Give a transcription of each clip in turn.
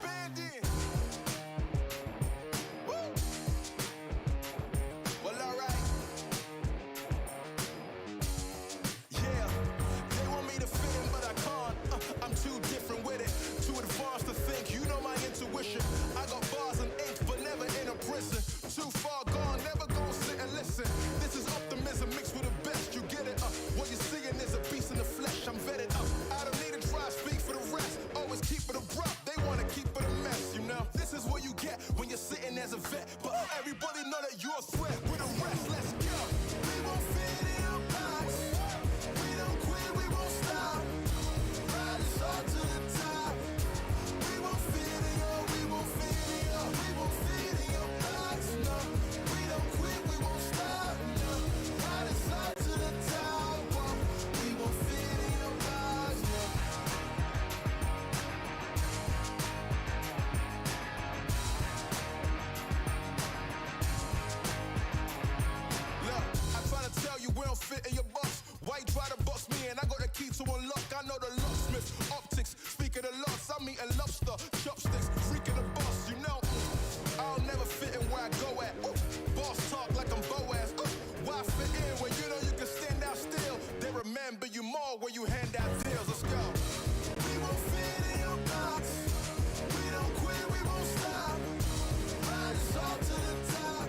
band in. Woo. Well, alright. Yeah, they want me to fit in, but I can't. I'm too different with it, too advanced to think. You know my intuition. I got bars and ink, but never in a prison. Too far gone, never gonna sit and listen. This is optimism mixed with the best. You get it? What you're seeing is a beast in the flesh. I'm vetted up. I don't need to try to speak for the rest. Always keep it abrupt. They wanna keep it a mess, you know. This is what you get when you're sitting as a vet. But everybody know that you're a threat. With the rest, let's go. We won't fit in your box. We don't quit, we won't stop. Ride us all to the top. We won't fit in your, we won't fit in your, we won't fit in your box. No, we don't quit, we won't stop. No, ride us all to the top. Whoa. We won't fit in your box. No. Look, I try to tell you we don't fit in your box. Why you try to box me and I got the key to unlock? I know the locksmith, optics, speak of the loss. I'm eating lobster, chopsticks, freaking the boss, you know. I'll never fit in where I go at. Ooh, boss talk like I'm Boaz. Ooh, why fit in when you know you can stand out still? They remember you more when you hand out deals. Let's go. We won't fit in your box. We don't quit, we won't stop. Ride us all to the top.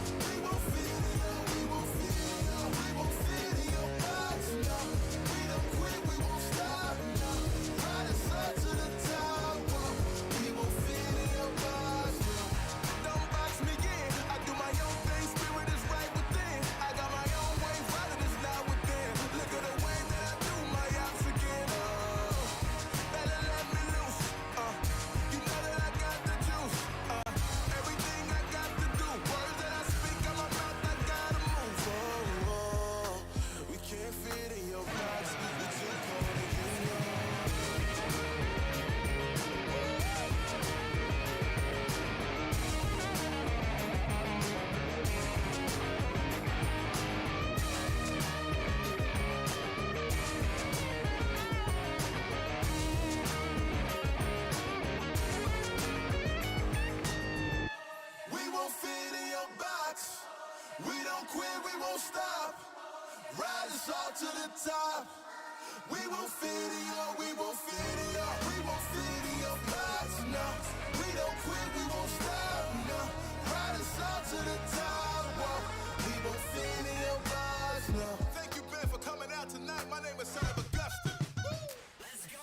We won't fit in your, we won't fit in your, we won't fit in your box. No, we don't quit, we won't stop. No, ride us all to the top. Whoa. We won't fit in your box. No. Don't box me in. I do my own thing. Spirit is right within. I got my own way. Violent is not within. Look at the way that I do my ops again. Oh, better let me loose. You know that I got the juice. Everything I got to do. Words that I speak out my mouth, I gotta move. Oh, oh, we can't fit in your box. You're too cold and you know. We won't fit in your box. We don't quit, we won't stop. Ride us all to the top. We won't fit in your, we won't fit in your, we won't fit in your box. No, we don't quit, we won't stop. No, ride us all to the top. Whoa. We won't fit in your box. No. Thank you, Ben, for coming out tonight. My name is Sanhok. Let's go.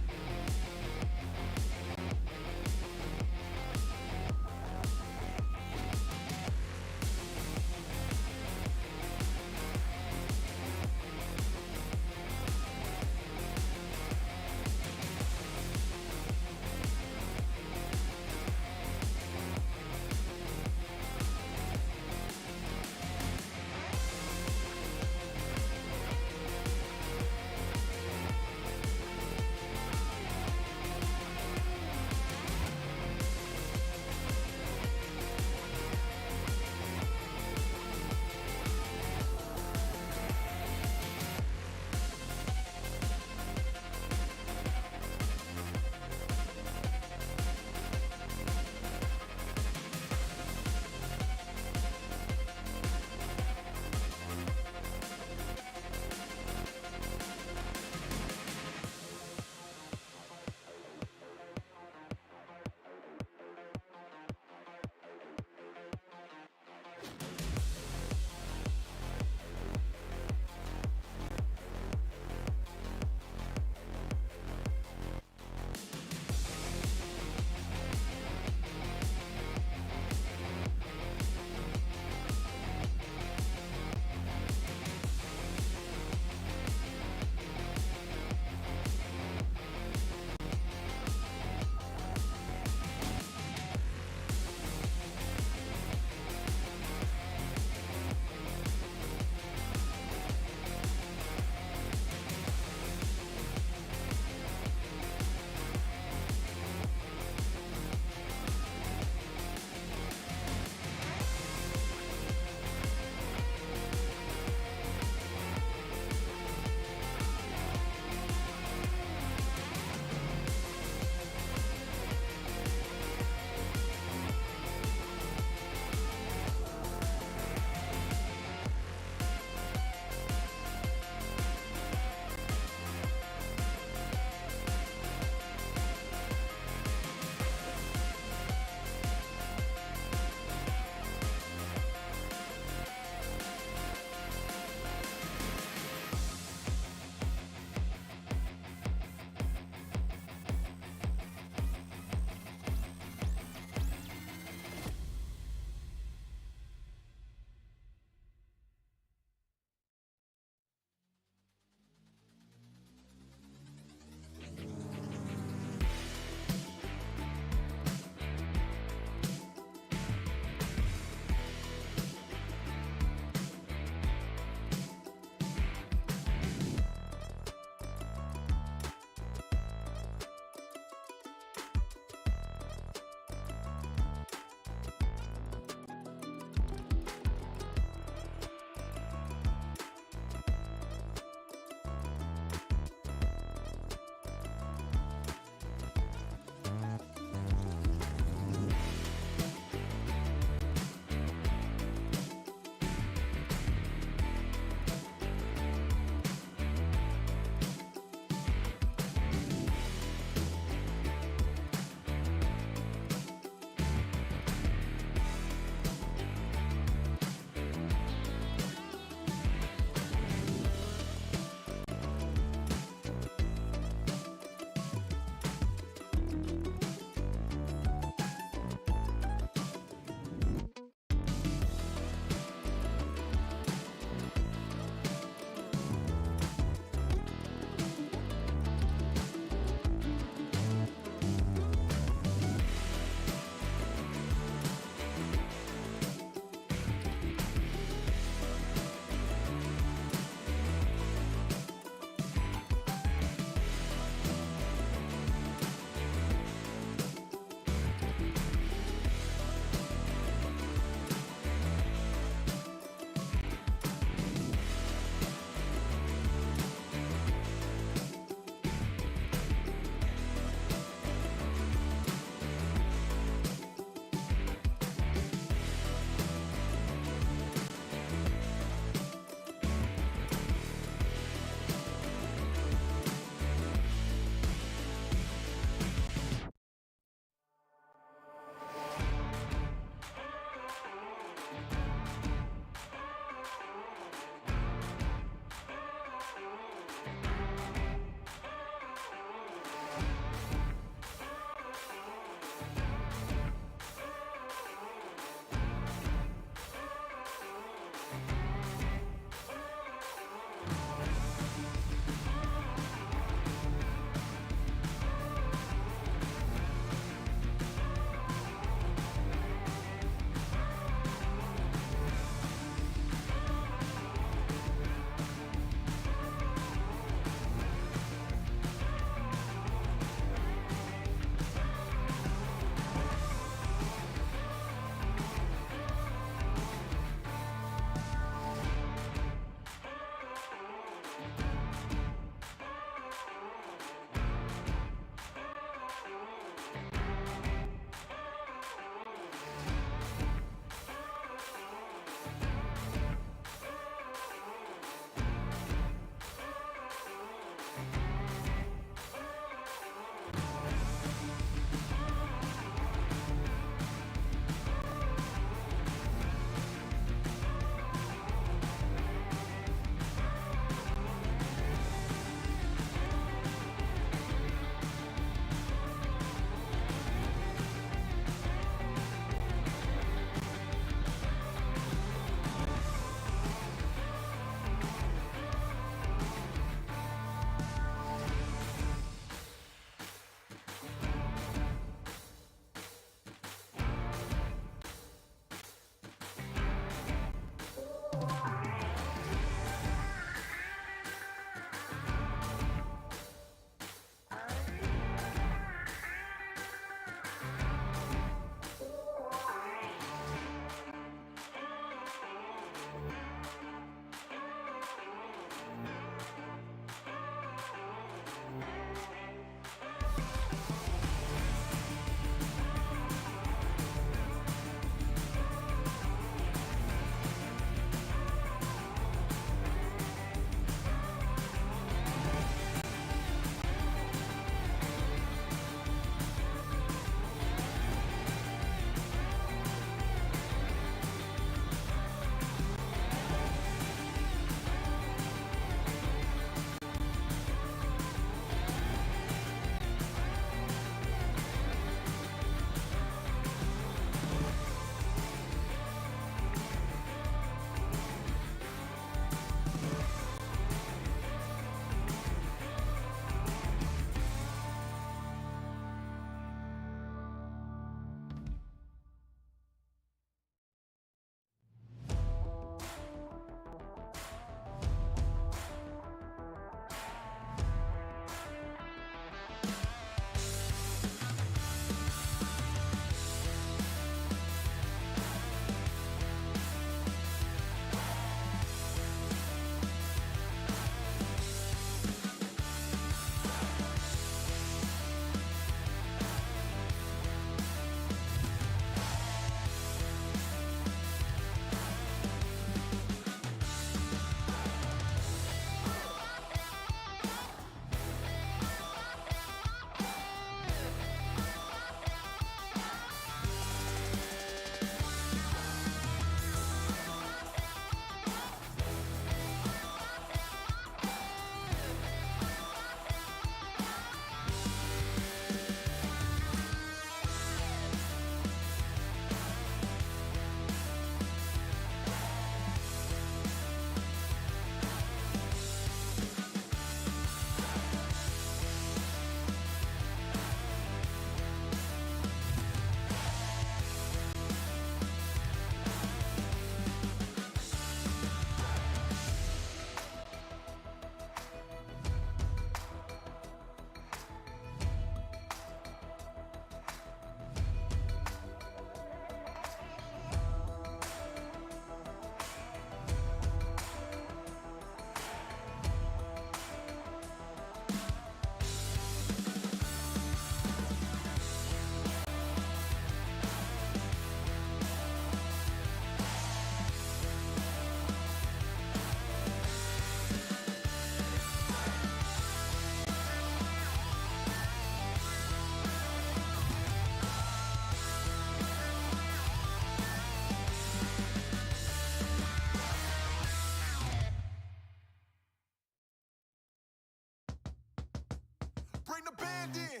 Bring the band in.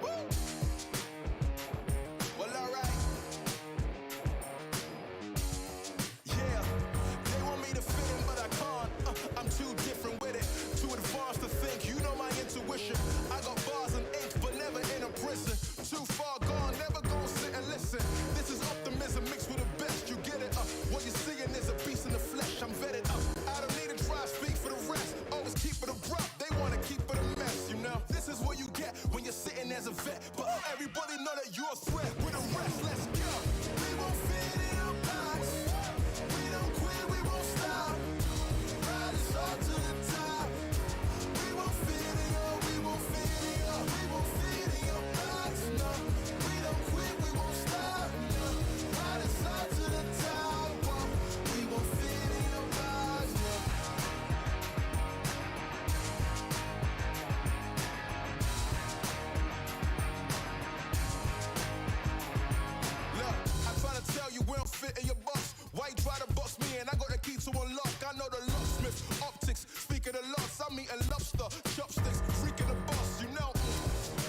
Woo! Well, all right. Yeah, they want me to fit in, but I can't. I'm too different with it. Too advanced to think. You know my intuition. I got bars and ink, but never in a prison. Too far gone, never gonna sit and listen. This is optimism mixed with the best. You get it? What you're seeing is a beast in the flesh. I'm vetted up. I don't need to try to speak for the rest. Always keep it abrupt. They want to keep it a mess, you know. This is what you get when you're sitting as a vet. But everybody know that you're a threat. With the rest, let's go. We won't fit in your box. We don't quit, we won't stop. Ride us all to the top. We won't fit in your, we won't fit in your, we won't fit in your box. No, we don't quit, we won't stop. No, ride us all to the top. Whoa. We won't fit in your box. No. Look, I try to tell you we don't fit in your box. Why you try to box me in? I got the key to unlock. I know the locksmith, optics, speak of the lots. I'm eating lobster, chopsticks, freaking the boss. You know,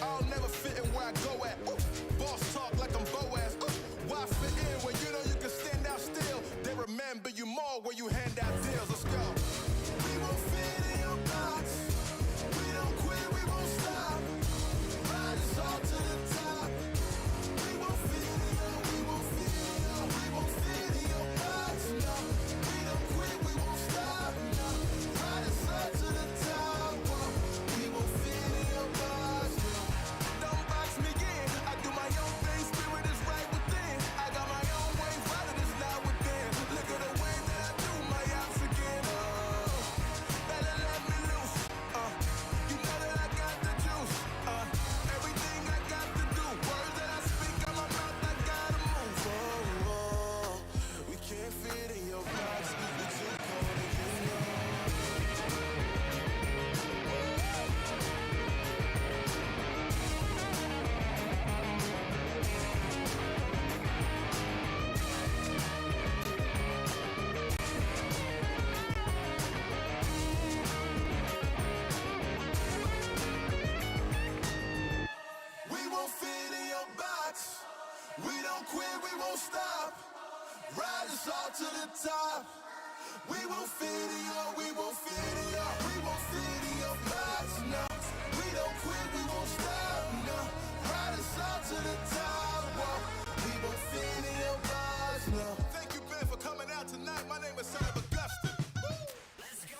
I'll never fit in where I go at. Boss talk like I'm Boaz. Why fit in when you know you can stand out still? They remember you more when you hand out deals. Let's go. We won't fit in your box. We don't quit, we won't stop. Ride us all to the top. We won't fit in your, we won't fit in your, we won't fit in your box. won't stop. Ride us all to the top. We won't fit it up, we won't fit it up, we won't fit it up, lights, no. We don't quit, we won't stop, no. Ride us all to the top, whoa. We won't fit it up, lights, no. Thank you, Ben, for coming out tonight. My name is Son of Augustine. Let's go.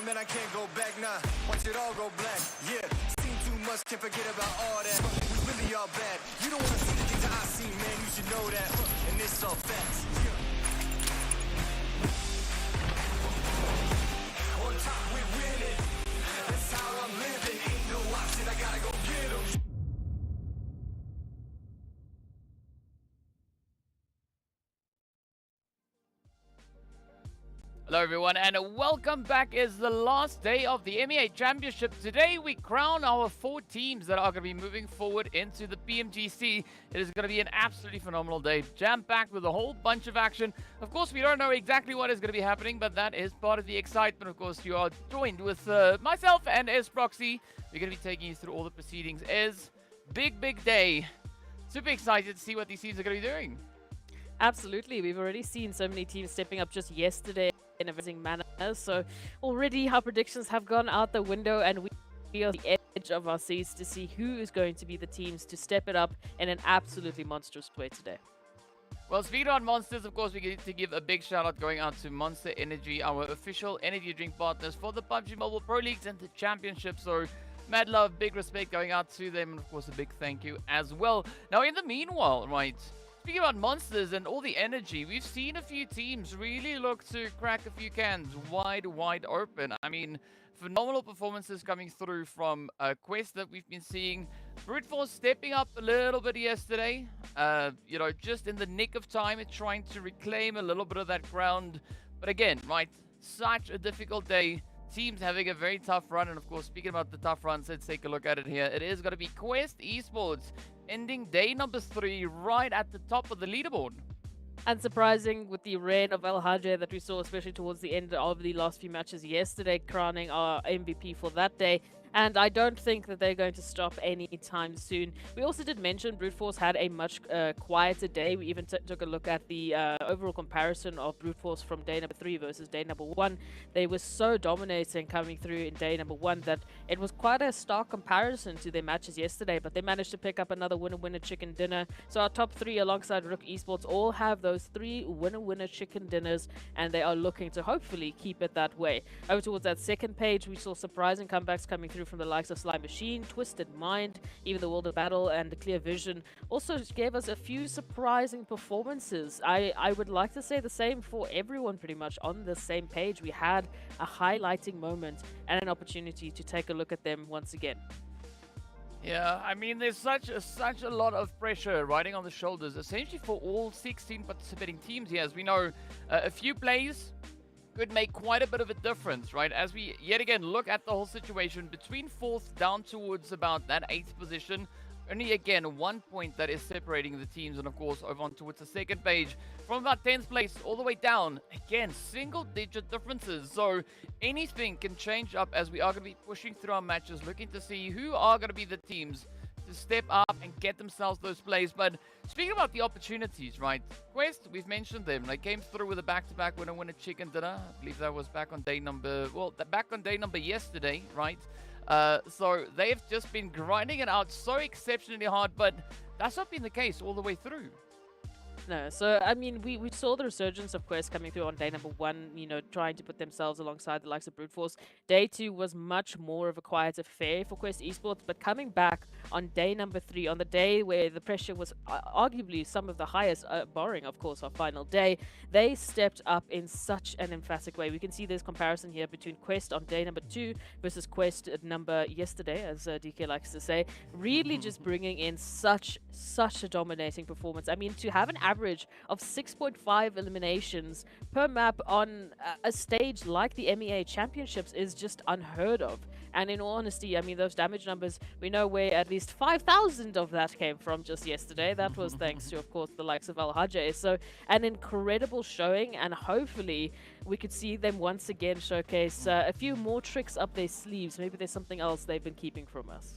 on, man, I can't go back now. Watch it all go black, yeah. Seen too much, can't forget about all that. We really all bad. You don't wanna see the things that I see, man. You should know that. And it's all facts. On top, we winning. That's how I'm living. Ain't no option, I gotta go get 'em. Hello everyone and welcome back. It's the last day of the MEA Championship. Today we crown our 4 teams that are going to be moving forward into the PMGC. It is going to be an absolutely phenomenal day, jam-packed with a whole bunch of action. Of course, we don't know exactly what is going to be happening, but that is part of the excitement. Of course, you are joined with myself and Proxy. We're going to be taking you through all the proceedings. Big day. Super excited to see what these teams are going to be doing. Absolutely. We've already seen so many teams stepping up just yesterday in a amazing manner. So already our predictions have gone out the window and we are on the edge of our seats to see who is going to be the teams to step it up in an absolutely monstrous way today. Well, speaking about monsters, of course, we get to give a big shout out going out to Monster Energy, our official energy drink partners for the PUBG Mobile Pro Leagues and the Championship. So mad love, big respect going out to them, and of course a big thank you as well. Now in the meanwhile, right, speaking about monsters and all the energy, we've seen a few teams really look to crack a few cans wide open. I mean, phenomenal performances coming through from Quest that we've been seeing. Brute Force stepping up a little bit yesterday, you know, just in the nick of time, trying to reclaim a little bit of that ground. But again, right, such a difficult day. Teams having a very tough run, and of course, speaking about the tough runs, let's take a look at it here. It is going to be Quest Esports ending day number 3 right at the top of the leaderboard. Unsurprising with the reign of Al-Hajj that we saw, especially towards the end of the last few matches yesterday, crowning our MVP for that day. And I don't think that they're going to stop anytime soon. We also did mention Brute Force had a much quieter day. We even took a look at the overall comparison of Brute Force from day number 3 versus day number 1. They were so dominating coming through in day number 1 that it was quite a stark comparison to their matches yesterday. But they managed to pick up another winner chicken dinner. So our top 3 alongside RUKH Esports all have those 3 winner chicken dinners, and they are looking to hopefully keep it that way. Over towards that second page, we saw surprising comebacks coming through from the likes of Slime Machine, Twisted Mind, even the World of Battle and the Clear Vision also gave us a few surprising performances. I would like to say the same for everyone pretty much on the same page. We had a highlighting moment and an opportunity to take a look at them once again. Yeah, I mean, there's such a lot of pressure riding on the shoulders, essentially for all 16 participating teams here. As we know, a few plays could make quite a bit of a difference, right? As we yet again look at the whole situation between 4th down towards about that 8th position. Only again 1 point that is separating the teams, and of course over on towards the second page from about 10th place all the way down, again single-digit differences. So anything can change up as we are going to be pushing through our matches, looking to see who are going to be the teams to step up and get themselves those plays. But speaking about the opportunities, right? Quest, we've mentioned them. They came through with a back-to-back winner chicken dinner. I believe that was back on day number, well, back on day number yesterday, right? So they've just been grinding it out so exceptionally hard, but that's not been the case all the way through. No, so I mean, we saw the resurgence of Quest coming through on day number 1, you know, trying to put themselves alongside the likes of Brute Force. Day 2 was much more of a quiet affair for Quest Esports, but coming back on day number 3, on the day where the pressure was arguably some of the highest, barring of course our final day, they stepped up in such an emphatic way. We can see this comparison here between Quest on day number 2 versus Quest at number yesterday, as DK likes to say, really just bringing in such a dominating performance. I mean, to have an average of 6.5 eliminations per map on a stage like the MEA Championships is just unheard of. And in all honesty, I mean, those damage numbers, we know where at least 5,000 of that came from just yesterday. That was thanks to, of course, the likes of Al-Hajj. So an incredible showing, and hopefully we could see them once again showcase a few more tricks up their sleeves. Maybe there's something else they've been keeping from us.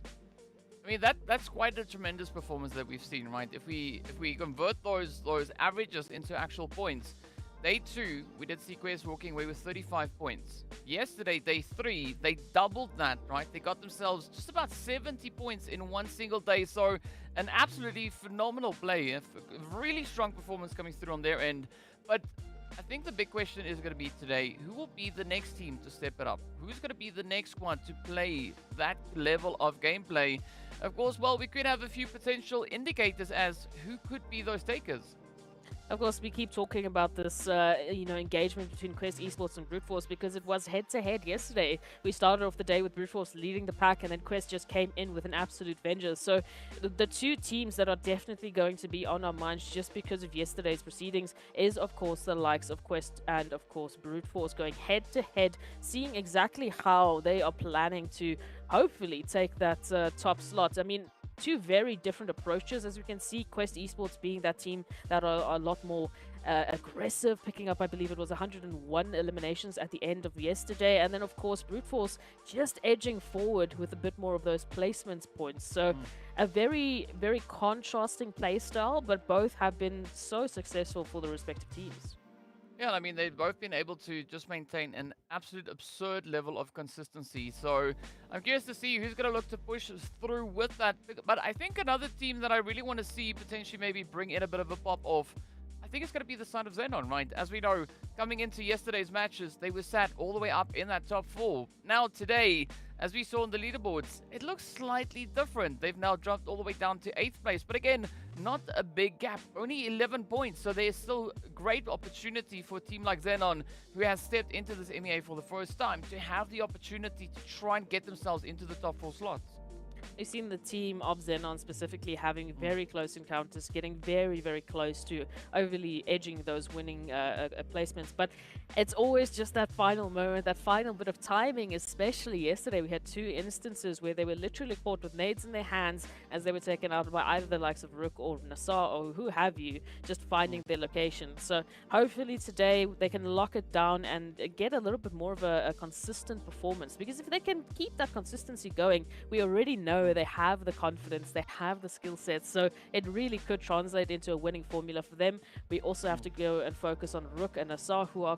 I mean, that's quite a tremendous performance that we've seen, right? If we convert those averages into actual points, day 2 we did see Quest walking away with 35 points. Yesterday, day 3, they doubled that, right? They got themselves just about 70 points in one single day. So an absolutely phenomenal play, a really strong performance coming through on their end. But I think the big question is going to be today, who will be the next team to step it up? Who's going to be the next one to play that level of gameplay? Of course, well, we could have a few potential indicators as who could be those takers. Of course, we keep talking about this, engagement between Quest Esports and Brute Force because it was head-to-head yesterday. We started off the day with Brute Force leading the pack, and then Quest just came in with an absolute vengeance. So the two teams that are definitely going to be on our minds just because of yesterday's proceedings is, of course, the likes of Quest and, of course, Brute Force going head-to-head, seeing exactly how they are planning to hopefully take that top slot. I mean, two very different approaches, as we can see. Quest Esports being that team that are a lot more aggressive, picking up, I believe it was 101 eliminations at the end of yesterday, and then of course Brute Force just edging forward with a bit more of those placements points. So a very, very contrasting play style, but both have been so successful for the respective teams. Yeah, I mean, they've both been able to just maintain an absolute absurd level of consistency. So I'm curious to see who's going to look to push through with that. But I think another team that I really want to see potentially maybe bring in a bit of a pop off, I think it's going to be the side of XENON, right? As we know, coming into yesterday's matches, they were sat all the way up in that top 4. Now today, as we saw on the leaderboards, it looks slightly different. They've now dropped all the way down to 8th place. But again, not a big gap, only 11 points. So there's still great opportunity for a team like XENON, who has stepped into this MEA for the first time, to have the opportunity to try and get themselves into the top 4 slots. We've seen the team of XENON specifically having very close encounters, getting very, very close to overly edging those winning placements. But it's always just that final moment, that final bit of timing, especially yesterday. We had 2 instances where they were literally caught with nades in their hands as they were taken out by either the likes of RUKH or NASR or who have you, just finding their location. So hopefully today they can lock it down and get a little bit more of a consistent performance. Because if they can keep that consistency going, we already know they have the confidence, they have the skill sets, so it really could translate into a winning formula for them. We also have to go and focus on RUKH and NASR, who are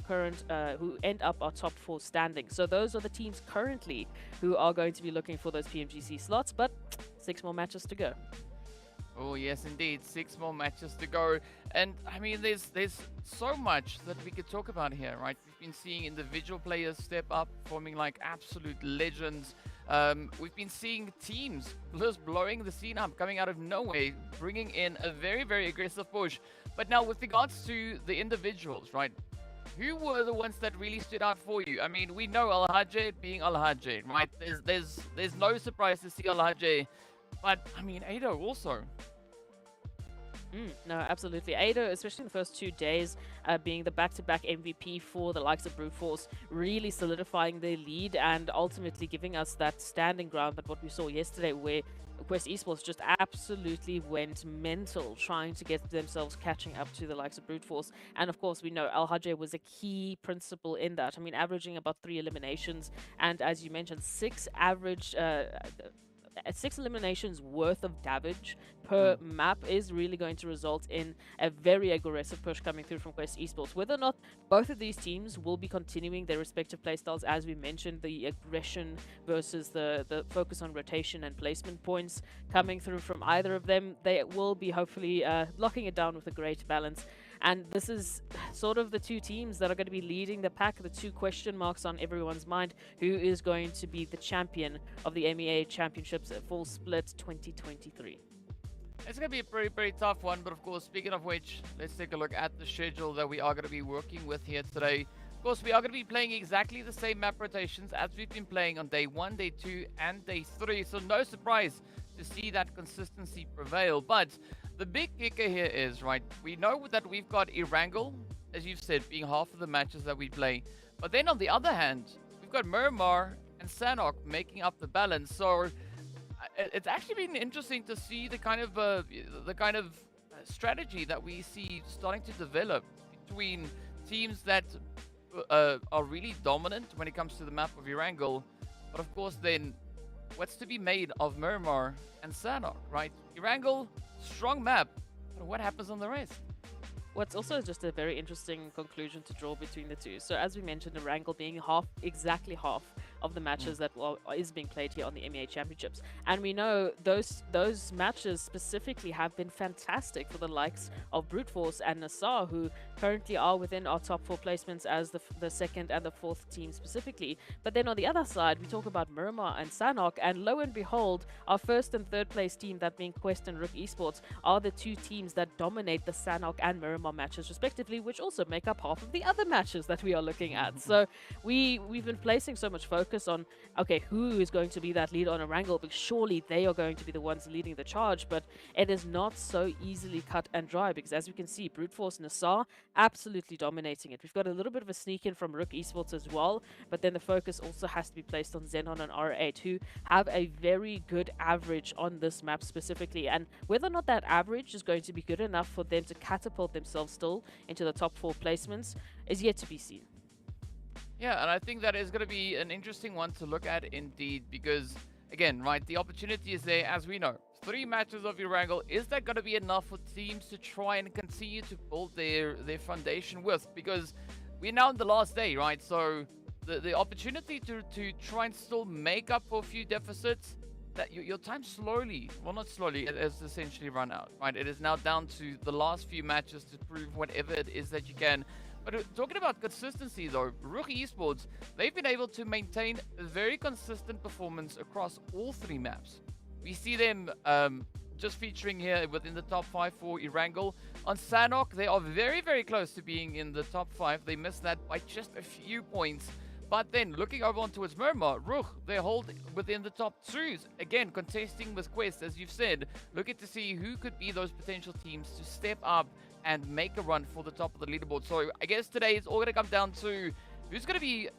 who end up our top 4 standing. So those are the teams currently who are going to be looking for those PMGC slots, but 6 more matches to go. Oh yes, indeed, 6 more matches to go, and I mean, there's so much that we could talk about here, right? We've been seeing individual players step up, forming like absolute legends. We've been seeing teams just blowing the scene up, coming out of nowhere, bringing in a very, very aggressive push. But now, with regards to the individuals, right? Who were the ones that really stood out for you? I mean, we know RUKH being RUKH, right? There's no surprise to see RUKH. But, I mean, Ado also. No, absolutely. Ado, especially in the first 2 days, being the back-to-back MVP for the likes of Brute Force, really solidifying their lead and ultimately giving us that standing ground. But what we saw yesterday, where Quest Esports just absolutely went mental trying to get themselves catching up to the likes of Brute Force. And of course, we know RUKH was a key principle in that. I mean, averaging about 3 eliminations, and as you mentioned, 6 eliminations worth of damage per map is really going to result in a very aggressive push coming through from Quest Esports. Whether or not both of these teams will be continuing their respective playstyles, as we mentioned, the aggression versus the focus on rotation and placement points coming through from either of them, they will be hopefully locking it down with a great balance. And this is sort of the 2 teams that are going to be leading the pack, the 2 question marks on everyone's mind. Who is going to be the champion of the MEA Championships Fall Split 2023? It's going to be a pretty, pretty tough one. But of course, speaking of which, let's take a look at the schedule that we are going to be working with here today. Of course, we are going to be playing exactly the same map rotations as we've been playing on day 1, day 2, and day 3. So no surprise to see that consistency prevail. But the big kicker here is, right, we know that we've got Erangel, as you've said, being half of the matches that we play. But then on the other hand, we've got Miramar and Sanhok making up the balance. So it's actually been interesting to see the kind of strategy that we see starting to develop between teams that are really dominant when it comes to the map of Erangel. But of course then, what's to be made of Miramar and Sanhok, right? Erangel, strong map, but what happens on the rest? What's also just a very interesting conclusion to draw between the two. So as we mentioned, Erangel being exactly half of the matches that is being played here on the MEA Championships. And we know those matches specifically have been fantastic for the likes of Brute Force and NASR, who currently are within our top 4 placements as the second and the fourth team specifically. But then on the other side, we talk about Miramar and Sanhok, and lo and behold, our first and third place team, that being Quest and RUKH Esports, are the two teams that dominate the Sanhok and Miramar matches respectively, which also make up half of the other matches that we are looking at. So we've been placing so much focus on, okay, who is going to be that lead on Erangel, because surely they are going to be the ones leading the charge, but it is not so easily cut and dry, because as we can see, Brute Force and NASR absolutely dominating it. We've got a little bit of a sneak in from RUKH Esports as well, but then the focus also has to be placed on XENON and R8, who have a very good average on this map specifically, and whether or not that average is going to be good enough for them to catapult themselves still into the top 4 placements is yet to be seen. Yeah, and I think that is going to be an interesting one to look at indeed, because again, right, the opportunity is there, as we know. 3 matches of Erangel, is that going to be enough for teams to try and continue to build their foundation with? Because we're now in the last day, right? So the opportunity to try and still make up for a few deficits, that your time slowly, well, not slowly, it has essentially run out, right? It is now down to the last few matches to prove whatever it is that you can. But talking about consistency though, RUKH Esports, they've been able to maintain a very consistent performance across all 3 maps. We see them just featuring here within the top 5 for Erangel. On Sanhok, they are very, very close to being in the top 5. They missed that by just a few points. But then looking over on towards Miramar, RUKH, they hold within the top 2s. Again, contesting with Quest, as you've said, looking to see who could be those potential teams to step up and make a run for the top of the leaderboard. So I guess today it's all going to come down to who's going to be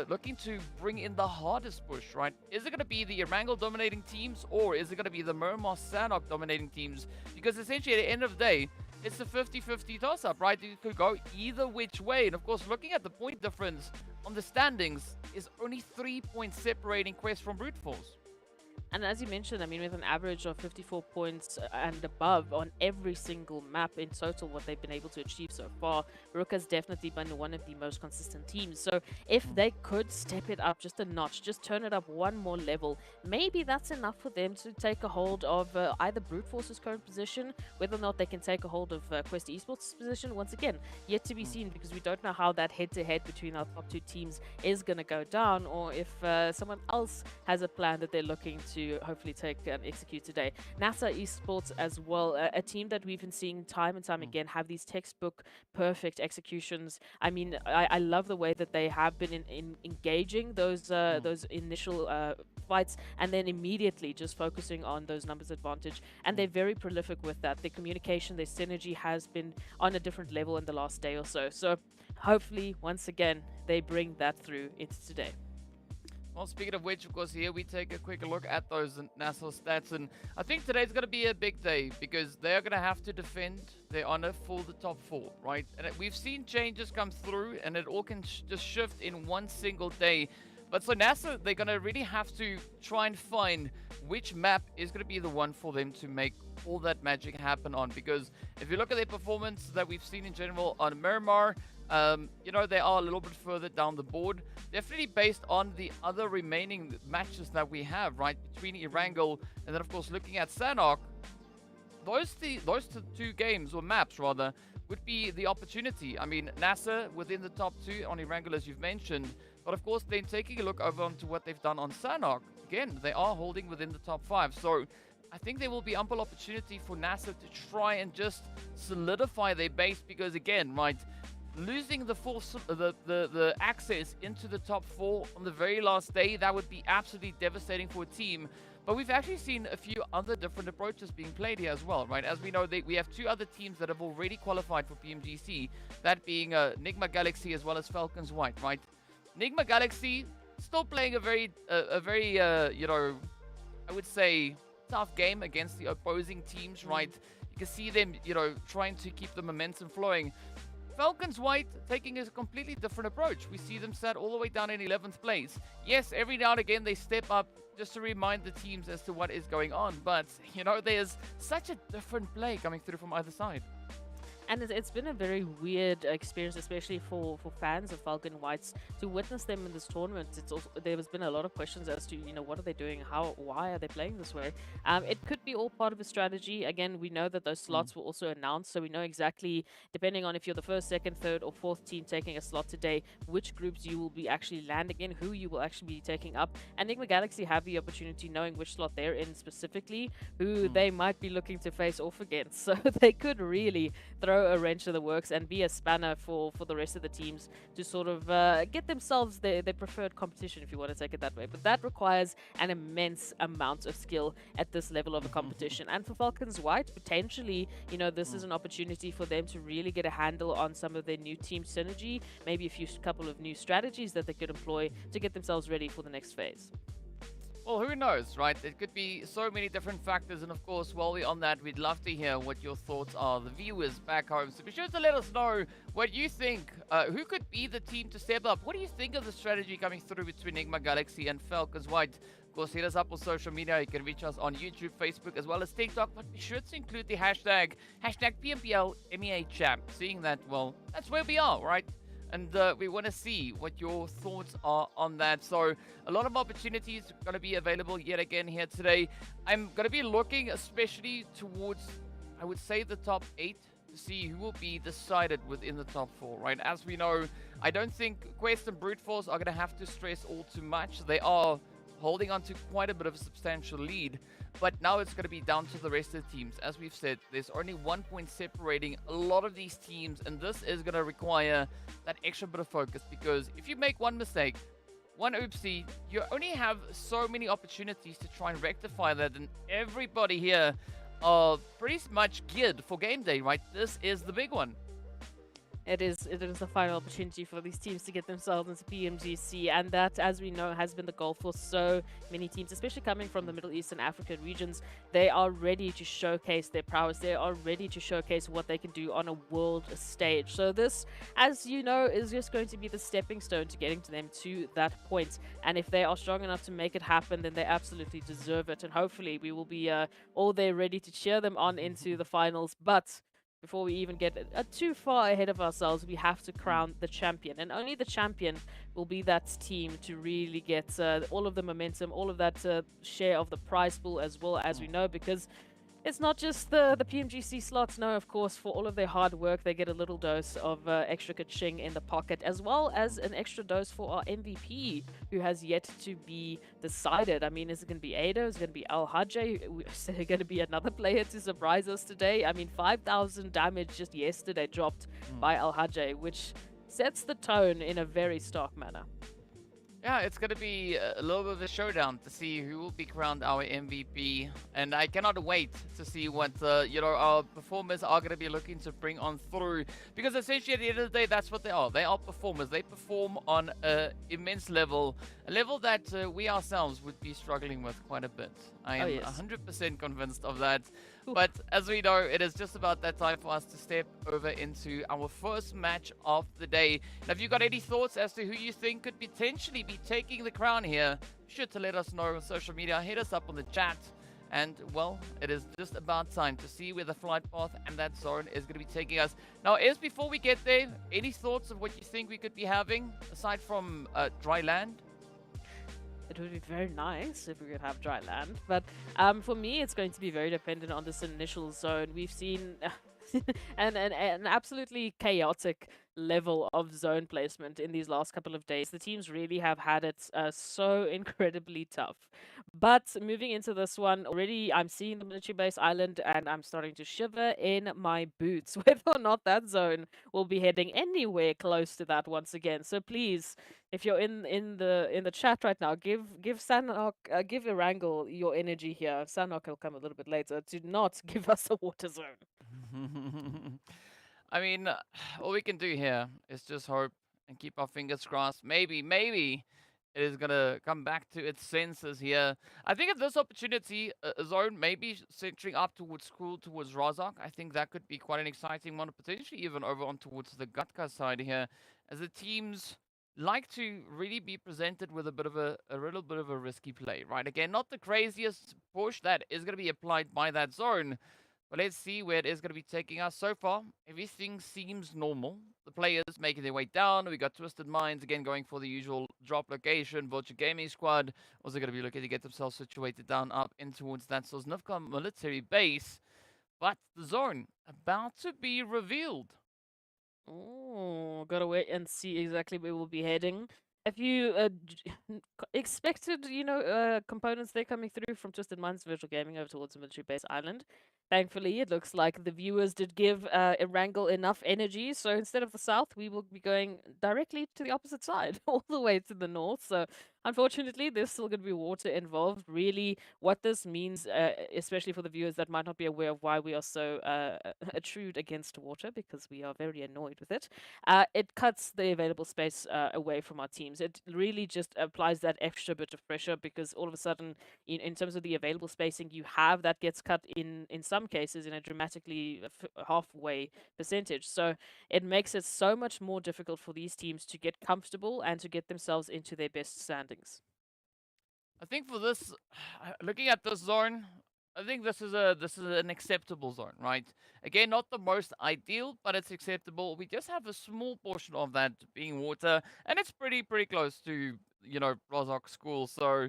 looking to bring in the hardest push, right? Is it going to be the Erangel dominating teams, or is it going to be the Miramar Sanhok dominating teams? Because essentially at the end of the day, it's a 50-50 toss-up, right? You could go either which way. And of course, looking at the point difference on the standings, is only 3 points separating Quest from Brute Force. And as you mentioned, I mean, with an average of 54 points and above on every single map in total, what they've been able to achieve so far, RUKH has definitely been one of the most consistent teams. So if they could step it up just a notch, just turn it up one more level, maybe that's enough for them to take a hold of either Brute Force's current position, whether or not they can take a hold of Quest Esports' position. Once again, yet to be seen, because we don't know how that head-to-head between our top 2 teams is going to go down, or if someone else has a plan that they're looking to hopefully take and execute today. NASR Esports as well, a team that we've been seeing time and time again have these textbook perfect executions. I mean, I love the way that they have been in engaging those initial fights, and then immediately just focusing on those numbers advantage, and they're very prolific with that. Their communication, their synergy has been on a different level in the last day or so. So hopefully once again they bring that through into today. Well, speaking of which, of course, here we take a quick look at those NASR stats, and I think today's going to be a big day, because they are going to have to defend their honor for the top 4, right? And we've seen changes come through, and it all can just shift in one single day. But so NASR, they're going to really have to try and find which map is going to be the one for them to make all that magic happen on, because if you look at their performance that we've seen in general on Miramar, you know, they are a little bit further down the board, definitely based on the other remaining matches that we have, right, between Erangel and then of course looking at Sanhok. Those 2 games, or maps rather, would be the opportunity. I mean, NASR within the top 2 on Erangel, as you've mentioned, but of course then taking a look over onto what they've done on Sanhok, again, they are holding within the top 5. So I think there will be ample opportunity for NASR to try and just solidify their base, because again, right, losing the access into the top 4 on the very last day, that would be absolutely devastating for a team. But we've actually seen a few other different approaches being played here as well, right? As we know, we have 2 other teams that have already qualified for PMGC, that being NIGMA Galaxy as well as FALCONS White, right? NIGMA Galaxy still playing a very you know, I would say tough game against the opposing teams, right? You can see them, you know, trying to keep the momentum flowing. FALCONS White taking a completely different approach. We see them sat all the way down in 11th place. Yes, every now and again they step up just to remind the teams as to what is going on, but you know, there's such a different play coming through from either side. And it's been a very weird experience, especially for fans of Falcon Whites, to witness them in this tournament. It's also, there has been a lot of questions as to, what are they doing, why are they playing this way. It could be all part of a strategy. Again, we know that those slots were also announced, so we know exactly, depending on if you're the first, second, third, or fourth team taking a slot today, which groups you will be actually landing in, who you will actually be taking up. And Enigma Galaxy have the opportunity, knowing which slot they're in specifically, who they might be looking to face off against. So they could really throw a wrench in the works and be a spanner for the rest of the teams to sort of get themselves their preferred competition, if you want to take it that way. But that requires an immense amount of skill at this level of a competition. And for Falcons White, potentially, this is an opportunity for them to really get a handle on some of their new team synergy, maybe couple of new strategies that they could employ to get themselves ready for the next phase. Well, who knows, right? It could be so many different factors, and of course, while we're on that, we'd love to hear what your thoughts are, the viewers back home. So be sure to let us know what you think. Who could be the team to step up? What do you think of the strategy coming through between Enigma Galaxy and Falcons White? Of course, hit us up on social media. You can reach us on YouTube, Facebook, as well as TikTok. But be sure to include the hashtag PMPL MEA Champ. Seeing that, well, that's where we are, right? And we want to see what your thoughts are on that. So a lot of opportunities are going to be available yet again here today. I'm going to be looking especially towards, I would say, the top 8 to see who will be decided within the top 4, right? As we know, I don't think Quest and Brute Force are going to have to stress all too much. They are holding on to quite a bit of a substantial lead. But now it's going to be down to the rest of the teams. As we've said, there's only 1 point separating a lot of these teams, and this is going to require that extra bit of focus, because if you make one mistake, one oopsie, you only have so many opportunities to try and rectify that, and everybody here are pretty much geared for game day, right? This is the big one. It is the final opportunity for these teams to get themselves into PMGC, and that, as we know, has been the goal for so many teams, especially coming from the Middle East and African regions. They are ready to showcase their prowess. They are ready to showcase what they can do on a world stage. So this, as you know, is just going to be the stepping stone to getting to them to that point. And if they are strong enough to make it happen, then they absolutely deserve it. And hopefully we will be all there ready to cheer them on into the finals. But before we even get too far ahead of ourselves, we have to crown the champion. And only the champion will be that team to really get all of the momentum, all of that share of the prize pool as well, as we know, because it's not just the PMGC slots. No, of course, for all of their hard work, they get a little dose of extra ka-ching in the pocket, as well as an extra dose for our MVP, who has yet to be decided. I mean, is it going to be Ada? Is it going to be Al-Hajj? Is there going to be another player to surprise us today? I mean, 5,000 damage just yesterday dropped by Al-Hajj, which sets the tone in a very stark manner. Yeah, it's going to be a little bit of a showdown to see who will be crowned our MVP. And I cannot wait to see what, our performers are going to be looking to bring on through. Because essentially, at the end of the day, that's what they are. They are performers. They perform on an immense level. A level that we ourselves would be struggling with quite a bit. I am 100% convinced of that. But as we know, it is just about that time for us to step over into our first match of the day. And have you got any thoughts as to who you think could potentially be taking the crown here? Be sure to let us know on social media. Hit us up on the chat. And, well, it is just about time to see where the flight path and that zone is going to be taking us. Now, before we get there, any thoughts of what you think we could be having, aside from dry land? It would be very nice if we could have dry land, but for me, it's going to be very dependent on this initial zone. We've seen an absolutely chaotic level of zone placement in these last couple of days. The teams really have had it so incredibly tough. But moving into this one, already I'm seeing the military base island and I'm starting to shiver in my boots, whether or not that zone will be heading anywhere close to that once again. So please, if you're in the chat right now, give Sanhok, give Erangel your energy here. Sanhok will come a little bit later. To not give us a water zone. I mean, all we can do here is just hope and keep our fingers crossed. Maybe it is going to come back to its senses here. I think if this opportunity, a zone maybe centering up towards school, towards RUKH, I think that could be quite an exciting one, potentially even over on towards the Gatka side here, as the teams like to really be presented with a little bit of a risky play, right? Again, not the craziest push that is going to be applied by that zone, But let's see where it is going to be taking us. So far, everything seems normal. The players making their way down. We got Twisted Minds again going for the usual drop location. Vulture Gaming Squad also going to be looking to get themselves situated down up in towards that Sosnovka military base. But the zone about to be revealed. Oh, gotta wait and see exactly where we'll be heading. If you expected, components there coming through from Twisted Minds Virtual Gaming over towards the Military Base Island, thankfully it looks like the viewers did give Erangel enough energy. So instead of the south, we will be going directly to the opposite side, all the way to the north. So unfortunately, there's still going to be water involved. Really, what this means, especially for the viewers that might not be aware of why we are so intrude against water, because we are very annoyed with it. It cuts the available space away from our teams. It really just applies that extra bit of pressure, because all of a sudden, in terms of the available spacing you have, that gets cut in some cases in a dramatically halfway percentage. So it makes it so much more difficult for these teams to get comfortable and to get themselves into their best standings. I think for this, looking at this zone, I think this is an acceptable zone, right? Again, not the most ideal, but it's acceptable. We just have a small portion of that being water, and it's pretty close to RUKH school. So,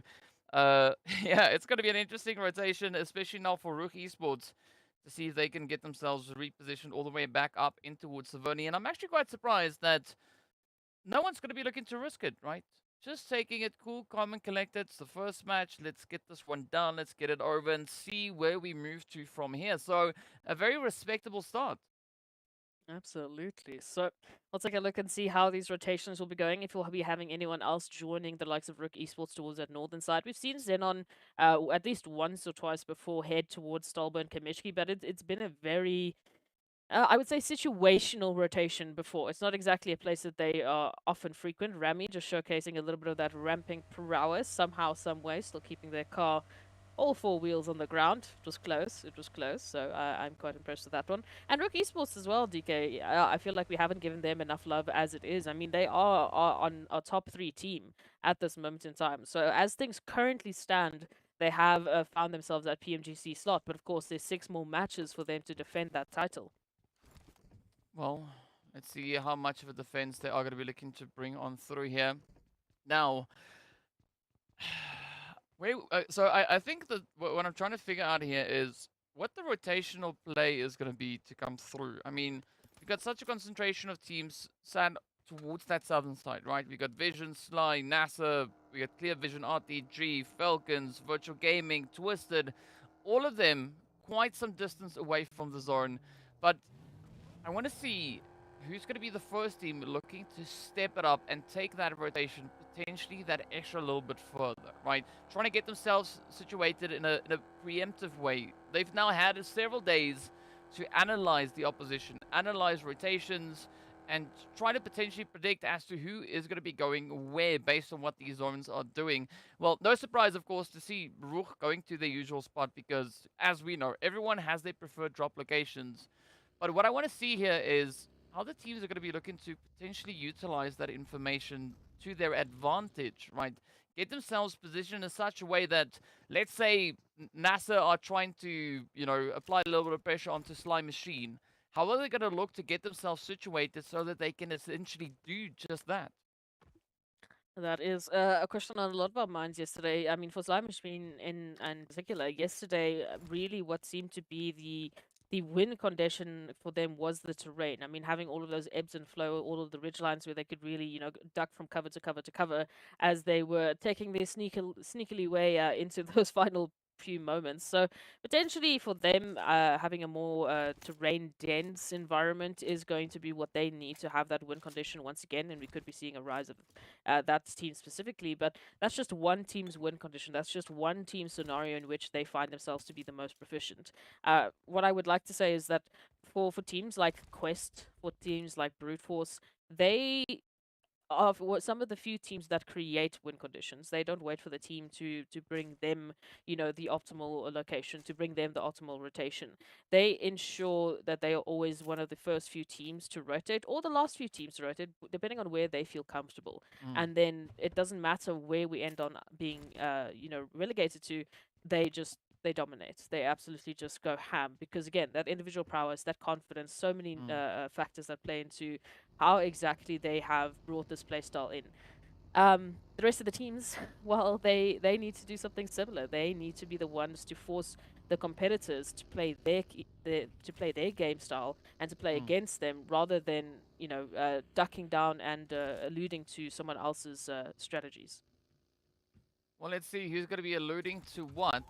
yeah, it's going to be an interesting rotation, especially now for RUKH Esports, to see if they can get themselves repositioned all the way back up in towards Savoni. And I'm actually quite surprised that no one's going to be looking to risk it, right? Just taking it cool, calm, and collected. It's the first match. Let's get this one done. Let's get it over and see where we move to from here. So, a very respectable start. Absolutely. So let's take a look and see how these rotations will be going. If we'll be having anyone else joining the likes of RUKH Esports towards that northern side. We've seen XENON at least once or twice before head towards Stolbo and Kamishki, but it's been a very, I would say, situational rotation before. It's not exactly a place that they are often frequent. Rami just showcasing a little bit of that ramping prowess somehow, some way, still keeping their car all four wheels on the ground. It was close. It was close. So I'm quite impressed with that one. And RUKH Esports as well, DK. I feel like we haven't given them enough love as it is. I mean, they are on our top 3 team at this moment in time. So as things currently stand, they have found themselves at PMGC slot. But of course, there's 6 more matches for them to defend that title. Well, let's see how much of a defense they are going to be looking to bring on through here. Now, so I think that what I'm trying to figure out here is what the rotational play is going to be to come through. I mean, we've got such a concentration of teams sat towards that southern side, right? We got Vision, Sly, NASR, we got Clear Vision, RTG, FALCONS, Virtual Gaming, Twisted, all of them quite some distance away from the zone. But I want to see who's going to be the first team looking to step it up and take that rotation potentially that extra little bit further, right? Trying to get themselves situated in a preemptive way. They've now had several days to analyze the opposition, analyze rotations, and try to potentially predict as to who is going to be going where based on what these zones are doing. Well, no surprise, of course, to see RUKH going to their usual spot because, as we know, everyone has their preferred drop locations. But what I want to see here is how the teams are going to be looking to potentially utilize that information to their advantage, right? Get themselves positioned in such a way that, let's say, NASR are trying to, apply a little bit of pressure onto Sly Machine. How are they going to look to get themselves situated so that they can essentially do just that? That is a question on a lot of our minds yesterday. I mean, for Slime Machine in particular, yesterday, really what seemed to be the win condition for them was the terrain. I mean, having all of those ebbs and flow, all of the ridge lines where they could really, duck from cover to cover to cover as they were taking their sneakily way into those final few moments. So potentially for them, having a more terrain dense environment is going to be what they need to have that win condition once again, and we could be seeing a rise of that team specifically. But that's just one team's win condition. That's just one team scenario in which they find themselves to be the most proficient. What I would like to say is that for teams like Quest, for teams like Brute Force, they of some of the few teams that create win conditions. They don't wait for the team to bring them, the optimal location, to bring them the optimal rotation. They ensure that they are always one of the first few teams to rotate, or the last few teams to rotate, depending on where they feel comfortable. And then it doesn't matter where we end on being, relegated to. They just they dominate. They absolutely just go ham because, again, that individual prowess, that confidence, so many factors that play into how exactly they have brought this playstyle in. The rest of the teams, well, they need to do something similar. They need to be the ones to force the competitors to play their game style and to play against them, rather than ducking down and alluding to someone else's strategies. Well, let's see who's going to be alluding to what,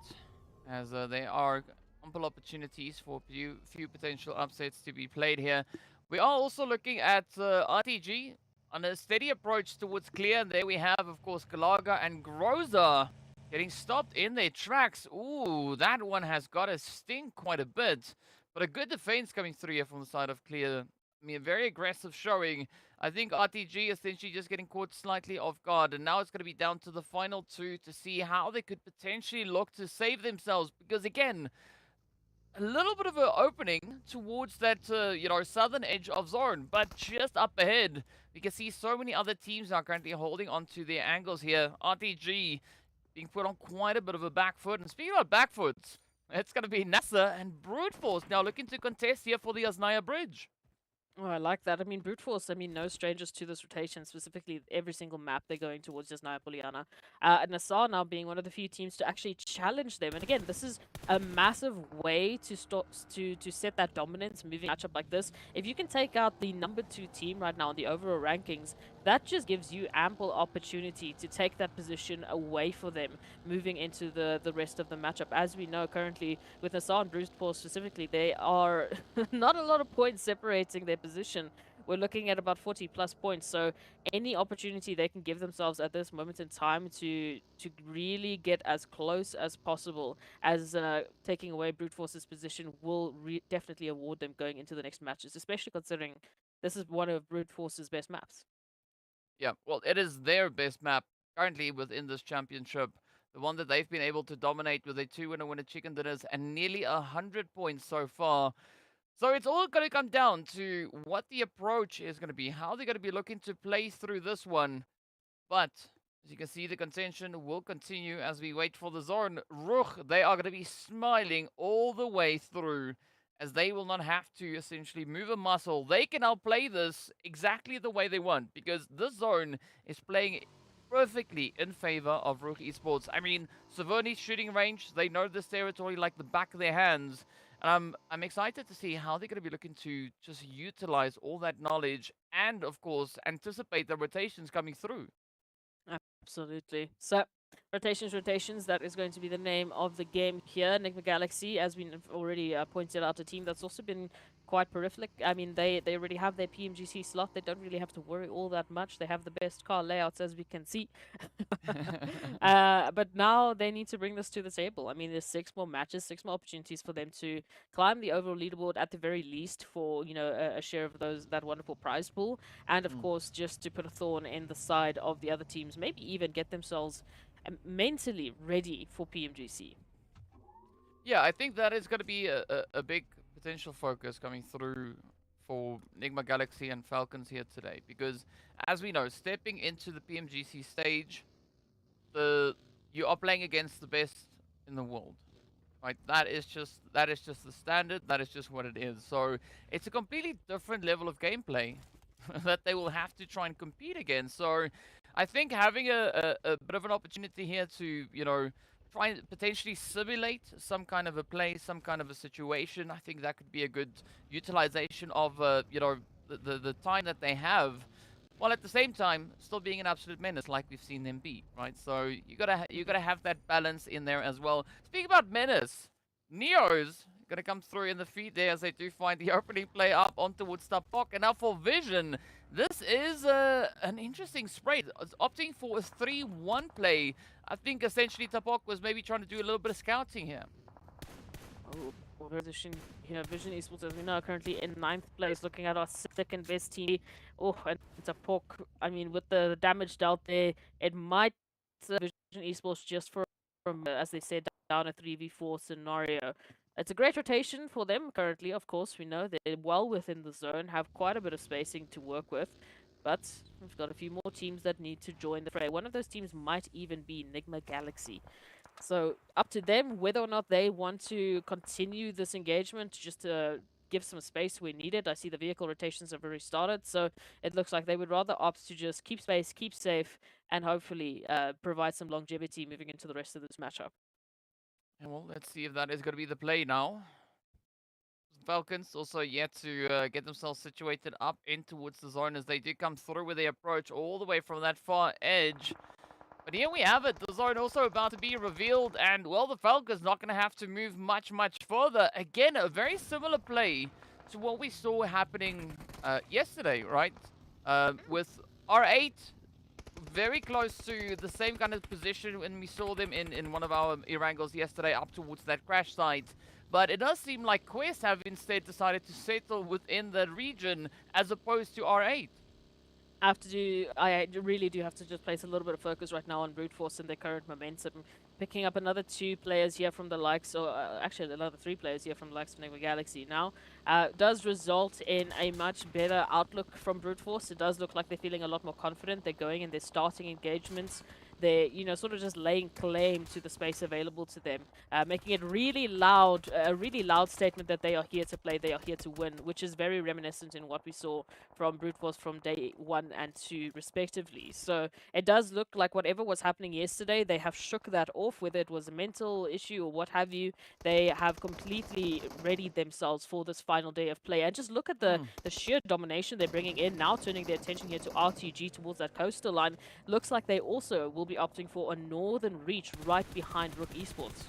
as there are ample opportunities for few potential upsets to be played here. We are also looking at RTG on a steady approach towards clear. And there we have, of course, Galaga and Groza getting stopped in their tracks. Ooh, that one has got to sting quite a bit. But a good defense coming through here from the side of clear. I mean, a very aggressive showing. I think RTG essentially just getting caught slightly off guard. And now it's going to be down to the final two to see how they could potentially look to save themselves. Because, again, a little bit of an opening towards that, southern edge of zone. But just up ahead, we can see so many other teams are currently holding onto their angles here. RTG being put on quite a bit of a back foot. And speaking of back foot, it's going to be NASR and Brute Force now looking to contest here for the Asnaya Bridge. Oh, I like that. I mean, Brute Force, no strangers to this rotation, specifically every single map they're going towards just Naya Poliana. NASR now being one of the few teams to actually challenge them. And again, this is a massive way to set that dominance moving matchup like this. If you can take out the number 2 team right now in the overall rankings, that just gives you ample opportunity to take that position away for them moving into the rest of the matchup. As we know currently with NASR and Brute Force specifically, they are not a lot of points separating their position. We're looking at about 40 plus points, so any opportunity they can give themselves at this moment in time to really get as close as possible as taking away Brute Force's position will definitely award them going into the next matches, especially considering this is one of Brute Force's best maps. Yeah, well, it is their best map currently within this championship. The one that they've been able to dominate with a 2-winner chicken dinners and nearly 100 points so far. So it's all going to come down to what the approach is going to be, how they're going to be looking to play through this one. But as you can see, the contention will continue as we wait for the zone. RUKH, they are going to be smiling all the way through, as they will not have to essentially move a muscle. They can now play this exactly the way they want, because this zone is playing perfectly in favor of RUKH Esports. I mean, Savoni's shooting range, they know this territory like the back of their hands. And I'm excited to see how they're going to be looking to just utilize all that knowledge and, of course, anticipate the rotations coming through. Absolutely. So, rotations, that is going to be the name of the game here. NIGMA Galaxy, as we already pointed out, a team that's also been quite prolific. I mean, they already have their PMGC slot. They don't really have to worry all that much. They have the best car layouts, as we can see. But now they need to bring this to the table. I mean, there's 6 more matches, 6 more opportunities for them to climb the overall leaderboard at the very least for, a share of that wonderful prize pool. And, of course, just to put a thorn in the side of the other teams, maybe even get themselves mentally ready for PMGC. Yeah, I think that is going to be a big potential focus coming through for NIGMA Galaxy and FALCONS here today, because as we know, stepping into the PMGC stage, you are playing against the best in the world, right? That is just the standard. That is just what it is. So it's a completely different level of gameplay that they will have to try and compete against. So I think having a bit of an opportunity here to try and potentially simulate some kind of a play, some kind of a situation, I think that could be a good utilization of the time that they have, while at the same time still being an absolute menace like we've seen them be, right? So you gotta have that balance in there as well. Speaking about menace, Neo's gonna come through in the feed there as they do find the opening play up on towards Tapok. And now for Vision, this is an interesting spray. It's opting for a 3-1 play. I think essentially Tapok was maybe trying to do a little bit of scouting here. Oh, position here. Vision Esports, as we know, currently in 9th place, looking at our 2nd best team. Oh, and Tapok, I mean, with the damage dealt there, it might Vision Esports just from as they said, down a 3v4 scenario. It's a great rotation for them currently, of course. We know they're well within the zone, have quite a bit of spacing to work with. But we've got a few more teams that need to join the fray. One of those teams might even be NIGMA Galaxy. So up to them whether or not they want to continue this engagement just to give some space where needed. I see the vehicle rotations have already started, so it looks like they would rather opt to just keep space, keep safe, and hopefully provide some longevity moving into the rest of this matchup. And well, let's see if that is going to be the play now. Falcons also yet to get themselves situated up in towards the zone as they do come through with the approach all the way from that far edge. But here we have it, the zone also about to be revealed, and well, the Falcons not going to have to move much further. Again, a very similar play to what we saw happening yesterday, right? With R8 very close to the same kind of position when we saw them in one of our Erangels yesterday up towards that crash site. But it does seem like Quest have instead decided to settle within the region as opposed to R8. I really do have to just place a little bit of focus right now on Brute Force and their current momentum. Picking up another 2 players here from the likes, or actually another 3 players here from the likes of NIGMA Galaxy now, does result in a much better outlook from Brute Force. It does look like they're feeling a lot more confident. They're going and they're starting engagements. They're, sort of just laying claim to the space available to them, making it really loud, a really loud statement that they are here to play, they are here to win, which is very reminiscent in what we saw from Brute Force from day 1 and 2, respectively. So it does look like whatever was happening yesterday, they have shook that off, whether it was a mental issue or what have you. They have completely readied themselves for this final day of play. And just look at the sheer domination they're bringing in now, turning their attention here to RTG towards that coastal line. Looks like they also will be opting for a northern reach right behind RUKH Esports.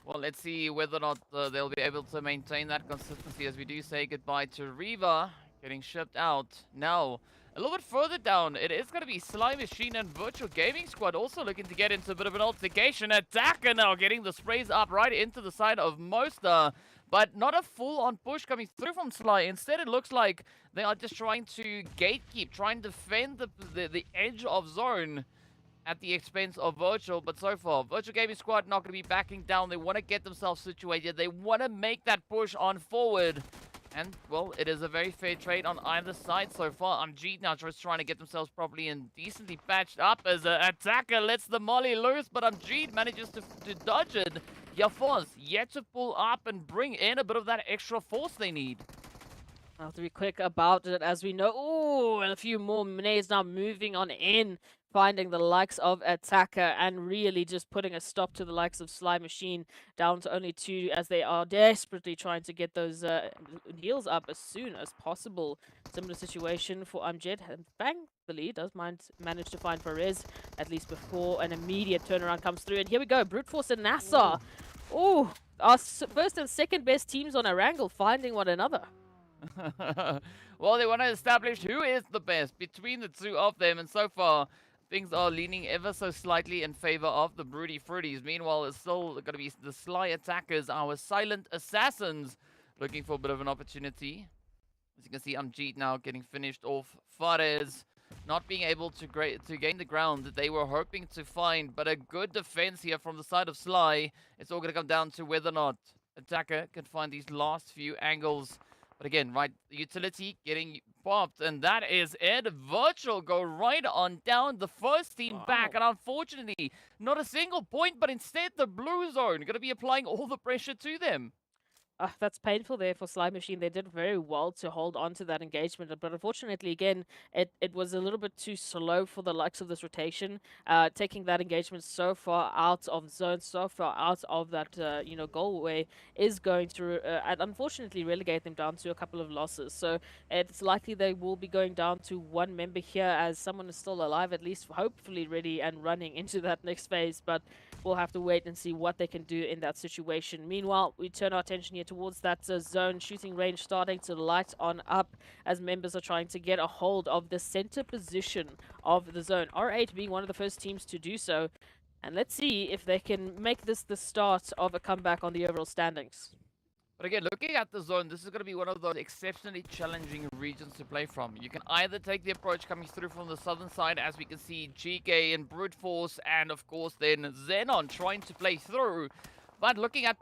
Well, let's see whether or not they'll be able to maintain that consistency as we do say goodbye to Riva getting shipped out. Now, a little bit further down, it is going to be Sly Machine and Virtual Gaming Squad also looking to get into a bit of an altercation. Attacker now getting the sprays up right into the side of Mosta, but not a full-on push coming through from Sly. Instead, it looks like they are just trying to gatekeep, trying to defend the edge of zone at the expense of Virtual, but so far, Virtual Gaming Squad not going to be backing down. They want to get themselves situated. They want to make that push on forward. And, well, it is a very fair trade on either side so far. Amjeet now just trying to get themselves properly and decently patched up as an attacker lets the molly loose, but Amjeet manages to dodge it. Yafos yet to pull up and bring in a bit of that extra force they need. I'll have to be quick about it as we know. Oh, and a few more Mene's now moving on in, finding the likes of Attacker and really just putting a stop to the likes of Sly Machine down to only 2 as they are desperately trying to get those heals up as soon as possible. Similar situation for Amjad, and thankfully does manage to find Perez at least before an immediate turnaround comes through. And here we go, Brute Force and NASR. Oh, our first and second best teams on Erangel finding one another. Well, they want to establish who is the best between the two of them, and so far things are leaning ever so slightly in favor of the Broody Fruities. Meanwhile, it's still going to be the Sly Attackers, our silent assassins, looking for a bit of an opportunity. As you can see, Amjeet now getting finished off. Fares not being able to gain the ground that they were hoping to find, but a good defense here from the side of Sly. It's all going to come down to whether or not Attacker can find these last few angles. But again, right, utility getting popped, and that is it. Virtual go right on down, the first team back, and unfortunately, not a single point, but instead the blue zone going to be applying all the pressure to them. That's painful there for Sly Machine. They did very well to hold on to that engagement, but unfortunately, again, it was a little bit too slow for the likes of this rotation. Taking that engagement so far out of zone, so far out of that goal way is going to and unfortunately relegate them down to a couple of losses. So it's likely they will be going down to 1 member here as someone is still alive, at least hopefully ready and running into that next phase. But we'll have to wait and see what they can do in that situation. Meanwhile, we turn our attention here towards that zone shooting range starting to light on up as members are trying to get a hold of the center position of the zone. R8 being one of the first teams to do so. And let's see if they can make this the start of a comeback on the overall standings. But again, looking at the zone, this is going to be one of those exceptionally challenging regions to play from. You can either take the approach coming through from the southern side, as we can see GEEKAY and Brute Force, and of course then XENON trying to play through. But looking at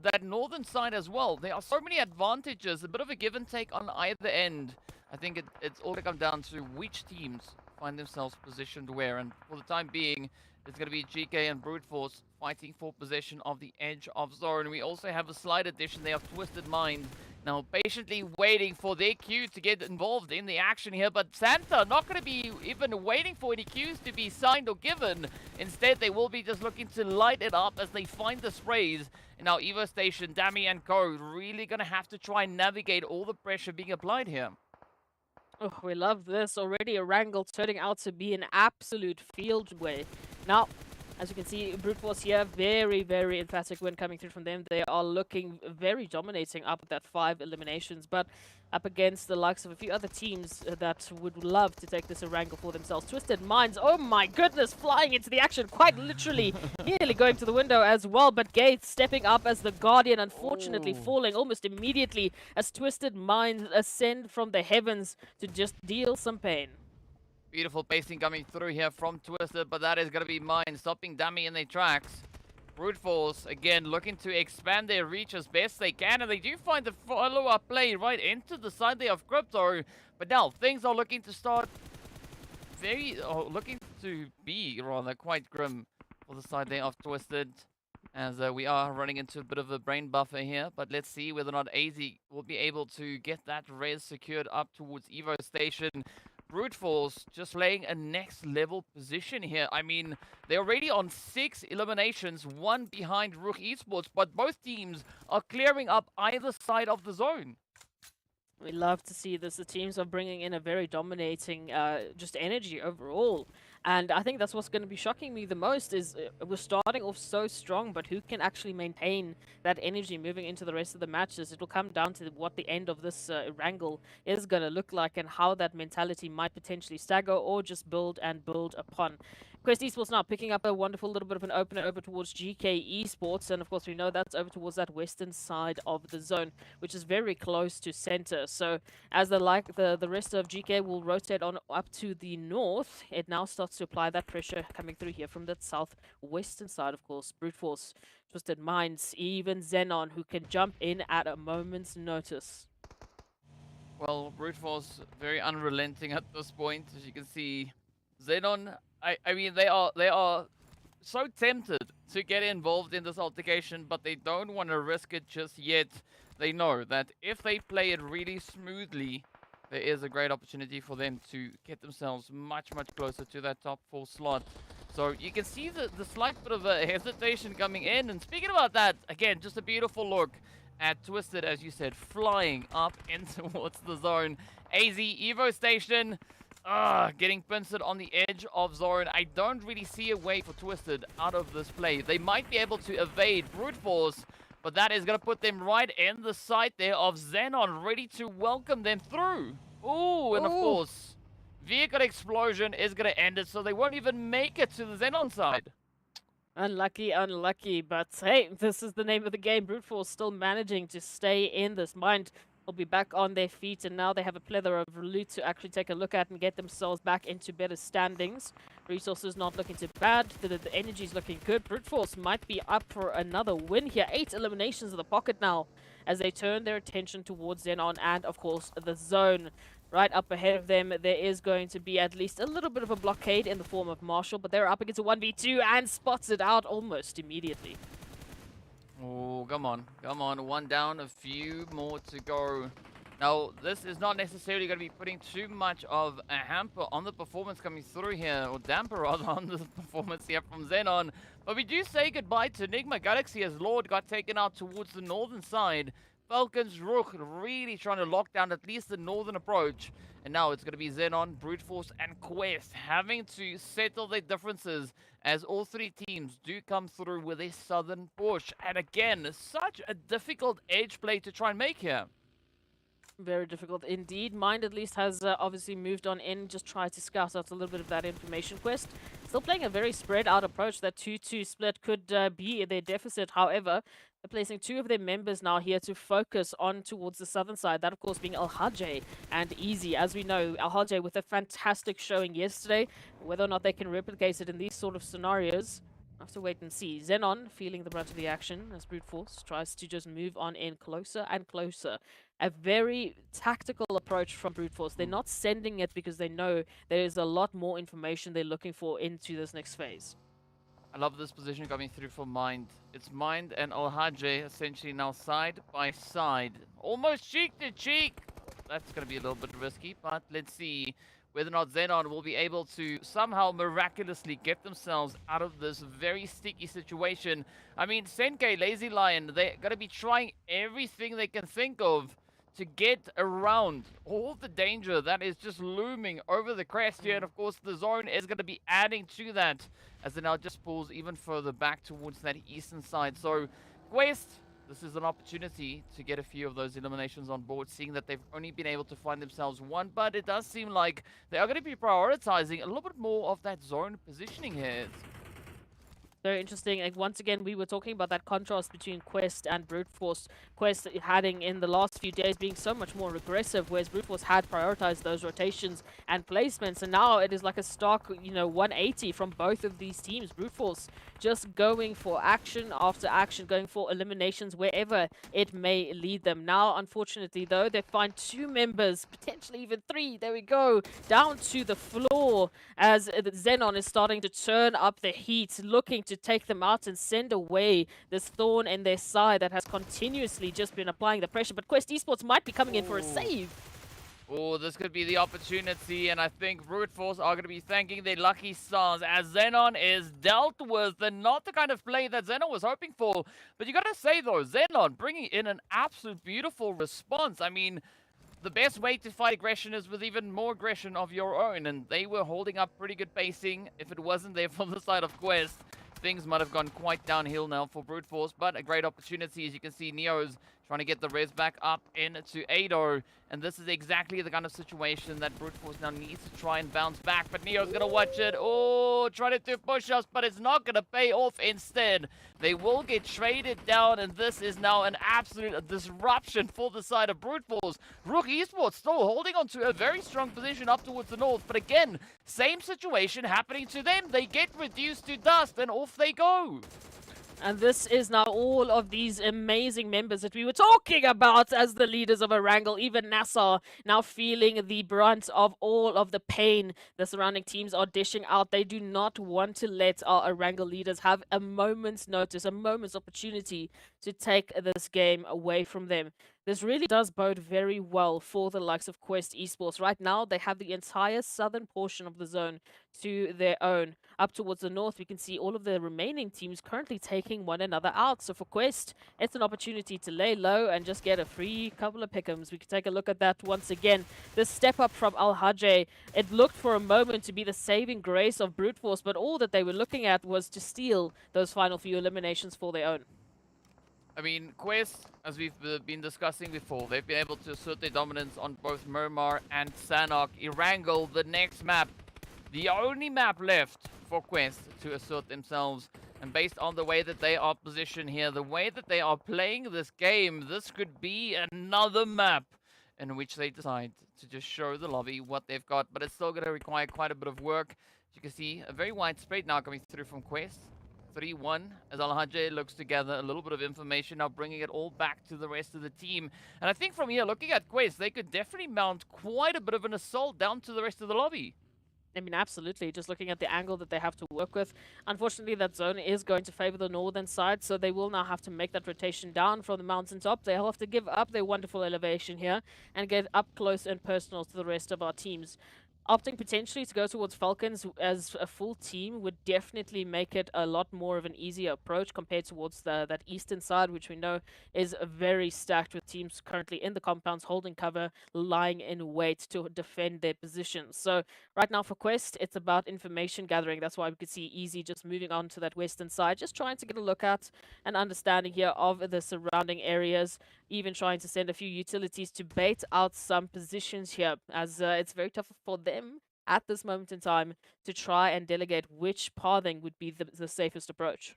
that northern side as well, there are so many advantages, a bit of a give and take on either end. I think it's all going to come down to which teams find themselves positioned where, and for the time being, It's going to be GEEKAY and Brute Force fighting for possession of the edge of zone. We also have a slight addition there of Twisted Mind. Now patiently waiting for their cue to get involved in the action here, but Santa not going to be even waiting for any cues to be signed or given. Instead, they will be just looking to light it up as they find the sprays. And now Evo Station, Dami and Co really going to have to try and navigate all the pressure being applied here. Oh, we love this. Already Erangel turning out to be an absolute field way. Now, as you can see, Brute Force here, very, very emphatic win coming through from them. They are looking very dominating up at that 5 eliminations, but up against the likes of a few other teams that would love to take this Erangel for themselves. Twisted Minds, oh my goodness, flying into the action, quite literally, nearly going to the window as well, but Gates stepping up as the Guardian, unfortunately falling almost immediately as Twisted Minds ascend from the heavens to just deal some pain. Beautiful pacing coming through here from Twisted, but that is going to be mine, stopping Dummy in their tracks. Brute Force, again, looking to expand their reach as best they can, and they do find the follow-up play right into the side there of Crypto. But now, things are looking to start looking to be, rather, quite grim for the side there of Twisted, as we are running into a bit of a brain buffer here. But let's see whether or not AZ will be able to get that res secured up towards Evo Station. Brute Force just laying a next level position here. I mean, they're already on 6 eliminations, 1 behind RUKH Esports, but both teams are clearing up either side of the zone. We love to see this. The teams are bringing in a very dominating just energy overall. And I think that's what's going to be shocking me the most is we're starting off so strong, but who can actually maintain that energy moving into the rest of the matches? It will come down to what the end of this wrangle is going to look like and how that mentality might potentially stagger or just build and build upon. Quest Esports now picking up a wonderful little bit of an opener over towards GEEKAY Esports, and of course we know that's over towards that western side of the zone, which is very close to center. So as the rest of GEEKAY will rotate on up to the north, it now starts to apply that pressure coming through here from the southwestern side, of course. Brute Force, Twisted Minds, even XENON, who can jump in at a moment's notice. Well, Brute Force very unrelenting at this point, as you can see. XENON, I mean, they are so tempted to get involved in this altercation, but they don't want to risk it just yet. They know that if they play it really smoothly, there is a great opportunity for them to get themselves much, much closer to that top 4 slot. So you can see the slight bit of a hesitation coming in. And speaking about that, again, just a beautiful look at Twisted, as you said, flying up in towards the zone. AZ Evo Station, getting pincered on the edge of zone. I don't really see a way for Twisted out of this play. They might be able to evade Brute Force, but that is going to put them right in the sight there of XENON, ready to welcome them through. Ooh, and of course, vehicle explosion is going to end it, so they won't even make it to the XENON side. Unlucky, unlucky, but hey, this is the name of the game. Brute Force still managing to stay in this. Mind will be back on their feet, and now they have a plethora of loot to actually take a look at and get themselves back into better standings. Resources not looking too bad. The energy is looking good. Brute Force might be up for another win here. 8 eliminations in the pocket now as they turn their attention towards XENON and, of course, the zone. Right up ahead of them, there is going to be at least a little bit of a blockade in the form of Marshall, but they're up against a 1v2 and spots it out almost immediately. Oh, come on. Come on. 1 down, a few more to go. Now, this is not necessarily going to be putting too much of a hamper on the performance coming through here, or damper rather, on the performance here from XENON. But we do say goodbye to NIGMA Galaxy as Lord got taken out towards the northern side. FALCONS, RUKH really trying to lock down at least the northern approach. And now it's going to be XENON, Brute Force, and Quest having to settle their differences as all 3 teams do come through with a southern push. And again, such a difficult edge play to try and make here. Very difficult indeed. Mind at least has obviously moved on in, just tried to scout out a little bit of that information. Quest still playing a very spread out approach. That 2-2 split could be their deficit. However, they're placing 2 of their members now here to focus on towards the southern side. That, of course, being RUKH and Easy. As we know, RUKH with a fantastic showing yesterday. Whether or not they can replicate it in these sort of scenarios, I have to wait and see. XENON feeling the brunt of the action as Brute Force tries to just move on in closer and closer. A very tactical approach from Brute Force. They're not sending it because they know there is a lot more information they're looking for into this next phase. I love this position coming through for Mind. It's Mind and RUKH essentially now side by side. Almost cheek to cheek. That's going to be a little bit risky, but let's see whether or not XENON will be able to somehow miraculously get themselves out of this very sticky situation. I mean, Senke, Lazy Lion, they're going to be trying everything they can think of to get around all the danger that is just looming over the crest here. And of course, the zone is going to be adding to that as it now just pulls even further back towards that eastern side. So, Quest, this is an opportunity to get a few of those eliminations on board, seeing that they've only been able to find themselves one, but it does seem like they are going to be prioritizing a little bit more of that zone positioning here. Very interesting. And once again, we were talking about that contrast between Quest and Brute Force. Quest having in the last few days being so much more aggressive, whereas Brute Force had prioritized those rotations and placements. And now it is like a stark, 180 from both of these teams. Brute Force just going for action after action, going for eliminations wherever it may lead them. Now, unfortunately, though, they find 2 members, potentially even 3, there we go, down to the floor as XENON is starting to turn up the heat, looking to take them out and send away this thorn in their side that has continuously just been applying the pressure. But Quest Esports might be coming in for a save. Oh, this could be the opportunity, and I think Brute Force are going to be thanking their lucky stars as XENON is dealt with, and not the kind of play that XENON was hoping for. But you got to say, though, XENON bringing in an absolute beautiful response. I mean, the best way to fight aggression is with even more aggression of your own, and they were holding up pretty good pacing. If it wasn't there from the side of Quest, things might have gone quite downhill now for Brute Force, but a great opportunity. As you can see, Neo's trying to get the res back up into Ado, and this is exactly the kind of situation that Brute Force now needs to try and bounce back, but Neo's going to watch it. Oh, trying to do push-ups, but it's not going to pay off. Instead, they will get traded down, and this is now an absolute disruption for the side of Brute Force. RUKH Esports still holding on to a very strong position up towards the north, but again, same situation happening to them. They get reduced to dust, and off they go. And this is now all of these amazing members that we were talking about as the leaders of Erangel, even NASR, now feeling the brunt of all of the pain the surrounding teams are dishing out. They do not want to let our Erangel leaders have a moment's notice, a moment's opportunity to take this game away from them. This really does bode very well for the likes of Quest Esports. Right now, they have the entire southern portion of the zone to their own. Up towards the north, we can see all of the remaining teams currently taking one another out. So for Quest, it's an opportunity to lay low and just get a free couple of pick'ems. We can take a look at that once again. The step up from RUKH, it looked for a moment to be the saving grace of Brute Force, but all that they were looking at was to steal those final few eliminations for their own. I mean, Quest, as we've been discussing before, they've been able to assert their dominance on both Miramar and Sanhok. Erangel, the next map, the only map left for Quest to assert themselves. And based on the way that they are positioned here, the way that they are playing this game, this could be another map in which they decide to just show the lobby what they've got. But it's still going to require quite a bit of work. As you can see, a very wide spread now coming through from Quest. 3-1 as RUKH looks to gather a little bit of information, now bringing it all back to the rest of the team. And I think from here, looking at Quest, they could definitely mount quite a bit of an assault down to the rest of the lobby. I mean, absolutely. Just looking at the angle that they have to work with. Unfortunately, that zone is going to favor the northern side, so they will now have to make that rotation down from the mountaintop. They'll have to give up their wonderful elevation here and get up close and personal to the rest of our teams. Opting potentially to go towards FALCONS as a full team would definitely make it a lot more of an easier approach compared towards that eastern side, which we know is very stacked with teams currently in the compounds holding cover, lying in wait to defend their positions. So right now for Quest, it's about information gathering. That's why we could see Easy just moving on to that western side, just trying to get a look at an understanding here of the surrounding areas, even trying to send a few utilities to bait out some positions here, as it's very tough for them at this moment in time to try and delegate which pathing would be the safest approach.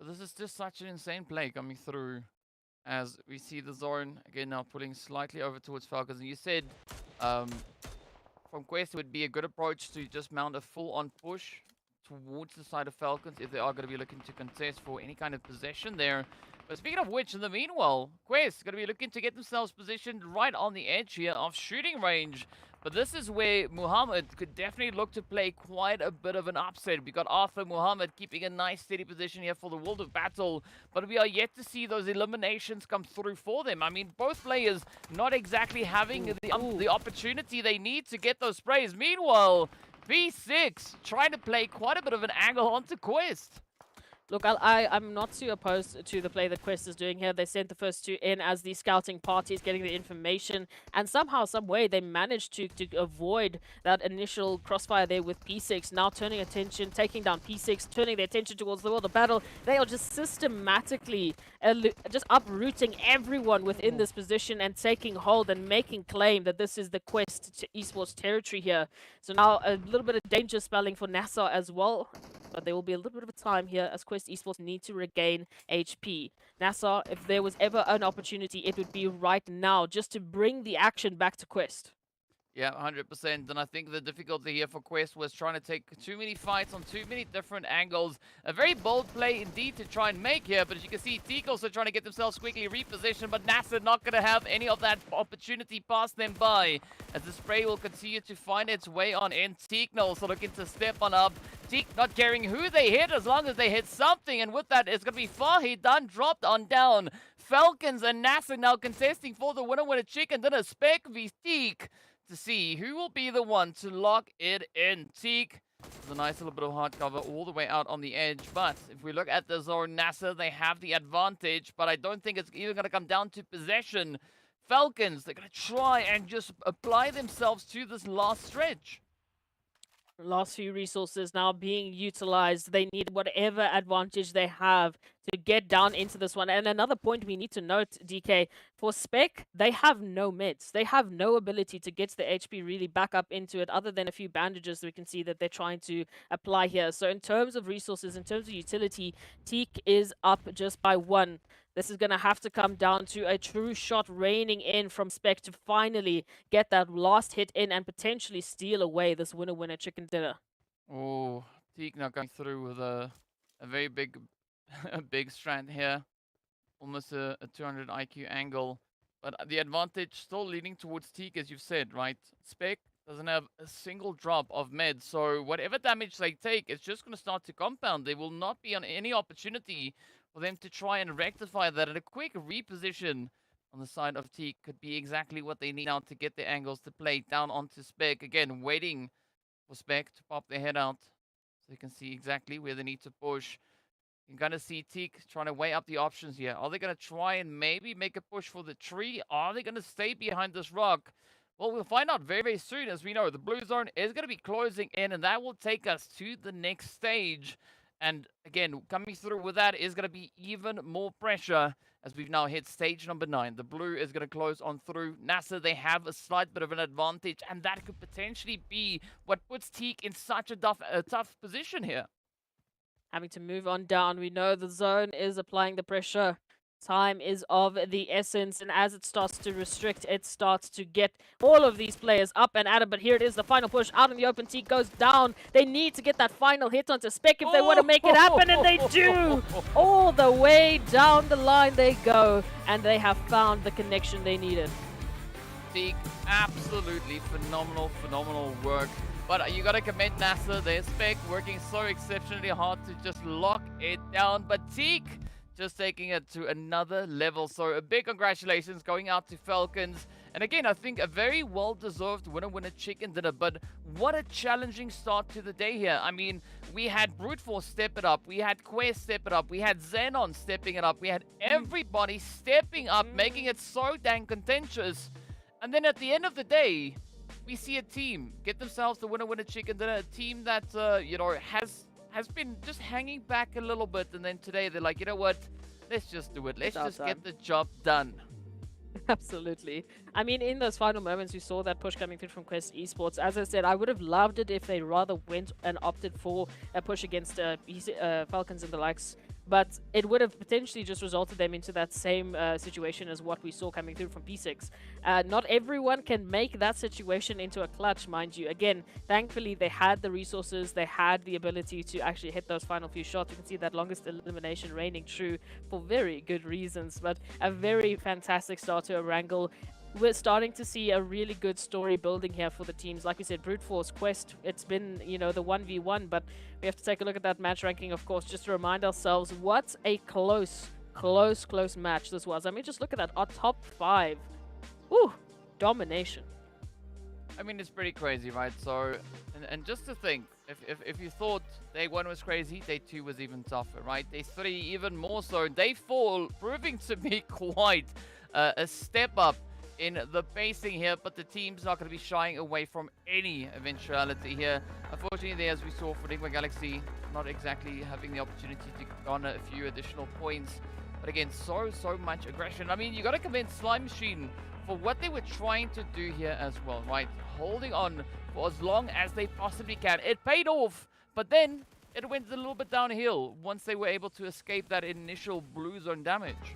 This is just such an insane play coming through as we see the zone again now pulling slightly over towards FALCONS. And you said from Quest it would be a good approach to just mount a full-on push towards the side of FALCONS if they are going to be looking to contest for any kind of possession there. But speaking of which, in the meanwhile, Quest going to be looking to get themselves positioned right on the edge here of shooting range. But this is where Muhammad could definitely look to play quite a bit of an upset. We got Arthur Muhammad keeping a nice steady position here for the World of Battle, but we are yet to see those eliminations come through for them. I mean, both players not exactly having the opportunity they need to get those sprays. Meanwhile, B6 trying to play quite a bit of an angle onto Quest. Look, I'm not too opposed to the play that Quest is doing here. They sent the first two in as the scouting parties, getting the information, and somehow, some way, they managed to avoid that initial crossfire there with P6. Now turning attention, taking down P6, turning their attention towards the world of battle. They are just systematically just uprooting everyone within this position and taking hold and making claim that this is the Quest Esports territory here. So now a little bit of danger spelling for NASR as well. But there will be a little bit of a time here as Quest Esports need to regain HP. NASR, if there was ever an opportunity, it would be right now, just to bring the action back to Quest. Yeah, 100%. And I think the difficulty here for Quest was trying to take too many fights on too many different angles. A very bold play indeed to try and make here. But as you can see, Teak also trying to get themselves quickly repositioned. But NASR not going to have any of that opportunity pass them by, as the spray will continue to find its way on in. Teak now also looking to step on up. Teak not caring who they hit as long as they hit something. And with that, it's going to be Fahi done, dropped on down. Falcons and NASR now contesting for the winner chicken. Then a Spec v Teak, to see who will be the one to lock it in. Teak, a nice little bit of hard cover all the way out on the edge. But if we look at the zone, NASR, they have the advantage, but I don't think it's even going to come down to possession. Falcons, they're going to try and just apply themselves to this last stretch. Last few resources now being utilized. They need whatever advantage they have to get down into this one. And another point we need to note, DK, for Spec, they have no mids. They have no ability to get the HP really back up into it, other than a few bandages we can see that they're trying to apply here. So in terms of resources, in terms of utility, Teak is up just by 1. This is going to have to come down to a true shot raining in from Spec to finally get that last hit in and potentially steal away this winner chicken dinner. Oh, Teak now going through with a very big a big strand here. Almost a 200 IQ angle. But the advantage still leaning towards Teak, as you've said, right? Spec doesn't have a single drop of med, so whatever damage they take, it's just going to start to compound. There will not be on any opportunity for them to try and rectify that. And a quick reposition on the side of Teak could be exactly what they need now to get their angles to play down onto Spec. Again, waiting for Spec to pop their head out so you can see exactly where they need to push. You're going to see Teak trying to weigh up the options here. Are they going to try and maybe make a push for the tree? Are they going to stay behind this rock? Well, we'll find out very, very soon. As we know, the blue zone is going to be closing in, and that will take us to the next stage. And again, coming through with that is going to be even more pressure, as we've now hit stage number 9. The blue is going to close on through. NASR, they have a slight bit of an advantage, and that could potentially be what puts Teak in such a tough position here. Having to move on down. We know the zone is applying the pressure. Time is of the essence, and as it starts to restrict, it starts to get all of these players up and at it. But here it is, the final push out in the open. Teak goes down. They need to get that final hit onto Spec if they want to make it happen, and they do. All the way down the line they go, and they have found the connection they needed. Teak, absolutely phenomenal work. But you got to commend NASR, their Spec working so exceptionally hard to just lock it down. But Teak just taking it to another level. So a big congratulations going out to Falcons. And again, I think a very well-deserved winner chicken dinner. But what a challenging start to the day here. I mean, we had Brute Force step it up. We had Quest step it up. We had XENON stepping it up. We had everybody stepping up, making it so dang contentious. And then at the end of the day, we see a team get themselves the winner chicken dinner. A team that, you know, has been just hanging back a little bit, and then today they're like, you know what, let's just do it. Let's just get the job done. Absolutely. I mean, in those final moments, we saw that push coming through from Quest Esports. As I said, I would have loved it if they rather went and opted for a push against Falcons and the likes. But it would have potentially just resulted them into that same situation as what we saw coming through from P6. Not everyone can make that situation into a clutch, mind you. Again, thankfully, they had the resources. They had the ability to actually hit those final few shots. You can see that longest elimination reigning true for very good reasons. But a very fantastic start to Erangel. we're starting to see a really good story building here for the teams. Like we said, Brute Force, Quest, it's been, you know, the 1v1, but we have to take a look at that match ranking, of course, just to remind ourselves what a close match this was. I mean, just look at that, our top 5. Ooh, domination. I mean, it's pretty crazy, right? So, and just to think, if you thought day 1 was crazy, day 2 was even tougher, right? Day 3 even more so. Day 4 proving to be quite a step up in the pacing here, but the team's not going to be shying away from any eventuality here. Unfortunately, as we saw for NIGMA Galaxy, not exactly having the opportunity to garner a few additional points. But again, so much aggression. I mean, you got to commend Slime Machine for what they were trying to do here as well, right? Holding on for as long as they possibly can. It paid off, but then it went a little bit downhill once they were able to escape that initial blue zone damage.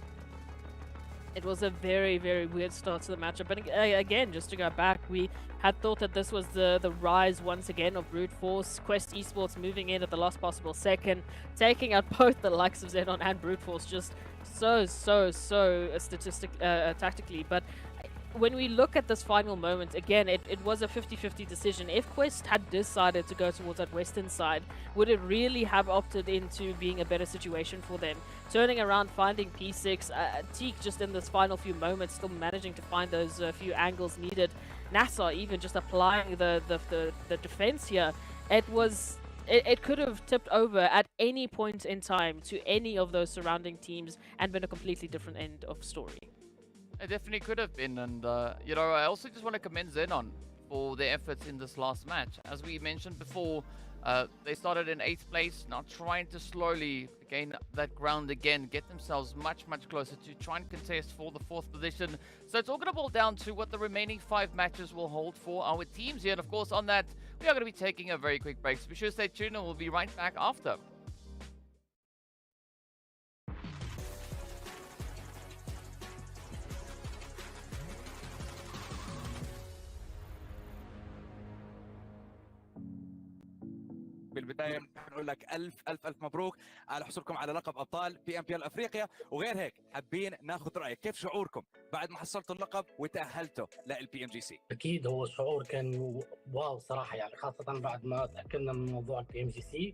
It was a very weird start to the matchup. But again, just to go back, we had thought that this was the rise once again of Brute Force. Quest Esports moving in at the last possible second, taking out both the likes of XENON and Brute Force just so tactically. But when we look at this final moment, again, it was a 50-50 decision. If Quest had decided to go towards that western side, would it really have opted into being a better situation for them? Turning around, finding P6, Teak just in this final few moments, still managing to find those few angles needed. NASR even just applying the defense here. It could have tipped over at any point in time to any of those surrounding teams and been a completely different end of story. It definitely could have been, and you know, I also just want to commend XENON for their efforts in this last match. As we mentioned before, they started in 8th place, now trying to slowly gain that ground again, get themselves much closer to try and contest for the 4th position. So it's all going to boil down to what the remaining 5 matches will hold for our teams here. And of course, on that, we are going to be taking a very quick break, so be sure to stay tuned and we'll be right back after. بالبدايه نقول لك الف مبروك على حصولكم على لقب ابطال PMPL افريقيا. وغير هيك حابين ناخذ رايك، كيف شعوركم بعد ما حصلتوا اللقب وتاهلتوا للPMGC؟ اكيد هو شعور كان واو صراحه، يعني خاصه بعد ما تاكدنا من موضوع الPMGC،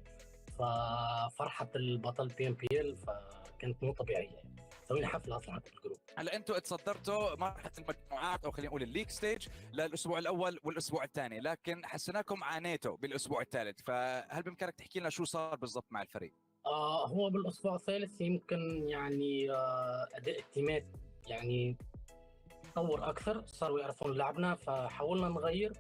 ففرحه البطل PMPL فكانت مو طبيعيه، يعني سوينا حفله اصلا في الجروب. هلا انتم تصدرتوا مرحله المجموعات او خلينا نقول الليج ستيج للاسبوع الاول والاسبوع الثاني، لكن حسناكم عانيتوا بالاسبوع الثالث، فهل بامكانك تحكي لنا شو صار بالضبط مع الفريق؟ هو بالاسبوع الثالث يمكن يعني اداء التيمات يعني تطور اكثر، صاروا يعرفون لعبنا فحاولنا نغير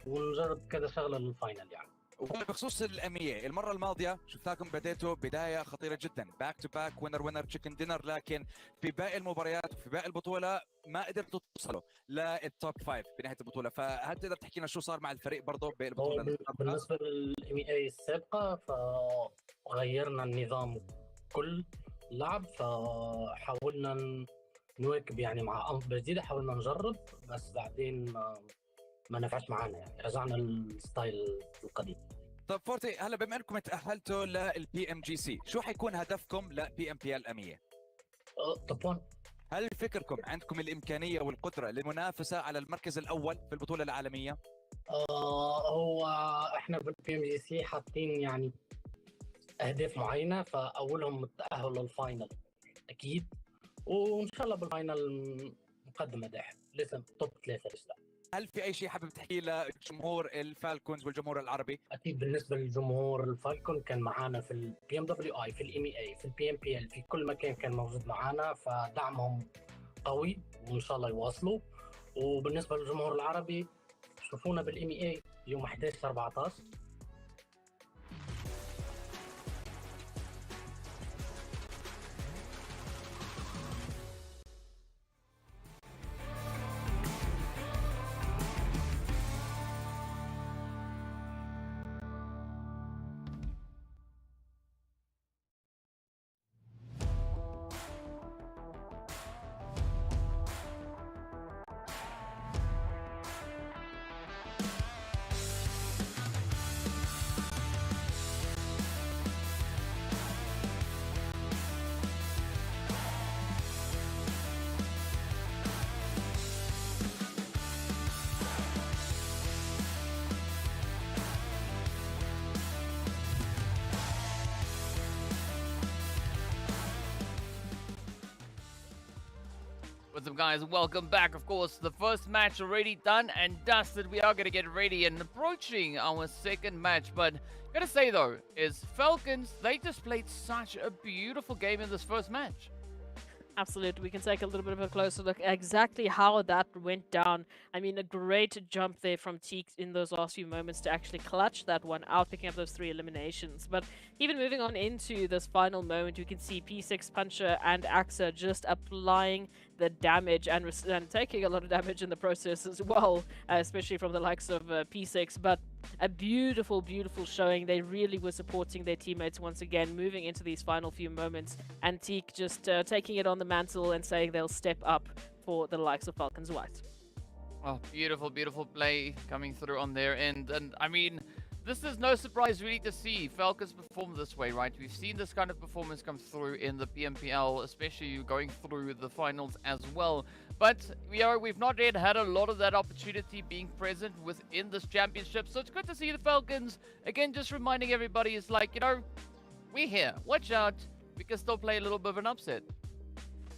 ونجرب كذا شغله للفاينل يعني. وبخصوص الأمية، المرة الماضية شفناكم بديتوا بداية خطيرة جدا، باك تو باك وينر تشيكن دينر، لكن في باقي المباريات وفي باقي البطولة ما قدرتوا توصلوا للتوب 5 بنهاية البطولة، فهل تقدر تحكي لنا شو صار مع الفريق برضه بالبطولة؟ بالنسبة للMEA السابقة فغيرنا النظام كل لعب، فحاولنا نواكب يعني مع أنظمة جديدة، حاولنا نجرب بس بعدين ما نفعش معانا، يعني رجعنا للستايل القديم. طب فورتي، هلا بما انكم تاهلتوا للPMGC، شو حيكون هدفكم لPMPL MEA؟ طبعا هل فكركم عندكم الامكانيه والقدره للمنافسه على المركز الاول في البطوله العالميه؟ هو احنا بالPMGC حاطين يعني اهداف معينه، فاولهم التاهل للفاينل اكيد، وان شاء الله بالفاينل نقدم اداء لازم توب 3 لسه. هل في اي شيء حابب تحكيه لجمهور الفالكونز والجمهور العربي؟ اكيد بالنسبه للجمهور الفالكون كان معانا في الPMWI، في الMEA، في الPMPL، في كل مكان كان موجود معانا، فدعمهم قوي وان شاء الله يواصلوا. وبالنسبه للجمهور العربي شوفونا بالMEA يوم 11/14. What's up, guys? Welcome back. Of course, the first match already done and dusted. We are going to get ready and approaching our second match. But gotta say, though, is FALCONS, they just played such a beautiful game in this first match. Absolutely. We can take a little bit of a closer look at exactly how that went down. I mean, a great jump there from Teak in those last few moments to actually clutch that one out, picking up those 3 eliminations. But even moving on into this final moment, we can see P6, Puncher, and Axa just applying the damage and taking a lot of damage in the process as well, especially from the likes of P6. But a beautiful, beautiful showing. They really were supporting their teammates once again, moving into these final few moments. And Teak just taking it on the mantle and saying they'll step up for the likes of FALCONS White. Oh, beautiful, beautiful play coming through on their end. And I mean, this is no surprise really to see FALCONS perform this way, right? We've seen this kind of performance come through in the PMPL, especially going through the finals as well. But we've not yet had a lot of that opportunity being present within this championship. So it's good to see the FALCONS, again, just reminding everybody, it's like, we're here. Watch out. We can still play a little bit of an upset.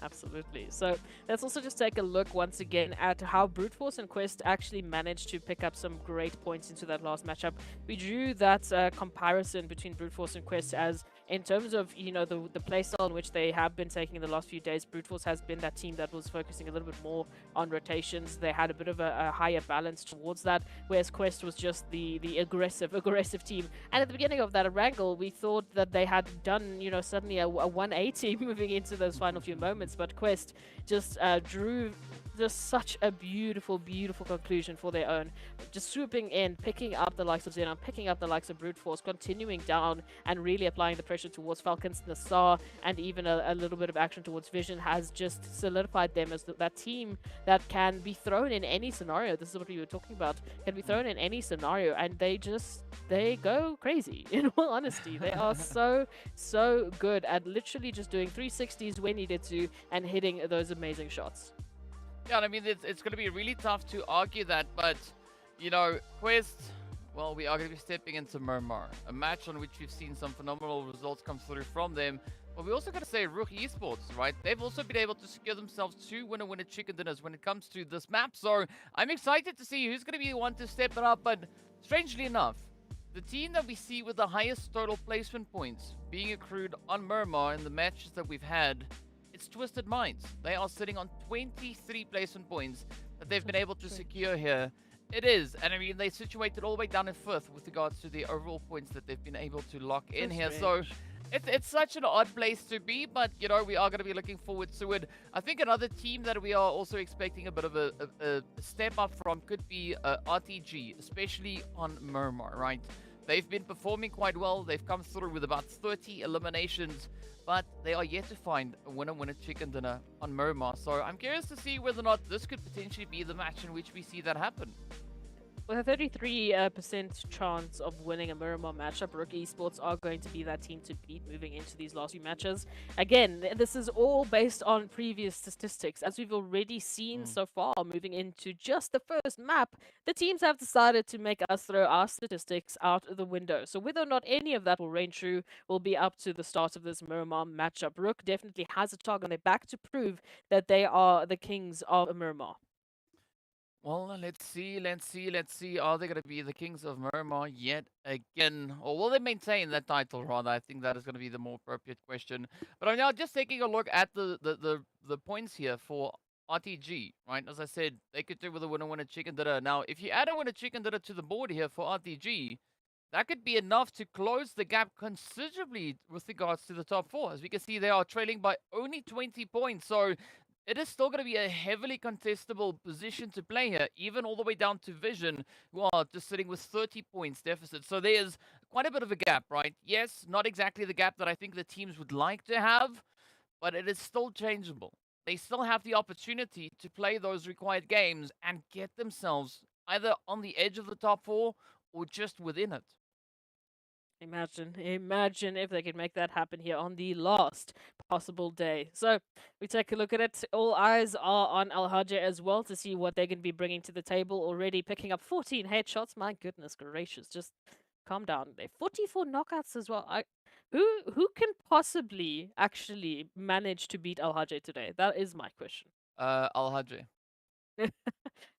Absolutely. So let's also just take a look once again at how Brute Force and Quest actually managed to pick up some great points into that last matchup. We drew that comparison between Brute Force and Quest as in terms of, the playstyle in which they have been taking in the last few days. Brute Force has been that team that was focusing a little bit more on rotations. They had a bit of a higher balance towards that, whereas Quest was just the aggressive team. And at the beginning of that Erangel, we thought that they had done, suddenly a 180 moving into those final few moments, but Quest just drew just such a beautiful, beautiful conclusion for their own. Just swooping in, picking up the likes of XENON, picking up the likes of Brute Force, continuing down and really applying the pressure towards FALCONS, NASR, and even a little bit of action towards Vision has just solidified them as that team that can be thrown in any scenario. This is what we were talking about. Can be thrown in any scenario, and they go crazy, in all honesty. They are so good at literally just doing 360s when needed to and hitting those amazing shots. Yeah, I mean, it's going to be really tough to argue that, but, Quest, well, we are going to be stepping into Miramar, a match on which we've seen some phenomenal results come through from them. But we also got to say RUKH Esports, right? They've also been able to secure themselves 2 winner chicken dinners when it comes to this map. So I'm excited to see who's going to be the one to step it up. But strangely enough, the team that we see with the highest total placement points being accrued on Miramar in the matches that we've had, it's Twisted Minds. They are sitting on 23 placement points that they've been able to secure here. It is, and I mean, they situated all the way down in 5th with regards to the overall points that they've been able to lock in here. So it's such an odd place to be, but, we are going to be looking forward to it. I think another team that we are also expecting a bit of a step up from could be RTG, especially on Miramar, right? They've been performing quite well. They've come through with about 30 eliminations, but they are yet to find a winner chicken dinner on Miramar. So I'm curious to see whether or not this could potentially be the match in which we see that happen. With a 33% chance of winning a Miramar matchup, RUKH Esports are going to be that team to beat moving into these last few matches. Again, this is all based on previous statistics. As we've already seen so far, moving into just the first map, the teams have decided to make us throw our statistics out the window. So whether or not any of that will reign true will be up to the start of this Miramar matchup. RUKH definitely has a target on their back to prove that they are the kings of Miramar. Well, let's see. Are they going to be the kings of Miramar yet again? Or will they maintain that title, rather? I think that is going to be the more appropriate question. But I'm now just taking a look at the points here for RTG, right? As I said, they could do with a winner chicken dinner. Now, if you add a winner chicken dinner to the board here for RTG, that could be enough to close the gap considerably with regards to the top 4. As we can see, they are trailing by only 20 points. So it is still going to be a heavily contestable position to play here, even all the way down to Vision, who are just sitting with 30 points deficit. So there's quite a bit of a gap, right? Yes, not exactly the gap that I think the teams would like to have, but it is still changeable. They still have the opportunity to play those required games and get themselves either on the edge of the top 4 or just within it. Imagine if they could make that happen here on the last possible day. So we take a look at it. All eyes are on RUKH as well to see what they're going to be bringing to the table. Already picking up 14 headshots. My goodness gracious, just calm down. They're 44 knockouts as well. Who can possibly actually manage to beat RUKH today? That is my question. Al Hajj.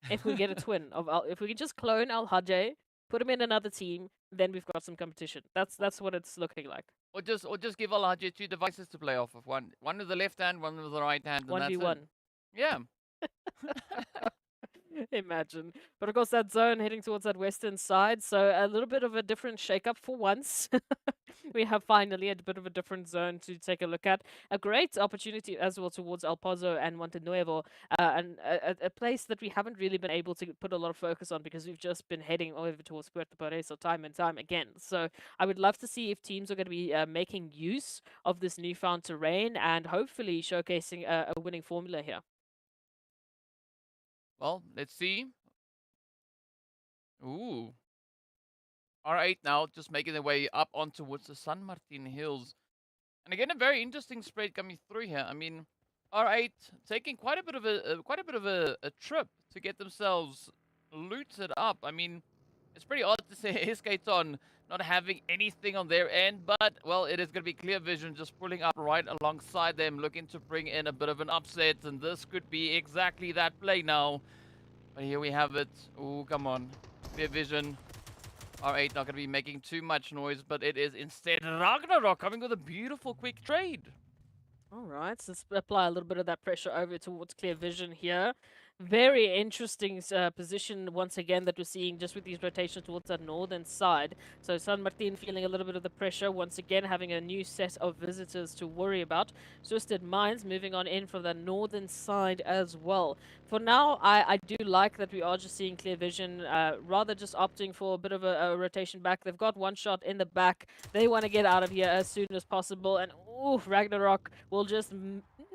If we get a twin of if we can just clone Al Hajj, put him in another team, then we've got some competition. That's what it's looking like. Or just give Al Hajj 2 devices to play off of. One with the left hand, one with the right hand, and that's it. 1v1. Yeah. Imagine. But of course, that zone heading towards that western side, so a little bit of a different shake-up for once. We have finally a bit of a different zone to take a look at. A great opportunity as well towards El Pozo and Monte Nuevo, and a place that we haven't really been able to put a lot of focus on because we've just been heading over towards Puerto Pareso time and time again. So I would love to see if teams are going to be making use of this newfound terrain and hopefully showcasing a winning formula here. Well, let's see. Ooh. R8 now just making their way up on towards the San Martin Hills. And again, a very interesting spread coming through here. I mean, R8 taking quite a bit of a trip to get themselves looted up. I mean, it's pretty odd to say Escaton not having anything on their end, but, well, it is going to be Clear Vision just pulling up right alongside them, looking to bring in a bit of an upset, and this could be exactly that play now. But here we have it. Oh, come on. Clear Vision. R8 not going to be making too much noise, but it is instead RUKH coming with a beautiful quick trade. All right, so let's apply a little bit of that pressure over towards Clear Vision here. Very interesting position once again that we're seeing just with these rotations towards that northern side. So San Martin feeling a little bit of the pressure once again, having a new set of visitors to worry about. Twisted Minds moving on in from the northern side as well. For now, I do like that we are just seeing Clear Vision rather just opting for a bit of a rotation back. They've got one shot in the back. They want to get out of here as soon as possible. And ooh, RUKH will just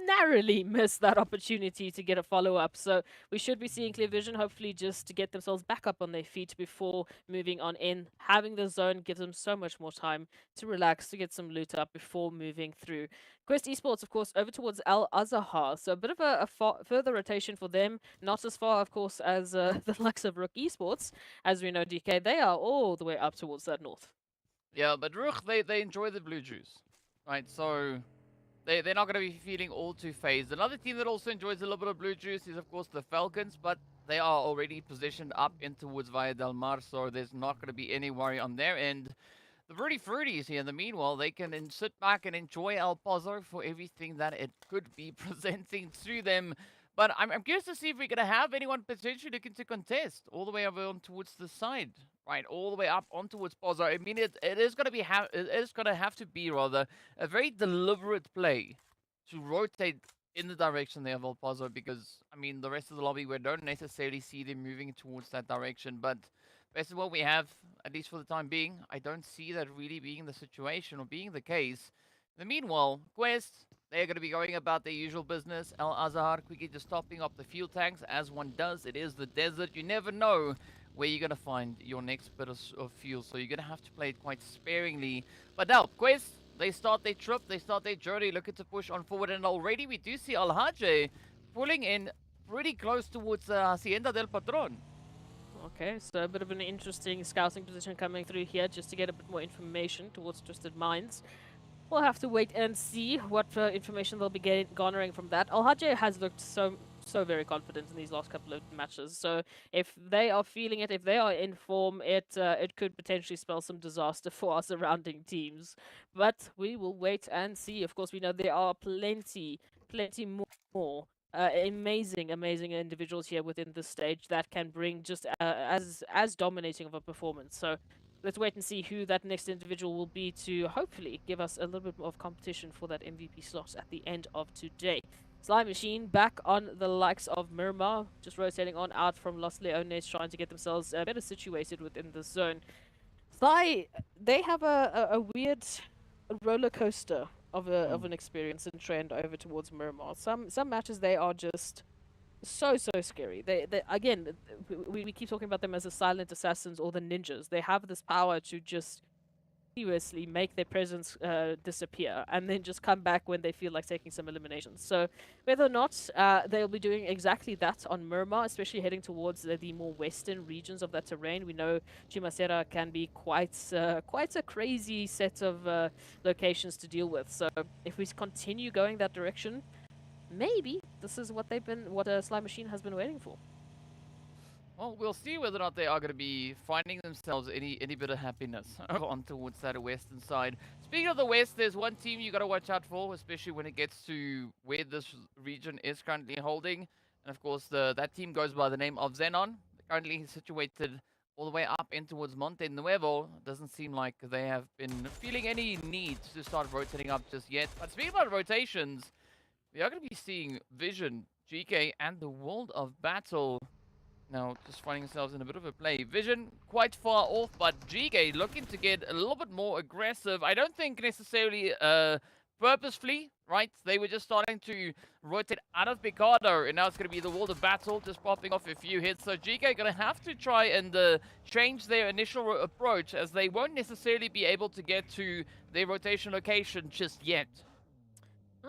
narrowly miss that opportunity to get a follow-up. So we should be seeing Clear Vision hopefully just to get themselves back up on their feet before moving on in. Having the zone gives them so much more time to relax, to get some loot up before moving through. Quest Esports, of course, over towards Al Azahar. So a bit of a further rotation for them. Not as far, of course, as the likes of RUKH Esports. As we know, DK, they are all the way up towards that north. Yeah, but RUKH, they enjoy the blue juice, right? So they're not going to be feeling all too phased. Another team that also enjoys a little bit of blue juice is, of course, the Falcons, but they are already positioned up in towards Valle del Mar, so there's not going to be any worry on their end. The Fruity Fruities here, in the meanwhile, they can sit back and enjoy El Pozo for everything that it could be presenting to them. But I'm curious to see if we're going to have anyone potentially looking to contest all the way over on towards the side, right? All the way up on towards Pozo. I mean, it is going to be it is going to have to be rather a very deliberate play to rotate in the direction there of El Pozo, because I mean the rest of the lobby we don't necessarily see them moving towards that direction. But based on what we have, at least for the time being, I don't see that really being the situation or being the case. In the meanwhile, Quest, they're going to be going about their usual business. Al Azahar quickly just topping up the fuel tanks, as one does. It is the desert. You never know where you're going to find your next bit of fuel, so you're going to have to play it quite sparingly. But now, Quest, they start their trip, they start their journey, looking to push on forward, and already we do see Al Hajj pulling in pretty close towards Hacienda del Patron. Okay, so a bit of an interesting scouting position coming through here just to get a bit more information towards Twisted Minds. We'll have to wait and see what information they'll be garnering from that. Al Hajj has looked so very confident in these last couple of matches. So if they are feeling it, if they are in form, it could potentially spell some disaster for our surrounding teams. But we will wait and see. Of course, we know there are plenty more amazing individuals here within this stage that can bring just as dominating of a performance. So let's wait and see who that next individual will be to hopefully give us a little bit more of competition for that MVP slot at the end of today. Slime Machine back on the likes of Miramar, just rotating on out from Los Leones, trying to get themselves better situated within the zone. Sly, they have a weird roller coaster of an experience and trend over towards Miramar. Some matches they are just so scary. They again, we keep talking about them as the silent assassins or the ninjas. They have this power to just continuously make their presence disappear and then just come back when they feel like taking some eliminations. So whether or not they'll be doing exactly that on Miramar, especially heading towards the more western regions of that terrain, we know Chimacera can be quite a crazy set of locations to deal with. So if we continue going that direction, maybe this is what Slime Machine has been waiting for. Well, we'll see whether or not they are going to be finding themselves any bit of happiness on towards that western side. Speaking of the west, there's one team you got to watch out for, especially when it gets to where this region is currently holding. And of course, that team goes by the name of XENON. Currently situated all the way up in towards Monte Nuevo. Doesn't seem like they have been feeling any need to start rotating up just yet. But speaking about rotations, we are going to be seeing Vision, GEEKAY, and the World of Battle now just finding themselves in a bit of a play. Vision quite far off, but GEEKAY looking to get a little bit more aggressive. I don't think necessarily purposefully, right? They were just starting to rotate out of Picardo, and now it's going to be the World of Battle just popping off a few hits. So GEEKAY going to have to try and change their initial approach, as they won't necessarily be able to get to their rotation location just yet.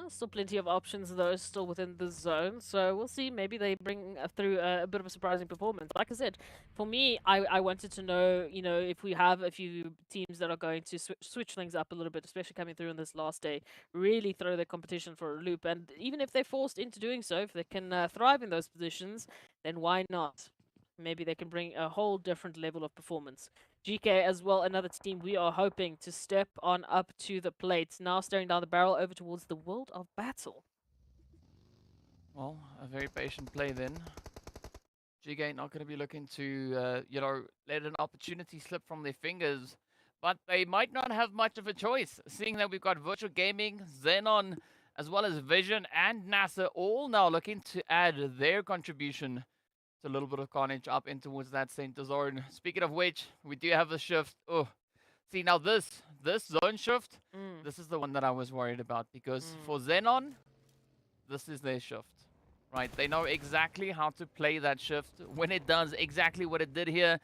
Still plenty of options, though, still within the zone. So we'll see. Maybe they bring through a bit of a surprising performance. Like I said, for me, I wanted to know, if we have a few teams that are going to switch things up a little bit, especially coming through on this last day, really throw their competition for a loop. And even if they're forced into doing so, if they can thrive in those positions, then why not? Maybe they can bring a whole different level of performance. GEEKAY as well, another team we are hoping to step on up to the plate. Now staring down the barrel over towards the World of Battle. Well, a very patient play then. GEEKAY not going to be looking to, let an opportunity slip from their fingers. But they might not have much of a choice, seeing that we've got Virtual Gaming, XENON, as well as Vision and NASR all now looking to add their contribution. A little bit of carnage up in towards that center zone. Speaking of which, we do have a shift. Oh, see now this zone shift, this is the one that I was worried about, because for XENON, this is their shift, right? They know exactly how to play that shift when it does exactly what it did here.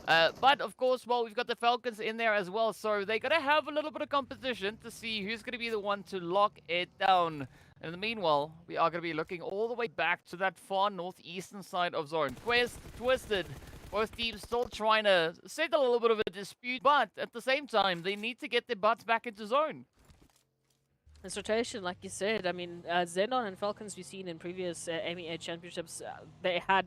But of course, well, we've got the FALCONS in there as well, so they're gonna have a little bit of competition to see who's gonna be the one to lock it down. In the meanwhile, we are going to be looking all the way back to that far northeastern side of zone. Quest, Twisted, both teams still trying to settle a little bit of a dispute, but at the same time, they need to get their butts back into zone. This rotation, like you said, I mean, XENON and FALCONS we've seen in previous MEA championships, they had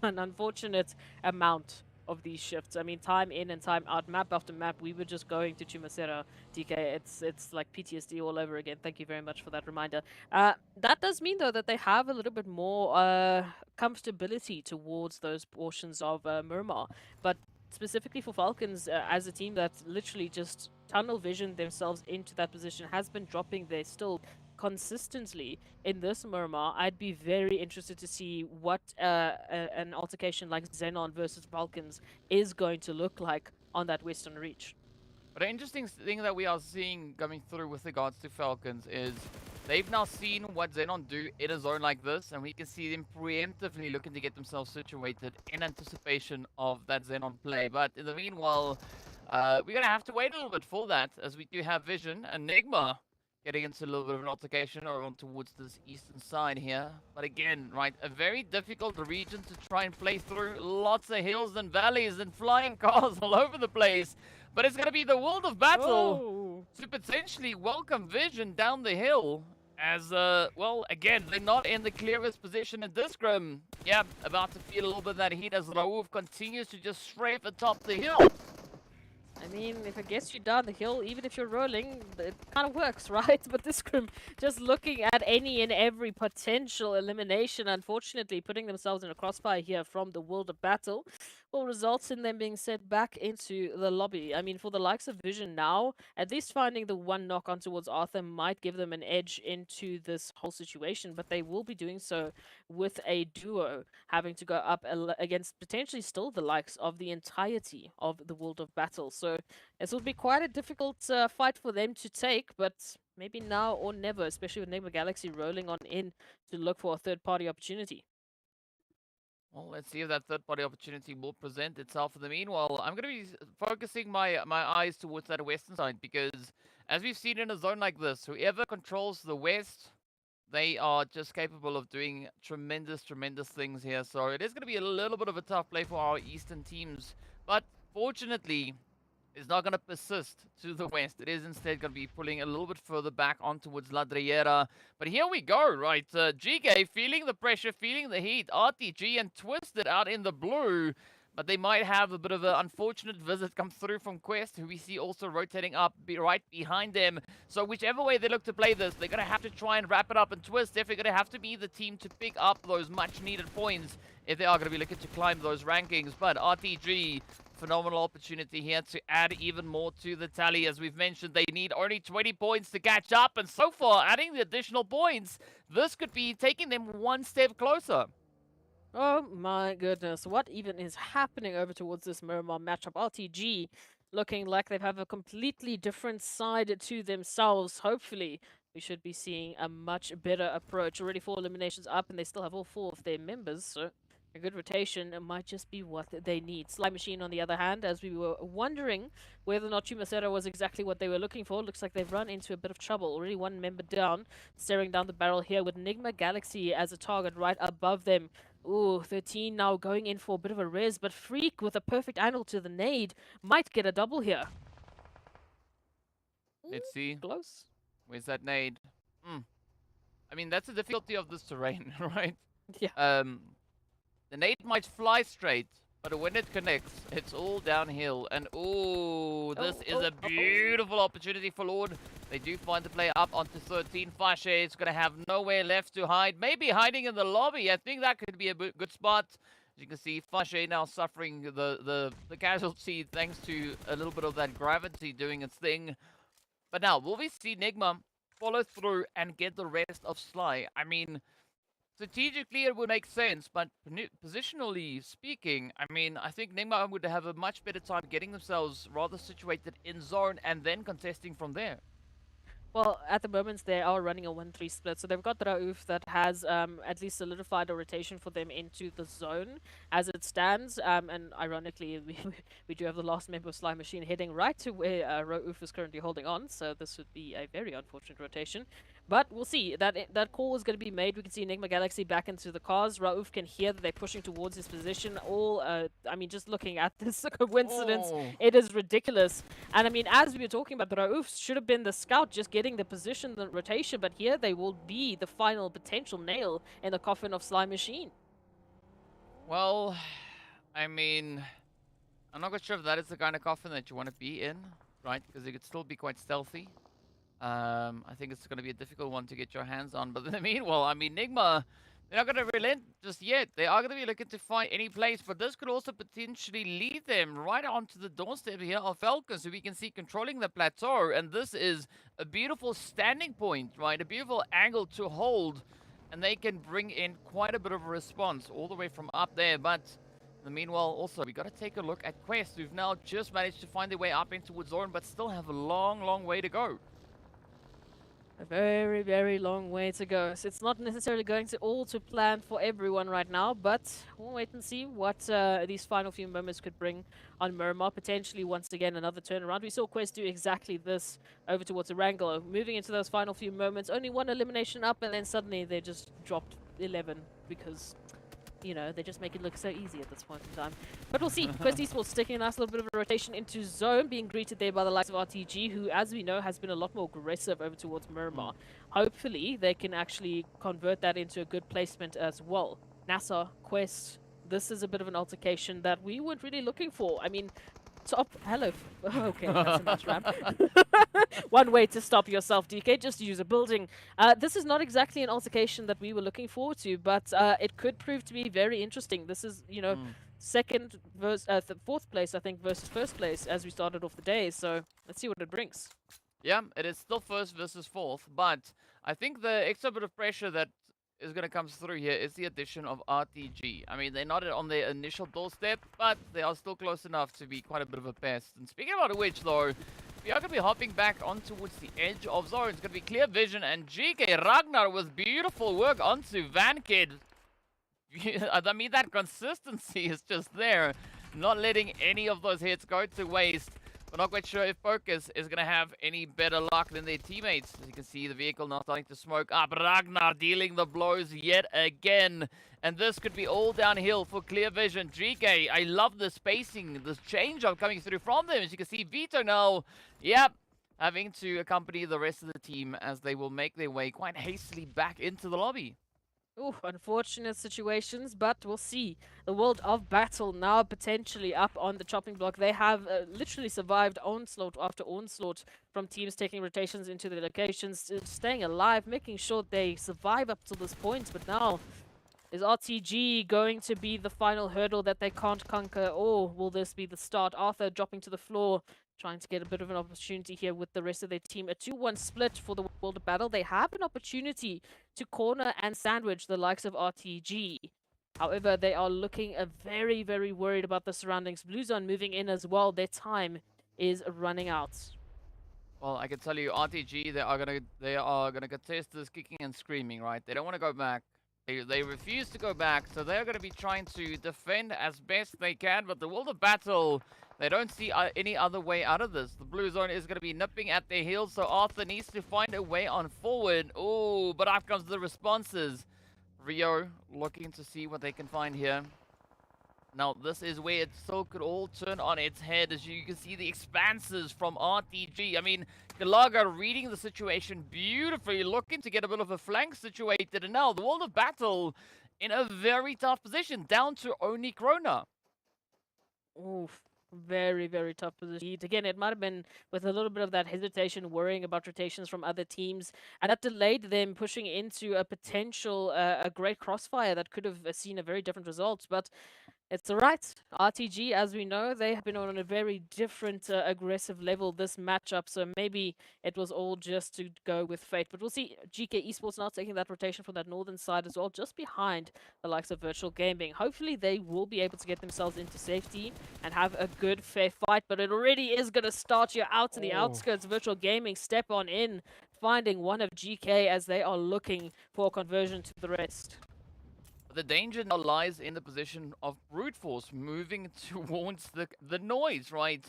an unfortunate amount of these shifts. I mean, time in and time out, map after map, we were just going to Chumacera, DK. It's like PTSD all over again. Thank you very much for that reminder. That does mean, though, that they have a little bit more comfortability towards those portions of Miramar. But specifically for FALCONS, as a team that literally just tunnel vision themselves into that position, has been dropping their still consistently in this Miramar. I'd be very interested to see what an altercation like XENON versus FALCONS is going to look like on that western reach. But an interesting thing that we are seeing coming through with regards to FALCONS is they've now seen what XENON do in a zone like this, and we can see them preemptively looking to get themselves situated in anticipation of that XENON play. But in the meanwhile, we're going to have to wait a little bit for that, as we do have Vision and NIGMA getting into a little bit of an altercation around towards this eastern side here. But again, right, a very difficult region to try and play through. Lots of hills and valleys and flying cars all over the place. But it's going to be the World of Battle to potentially welcome Vision down the hill. As, well, again, they're not in the clearest position in this scrim. Yeah, about to feel a little bit of that heat as RUKH continues to just strafe atop the hill. I mean, if it gets you down the hill, even if you're rolling, it kind of works, right? But this scrim, just looking at any and every potential elimination, unfortunately, putting themselves in a crossfire here from the World of Battle, will result in them being sent back into the lobby. I mean, for the likes of Vision now, at least finding the one knock on towards Arthur might give them an edge into this whole situation, but they will be doing so with a duo, having to go up against potentially still the likes of the entirety of the World of Battle. So this will be quite a difficult fight for them to take, but maybe now or never, especially with NIGMA Galaxy rolling on in to look for a third-party opportunity. Well, let's see if that third-party opportunity will present itself. In the meanwhile, I'm going to be focusing my eyes towards that western side, because as we've seen in a zone like this, whoever controls the west, they are just capable of doing tremendous things here. So it is going to be a little bit of a tough play for our eastern teams. But fortunately, is not going to persist to the west. It is instead going to be pulling a little bit further back on towards La Driera. But here we go, right? GEEKAY feeling the pressure, feeling the heat. RTG and Twisted out in the blue. But they might have a bit of an unfortunate visit come through from Quest, who we see also rotating up right behind them. So whichever way they look to play this, they're going to have to try and wrap it up. And Twist definitely going to have to be the team to pick up those much-needed points if they are going to be looking to climb those rankings. But RTG, phenomenal opportunity here to add even more to the tally. As we've mentioned, they need only 20 points to catch up. And so far, adding the additional points, this could be taking them one step closer. Oh my goodness, what even is happening over towards this Miramar matchup? RTG looking like they have a completely different side to themselves. Hopefully, we should be seeing a much better approach. Already 4 eliminations up, and they still have all 4 of their members, so a good rotation might just be what they need. Slime Machine, on the other hand, as we were wondering whether or not Chumacero was exactly what they were looking for, looks like they've run into a bit of trouble. Already 1 member down, staring down the barrel here with NIGMA Galaxy as a target right above them. Ooh, 13 now going in for a bit of a res, but Freak with a perfect angle to the nade might get a double here. Let's see. Close. Where's that nade? I mean, that's the difficulty of this terrain, right? Yeah. The nade might fly straight, but when it connects, it's all downhill. And ooh, this is a beautiful opportunity for Lord. They do find the play up onto 13. Fashe is going to have nowhere left to hide. Maybe hiding in the lobby. I think that could be a good spot. As you can see, Fashe now suffering the casualty thanks to a little bit of that gravity doing its thing. But now, will we see NIGMA follow through and get the rest of Sly? I mean, strategically, it would make sense, but positionally speaking, I mean, I think NIGMA would have a much better time getting themselves rather situated in zone and then contesting from there. Well, at the moment, they are running a 1-3 split, so they've got RUKH that has at least solidified a rotation for them into the zone as it stands, and ironically, we do have the last member of Slime Machine heading right to where RUKH is currently holding on, so this would be a very unfortunate rotation. But we'll see. That call is going to be made. We can see NIGMA Galaxy back into the cars. RUKH can hear that they're pushing towards his position. I mean, just looking at this coincidence, it is ridiculous. And I mean, as we were talking about, RUKH should have been the scout just getting the position, the rotation, but here they will be the final potential nail in the coffin of Slime Machine. Well, I mean, I'm not quite sure if that is the kind of coffin that you want to be in, right? Because it could still be quite stealthy. I think it's going to be a difficult one to get your hands on. But in the meanwhile, I mean, NIGMA, they're not going to relent just yet. They are going to be looking to find any place, but this could also potentially lead them right onto the doorstep here of FALCONS, so we can see controlling the plateau. And this is a beautiful standing point, right? A beautiful angle to hold. And they can bring in quite a bit of a response all the way from up there. But in the meanwhile, also, we got to take a look at Quest, who've now just managed to find their way up into Wood Zone, but still have a long, long way to go. A very, very long way to go. So it's not necessarily going to all to plan for everyone right now, but we'll wait and see what these final few moments could bring on Miramar. Potentially, once again, another turnaround. We saw Quest do exactly this over towards Erangel. Moving into those final few moments, only 1 elimination up, and then suddenly they just dropped 11 because, you know, they just make it look so easy at this point in time. But we'll see. Quest Esports sticking a nice little bit of a rotation into zone, being greeted there by the likes of RTG, who, as we know, has been a lot more aggressive over towards Miramar. Hopefully, they can actually convert that into a good placement as well. NASR, Quest, this is a bit of an altercation that we weren't really looking for. I mean, hello. Okay, that's a nice ramp. One way to stop yourself, DK, just use a building. This is not exactly an altercation that we were looking forward to, but it could prove to be very interesting. This is, you know, second versus fourth place, I think, versus first place as we started off the day. So let's see what it brings. Yeah, it is still first versus fourth, but I think the extra bit of pressure that is going to come through here is the addition of RTG. I mean, they're not on their initial doorstep, but they are still close enough to be quite a bit of a pest. And speaking about which, though, we are going to be hopping back on towards the edge of zone. It's going to be clear vision, and GEEKAY Ragnar with beautiful work onto Vankid. I mean, that consistency is just there, not letting any of those hits go to waste. We're not quite sure if Focus is going to have any better luck than their teammates. As you can see, the vehicle now starting to smoke up. Ragnar dealing the blows yet again. And this could be all downhill for Clear Vision. GEEKAY, I love the spacing, this change-up coming through from them. As you can see, Vito now, yep, having to accompany the rest of the team as they will make their way quite hastily back into the lobby. Ooh, unfortunate situations, but we'll see. The world of battle now potentially up on the chopping block. They have literally survived onslaught after onslaught from teams taking rotations into their locations, staying alive, making sure they survive up to this point. But now, is RTG going to be the final hurdle that they can't conquer, or will this be the start? Arthur dropping to the floor, trying to get a bit of an opportunity here with the rest of their team. A 2-1 split for the world of battle. They have an opportunity to corner and sandwich the likes of RTG. However, they are looking very, very worried about the surroundings. Blue Zone moving in as well. Their time is running out. Well, I can tell you, RTG, they are gonna contest this kicking and screaming, right? They don't want to go back. They refuse to go back, so they're going to be trying to defend as best they can. But the world of battle, they don't see any other way out of this. The Blue Zone is going to be nipping at their heels, so Arthur needs to find a way on forward. Oh, but up comes the responses. Rio looking to see what they can find here. Now, this is where it still could all turn on its head, as you can see the expanses from RTG. I mean, Galaga reading the situation beautifully, looking to get a bit of a flank situated, and now the world of battle in a very tough position, down to only Krona. Oof. Very, very tough position. Again, it might have been with a little bit of that hesitation, worrying about rotations from other teams, and that delayed them pushing into a potential, a great crossfire that could have seen a very different result. But it's all right. RTG, as we know, they have been on a very different aggressive level this matchup, so maybe it was all just to go with fate. But we'll see. GK Esports now taking that rotation from that northern side as well, just behind the likes of Virtual Gaming. Hopefully they will be able to get themselves into safety and have a good, fair fight, but it already is going to start you out to the outskirts. Virtual Gaming step on in, finding one of GK as they are looking for a conversion to the rest. The danger now lies in the position of brute force moving towards the noise, right?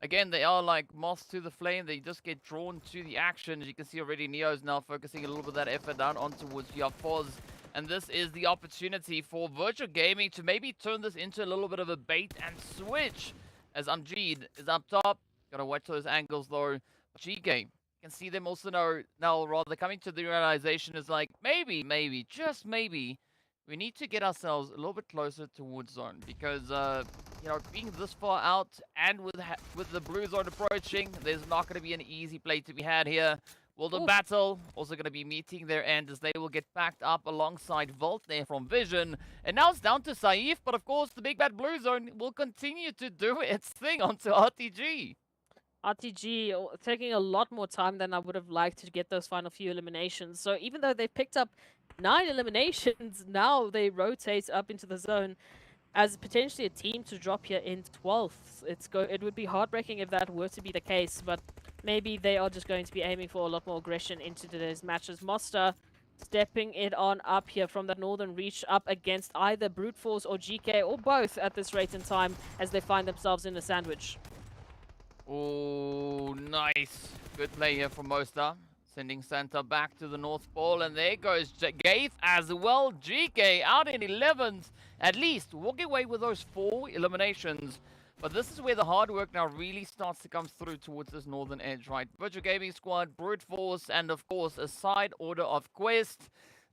Again, they are like moths to the flame. They just get drawn to the action. As you can see already, Neo's now focusing a little bit of that effort down on towards Yafoz. And this is the opportunity for Virtual Gaming to maybe turn this into a little bit of a bait and switch. As Amjid is up top. Gotta watch those angles though. GK. You can see them also now rather coming to the realization is like, maybe, just maybe, we need to get ourselves a little bit closer towards zone because, you know, being this far out and with the blue zone approaching, there's not going to be an easy play to be had here. World of Battle also going to be meeting their end as they will get backed up alongside Volt there from Vision. And now it's down to Saif, but of course the big bad blue zone will continue to do its thing onto RTG. RTG taking a lot more time than I would have liked to get those final few eliminations. So even though they've picked up 9 eliminations, now they rotate up into the zone as potentially a team to drop here in 12th. It would be heartbreaking if that were to be the case, but maybe they are just going to be aiming for a lot more aggression into today's matches. Mosta stepping it on up here from that northern reach up against either Brute Force or GK or both at this rate in time as they find themselves in a sandwich. Oh, nice. Good play here from Mosta. Sending Santa back to the North Pole, and there goes Gaith as well. GK out in 11th, at least walking away with those 4 eliminations. But this is where the hard work now really starts to come through towards this northern edge, right? Virtual Gaming Squad, Brute Force, and of course a side order of Quest.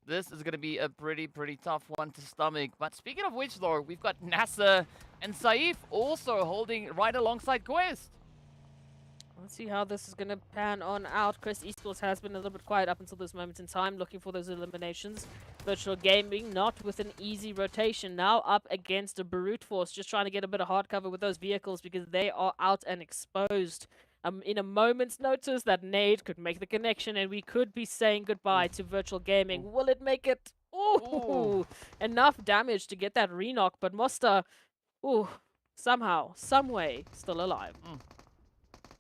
This is going to be a pretty tough one to stomach. But speaking of which, though, we've got NASR and Saif also holding right alongside Quest. Let's see how this is going to pan on out. Quest Esports has been a little bit quiet up until this moment in time, looking for those eliminations. Virtual Gaming not with an easy rotation. Now up against a Brute Force, just trying to get a bit of hard cover with those vehicles because they are out and exposed. In a moment's notice, that nade could make the connection and we could be saying goodbye to Virtual Gaming. Will it make it? Ooh, enough damage to get that re-knock, but Mosta, somehow, someway, still alive.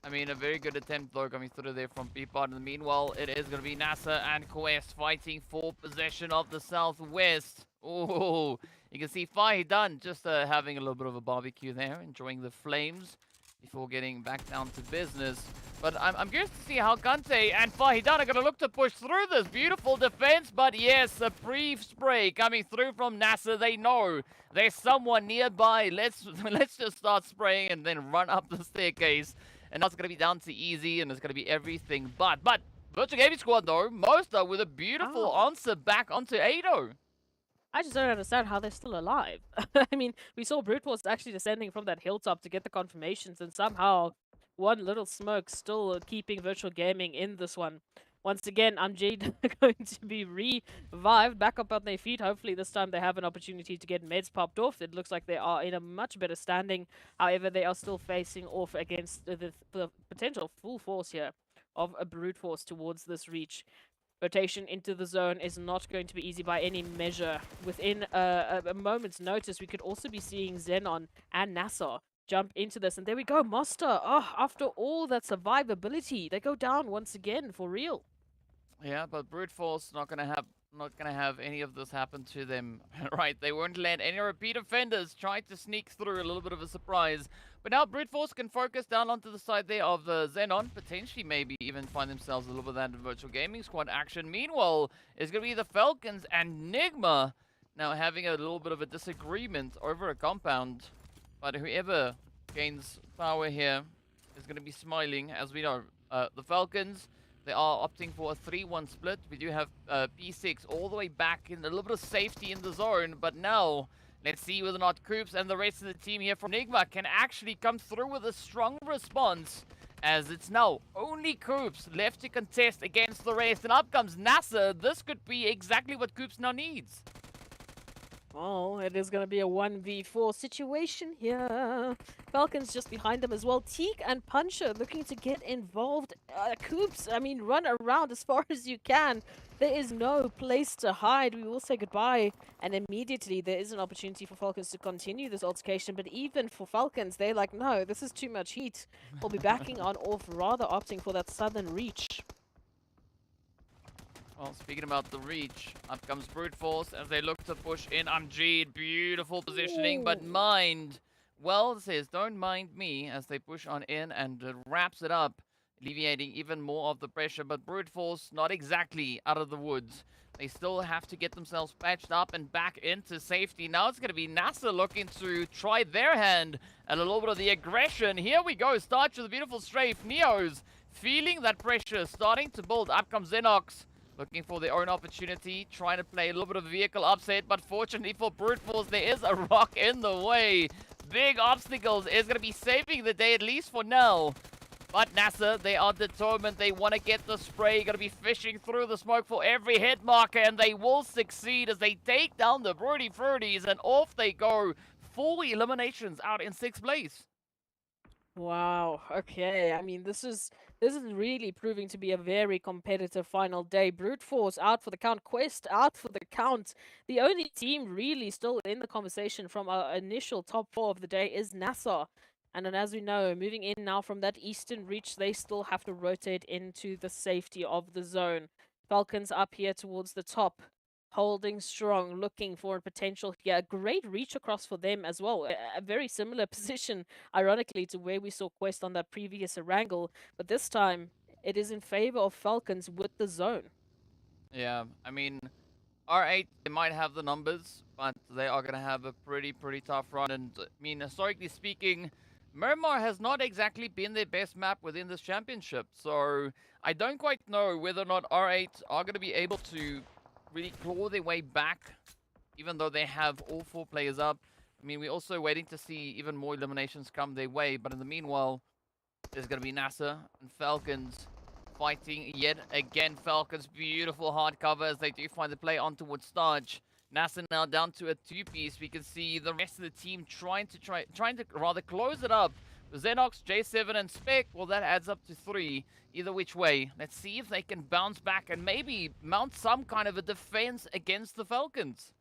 I mean, a very good attempt, though, coming through there from Peapod. In the meanwhile, it is going to be NASR and Quest fighting for possession of the Southwest. Oh, you can see Fahidan just having a little bit of a barbecue there, enjoying the flames. before getting back down to business. But I'm curious to see how Kante and Fahidan are going to look to push through this beautiful defense. But yes, a pre-spray coming through from NASR. They know there's someone nearby. Let's just start spraying and then run up the staircase. And now it's going to be down to easy, and it's going to be everything but Virtual Gaming Squad, though, Mosta with a beautiful answer back onto Ado. I just don't understand how they're still alive. I mean, we saw Brute Force actually descending from that hilltop to get the confirmations, and somehow one little smoke still keeping Virtual Gaming in this one. Once again, Amjad going to be revived, back up on their feet. Hopefully this time they have an opportunity to get meds popped off. It looks like they are in a much better standing. However, they are still facing off against the potential full force here of a Brute Force towards this reach. Rotation into the zone is not going to be easy by any measure. Within a moment's notice, we could also be seeing XENON and NASR jump into this. And there we go, Mosta. Oh, after all that survivability, they go down once again for real. Yeah, but Brute Force not gonna have any of this happen to them, right? They won't land any repeat offenders. Try to sneak through, a little bit of a surprise. But now Brute Force can focus down onto the side there of the XENON, potentially maybe even find themselves a little bit of that Virtual Gaming Squad action. Meanwhile, it's gonna be the FALCONS and NIGMA now having a little bit of a disagreement over a compound. But whoever gains power here is gonna be smiling, as we know. The FALCONS, they are opting for a 3-1 split. We do have P6 all the way back in a little bit of safety in the zone. But now, let's see whether or not Koops and the rest of the team here from NIGMA can actually come through with a strong response. As it's now only Koops left to contest against the rest. And up comes NASR. This could be exactly what Koops now needs. Oh, it is going to be a 1v4 situation here. FALCONS just behind them as well. Teak and Puncher looking to get involved. Koops, I mean, run around as far as you can. There is no place to hide. We will say goodbye. And immediately there is an opportunity for FALCONS to continue this altercation. But even for FALCONS, they're like, no, this is too much heat. We'll be backing on off, rather opting for that southern reach. Well, speaking about the reach, up comes Brute Force as they look to push in. Amjad, beautiful positioning, but mind. Well, it says, don't mind me as they push on in and wraps it up, alleviating even more of the pressure. But Brute Force, not exactly out of the woods. They still have to get themselves patched up and back into safety. Now it's going to be NASR looking to try their hand at a little bit of the aggression. Here we go, starts with a beautiful strafe. Neos feeling that pressure, starting to build. Up comes Xenox. Looking for their own opportunity, trying to play a little bit of vehicle upset, but fortunately for Brute Force, there is a rock in the way. Big obstacles is going to be saving the day, at least for now. But NASR, they are determined. They want to get the spray. Going to be fishing through the smoke for every hit marker, and they will succeed as they take down the Broody Fruities, and off they go. 4 eliminations out in 6th place. Wow, okay. I mean, this is really proving to be a very competitive final day. Brute Force out for the count, Quest out for the count. The only team really still in the conversation from our initial top 4 of the day is NASR. And then as we know, moving in now from that eastern reach, they still have to rotate into the safety of the zone. FALCONS up here towards the top, holding strong, looking for a potential here. A great reach across for them as well. A very similar position, ironically, to where we saw Quest on that previous Erangel. But this time, it is in favor of FALCONS with the zone. Yeah, I mean, R8, they might have the numbers, but they are going to have a pretty tough run. And, I mean, historically speaking, Miramar has not exactly been their best map within this championship. So, I don't quite know whether or not R8 are going to be able to really claw their way back, even though they have all 4 players up. I mean, we're also waiting to see even more eliminations come their way, but in the meanwhile, there's going to be NASR and FALCONS fighting yet again. FALCONS, beautiful hard cover as they do find the play on towards Starch. NASR now down to a 2-piece. We can see the rest of the team trying to rather close it up. Xenox, J7, and Spec, well, that adds up to 3. Either which way. Let's see if they can bounce back and maybe mount some kind of a defense against the FALCONS.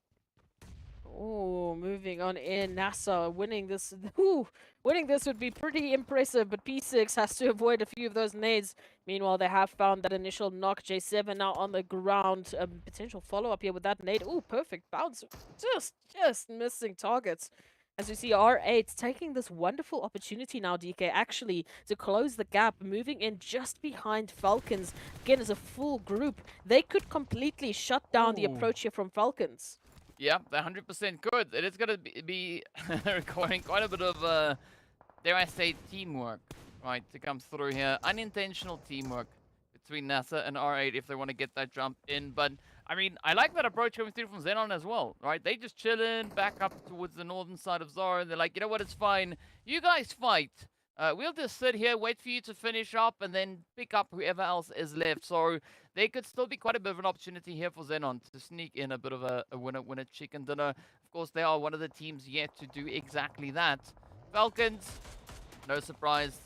Oh, moving on in. NASR winning this. Ooh, winning this would be pretty impressive, but P6 has to avoid a few of those nades. Meanwhile, they have found that initial knock. J7 now on the ground. Potential follow-up here with that nade. Oh, perfect bounce. Just missing targets. As we see R8 taking this wonderful opportunity now, DK, actually to close the gap, moving in just behind Falcons. Again, as a full group, they could completely shut down the approach here from Falcons. Yeah, they're 100% good. It is going to be requiring quite a bit of, dare I say, teamwork, right, to come through here. Unintentional teamwork between NASR and R8 if they want to get that jump in. But, I mean, I like that approach coming through from XENON as well, right? They just chilling back up towards the northern side of Zara, and they're like, you know what, it's fine. You guys fight. We'll just sit here, wait for you to finish up, and then pick up whoever else is left. So there could still be quite a bit of an opportunity here for XENON to sneak in a bit of a winner chicken dinner. Of course, they are one of the teams yet to do exactly that. Falcons, no surprise.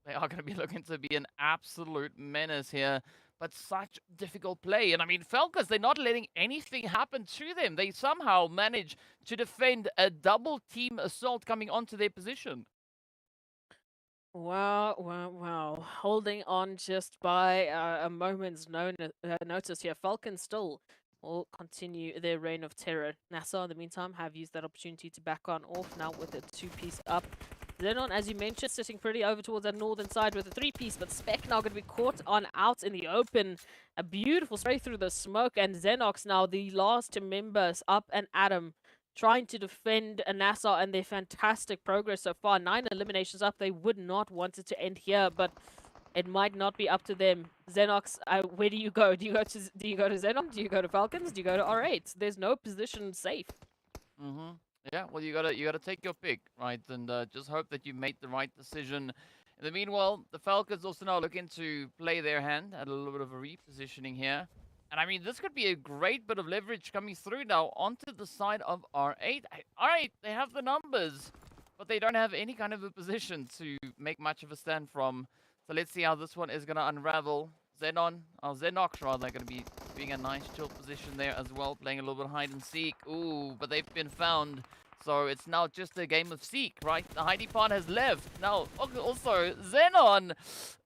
They are going to be looking to be an absolute menace here. But such difficult play. And I mean, Falcons, they're not letting anything happen to them. They somehow manage to defend a double team assault coming onto their position. Wow, wow, wow. Holding on just by a moment's notice here. Falcons still will continue their reign of terror. NASR, in the meantime, have used that opportunity to back on off now with a 2-piece up. XENON, as you mentioned, sitting pretty over towards that northern side with a 3-piece, but Spec now going to be caught on out in the open. A beautiful spray through the smoke, and Xenox now the last members up and Adam trying to defend a NASR and their fantastic progress so far. 9 eliminations up. They would not want it to end here, but it might not be up to them. Xenox, where do you go? Do you go to XENON? Do you go to Falcons? Do you go to R8? There's no position safe. Yeah, well, you gotta take your pick, right? And just hope that you made the right decision. In the meanwhile, the Falcons also now looking to play their hand at a little bit of a repositioning here. And I mean, this could be a great bit of leverage coming through now onto the side of R8. R8, they have the numbers, but they don't have any kind of a position to make much of a stand from. So let's see how this one is going to unravel. Xenox rather, going to be being a nice chill position there as well, playing a little bit hide and seek. Ooh, but they've been found. So it's now just a game of seek, right? The hidey part has left. Now, also, XENON.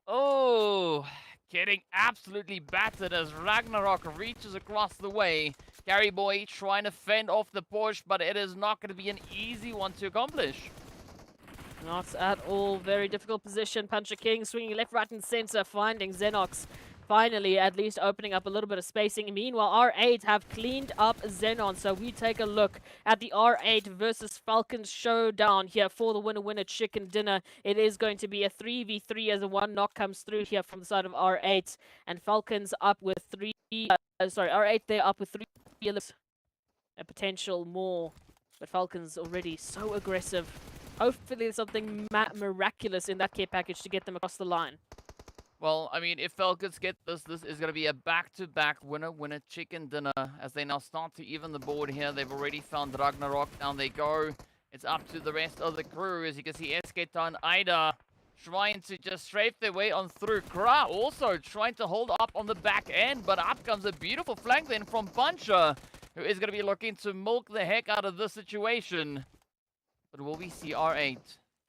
Oh, getting absolutely battered as Ragnarok reaches across the way. Carry Boy trying to fend off the push, but it is not going to be an easy one to accomplish. Not at all. Very difficult position. Puncher King swinging left, right, and center, finding Xenox. Finally, at least opening up a little bit of spacing. Meanwhile, R8 have cleaned up XENON. So we take a look at the R8 versus Falcons showdown here for the winner chicken dinner. It is going to be a 3v3 as a one knock comes through here from the side of R8. And Falcons up with R8, they're up with 3. A potential more. But Falcons already so aggressive. Hopefully there's something miraculous in that care package to get them across the line. Well, I mean, if Falcons get this is going to be a back-to-back winner chicken dinner as they now start to even the board here. They've already found Ragnarok. Down they go. It's up to the rest of the crew. As you can see, Esketan, Ida trying to just strafe their way on through. Kra also trying to hold up on the back end, but up comes a beautiful flank then from Puncher, who is going to be looking to milk the heck out of this situation. But will we see R8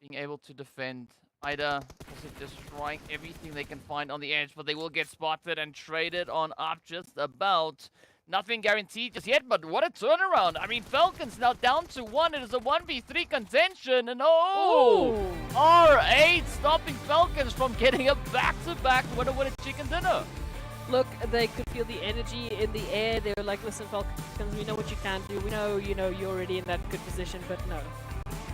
being able to defend? Ida also just trying everything they can find on the edge, but they will get spotted and traded on up just about. Nothing guaranteed just yet, but what a turnaround. I mean, Falcons now down to 1. It is a 1v3 contention, and R8 stopping Falcons from getting a back-to-back winner chicken dinner. Look, they could feel the energy in the air. They were like, listen, Falcons, we know what you can do. We know, you're already in that good position, but no.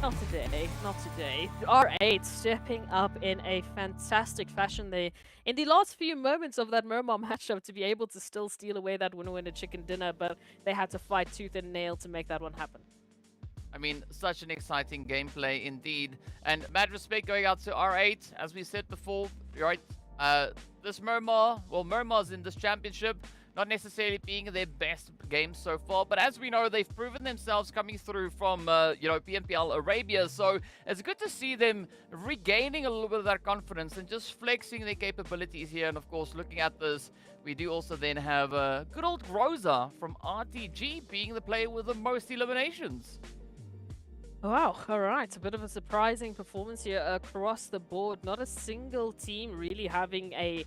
Not today, not today. R8 stepping up in a fantastic fashion there in the last few moments of that Miramar matchup to be able to still steal away that winner chicken dinner, but they had to fight tooth and nail to make that one happen. I mean, such an exciting gameplay indeed. And mad respect going out to R8, as we said before, right? This Miramar, well, Miramar's in this championship, not necessarily being their best game so far, but as we know, they've proven themselves coming through from, PMPL Arabia, so it's good to see them regaining a little bit of that confidence and just flexing their capabilities here. And of course, looking at this, we do also then have good old Rosa from RTG being the player with the most eliminations. Wow, all right. A bit of a surprising performance here across the board. Not a single team really having a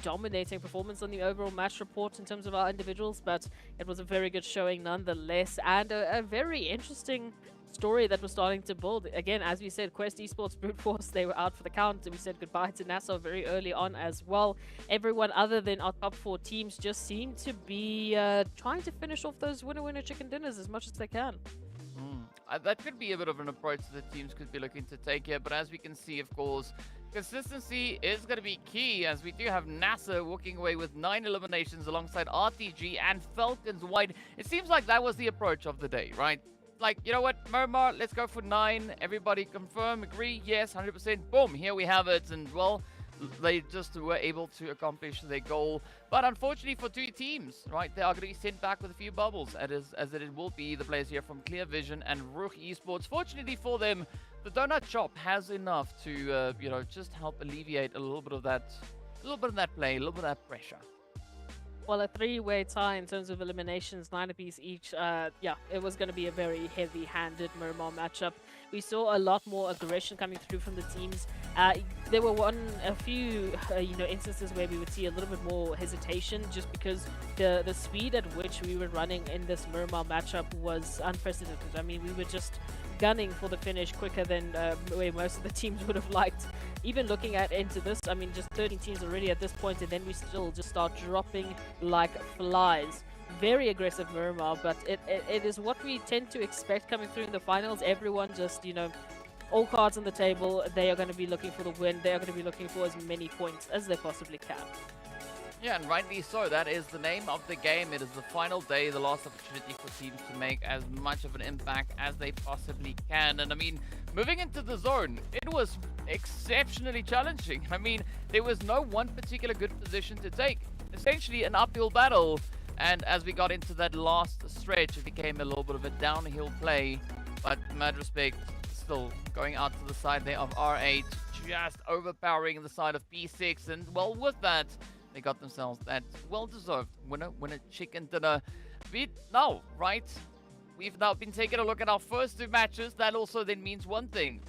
dominating performance on the overall match report in terms of our individuals, but it was a very good showing nonetheless, and a very interesting story that was starting to build. Again, as we said, Quest Esports Brute Force, they were out for the count. We said goodbye to NASR very early on as well. Everyone other than our top 4 teams just seem to be trying to finish off those winner-winner chicken dinners as much as they can. That could be a bit of an approach that teams could be looking to take here, but as we can see, of course, consistency is going to be key, as we do have NASR walking away with 9 eliminations alongside RTG and FALCONS wide. It seems like that was the approach of the day, right? Like, you know what, Miramar, let's go for 9. Everybody confirm, agree, yes, 100%. Boom, here we have it. And, well, they just were able to accomplish their goal. But unfortunately for 2 teams, right, they are going to be sent back with a few bubbles, as it will be the players here from Clear Vision and RUKH Esports. Fortunately for them, the donut shop has enough to, you know, just help alleviate a little bit of that play, a little bit of that pressure. Well, a 3-way tie in terms of eliminations, 9 apiece each. Yeah, it was going to be a very heavy-handed Miramar matchup. We saw a lot more aggression coming through from the teams. There were a few instances where we would see a little bit more hesitation, just because the speed at which we were running in this Miramar matchup was unprecedented. I mean, we were just gunning for the finish quicker than where most of the teams would have liked. Even looking into this, I mean, just 13 teams already at this point, and then we still just start dropping like flies. Very aggressive Miramar, but it is what we tend to expect coming through in the finals. Everyone just, all cards on the table. They are going to be looking for the win. They are going to be looking for as many points as they possibly can. Yeah, and rightly so. That is the name of the game. It is the final day, the last opportunity for teams to make as much of an impact as they possibly can. And I mean, moving into the zone, it was exceptionally challenging. I mean, there was no one particular good position to take. Essentially an uphill battle. And as we got into that last stretch, it became a little bit of a downhill play. But mad respect, still going out to the side there of R8, just overpowering the side of P6. And well, with that, they got themselves that well-deserved winner chicken dinner. Now, right? We've now been taking a look at our first 2 matches. That also then means one thing.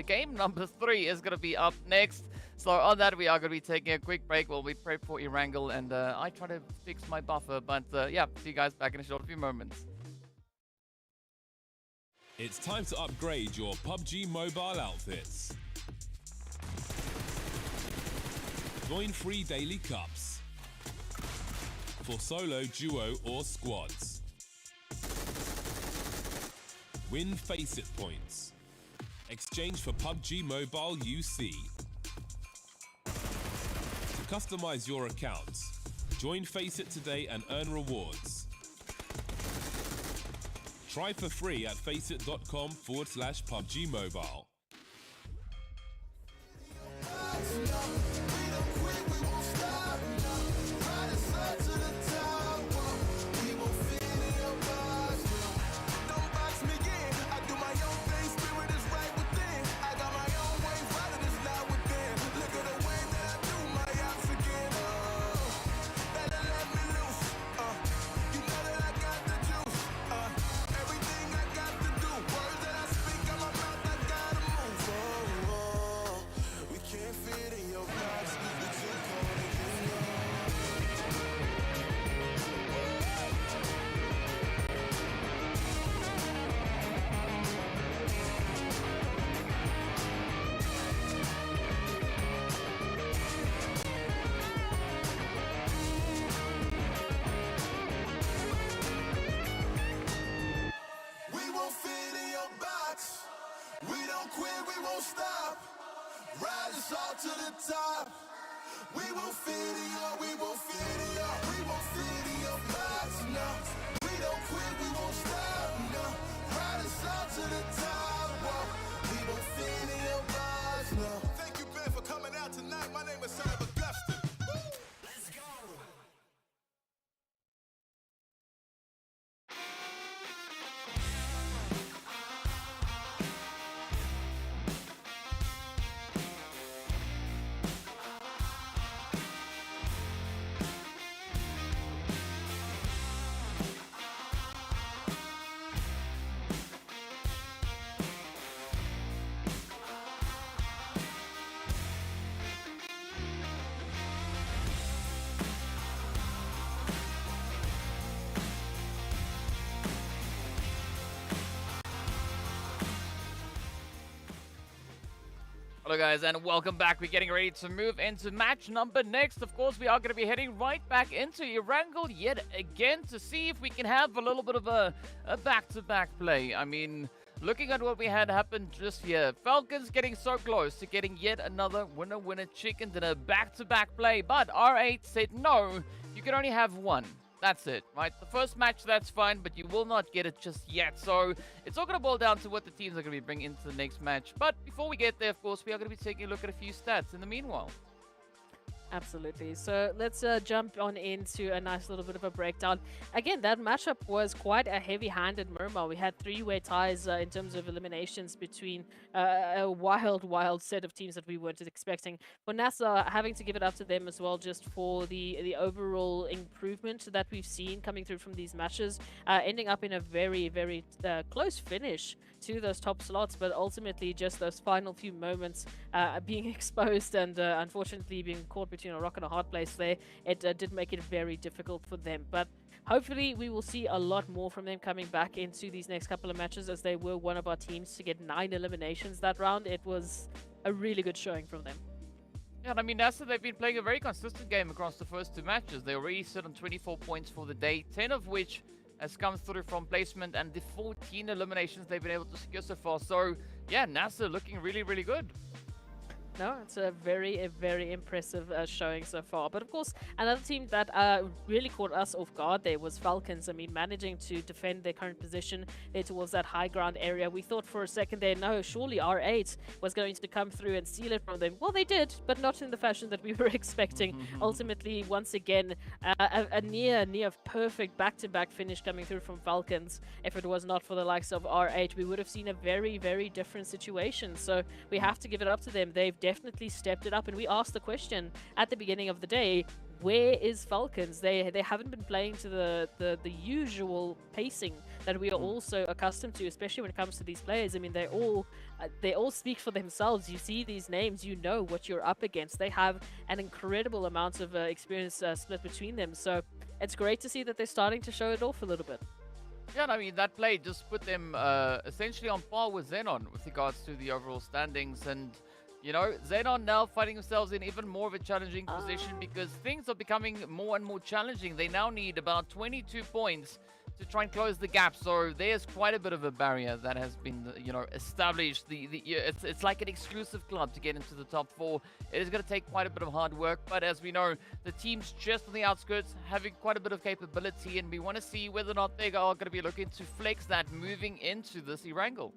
Game number 3 is going to be up next. So on that, we are going to be taking a quick break while we prep for Erangel. And I try to fix my buffer. But yeah, see you guys back in a short few moments. It's time to upgrade your PUBG mobile outfits. Join free daily cups for solo, duo or squads. Win Faceit points. Exchange for PUBG Mobile UC. To customize your accounts, join Faceit today and earn rewards. Try for free at faceit.com/PUBG Mobile. To the top, we won't fit in your, we won't fit in your, we won't fit in your box, no. We don't quit, we won't stop, no. Ride us all to the top, whoa. We won't fit in your box, no. Thank you, Ben, for coming out tonight. My name is Son of Augustine. Let's go. Hello guys and welcome back. We're getting ready to move into match number next. Of course, we are going to be heading right back into Erangel yet again to see if we can have a little bit of a back-to-back play. I mean, looking at what we had happen just here, FALCONS getting so close to getting yet another winner chicken dinner back-to-back play, but R8 said no, you can only have one. That's it, right? The first match, that's fine, but you will not get it just yet. So it's all going to boil down to what the teams are going to be bringing into the next match. But before we get there, of course, we are going to be taking a look at a few stats in the meanwhile. Absolutely. So let's jump on into a nice little bit of a breakdown. Again, that matchup was quite a heavy-handed Miramar. We had three-way ties in terms of eliminations between a wild set of teams that we weren't expecting. For NASR, having to give it up to them as well, just for the overall improvement that we've seen coming through from these matches, ending up in a very close finish to those top slots, but ultimately just those final few moments being exposed and unfortunately being caught between a rock and a hard place there, it did make it very difficult for them. But hopefully we will see a lot more from them coming back into these next couple of matches, as they were one of our teams to get 9 eliminations that round. It was a really good showing from them. Yeah, and I mean, NASR, they've been playing a very consistent game across the first 2 matches. They already sit on 24 points for the day, 10 of which has come through from placement, and the 14 eliminations they've been able to secure so far. So yeah, NASR looking really good. No, it's a very impressive showing so far. But of course, another team that really caught us off guard there was FALCONS. I mean, managing to defend their current position there towards that high ground area. We thought for a second there, no, surely R8 was going to come through and steal it from them. Well, they did, but not in the fashion that we were expecting. Ultimately, once again, a near perfect back-to-back finish coming through from FALCONS. If it was not for the likes of R8, we would have seen a very different situation. So we have to give it up to them. They've definitely stepped it up, and we asked the question at the beginning of the day, where is FALCONS? They haven't been playing to the usual pacing that we are also accustomed to, especially when it comes to these players. I mean, they all speak for themselves. You see these names, you know what you're up against. They have an incredible amount of experience split between them, so it's great to see that they're starting to show it off a little bit. Yeah, and I mean, that play just put them essentially on par with XENON with regards to the overall standings. And you know, XENON now finding themselves in even more of a challenging position because things are becoming more and more challenging. They now need about 22 points to try and close the gap. So there's quite a bit of a barrier that has been, you know, established. It's like an exclusive club to get into the top 4. It is going to take quite a bit of hard work. But as we know, the teams just on the outskirts having quite a bit of capability. And we want to see whether or not they are going to be looking to flex that moving into this Erangel.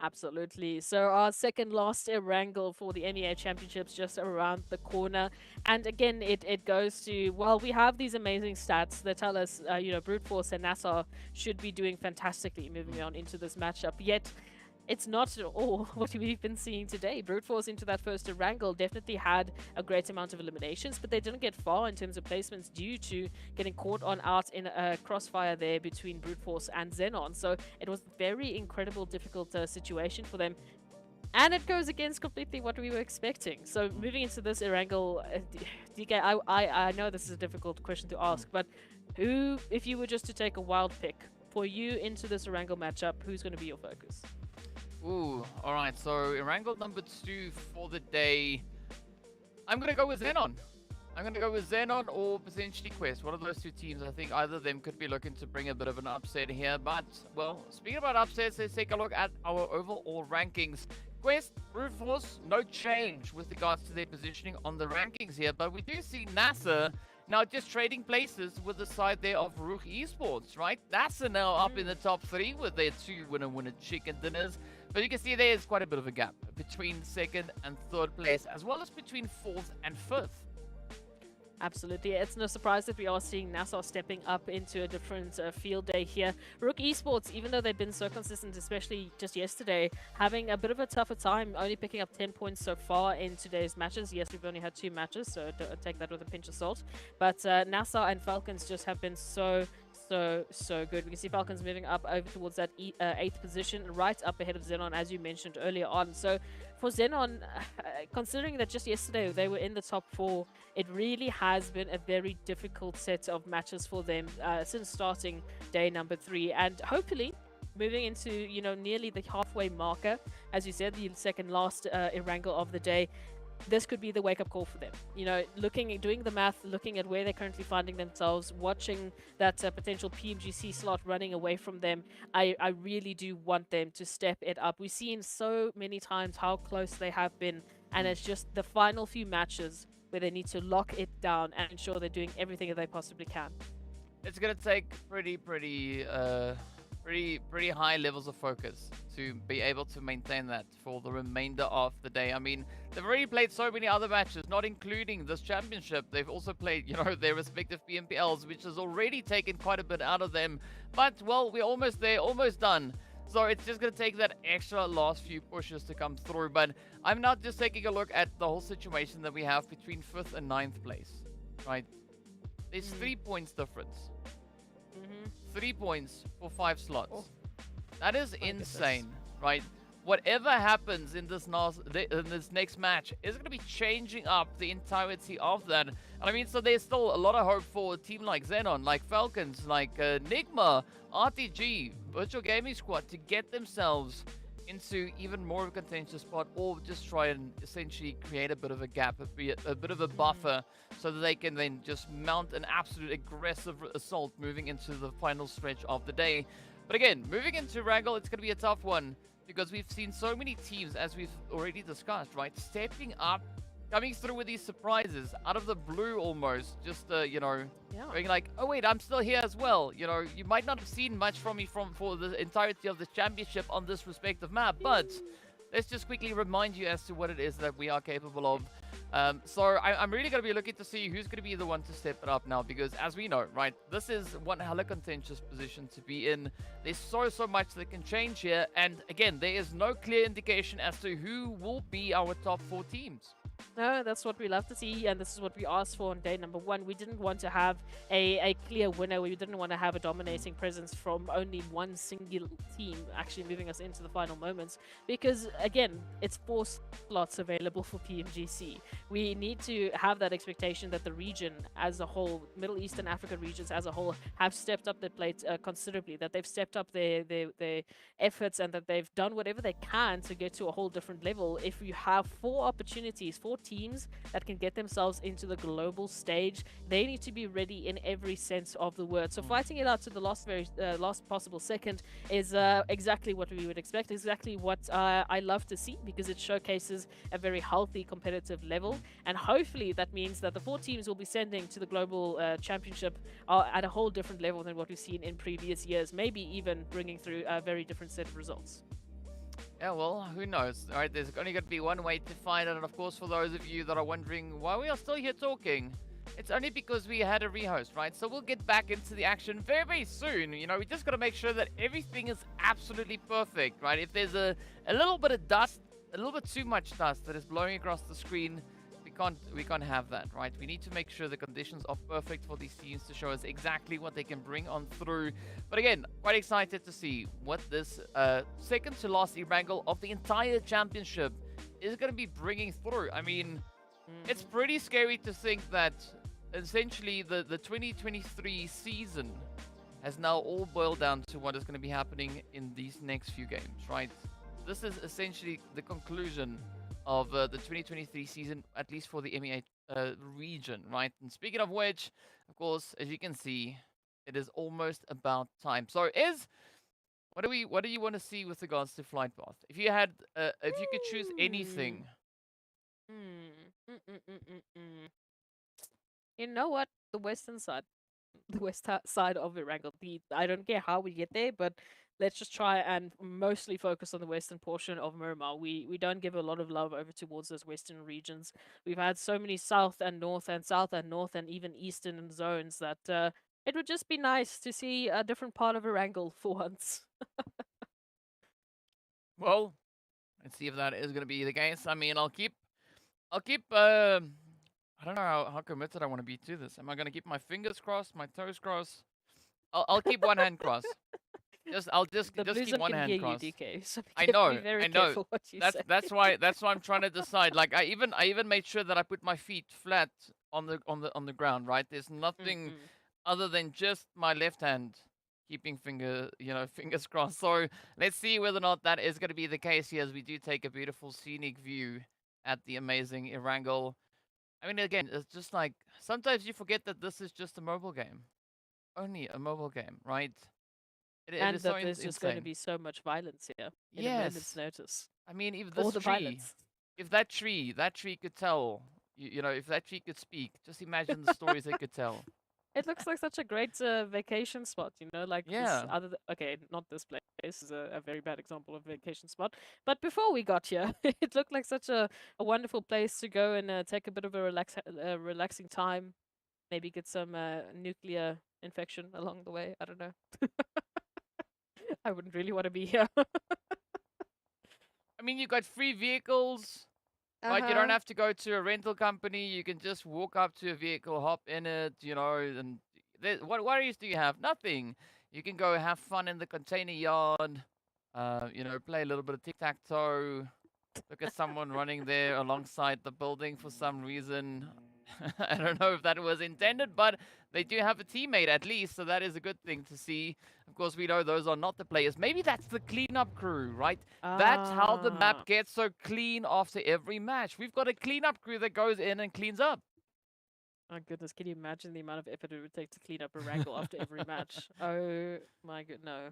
Absolutely. So our second last Erangel for the MEA Championships just around the corner. And again, it goes to, well, we have these amazing stats that tell us, you know, Brute Force and NASR should be doing fantastically moving on into this matchup. Yet, it's not at all what we've been seeing today. Brute Force into that first Erangel definitely had a great amount of eliminations, but they didn't get far in terms of placements due to getting caught out in a crossfire there between Brute Force and XENON. So it was a very incredible, difficult situation for them. And it goes against completely what we were expecting. So moving into this Erangel, DK, I know this is a difficult question to ask, but who, if you were just to take a wild pick for you into this Erangel matchup, who's going to be your focus? Ooh, alright, so Erangel number 2 for the day. I'm going to go with XENON. I'm going to go with XENON or potentially Quest. One of those 2 teams, I think either of them could be looking to bring a bit of an upset here. But, well, speaking about upsets, let's take a look at our overall rankings. Quest, Brute Force, no change with regards to their positioning on the rankings here. But we do see NASR now just trading places with the side there of RUKH Esports, right? NASR now up in the top 3 with their 2 winner chicken dinners. But you can see there is quite a bit of a gap between 2nd and 3rd place, as well as between 4th and 5th. Absolutely. It's no surprise that we are seeing NASR stepping up into a different field day here. RUKH Esports, even though they've been so consistent, especially just yesterday, having a bit of a tougher time, only picking up 10 points so far in today's matches. Yes, we've only had 2 matches, so take that with a pinch of salt. But NASR and FALCONS just have been so good. We can see FALCONS moving up over towards that 8th position, right up ahead of XENON, as you mentioned earlier on. So for XENON, considering that just yesterday they were in the top 4, it really has been a very difficult set of matches for them since starting day number 3. And hopefully moving into, you know, nearly the halfway marker, as you said, the second last Erangel of the day. This could be the wake-up call for them. You know, doing the math, looking at where they're currently finding themselves, watching that potential PMGC slot running away from them. I really do want them to step it up. We've seen so many times how close they have been, and it's just the final few matches where they need to lock it down and ensure they're doing everything that they possibly can. It's gonna take pretty high levels of focus to be able to maintain that for the remainder of the day. I mean, they've already played so many other matches, not including this championship. They've also played, you know, their respective PMPLs, which has already taken quite a bit out of them. But, well, we're almost there, almost done. So it's just going to take that extra last few pushes to come through. But I'm not just taking a look at the whole situation that we have between 5th and 9th place, right? There's 3 points difference. 3 points for 5 slots. That is insane, right? Whatever happens in this next match is going to be changing up the entirety of that. And I mean, so there's still a lot of hope for a team like XENON, like FALCONS, like NIGMA, RTG, Virtual Gaming Squad to get themselves into even more of a contentious spot, or just try and essentially create a bit of a gap, a bit of a buffer, so that they can then just mount an absolute aggressive assault moving into the final stretch of the day. But again, moving into Erangel, it's going to be a tough one, because we've seen so many teams, as we've already discussed, right, stepping up, coming through with these surprises out of the blue almost, just you know, going like, oh wait, I'm still here as well. You know, you might not have seen much from me for the entirety of the championship on this respective map, but let's just quickly remind you as to what it is that we are capable of. So I'm really going to be looking to see who's going to be the one to step it up now, because as we know, right, this is one hella contentious position to be in. There's so much that can change here, and again, there is no clear indication as to who will be our top 4 teams. No, that's what we love to see, and this is what we asked for on day number 1. We didn't want to have a clear winner. We didn't want to have a dominating presence from only one single team actually moving us into the final moments, because again, it's 4 slots available for PMGC. We need to have that expectation that the region as a whole, Middle East and Africa regions as a whole, have stepped up their plate considerably, that they've stepped up their efforts, and that they've done whatever they can to get to a whole different level. If you have 4 opportunities, 4 teams that can get themselves into the global stage, they need to be ready in every sense of the word. So fighting it out to the last possible second is exactly what we would expect, exactly what I love to see, because it showcases a very healthy competitive level, and hopefully that means that the 4 teams will be sending to the global championship at a whole different level than what we've seen in previous years, maybe even bringing through a very different set of results. Yeah, well, who knows? All right, there's only going to be one way to find it. And of course, for those of you that are wondering why we are still here talking, it's only because we had a rehost, right? So we'll get back into the action very soon. You know, we just got to make sure that everything is absolutely perfect, right? If there's a little bit of dust, a little bit too much dust that is blowing across the screen, we can't have that, right? We need to make sure the conditions are perfect for these teams to show us exactly what they can bring on through. But again, quite excited to see what this second to last Erangel of the entire championship is going to be bringing through. I mean, it's pretty scary to think that essentially the 2023 season has now all boiled down to what is going to be happening in these next few games, right? This is essentially the conclusion of the 2023 season, at least for the MEA region, right? And speaking of which, of course, as you can see, it is almost about time. So, what do you want to see with regards to flight path? If you had, if you could choose anything. You know what? The western side, the west side of Erangel. I don't care how we get there, but let's just try and mostly focus on the western portion of Miramar. We don't give a lot of love over towards those western regions. We've had so many south and north and even eastern zones that it would just be nice to see a different part of Erangel for once. Well, let's see if that is going to be the case. I mean, I'll keep I don't know how committed I want to be to this. Am I going to keep my fingers crossed, my toes crossed? I'll keep one hand crossed. I'll just keep one hand crossed. DK, so I know. What you that's why I'm trying to decide. Like I even made sure that I put my feet flat on the ground. Right. There's nothing other than just my left hand keeping fingers crossed. So let's see whether or not that is going to be the case here, as we do take a beautiful scenic view at the amazing Erangel. I mean, again, it's just like sometimes you forget that this is just a mobile game, only a mobile game, right? It And is that so there's just going to insane. be so much violence here in a moment's Yes, notice. I mean, if All this the tree, violence. if that tree could tell, if that tree could speak, just imagine the stories it could tell. It looks like such a great vacation spot, like this Yeah. okay, not this place. This is a very bad example of vacation spot. But before we got here, it looked like such a wonderful place to go and take a bit of a relaxing time. Maybe get some nuclear infection along the way. I don't know. I wouldn't really want to be here. I mean, you got free vehicles, right? You don't have to go to a rental company. You can just walk up to a vehicle, hop in it, and what worries do you have? Nothing. You can go have fun in the container yard, play a little bit of tic-tac-toe, look at someone running there alongside the building for some reason. I don't know if that was intended, but they do have a teammate at least, so that is a good thing to see. Of course, we know those are not the players. Maybe that's the cleanup crew, right? That's how the map gets so clean after every match. We've got a cleanup crew that goes in and cleans up. My goodness, can you imagine the amount of effort it would take to clean up Erangel after every match? Oh my god, no.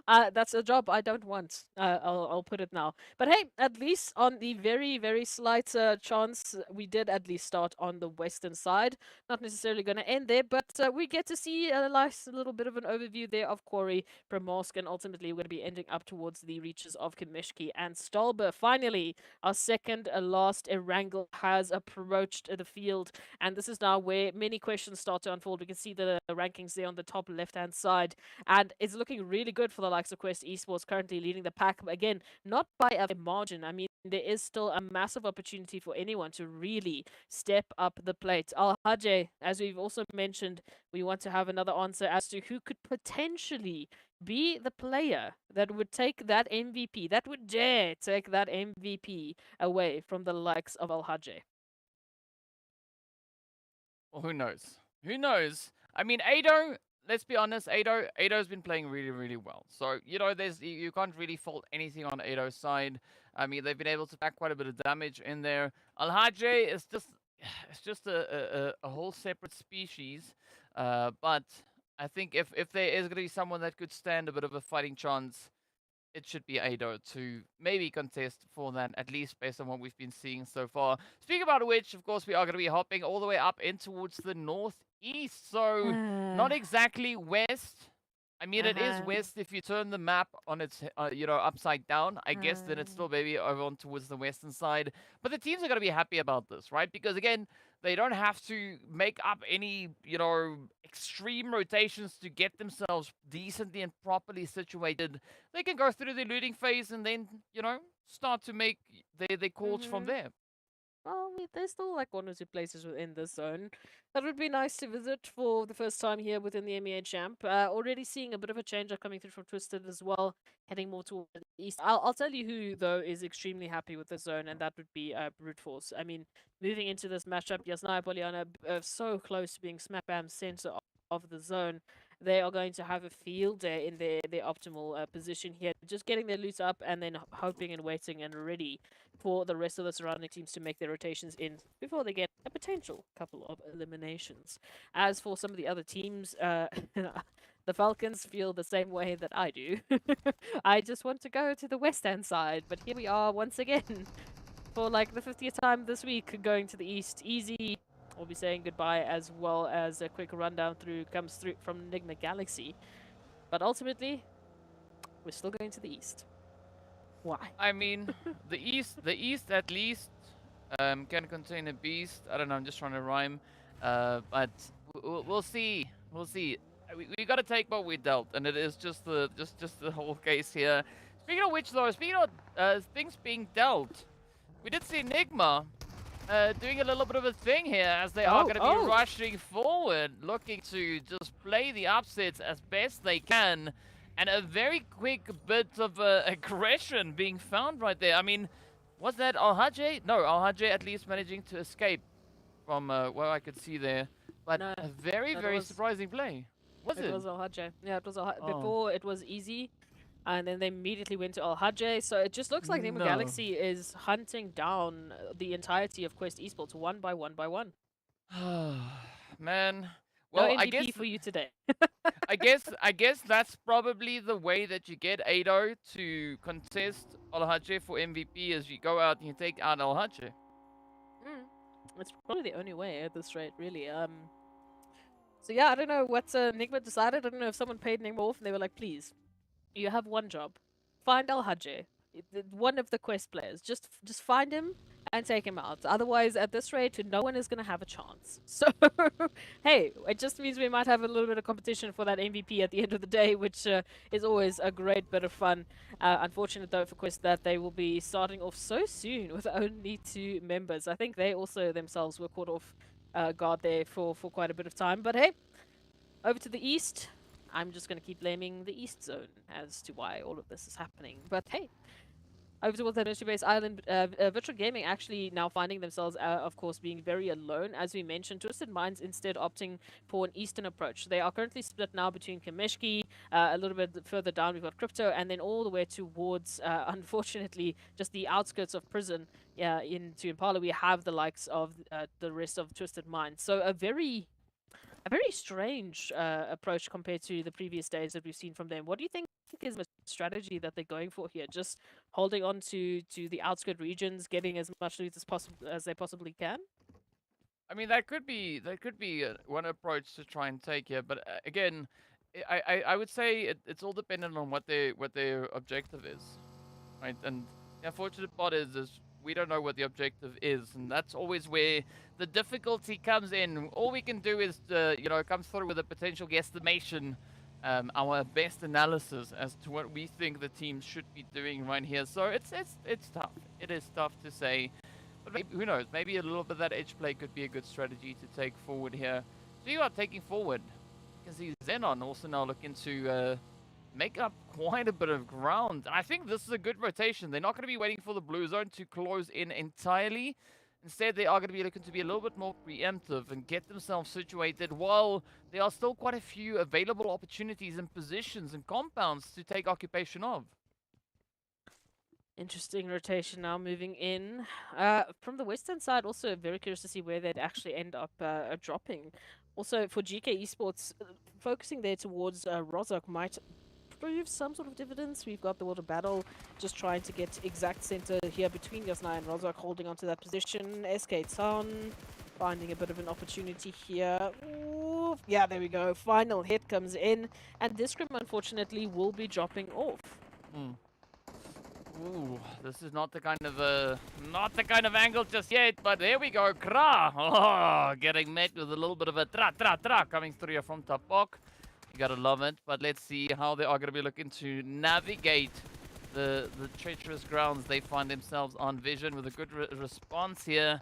That's a job I don't want. I'll put it now. But hey, at least on the very, very slight chance, we did at least start on the western side. Not necessarily going to end there, but we get to see a nice little bit of an overview there of Quarry, Primorsk, and ultimately we're going to be ending up towards the reaches of Kamishki and Stolber. Finally, our second last Erangel has approached the field. And this is now where many questions start to unfold. We can see the rankings there on the top left-hand side. And it's looking really good for the likes of Quest Esports, currently leading the pack. But again, not by a margin. I mean, there is still a massive opportunity for anyone to really step up the plate. Al-Hajj, as we've also mentioned, we want to have another answer as to who could potentially be the player that would take that MVP, that would dare take that MVP away from the likes of Al-Hajj. Well, who knows? Who knows? I mean, Ado, let's be honest, Ado's been playing really, really well. So, you can't really fault anything on Ado's side. I mean, they've been able to pack quite a bit of damage in there. Al-Hajj is just a whole separate species. But I think if there is going to be someone that could stand a bit of a fighting chance, it should be Ado to maybe contest for that, at least based on what we've been seeing so far. Speaking about which, of course, we are going to be hopping all the way up in towards the northeast. So, not exactly west. I mean, it is west if you turn the map on its, upside down. I guess then it's still maybe over on towards the western side. But the teams are going to be happy about this, right? Because, again, they don't have to make up any, extreme rotations to get themselves decently and properly situated. They can go through the looting phase and then, start to make their calls from there. Well, there's still like one or two places within this zone that would be nice to visit for the first time here within the MEA Champ. Already seeing a bit of a change up coming through from Twisted as well, heading more towards the east. I'll tell you who, though, is extremely happy with this zone, and that would be Brute Force. I mean, moving into this matchup, Yasnaya Poliana so close to being smack bam center of the zone. They are going to have a field day in their optimal position here. Just getting their loot up and then hoping and waiting and ready for the rest of the surrounding teams to make their rotations in before they get a potential couple of eliminations. As for some of the other teams, the Falcons feel the same way that I do. I just want to go to the west-hand side, but here we are once again for like the 50th time this week going to the east. Easy. We'll be saying goodbye, as well as a quick rundown comes through from NIGMA Galaxy. But ultimately, we're still going to the east. Why? I mean, the east at least can contain a beast. I don't know, I'm just trying to rhyme. But we'll see. We'll see. We got to take what we dealt, and it is just the whole case here. Speaking of which, though, speaking of things being dealt, we did see NIGMA doing a little bit of a thing here, as they are going to be rushing forward, looking to just play the upsets as best they can, and a very quick bit of aggression being found right there. I mean, was that Al-Hajj? No, Al-Hajj at least managing to escape from what I could see there, but a very surprising play. Was It it? was Al Hajj. Yeah, it was Oh. before it was easy, and then they immediately went to Al Hajj. So it just looks like NIGMA No. Galaxy is hunting down the entirety of Quest Esports one by one by one. Man. No Well, MVP for you today. I guess that's probably the way that you get Ado to contest Al Hajj for MVP is you go out and you take out Al Hajj. It's probably the only way at this rate, really. So yeah, I don't know what NIGMA decided. I don't know if someone paid NIGMA off and they were like, please, you have one job. Find Al Hajj, one of the Quest players. Just find him and take him out. Otherwise, at this rate, no one is going to have a chance. So, hey, it just means we might have a little bit of competition for that MVP at the end of the day, which is always a great bit of fun. Unfortunate, though, for Quest that they will be starting off so soon with only 2 members. I think they also themselves were caught off guard there for quite a bit of time. But hey, over to the east. I'm just going to keep blaming the east zone as to why all of this is happening. But hey, over towards the Nursery Base Island, Virtual Gaming actually now finding themselves, of course, being very alone. As we mentioned, Twisted Minds instead opting for an eastern approach. They are currently split now between Kameshki, a little bit further down we've got Crypto, and then all the way towards, unfortunately, just the outskirts of Prison into Impala. We have the likes of the rest of Twisted Minds. So a very strange approach compared to the previous days that we've seen from them. What do you think is the strategy that they're going for here? Just holding on to the outskirt regions, getting as much loot as possible as they possibly can? I mean, that could be one approach to try and take here, but again, I would say it's all dependent on what their objective is, right? And the unfortunate part is we don't know what the objective is, and that's always where the difficulty comes in. All we can do is come through with a potential guesstimation, our best analysis as to what we think the team should be doing right here. So it's tough. It is tough to say, but maybe, who knows? Maybe a little bit of that edge play could be a good strategy to take forward here. So you are taking forward. You can see XENON also now looking to make up quite a bit of ground. And I think this is a good rotation. They're not going to be waiting for the blue zone to close in entirely. Instead, they are going to be looking to be a little bit more preemptive and get themselves situated while there are still quite a few available opportunities and positions and compounds to take occupation of. Interesting rotation now moving in. From the western side, also very curious to see where they'd actually end up dropping. Also, for GEEKAY Esports, focusing there towards RUKH might prove some sort of dividends. We've got the World of Battle just trying to get exact center here between Yasna and RUKH, holding onto that position. SK Town finding a bit of an opportunity here. Ooh, yeah, there we go. Final hit comes in, and this scrim unfortunately will be dropping off. Ooh, this is not the kind of angle just yet, but there we go. Kra! Oh, getting met with a little bit of a tra coming through here from Tapok. You gotta love it, but let's see how they are gonna be looking to navigate the treacherous grounds they find themselves on. Vision with a good response here.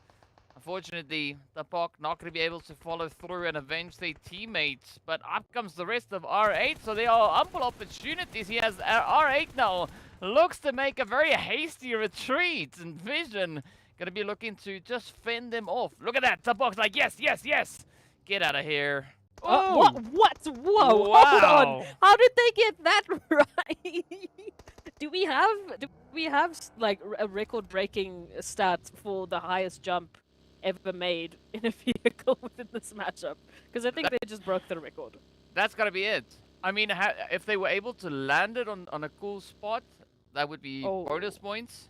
Unfortunately, Tapok not gonna be able to follow through and avenge their teammates, but up comes the rest of R8, so there are ample opportunities. He has R8 now. Looks to make a very hasty retreat, and Vision gonna be looking to just fend them off. Look at that, Tapok's like, yes, get out of here. What? Whoa! Wow. Hold on! How did they get that right? Do we have like a record-breaking stat for the highest jump ever made in a vehicle within this matchup? Because I think they just broke the record. That's gotta be it. I mean, if they were able to land it on a cool spot, that would be bonus points.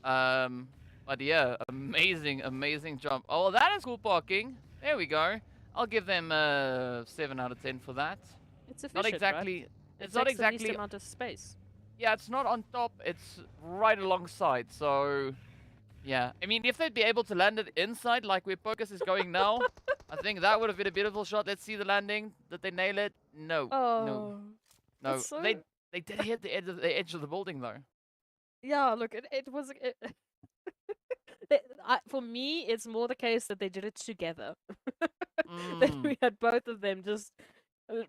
But yeah, amazing jump. Oh, that is cool parking. There we go. I'll give them 7 out of 10 for that. It's efficient, not exactly. Right? It's not exactly the least amount of space. Yeah, it's not on top. It's right alongside. So, yeah. I mean, if they'd be able to land it inside, like where Focus is going now, I think that would have been a beautiful shot. Let's see the landing. Did they nail it? No. Oh. No. So... They did hit the edge of the building though. Yeah. Look, it was. For me, it's more the case that they did it together. That we had both of them just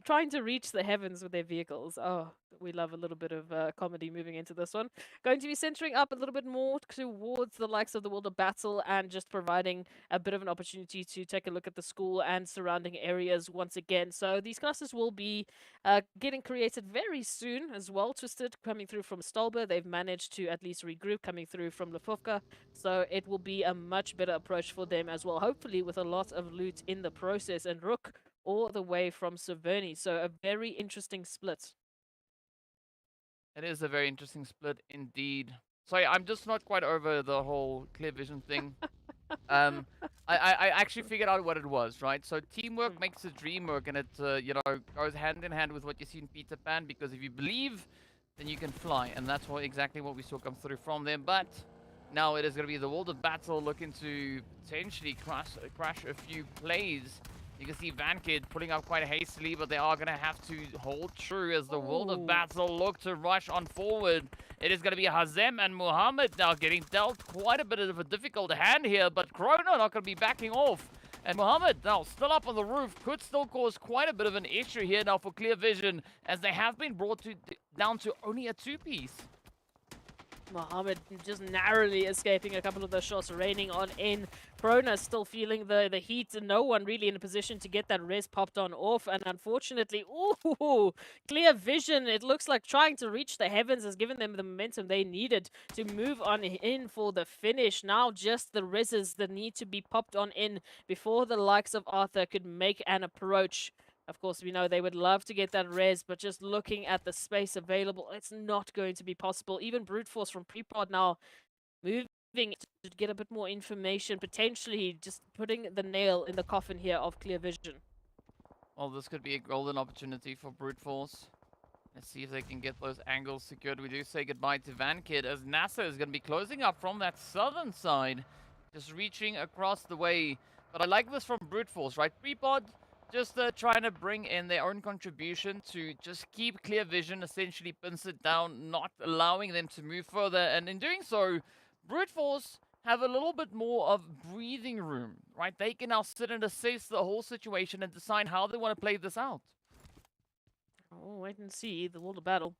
trying to reach the heavens with their vehicles. Oh, we love a little bit of comedy moving into this one. Going to be centering up a little bit more towards the likes of the World of Battle and just providing a bit of an opportunity to take a look at the school and surrounding areas once again. So these classes will be getting created very soon as well. Twisted coming through from Stolber. They've managed to at least regroup coming through from Lefovka. So it will be a much better approach for them as well. Hopefully with a lot of loot in the process. And RUKH all the way from Severny. So a very interesting split. It is a very interesting split indeed. Sorry, I'm just not quite over the whole clear vision thing. I actually figured out what it was, right? So teamwork makes the dream work, and it you know, goes hand in hand with what you see in Peter Pan. Because if you believe, then you can fly, and that's exactly what we saw come through from them. But now it is going to be the World of Battle looking to potentially crash a few plays. You can see Vankid pulling up quite hastily, but they are going to have to hold true as the World of Battle look to rush on forward. It is going to be Hazem and Muhammad now getting dealt quite a bit of a difficult hand here, but Chrono not going to be backing off. And Muhammad now still up on the roof, could still cause quite a bit of an issue here now for Clear Vision, as they have been brought down to only a two-piece. Muhammad just narrowly escaping a couple of those shots, raining on in. Krona still feeling the heat, and no one really in a position to get that res popped on off. And unfortunately, ooh, Clear Vision, it looks like trying to reach the heavens has given them the momentum they needed to move on in for the finish. Now just the reses that need to be popped on in before the likes of Arthur could make an approach. Of course, we know they would love to get that res, but just looking at the space available, it's not going to be possible. Even Brute Force from Prepod now moving to get a bit more information, potentially just putting the nail in the coffin here of Clear Vision. Well, this could be a golden opportunity for Brute Force. Let's see if they can get those angles secured. We do say goodbye to Vankid, as NASR is going to be closing up from that southern side, just reaching across the way. But I like this from Brute Force, right? Prepod just trying to bring in their own contribution to just keep Clear Vision, essentially pinch it down, not allowing them to move further. And in doing so, Brute Force have a little bit more of breathing room, right? They can now sit and assess the whole situation and decide how they want to play this out. Oh, wait and see. The World of Battle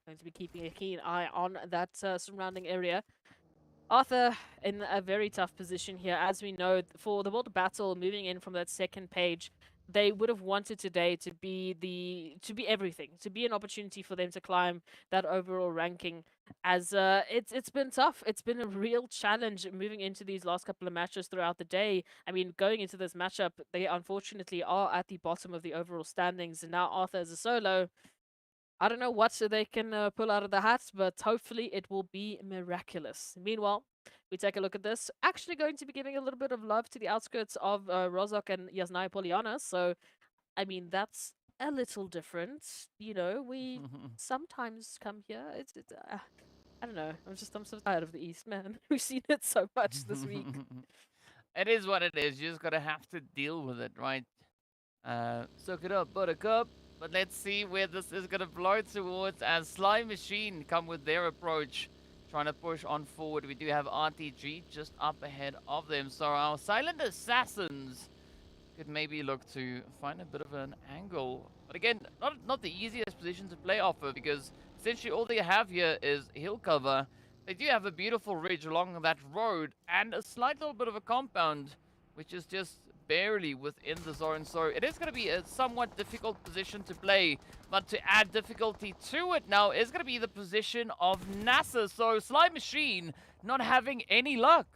going to be keeping a keen eye on that surrounding area. Arthur in a very tough position here. As we know, for the World of Battle, moving in from that second page, they would have wanted today to be everything, to be an opportunity for them to climb that overall ranking. As it's been tough. It's been a real challenge moving into these last couple of matches throughout the day. I mean, going into this matchup, they unfortunately are at the bottom of the overall standings, and now Arthur as a solo. I don't know what they can pull out of the hat, but hopefully it will be miraculous. Meanwhile, we take a look at this. Actually going to be giving a little bit of love to the outskirts of Rozok and Yasnaya Poliana. So, I mean, that's a little different. You know, we sometimes come here. I don't know. I'm so tired of the East, man. We've seen it so much this week. It is what it is. You just gotta have to deal with it, right? Soak it up, buttercup. But let's see where this is going to blow towards, as Slime Machine come with their approach, trying to push on forward. We do have RTG just up ahead of them. So our Silent Assassins could maybe look to find a bit of an angle. But again, not the easiest position to play off of, because essentially all they have here is hill cover. They do have a beautiful ridge along that road and a slight little bit of a compound, which is just barely within the zone. So it is going to be a somewhat difficult position to play, but to add difficulty to it now is going to be the position of NASR. So Slime Machine not having any luck.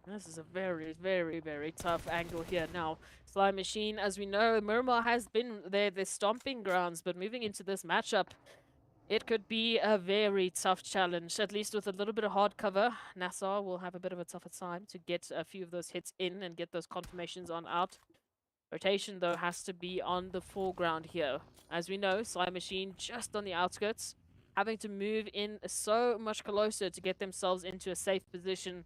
This is a very, very, very tough angle here now. Slime Machine, as we know, Miramar has been their stomping grounds, but moving into this matchup, it could be a very tough challenge, at least with a little bit of hard cover. NASR will have a bit of a tougher time to get a few of those hits in and get those confirmations on out. Rotation, though, has to be on the foreground here. As we know, Slime Machine just on the outskirts, having to move in so much closer to get themselves into a safe position,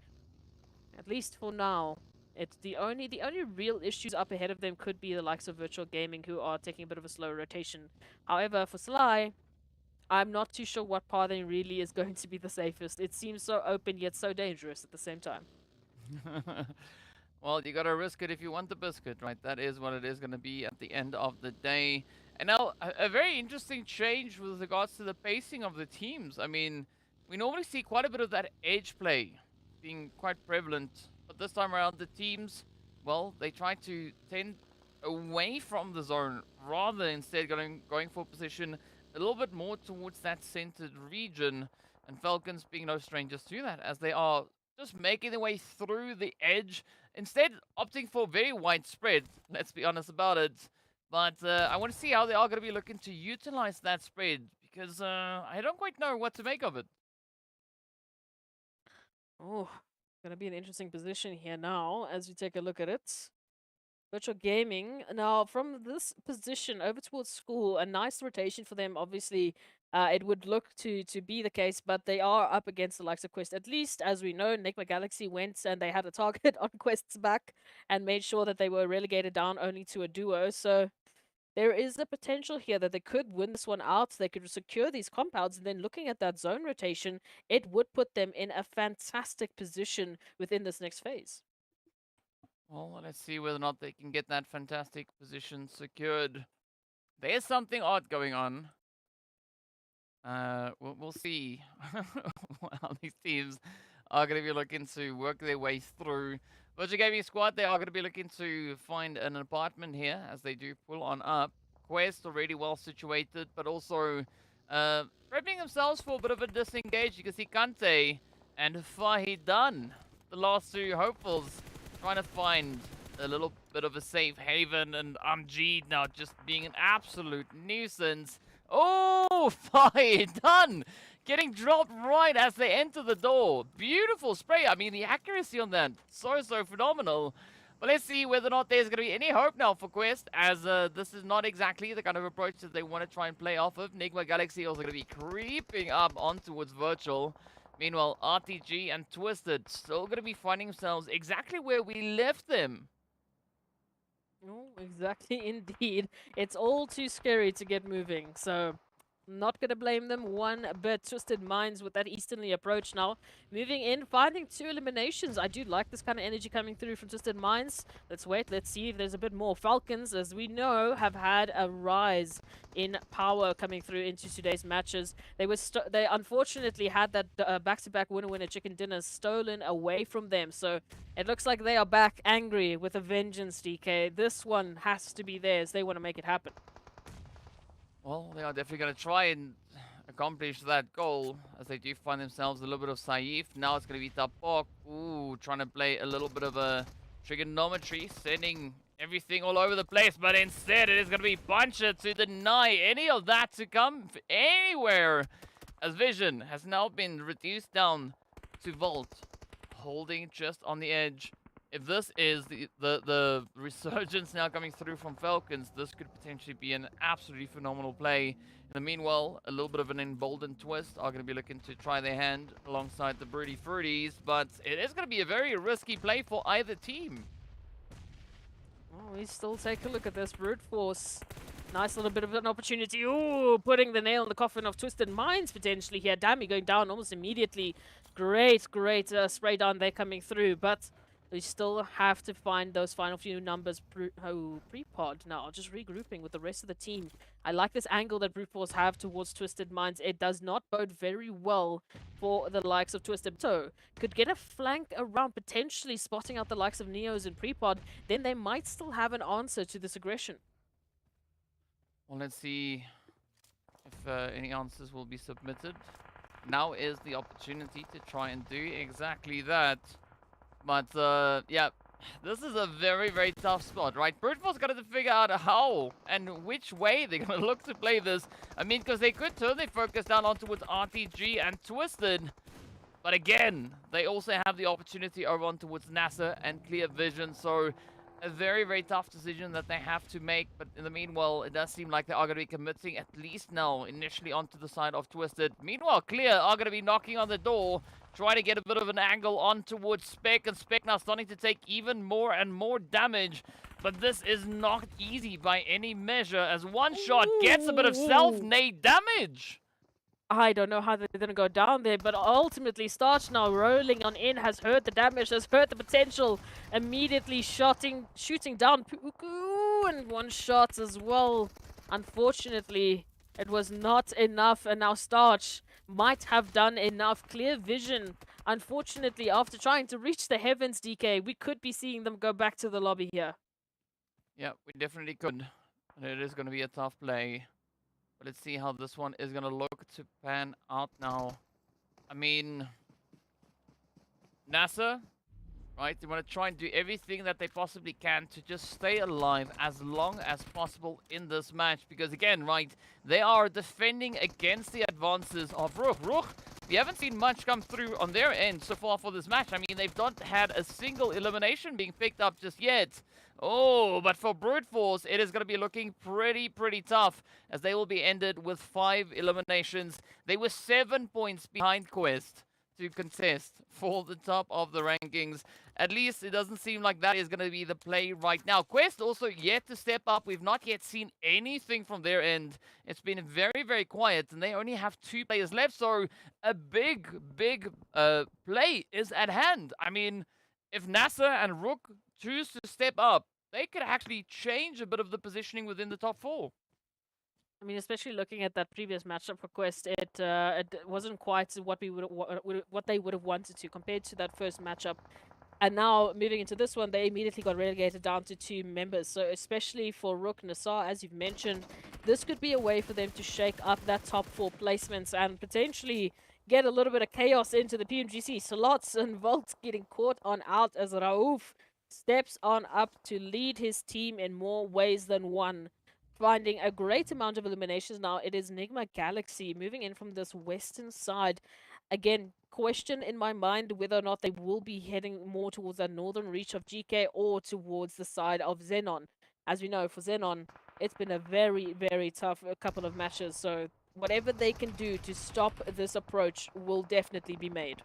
at least for now. It's the only real issues up ahead of them could be the likes of Virtual Gaming, who are taking a bit of a slow rotation. However, for Sly, I'm not too sure what pathing really is going to be the safest. It seems so open yet so dangerous at the same time. Well, you gotta risk it if you want the biscuit, right? That is what it is gonna be at the end of the day. And now, a very interesting change with regards to the pacing of the teams. I mean, we normally see quite a bit of that edge play being quite prevalent, but this time around, the teams, well, they try to tend away from the zone rather instead going for position a little bit more towards that centered region. And Falcons being no strangers to that, as they are just making their way through the edge, instead opting for very widespread, let's be honest about it. But I want to see how they are going to be looking to utilize that spread, because I don't quite know what to make of it. Oh, gonna be an interesting position here now as we take a look at it. Virtual Gaming. Now, from this position over towards school, a nice rotation for them. Obviously, it would look to be the case, but they are up against the likes of Quest. At least, as we know, NIGMA Galaxy went and they had a target on Quest's back and made sure that they were relegated down only to a duo. So there is a potential here that they could win this one out. They could secure these compounds, and then looking at that zone rotation, it would put them in a fantastic position within this next phase. Well, let's see whether or not they can get that fantastic position secured. There's something odd going on. We'll see how these teams are going to be looking to work their way through. Virtual Gaming Squad, they are going to be looking to find an apartment here as they do pull on up. Quest already well situated, but also prepping themselves for a bit of a disengage. You can see Kante and Fahidan, the last two hopefuls, trying to find a little bit of a safe haven, and Amjid now just being an absolute nuisance. Oh, Fahidan getting dropped right as they enter the door. Beautiful spray. I mean, the accuracy on that, so phenomenal. But let's see whether or not there's going to be any hope now for Quest, as this is not exactly the kind of approach that they want to try and play off of. NIGMA Galaxy also going to be creeping up on towards Virtual. Meanwhile, RTG and Twisted still going to be finding themselves exactly where we left them. Oh, exactly, indeed. It's all too scary to get moving, so not going to blame them one bit. Twisted Minds with that easternly approach now. Moving in, finding 2 eliminations. I do like this kind of energy coming through from Twisted Minds. Let's wait, let's see if there's a bit more. Falcons, as we know, have had a rise in power coming through into today's matches. They unfortunately had that back-to-back winner-winner chicken dinner stolen away from them. So it looks like they are back angry with a vengeance, DK. This one has to be theirs. They want to make it happen. Well, they are definitely going to try and accomplish that goal, as they do find themselves a little bit of Saif. Now it's going to be Tapok. Ooh, trying to play a little bit of a trigonometry, sending everything all over the place, but instead it is going to be Puncher to deny any of that to come anywhere, as Vision has now been reduced down to Vault, holding just on the edge. If this is the resurgence now coming through from Falcons, this could potentially be an absolutely phenomenal play. In the meanwhile, a little bit of an emboldened Twist are going to be looking to try their hand alongside the Broody Fruities, but it is going to be a very risky play for either team. Oh, we still take a look at this brute force. Nice little bit of an opportunity. Ooh, putting the nail in the coffin of Twisted Minds potentially here. Dammy going down almost immediately. Great spray down there coming through, but we still have to find those final few numbers. Pre-pod now, just regrouping with the rest of the team. I like this angle that Brute Force have towards Twisted Minds. It does not bode very well for the likes of Twisted. So, could get a flank around, potentially spotting out the likes of Neos and pre-pod. Then they might still have an answer to this aggression. Well, let's see if any answers will be submitted. Now is the opportunity to try and do exactly that. But, yeah, this is a very tough spot, right? Brute Force got to figure out how and which way they're going to look to play this. I mean, because they could turn their focus down on towards RTG and Twisted. But again, they also have the opportunity over on towards NASR and Clear Vision. So, a very tough decision that they have to make. But in the meanwhile, it does seem like they are going to be committing at least now initially onto the side of Twisted. Meanwhile, Clear are going to be knocking on the door, try to get a bit of an angle on towards Spec, and Spec now starting to take even more and more damage. But this is not easy by any measure, as one shot gets a bit of self-nade damage. I don't know how they're going to go down there, but ultimately Starch now rolling on in, has heard the damage, has heard the potential, immediately shooting down Puku, and one shot as well. Unfortunately, it was not enough, and now Starch might have done enough. Clear vision. Unfortunately, after trying to reach the heavens, DK, we could be seeing them go back to the lobby here. Yeah, we definitely could. And it is going to be a tough play. But let's see how this one is going to look to pan out now. I mean, NASR, right? They want to try and do everything that they possibly can to just stay alive as long as possible in this match. Because again, right, they are defending against the advances of RUKH. RUKH, we haven't seen much come through on their end so far for this match. I mean, they've not had a single elimination being picked up just yet. Oh, but for Brute Force, it is going to be looking pretty tough as they will be ended with 5 eliminations. They were 7 points behind Quest to contest for the top of the rankings. At least it doesn't seem like that is going to be the play right now. Quest also yet to step up. We've not yet seen anything from their end. It's been very quiet, and they only have 2 players left, so a big play is at hand. I mean, if NASR and RUKH choose to step up, they could actually change a bit of the positioning within the top 4. I mean, especially looking at that previous matchup for Quest, it wasn't quite what they would have wanted to compared to that first matchup. And now moving into this one, they immediately got relegated down to 2 members. So especially for RUKH, NASR, as you've mentioned, this could be a way for them to shake up that top 4 placements and potentially get a little bit of chaos into the PMGC. Slots and Volts getting caught on out as Rauf steps on up to lead his team in more ways than one, finding a great amount of eliminations. Now it is NIGMA Galaxy moving in from this western side. Again, question in my mind whether or not they will be heading more towards the northern reach of GEEKAY or towards the side of XENON. As we know, for XENON, it's been a very tough couple of matches, so whatever they can do to stop this approach will definitely be made.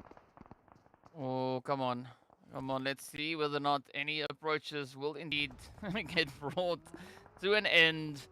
Oh, come on. Come on, let's see whether or not any approaches will indeed get brought to an end.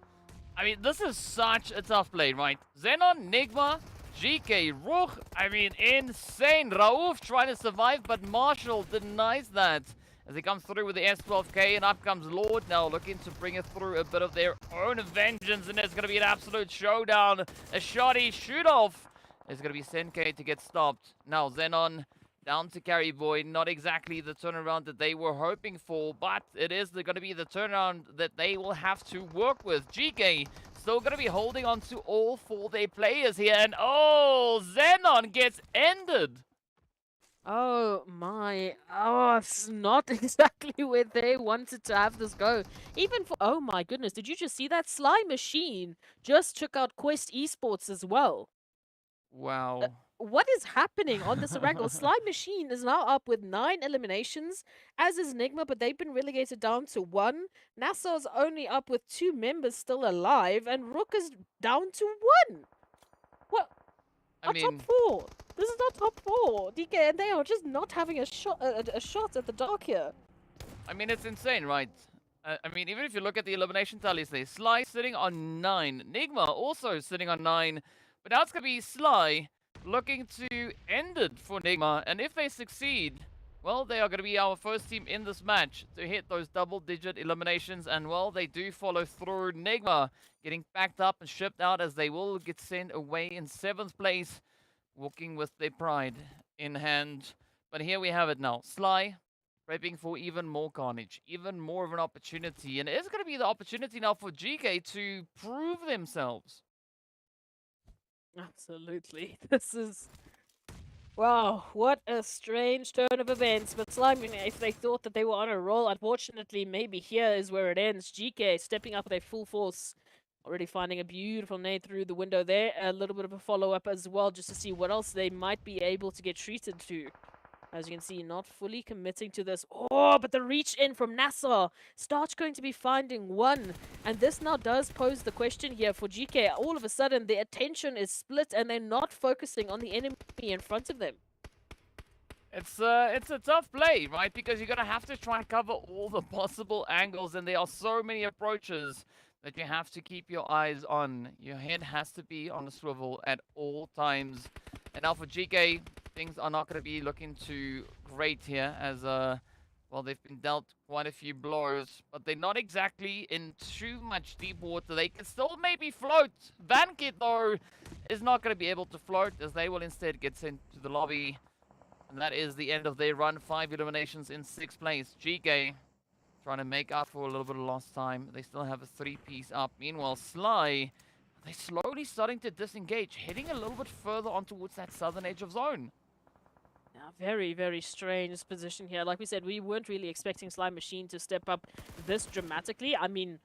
I mean, this is such a tough play, right? XENON, NIGMA, GEEKAY, RUKH, I mean, insane. Rauf trying to survive, but Marshall denies that as he comes through with the S12K, and up comes Lord now looking to bring it through a bit of their own vengeance, and it's going to be an absolute showdown. A shoddy shoot-off. It's going to be Senke to get stopped. Now, XENON down to Carry Boy, not exactly the turnaround that they were hoping for, but it is going to be the turnaround that they will have to work with. GEEKAY still going to be holding on to all 4 their players here, and oh, XENON gets ended. Oh my, oh, it's not exactly where they wanted to have this go. Even for, oh my goodness, did you just see that? Sly Machine just took out Quest Esports as well. Wow. What is happening on this Erangel? Sly Machine is now up with 9 eliminations, as is NIGMA, but they've been relegated down to 1. NASR's only up with 2 members still alive, and RUKH is down to 1. What? Top 4. This is not top 4. DK, and they are just not having a shot at the dark here. I mean, it's insane, right? I mean, even if you look at the elimination tallies there, Sly sitting on 9. NIGMA also sitting on 9. But now it's going to be Sly looking to end it for NIGMA, and if they succeed, well, they are going to be our first team in this match to hit those double-digit eliminations, and well, they do follow through. NIGMA getting packed up and shipped out as they will get sent away in 7th place, walking with their pride in hand. But here we have it now. Sly prepping for even more carnage, even more of an opportunity, and it's going to be the opportunity now for GEEKAY to prove themselves. Absolutely. This is... wow, what a strange turn of events. But Slime, if they thought that they were on a roll, unfortunately, maybe here is where it ends. GEEKAY stepping up with a full force. Already finding a beautiful nade through the window there. A little bit of a follow-up as well, just to see what else they might be able to get treated to. As you can see, not fully committing to this. Oh, but the reach in from NASR. Starch going to be finding 1. And this now does pose the question here for GEEKAY. All of a sudden, the attention is split and they're not focusing on the enemy in front of them. It's a tough play, right? Because you're going to have to try and cover all the possible angles, and there are so many approaches that you have to keep your eyes on. Your head has to be on the swivel at all times. And now for GEEKAY, things are not going to be looking too great here as, well, they've been dealt quite a few blows, but they're not exactly in too much deep water. They can still maybe float. Vankit, though, is not going to be able to float as they will instead get sent to the lobby. And that is the end of their run. 5 eliminations in 6th place. GEEKAY trying to make up for a little bit of lost time. They still have a 3-piece up. Meanwhile, Sly, they're slowly starting to disengage, heading a little bit further on towards that southern edge of zone. Yeah, very, very strange position here. Like we said, we weren't really expecting Slime Machine to step up this dramatically. I mean,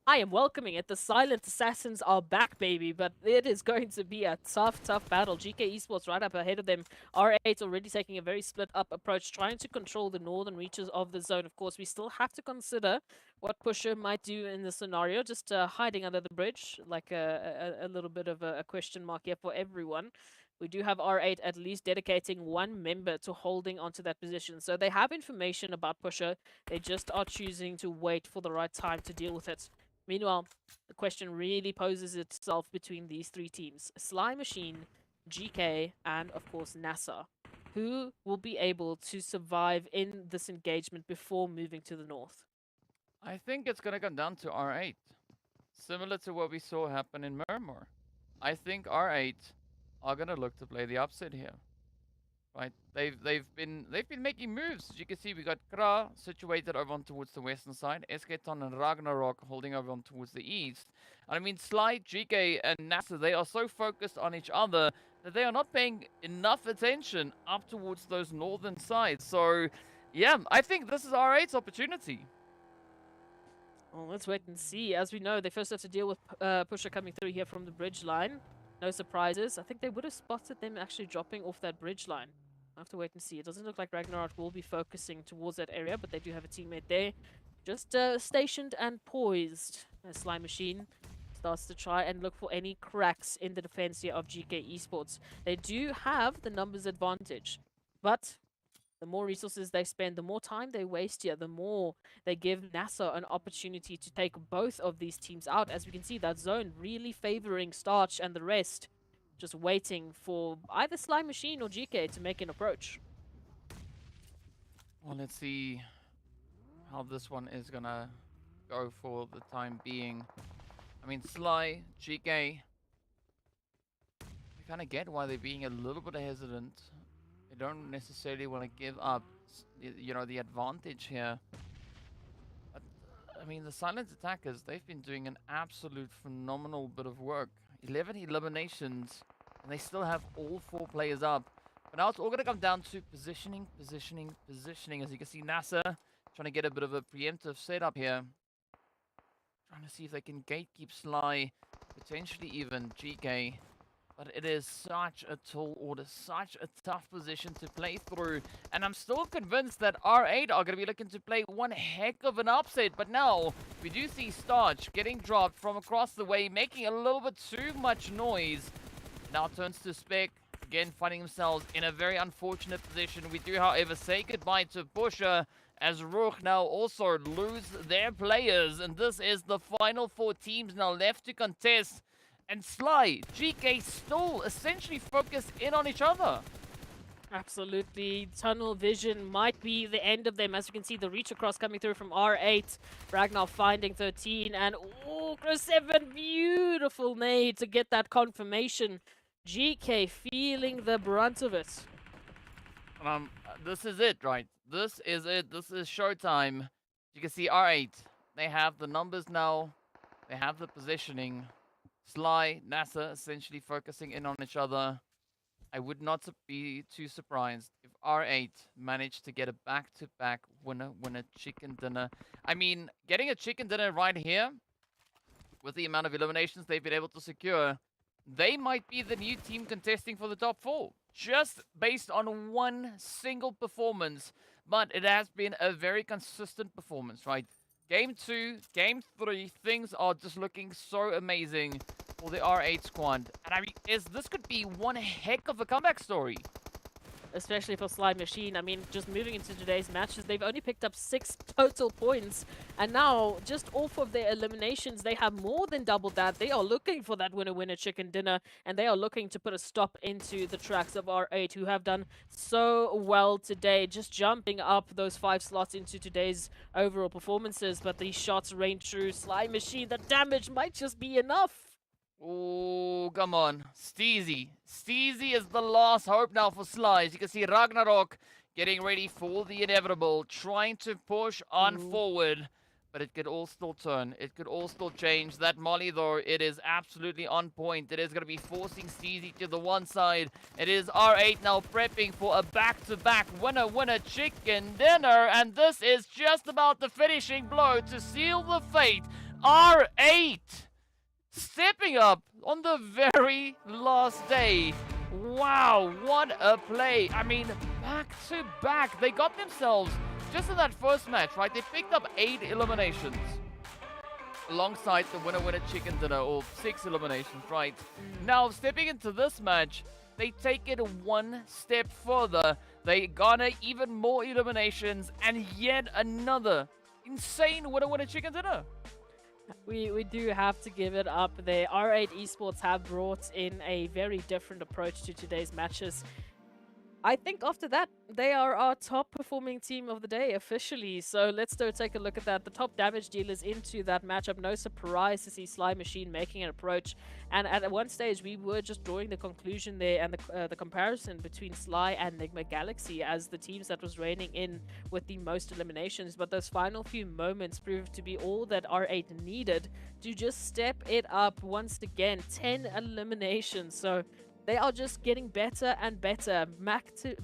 I am welcoming it. The Silent Assassins are back, baby, but it is going to be a tough, tough battle. GEEKAY Esports right up ahead of them. R8 already taking a very split-up approach, trying to control the northern reaches of the zone. Of course, we still have to consider what Pusher might do in this scenario, just hiding under the bridge, like a little bit of a question mark here for everyone. We do have R8 at least dedicating one member to holding onto that position. So they have information about Pusher. They just are choosing to wait for the right time to deal with it. Meanwhile, the question really poses itself between these 3 teams. Sly Machine, GEEKAY, and of course NASR. Who will be able to survive in this engagement before moving to the north? I think it's going to come down to R8. Similar to what we saw happen in Miramar. I think R8 are going to look to play the upset here. Right, they've been making moves. As you can see, we got Kra situated over on towards the western side, XENON and RUKH holding over on towards the east. And I mean, Sly, GEEKAY, and NASR, they are so focused on each other that they are not paying enough attention up towards those northern sides. So, yeah, I think this is R8's opportunity. Well, let's wait and see. As we know, they first have to deal with Pusher coming through here from the bridge line. No surprises. I think they would have spotted them actually dropping off that bridge line. I have to wait and see. It doesn't look like Ragnarok will be focusing towards that area, but they do have a teammate there. Just stationed and poised. As Slime Machine starts to try and look for any cracks in the defense here of GEEKAY Esports. They do have the numbers advantage, but the more resources they spend, the more time they waste here, the more they give NASR an opportunity to take both of these teams out. As we can see, that zone really favoring Starch and the rest just waiting for either Slime Machine or GEEKAY to make an approach. Well, let's see how this one is gonna go for the time being. I mean, Sly, GEEKAY, we kind of get why they're being a little bit hesitant. They don't necessarily want to give up, you know, the advantage here. But, I mean, the silent attackers, they've been doing an absolute phenomenal bit of work. 11 eliminations, and they still have all 4 players up. But now it's all going to come down to positioning. As you can see, NASR trying to get a bit of a preemptive setup here. Trying to see if they can gatekeep Sly, potentially even GEEKAY. But it is such a tall order, such a tough position to play through. And I'm still convinced that R8 are going to be looking to play one heck of an upset. But now, we do see Starch getting dropped from across the way, making a little bit too much noise. Now turns to Spec, again finding themselves in a very unfortunate position. We do, however, say goodbye to Pusher, as RUKH now also lose their players. And this is the final 4 teams now left to contest. And Sly, GEEKAY still essentially focused in on each other. Absolutely. Tunnel vision might be the end of them. As you can see, the reach across coming through from R8. Ragnar finding 13. And, oh, Chris 7, beautiful nade to get that confirmation. GEEKAY feeling the brunt of it. This is it, right? This is it. This is showtime. You can see R8. They have the numbers now. They have the positioning. Sly, NASR essentially focusing in on each other. I would not be too surprised if R8 managed to get a back-to-back winner chicken dinner. I mean, getting a chicken dinner right here, with the amount of eliminations they've been able to secure, they might be the new team contesting for the top 4. Just based on one single performance. But it has been a very consistent performance, right? Game 2, Game 3, things are just looking so amazing for the R8 squad. And I mean, this could be one heck of a comeback story. especially for Slime Machine. I mean, just moving into today's matches, they've only picked up 6 total points, and now, just off of their eliminations, they have more than doubled that. They are looking for that winner-winner chicken dinner, and they are looking to put a stop into the tracks of R8, who have done so well today, just jumping up those 5 slots into today's overall performances, but these shots rain true. Slime Machine, the damage might just be enough. Oh, come on. Steezy. Steezy is the last hope now for Slice. You can see Ragnarok getting ready for the inevitable, trying to push on forward. But it could all still turn. It could all still change. That Molly, though, it is absolutely on point. It is going to be forcing Steezy to the one side. It is R8 now prepping for a back-to-back winner-winner chicken dinner. And this is just about the finishing blow to seal the fate. R8 stepping up on the very last day. Wow, what a play. I mean, back-to-back. They got themselves, just in that first match, right? They picked up 8 eliminations alongside the winner-winner chicken dinner, or 6 eliminations, right? Now, stepping into this match, they take it one step further. They garner even more eliminations and yet another insane winner-winner chicken dinner. We do have to give it up there. R8 Esports have brought in a very different approach to today's matches. I think after that, they are our top performing team of the day officially. So let's go take a look at that. The top damage dealers into that matchup. No surprise to see Slime Machine making an approach. And at one stage, we were just drawing the conclusion there and the comparison between Sly and NIGMA Galaxy as the teams that was reigning in with the most eliminations. But those final few moments proved to be all that R8 needed to just step it up once again. 10 eliminations. So they are just getting better and better, map to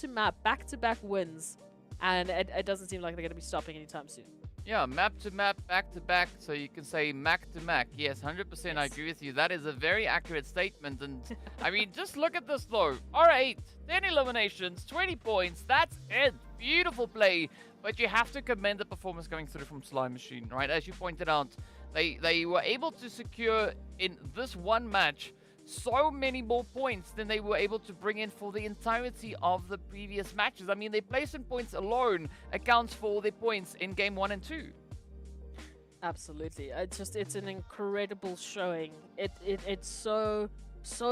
map, back-to-back wins, and it doesn't seem like they're going to be stopping anytime soon. Yeah, map to map, back to back, so you can say Mac to Mac. Yes, 100% I agree with you. That is a very accurate statement, and I mean, just look at this though. R8, 10 eliminations, 20 points, that's it. Beautiful play, but you have to commend the performance coming through from Slime Machine, right? As you pointed out, they were able to secure in this one match so many more points than they were able to bring in for the entirety of the previous matches. I mean, their placement points alone accounts for their points in game 1 and 2. Absolutely. It's an incredible showing. It's so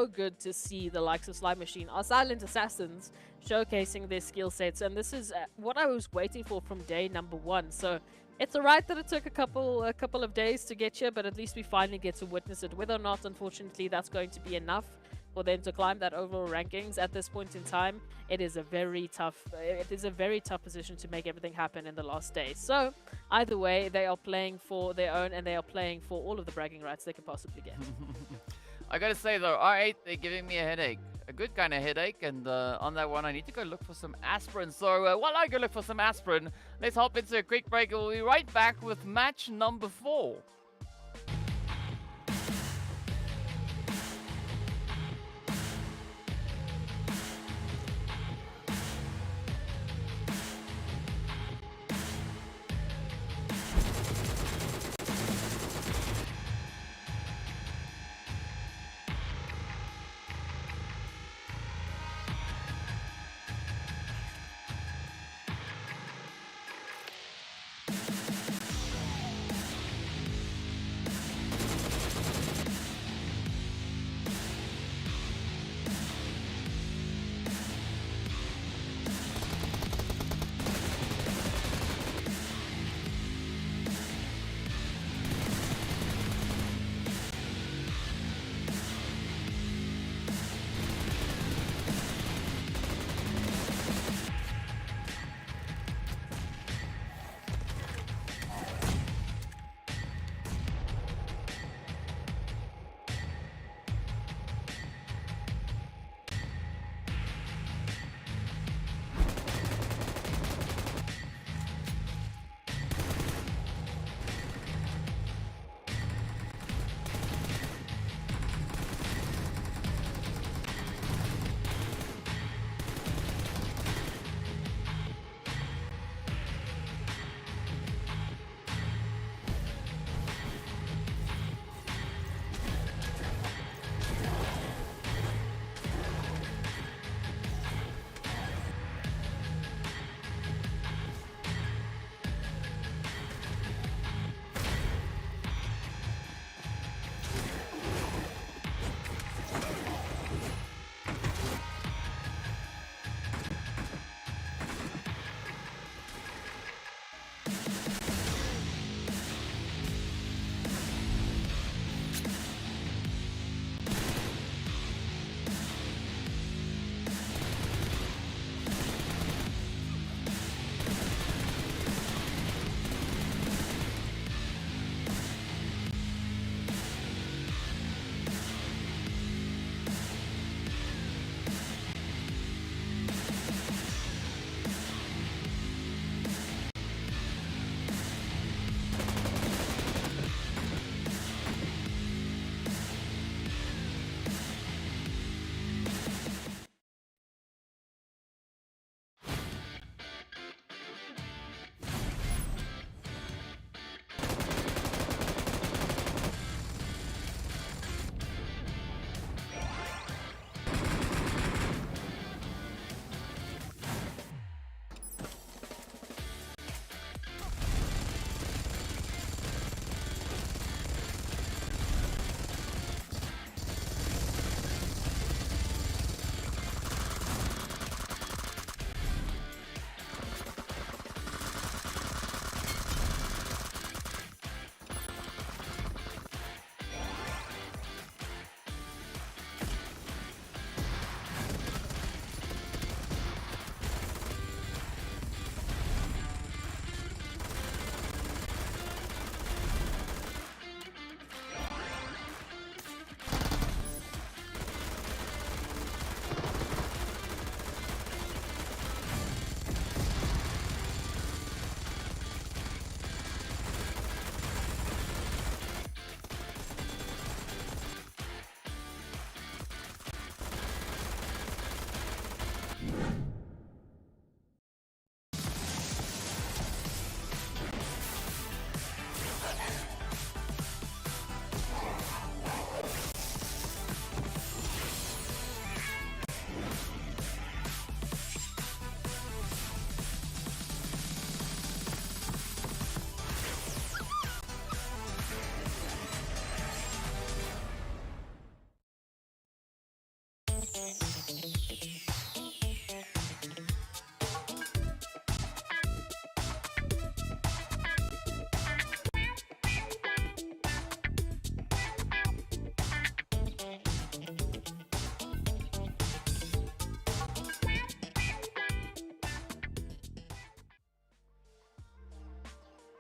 good to see the likes of Slime Machine, our silent assassins, showcasing their skill sets, and this is what I was waiting for from day number 1. So it's alright that it took a couple of days to get here, but at least we finally get to witness it. Whether or not, unfortunately, that's going to be enough for them to climb that overall rankings at this point in time, it is a very tough position to make everything happen in the last day. So either way, they are playing for their own, and they are playing for all of the bragging rights they could possibly get. I gotta say though, R8, they're giving me a headache. A good kind of headache, and on that one I need to go look for some aspirin. So while I go look for some aspirin, let's hop into a quick break and we'll be right back with match number 4.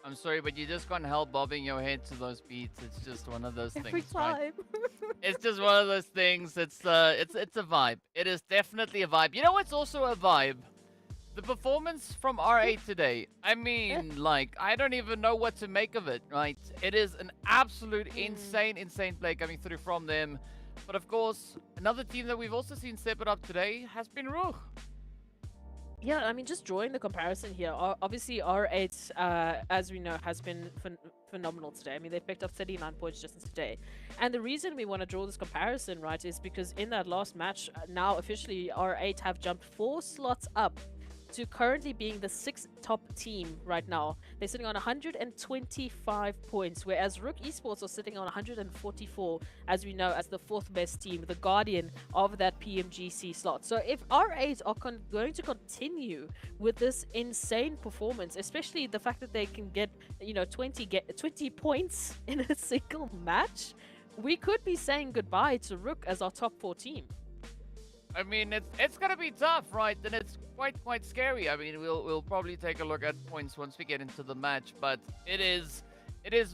I'm sorry, but you just can't help bobbing your head to those beats. It's just one of those Every things, right? time. It's just one of those things. It's a vibe. It is definitely a vibe. You know what's also a vibe? The performance from R8 today. I mean, like, I don't even know what to make of it, right? It is an absolute insane play coming through from them. But of course, another team that we've also seen step it up today has been RUKH. Yeah, I mean, just drawing the comparison here, obviously R8, as we know, has been phenomenal today. I mean, they picked up 39 points just today. And the reason we want to draw this comparison, right, is because in that last match, now officially R8 have jumped 4 slots up to currently being the 6th top team right now. They're sitting on 125 points, whereas RUKH Esports are sitting on 144, as we know, as the 4th best team, the guardian of that PMGC slot. So if R8 are going to continue with this insane performance, especially the fact that they can get, you know, 20 points in a single match, we could be saying goodbye to RUKH as our top 4 team. I mean, it's gonna be tough, right? And it's quite scary. I mean, we'll probably take a look at points once we get into the match, but it is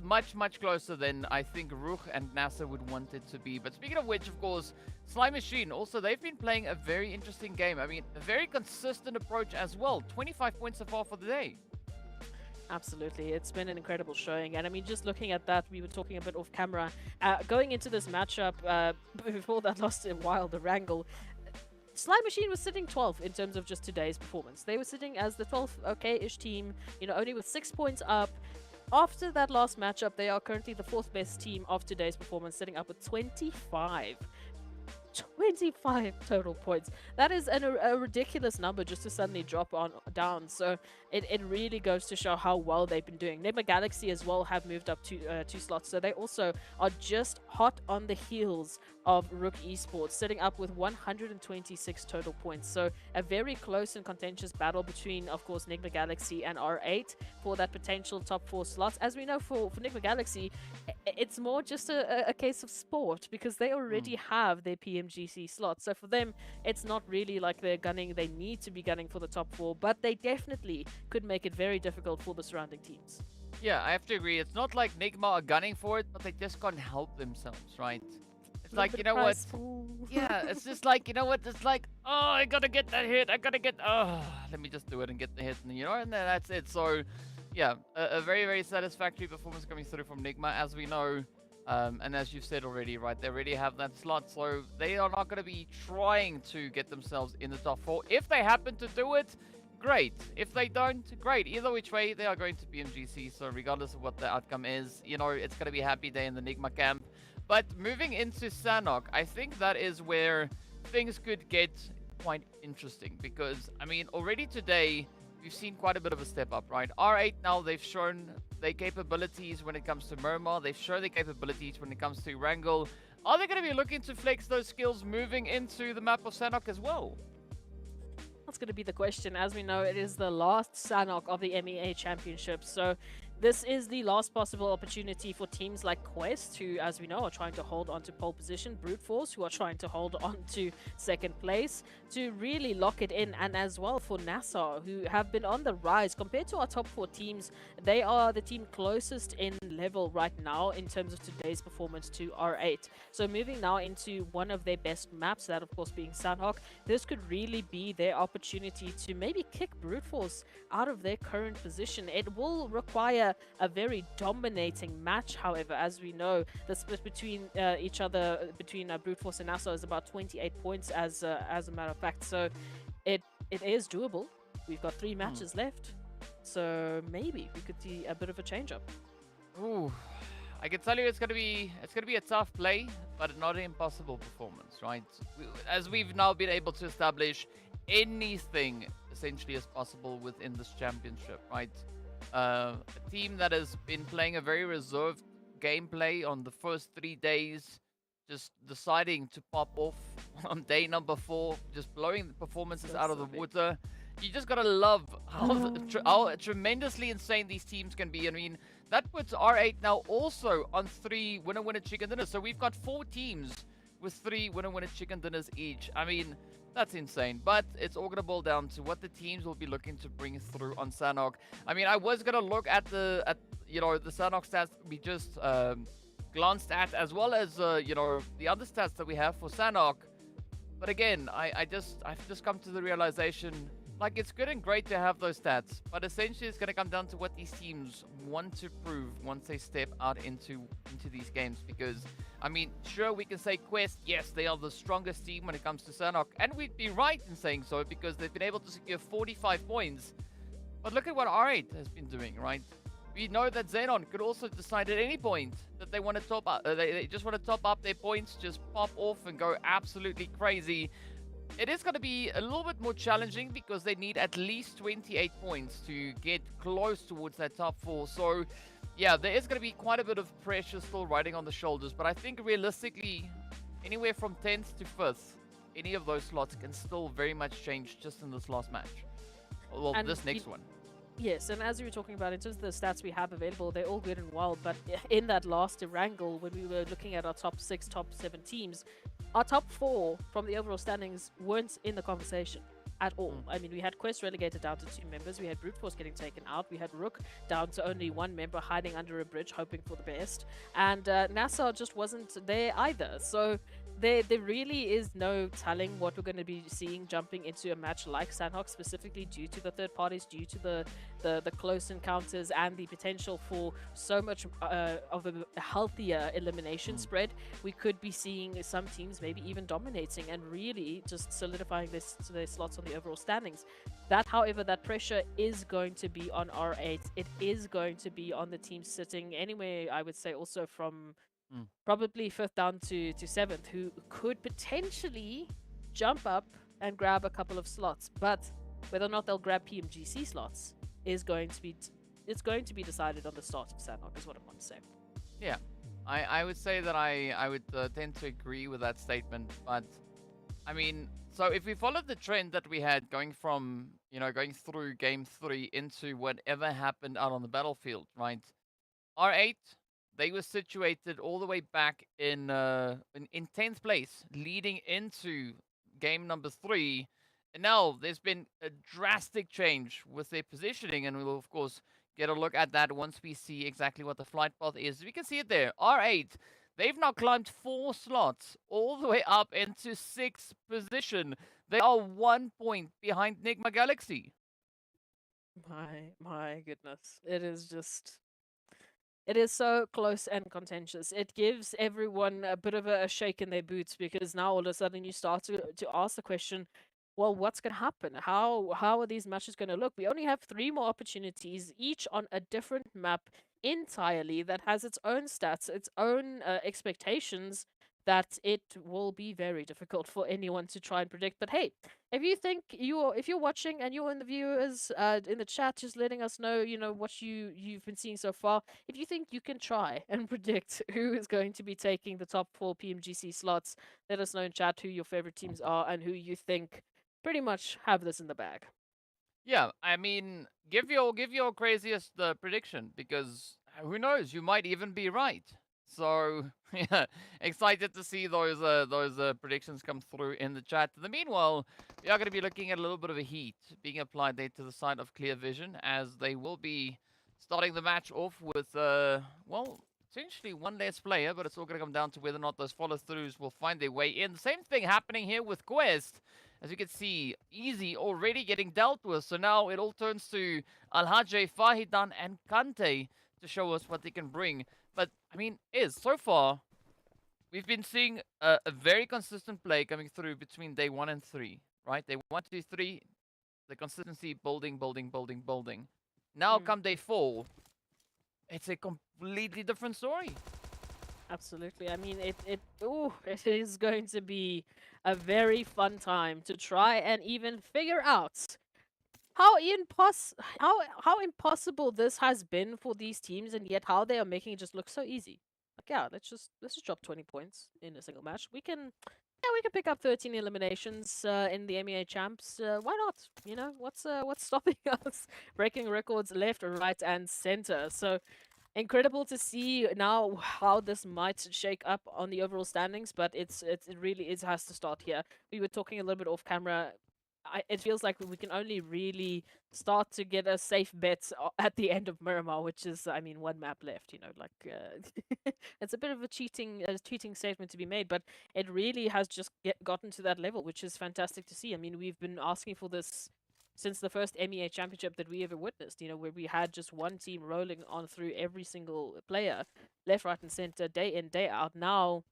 much closer than I think RUKH and NASR would want it to be. But speaking of which, of course, Slime Machine also, they've been playing a very interesting game. I mean, a very consistent approach as well. 25 points so far for the day. Absolutely, it's been an incredible showing, and I mean, just looking at that, we were talking a bit off camera. Going into this matchup, before that lost a while, the Erangel, Slime Machine was sitting 12th in terms of just today's performance. They were sitting as the 12th okay-ish team, you know, only with 6 points up. After that last matchup, they are currently the 4th best team of today's performance, sitting up with 25 total points. That is a ridiculous number just to suddenly drop down. So it really goes to show how well they've been doing. NIGMA Galaxy as well have moved up to 2 slots. So they also are just hot on the heels of RUKH Esports, sitting up with 126 total points. So a very close and contentious battle between, of course, NIGMA Galaxy and R8 for that potential top 4 slots. As we know, for NIGMA Galaxy, it's more just a case of sport, because they already have their PMGC slots. So for them, it's not really like they need to be gunning for the top 4, but they definitely could make it very difficult for the surrounding teams. Yeah, I have to agree. It's not like NIGMA are gunning for it, but they just can't help themselves, right? It's like, you know what? Yeah, it's just like, you know what? It's like, oh, I gotta get that hit. Let me just do it and get the hit, and you know, and then that's it. So, yeah, a very satisfactory performance coming through from NIGMA, as we know. And as you've said already, right, they already have that slot, so they are not going to be trying to get themselves in the top 4. If they happen to do it, great. If they don't, great. Either which way, they are going to PMGC, so regardless of what the outcome is, you know, it's going to be a happy day in the NIGMA camp. But moving into Sanhok, I think that is where things could get quite interesting, because, I mean, already today, we've seen quite a bit of a step up, right? R8 now, they've shown their capabilities when it comes to Miramar. They've shown their capabilities when it comes to Erangel. Are they going to be looking to flex those skills moving into the map of Sanhok as well? That's going to be the question. As we know, it is the last Sanhok of the MEA Championship, so this is the last possible opportunity for teams like Quest, who, as we know, are trying to hold on to pole position, Brute Force, who are trying to hold on to 2nd place, to really lock it in, and as well for NASR, who have been on the rise. Compared to our top 4 teams, they are the team closest in level right now in terms of today's performance to R8. So moving now into one of their best maps, that of course being Sanhok, this could really be their opportunity to maybe kick Brute Force out of their current position. It will require a very dominating match, however. As we know, the split between each other, between Brute Force and NASR, is about 28 points as a matter of fact, so it is doable. We've got 3 matches left, so maybe we could see a bit of a change up. Ooh, I can tell you it's gonna be a tough play, but not an impossible performance, right? As we've now been able to establish, anything essentially is possible within this championship, right? A team that has been playing a very reserved gameplay on the first 3 days, just deciding to pop off on day number 4, just blowing the performances out of the water. You just gotta love how tremendously insane these teams can be. I mean, that puts R8 now also on 3 winner-winner chicken dinners. So we've got 4 teams with 3 winner chicken dinners each. I mean, that's insane. But it's all going to boil down to what the teams will be looking to bring through on Sanhok. I mean, I was going to look at the Sanhok stats we just glanced at, as well as, the other stats that we have for Sanhok. But again, I've just come to the realization, like, it's good and great to have those stats, but essentially it's going to come down to what these teams want to prove once they step out into these games. Because, I mean, sure, we can say Quest, yes, they are the strongest team when it comes to Sanhok, and we'd be right in saying so because they've been able to secure 45 points. But look at what R8 has been doing, right? We know that XENON could also decide at any point that they want to top up, they just want to top up their points, just pop off and go absolutely crazy. It is going to be a little bit more challenging because they need at least 28 points to get close towards that top 4. So, yeah, there is going to be quite a bit of pressure still riding on the shoulders. But I think realistically, anywhere from 10th to 5th, any of those slots can still very much change just in this last match. Well, And this next one. Yes, and as you were talking about, in terms of the stats we have available, they're all good and well, but in that last Erangel, when we were looking at our top 6, top 7 teams, our top 4 from the overall standings weren't in the conversation at all. I mean, we had Quest relegated down to 2 members, we had Brute Force getting taken out, we had RUKH down to only 1 member hiding under a bridge, hoping for the best, and NASR just wasn't there either. So there really is no telling what we're going to be seeing jumping into a match like Sanhok, specifically due to the third parties, due to the close encounters and the potential for so much of a healthier elimination spread. We could be seeing some teams maybe even dominating and really just solidifying their slots on the overall standings. That, however, that pressure is going to be on R8. It is going to be on the team sitting anywhere, I would say, also from probably 5th down to 7th, who could potentially jump up and grab a couple of slots. But whether or not they'll grab PMGC slots is going to be decided on the start of Sanhok, is what I want to say. Yeah, I would say that I would tend to agree with that statement. But I mean, so if we follow the trend that we had going from, going through game 3 into whatever happened out on the battlefield, right? R8, they were situated all the way back in 10th place, leading into game number 3. And now there's been a drastic change with their positioning, and we'll, of course, get a look at that once we see exactly what the flight path is. We can see it there. R8, they've now climbed 4 slots all the way up into 6th position. They are 1 point behind NIGMA Galaxy. My goodness. It is so close and contentious. It gives everyone a bit of a shake in their boots, because now all of a sudden you start to ask the question, well, what's going to happen? How are these matches going to look? We only have 3 more opportunities, each on a different map entirely, that has its own stats, its own expectations, that it will be very difficult for anyone to try and predict. But hey, if you're watching and you're in the viewers in the chat, just letting us know, what you've been seeing so far. If you think you can try and predict who is going to be taking the top 4 PMGC slots, let us know in chat who your favorite teams are and who you think pretty much have this in the bag. Yeah, I mean, give your craziest prediction, because who knows, you might even be right. So, yeah, excited to see those predictions come through in the chat. In the meanwhile, we are going to be looking at a little bit of a heat being applied there to the side of Clear Vision, as they will be starting the match off with, well, essentially 1 less player, but it's all going to come down to whether or not those follow-throughs will find their way in. The same thing happening here with Quest. As you can see, Easy already getting dealt with. So now it all turns to Alhaji, Fahidan, and Kante to show us what they can bring. But, I mean, so far, we've been seeing a very consistent play coming through between day 1 and 3, right? Day 1, 2, 3, the consistency building. Now come day 4, it's a completely different story. Absolutely. I mean, it is going to be a very fun time to try and even figure out how impossible this has been for these teams, and yet how they are making it just look so easy. Like, yeah, let's just drop 20 points in a single match. We can pick up 13 eliminations in the MEA champs. Why not? What's stopping us? Breaking records left, right, and center. So incredible to see now how this might shake up on the overall standings, but it really has to start here. We were talking a little bit off camera. It feels like we can only really start to get a safe bet at the end of Miramar, which is, I mean, one map left. You know, like it's a bit of a cheating statement to be made, but it really has just gotten to that level, which is fantastic to see. I mean, we've been asking for this since the first MEA Championship that we ever witnessed, you know, where we had just one team rolling on through every single player, left, right, and center, day in, day out. Now,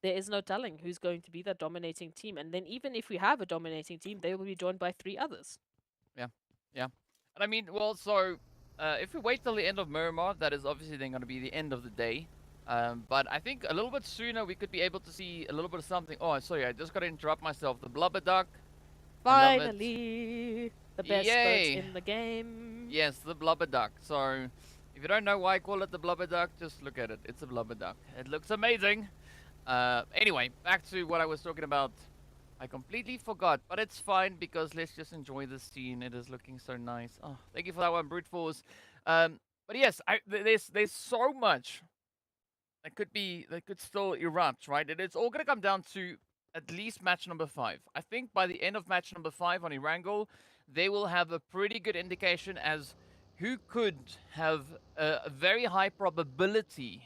there is no telling who's going to be that dominating team. And then even if we have a dominating team, they will be joined by 3 others. Yeah, yeah. And I mean, well, so if we wait till the end of Miramar, that is obviously then going to be the end of the day. But I think a little bit sooner we could be able to see a little bit of something. Oh, sorry, I just got to interrupt myself. The Blubber Duck. Finally, the best Yay. boat in the game. Yes, the Blubber Duck. So if you don't know why I call it the Blubber Duck, just look at it. It's a Blubber Duck. It looks amazing. Anyway, back to what I was talking about. I completely forgot, but it's fine because let's just enjoy the scene. It is looking so nice. Oh, thank you for that one, Brute Force. But yes, there's so much that could still erupt, right? And it's all gonna come down to at least match number 5. I think by the end of match number 5 on Erangel, they will have a pretty good indication as who could have a very high probability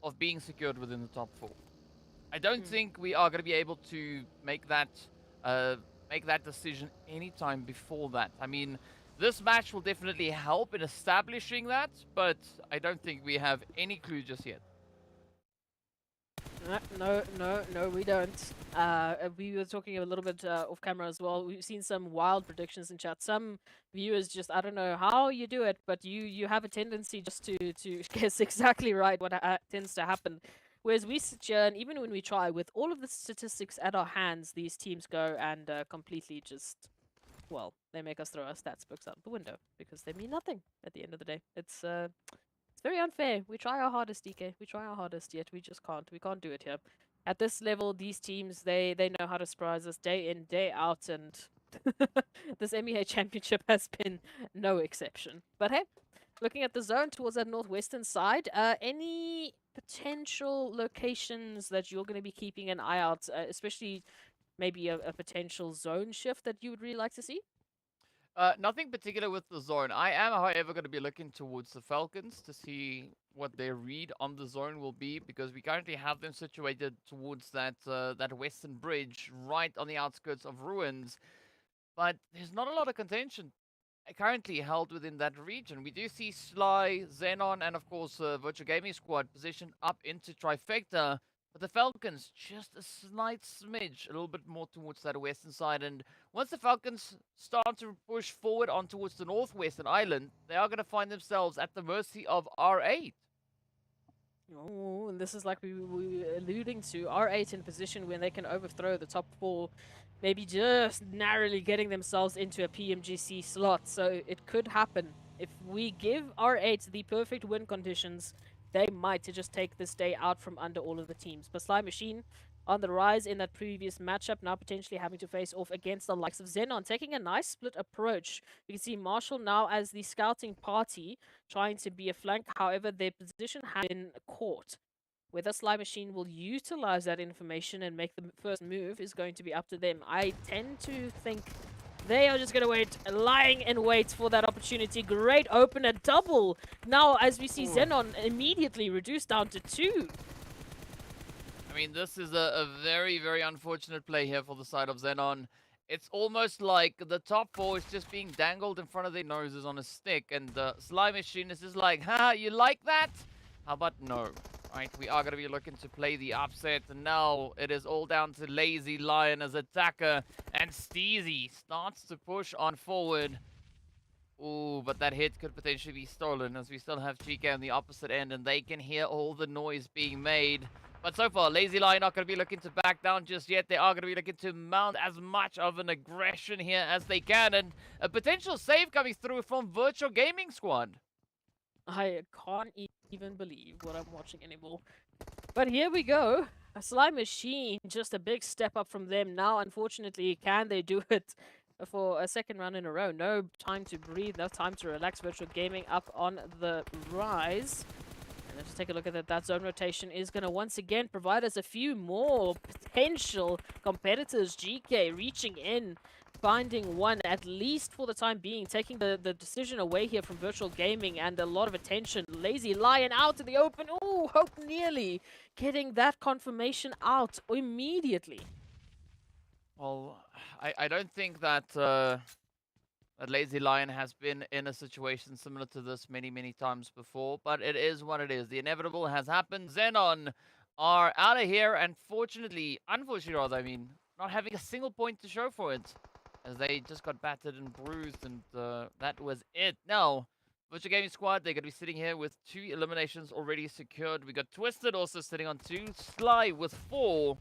of being secured within the top 4. I don't think we are going to be able to make that decision anytime before that. I mean, this match will definitely help in establishing that, but I don't think we have any clue just yet. No, we don't. We were talking a little bit off camera as well. We've seen some wild predictions in chat. Some viewers just, I don't know how you do it, but you have a tendency just to guess exactly right what tends to happen. Whereas we sit here, and even when we try, with all of the statistics at our hands, these teams go and completely just, well, they make us throw our stats books out the window because they mean nothing at the end of the day. It's very unfair. We try our hardest, DK. We try our hardest, yet we just can't. We can't do it here. At this level, these teams, they know how to surprise us day in, day out, and this MEA Championship has been no exception. But hey, looking at the zone towards that northwestern side, any potential locations that you're going to be keeping an eye out, especially maybe a potential zone shift that you would really like to see? Nothing particular with the zone. I am, however, going to be looking towards the Falcons to see what their read on the zone will be, because we currently have them situated towards that western bridge, right on the outskirts of ruins. But there's not a lot of contention currently held within that region. We do see Sly, XENON, and of course Virtual Gaming Squad positioned up into Trifecta. But the Falcons, just a slight smidge, a little bit more towards that western side. And once the Falcons start to push forward on towards the northwestern island, they are going to find themselves at the mercy of R8. Oh, and this is like we were alluding to. R8 in position when they can overthrow the top 4, maybe just narrowly getting themselves into a PMGC slot. So it could happen. If we give R8 the perfect win conditions, they might just take this day out from under all of the teams. But Sly Machine on the rise in that previous matchup, now potentially having to face off against the likes of XENON, taking a nice split approach. You can see Marshall now as the scouting party, trying to be a flank. However, their position has been caught. Whether Sly Machine will utilize that information and make the first move is going to be up to them. I tend to think they are just going to wait, lying in wait for that opportunity. Great opener, double. Now, as we see XENON immediately reduced down to 2. I mean, this is a very, very unfortunate play here for the side of XENON. It's almost like the top 4 is just being dangled in front of their noses on a stick, and the Sly Machine is just like, ha, you like that? How about no? Right, we are going to be looking to play the upset, and now it is all down to Lazy Lion as attacker, and Steezy starts to push on forward. Ooh, but that hit could potentially be stolen, as we still have GEEKAY on the opposite end, and they can hear all the noise being made. But so far, Lazy Lion not going to be looking to back down just yet. They are going to be looking to mount as much of an aggression here as they can, and a potential save coming through from Virtual Gaming Squad. I can't even believe what I'm watching anymore. But here we go. A Sly Machine, just a big step up from them. Now, unfortunately, can they do it for a second round in a row? No time to breathe, no time to relax. Virtual Gaming up on the rise. Let's take a look at that. That zone rotation is going to once again provide us a few more potential competitors. GEEKAY reaching in, finding one, at least for the time being, taking the decision away here from Virtual Gaming and a lot of attention. Lazy Lion out to the open. Oh, Hope nearly getting that confirmation out immediately. Well, I don't think that that Lazy Lion has been in a situation similar to this many times before, but it is what it is. The inevitable has happened. XENON are out of here, and unfortunately rather, I mean, not having a single point to show for it, as they just got battered and bruised, and that was it. Now, Virtual Gaming Squad, they're going to be sitting here with 2 eliminations already secured. We got Twisted also sitting on 2, Sly with 4.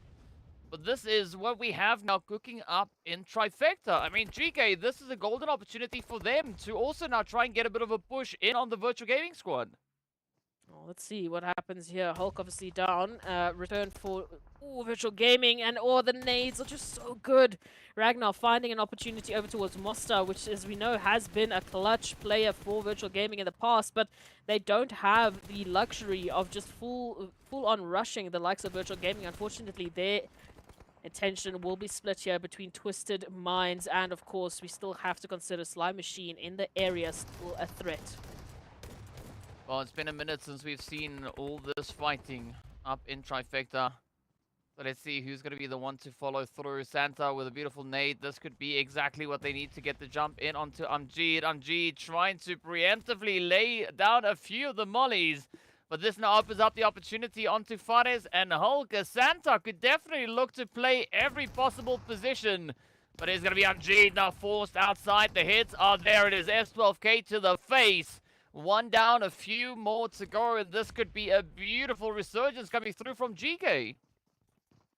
But this is what we have now cooking up in Trifecta. I mean, GEEKAY, this is a golden opportunity for them to also now try and get a bit of a push in on the Virtual Gaming Squad. Well, let's see what happens here. Hulk obviously down. Return for Virtual Gaming, and the nades are just so good. Ragnar finding an opportunity over towards Mostar, which, as we know, has been a clutch player for Virtual Gaming in the past, but they don't have the luxury of just full-on rushing the likes of Virtual Gaming. Unfortunately, their attention will be split here between Twisted Minds, and of course, we still have to consider Sly Machine in the area still a threat. Well, it's been a minute since we've seen all this fighting up in Trifecta. So let's see who's going to be the one to follow through. Santa with a beautiful nade. This could be exactly what they need to get the jump in onto Amjid. Amjid trying to preemptively lay down a few of the mollies. But this now opens up the opportunity onto Fares and Hulk. Santa could definitely look to play every possible position. But it's going to be Amjid now forced outside. The hits are there. It is S12K to the face. 1 down, a few more to go. And this could be a beautiful resurgence coming through from GEEKAY.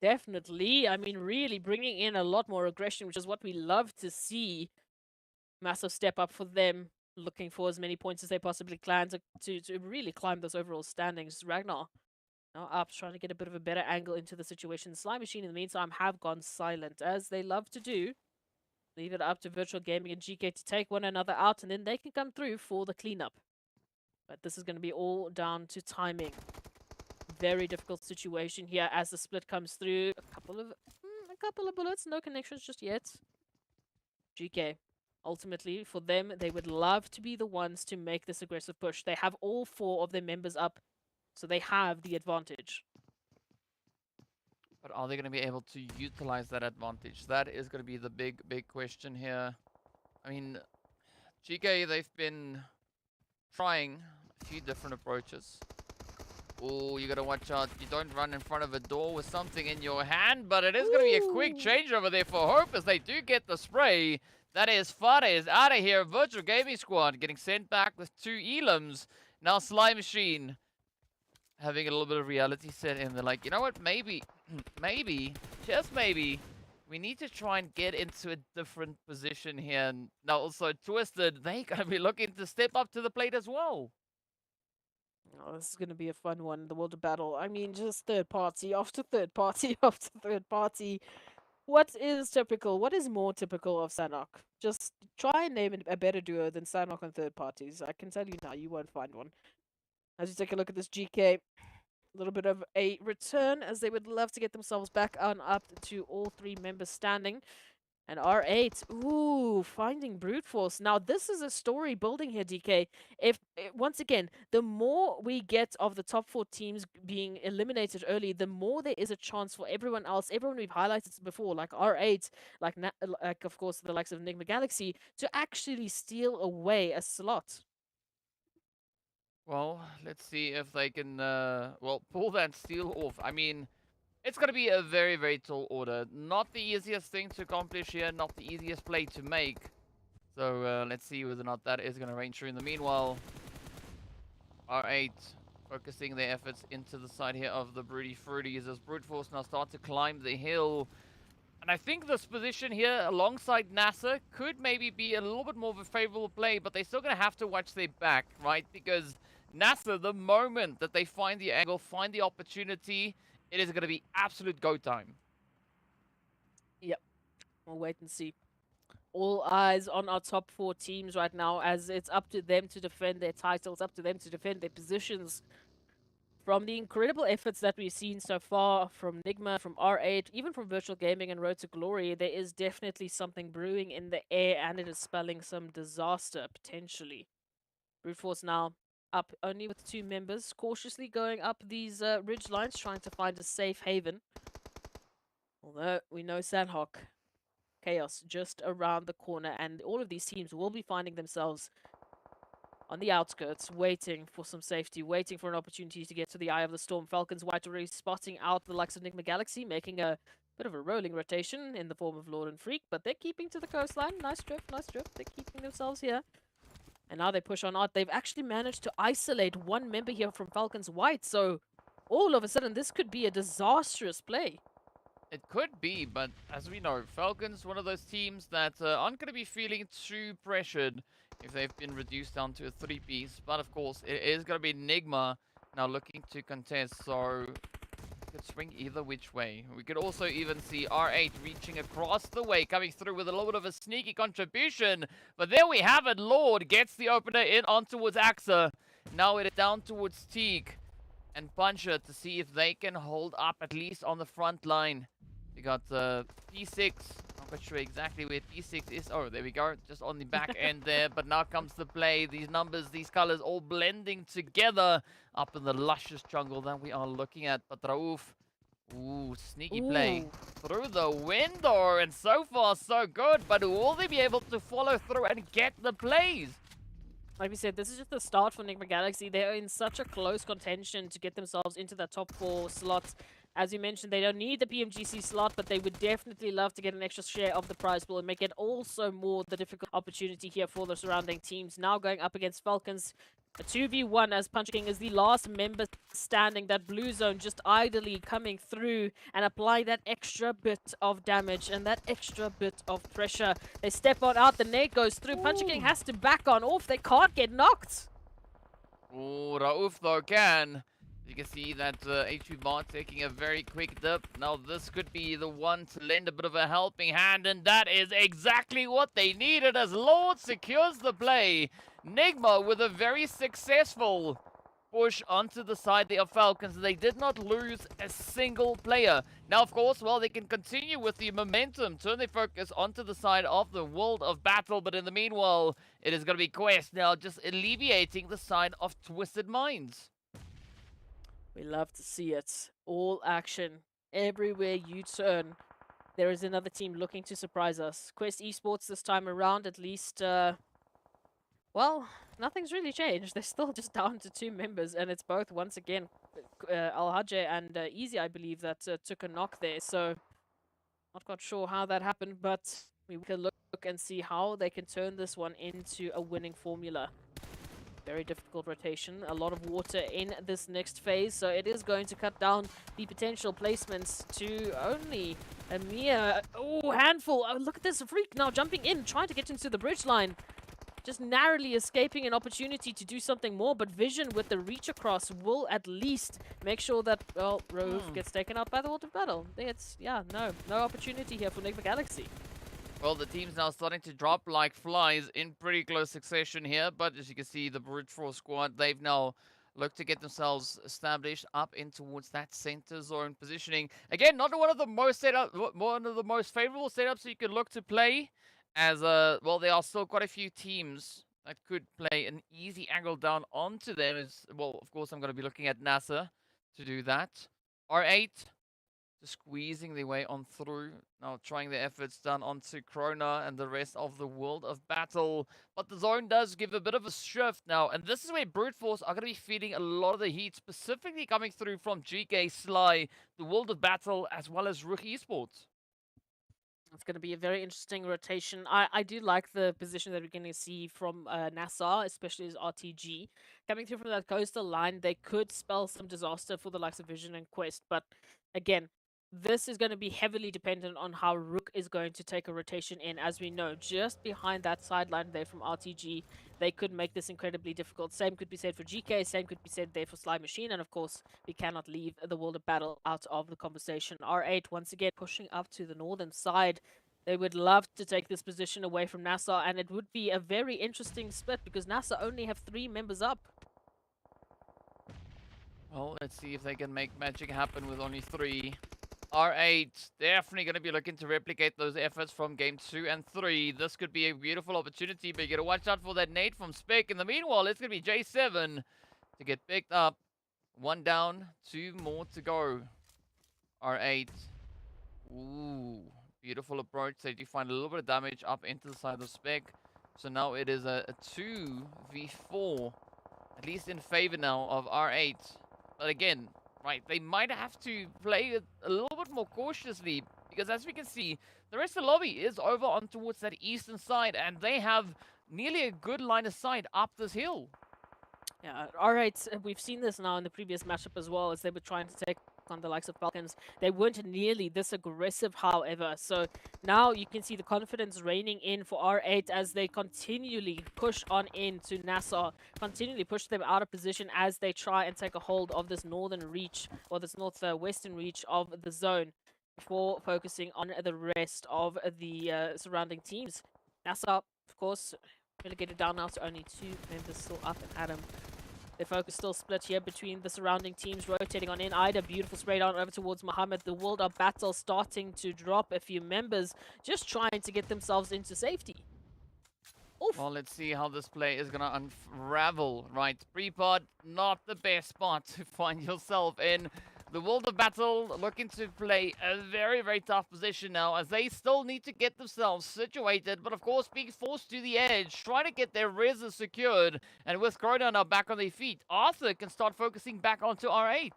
Definitely. I mean, really bringing in a lot more aggression, which is what we love to see. Massive step up for them. Looking for as many points as they possibly can to really climb those overall standings. Ragnar now up, trying to get a bit of a better angle into the situation. Sly Machine, in the meantime, have gone silent, as they love to do. Leave it up to Virtual Gaming and GEEKAY to take one another out, and then they can come through for the cleanup. But this is going to be all down to timing. Very difficult situation here as the split comes through. A couple of bullets, no connections just yet. GEEKAY. Ultimately, for them, they would love to be the ones to make this aggressive push. They have all 4 of their members up, so they have the advantage. But are they going to be able to utilize that advantage? That is going to be the big question here. I mean, GEEKAY, they've been trying a few different approaches. Oh, you got to watch out. You don't run in front of a door with something in your hand, but it is going to be a quick change over there for Hope as they do get the spray. That is Fares out of here. Virtual Gaming Squad getting sent back with 2 elims. Now Sly Machine having a little bit of reality set in. They're like, you know what? Maybe, just maybe, we need to try and get into a different position here. And now also Twisted, they going to be looking to step up to the plate as well. Oh, this is going to be a fun one, the World of Battle. I mean, just third party after third party after third party. What is typical? What is more typical of Sanhok? Just try and name a better duo than Sanhok and third parties. I can tell you now, you won't find one. As you take a look at this GEEKAY, a little bit of a return as they would love to get themselves back on up to all 3 members standing. And R8, ooh, finding brute force. Now, this is a story building here, DK. Once again, the more we get of the top 4 teams being eliminated early, the more there is a chance for everyone else, everyone we've highlighted before, like R8, like of course, the likes of NIGMA Galaxy, to actually steal away a slot. Well, let's see if they can, pull that steal off. I mean, it's going to be a very tall order. Not the easiest thing to accomplish here, not the easiest play to make. So let's see whether or not that is going to range through. In the meanwhile, R8 focusing their efforts into the side here of the Broody Fruities as Brute Force now start to climb the hill. And I think this position here alongside NASR could maybe be a little bit more of a favorable play, but they're still going to have to watch their back, right? Because NASR, the moment that they find the angle, find the opportunity, it is going to be absolute go time. Yep. We'll wait and see. All eyes on our top 4 teams right now, as it's up to them to defend their titles, up to them to defend their positions. from the incredible efforts that we've seen so far from NIGMA, from R8, even from Virtual Gaming and Road to Glory, there is definitely something brewing in the air, and it is spelling some disaster, potentially. Brute Force now up only with 2 members, cautiously going up these ridge lines, trying to find a safe haven. Although we know Sanhok, Chaos just around the corner, and all of these teams will be finding themselves on the outskirts, waiting for some safety, waiting for an opportunity to get to the eye of the storm. Falcons White already spotting out the likes of NIGMA Galaxy, making a bit of a rolling rotation in the form of Lord and Freak, but they're keeping to the coastline. Nice drift, nice drift. They're keeping themselves here. And now they push on out. They've actually managed to isolate 1 member here from Falcons White, so all of a sudden this could be a disastrous play. It could be, but as we know, Falcons, one of those teams that aren't going to be feeling too pressured if they've been reduced down to a 3-piece. But of course, it is going to be NIGMA now looking to contest, so it could swing either which way. We could also even see R8 reaching across the way, coming through with a little bit of a sneaky contribution. But there we have it. Lord gets the opener in on towards AXA. Now it is down towards Teak and Puncher to see if they can hold up at least on the front line. We got P6. I'm not sure exactly where P6 is. Oh, there we go. Just on the back end there. But now comes the play. These numbers, these colors all blending together up in the luscious jungle that we are looking at. But Rauf, ooh, sneaky play through the window. And so far, so good. But will they be able to follow through and get the plays? Like we said, this is just the start for NIGMA Galaxy. They're in such a close contention to get themselves into the top 4 slots. As you mentioned, they don't need the PMGC slot, but they would definitely love to get an extra share of the prize pool and make it also more the difficult opportunity here for the surrounding teams. Now going up against Falcons, a 2v1 as Punch King is the last member standing. That blue zone just idly coming through and applying that extra bit of damage and that extra bit of pressure. They step on out, the nade goes through. Punch King has to back on off. They can't get knocked. Ooh, Rauf though can. You can see that HV Bar taking a very quick dip. Now this could be the one to lend a bit of a helping hand, and that is exactly what they needed as Lord secures the play. NIGMA with a very successful push onto the side there of Falcons. They did not lose a single player. Now, of course, well, they can continue with the momentum, turn their focus onto the side of the world of battle, but in the meanwhile, it is going to be Quest now just alleviating the side of Twisted Minds. We love to see it. All action. Everywhere you turn, there is another team looking to surprise us. Quest Esports this time around, at least, well, nothing's really changed. They're still just down to 2 members, and it's both, once again, Al-Hajj and Easy, I believe, that took a knock there. So, not quite sure how that happened, but we can look and see how they can turn this one into a winning formula. Very difficult rotation, a lot of water in this next phase, so it is going to cut down the potential placements to only a mere handful. Oh, look at this Freak now jumping in, trying to get into the bridge line, just narrowly escaping an opportunity to do something more. But Vision with the reach across will at least make sure that, well, Rauf gets taken out by the World of Battle. It's no opportunity here for NIGMA Galaxy. Well, the team's now starting to drop like flies in pretty close succession here. But as you can see, the Brute Force squad, they've now looked to get themselves established up in towards that center zone positioning. Again, not one of the most favorable setups you could look to play. As, well, there are still quite a few teams that could play an easy angle down onto them. Well, of course, I'm going to be looking at NASR to do that. R8. Just squeezing their way on through. Now trying their efforts down onto Krona and the rest of the world of battle. But the zone does give a bit of a shift now. And this is where Brute Force are going to be feeling a lot of the heat. Specifically coming through from GEEKAY, Sly, the world of battle, as well as RUKH Esports. It's going to be a very interesting rotation. I do like the position that we're going to see from NASR, especially as RTG. Coming through from that coastal line, they could spell some disaster for the likes of Vision and Quest. But again, this is going to be heavily dependent on how RUKH is going to take a rotation in. As we know, just behind that sideline there from RTG, they could make this incredibly difficult. Same could be said for GEEKAY, same could be said there for Sly Machine, and of course, we cannot leave the world of battle out of the conversation. R8, once again, pushing up to the northern side. They would love to take this position away from NASR, and it would be a very interesting split because NASR only have 3 members up. Well, let's see if they can make magic happen with only 3. R8 definitely going to be looking to replicate those efforts from game 2 and 3. This could be a beautiful opportunity, but you got to watch out for that nade from Spec. In the meanwhile, it's going to be J7 to get picked up. 1 down, 2 more to go. R8. Ooh, beautiful approach. They do find a little bit of damage up into the side of Spec. So now it is a 2v4, at least in favor now of R8. But again, right, they might have to play it a little bit more cautiously, because as we can see, the rest of the lobby is over on towards that eastern side, and they have nearly a good line of sight up this hill. Yeah, alright, we've seen this now in the previous matchup as well, as they were trying to take on the likes of Falcons. They weren't nearly this aggressive, however, so now you can see the confidence reigning in for R8 as they continually push on into NASR, continually push them out of position as they try and take a hold of this northern reach, or this northwestern reach of the zone, before focusing on the rest of the surrounding teams. NASR, of course, relegated down now to only 2 members still up and Adam. The focus still split here between the surrounding teams, rotating on in. Ida, beautiful spray down over towards Mohammed. The World of Battle starting to drop a few members, just trying to get themselves into safety. Oof. Well, let's see how this play is going to unravel, right? Pre-pod, not the best spot to find yourself in. The World of Battle looking to play a very, very tough position now, as they still need to get themselves situated, but of course being forced to the edge, trying to get their reses secured, and with Corona now back on their feet, Arthur can start focusing back onto R8.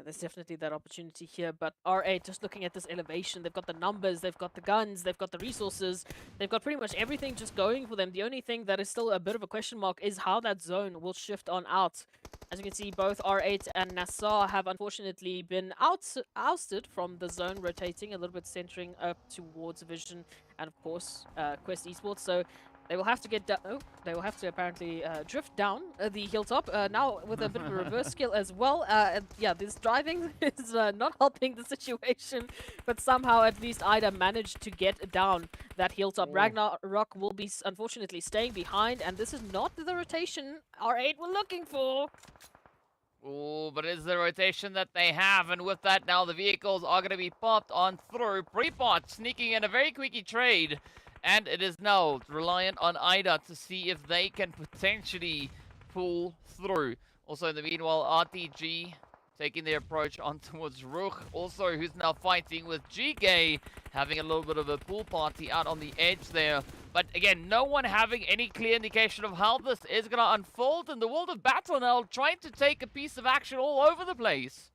There's definitely that opportunity here, but R8, just looking at this elevation, they've got the numbers, they've got the guns, they've got the resources, they've got pretty much everything just going for them. The only thing that is still a bit of a question mark is how that zone will shift on out. As you can see, both R8 and NASR have unfortunately been ousted from the zone, rotating a little bit, centering up towards Vision and of course Quest Esports. So they will have to get they will have to apparently drift down the hilltop now with a bit of a reverse skill as well. Yeah, this driving is not helping the situation, but somehow at least Ida managed to get down that hilltop. RUKH will be unfortunately staying behind, and this is not the rotation R8 were looking for. Oh, but it's the rotation that they have, and with that now the vehicles are going to be popped on through. Pre-pot sneaking in a very quickie trade. And it is now reliant on Ida to see if they can potentially pull through. Also, in the meanwhile, RTG taking their approach on towards RUKH. Also, who's now fighting with GEEKAY, having a little bit of a pool party out on the edge there. But again, no one having any clear indication of how this is going to unfold. And the World of Battle now trying to take a piece of action all over the place.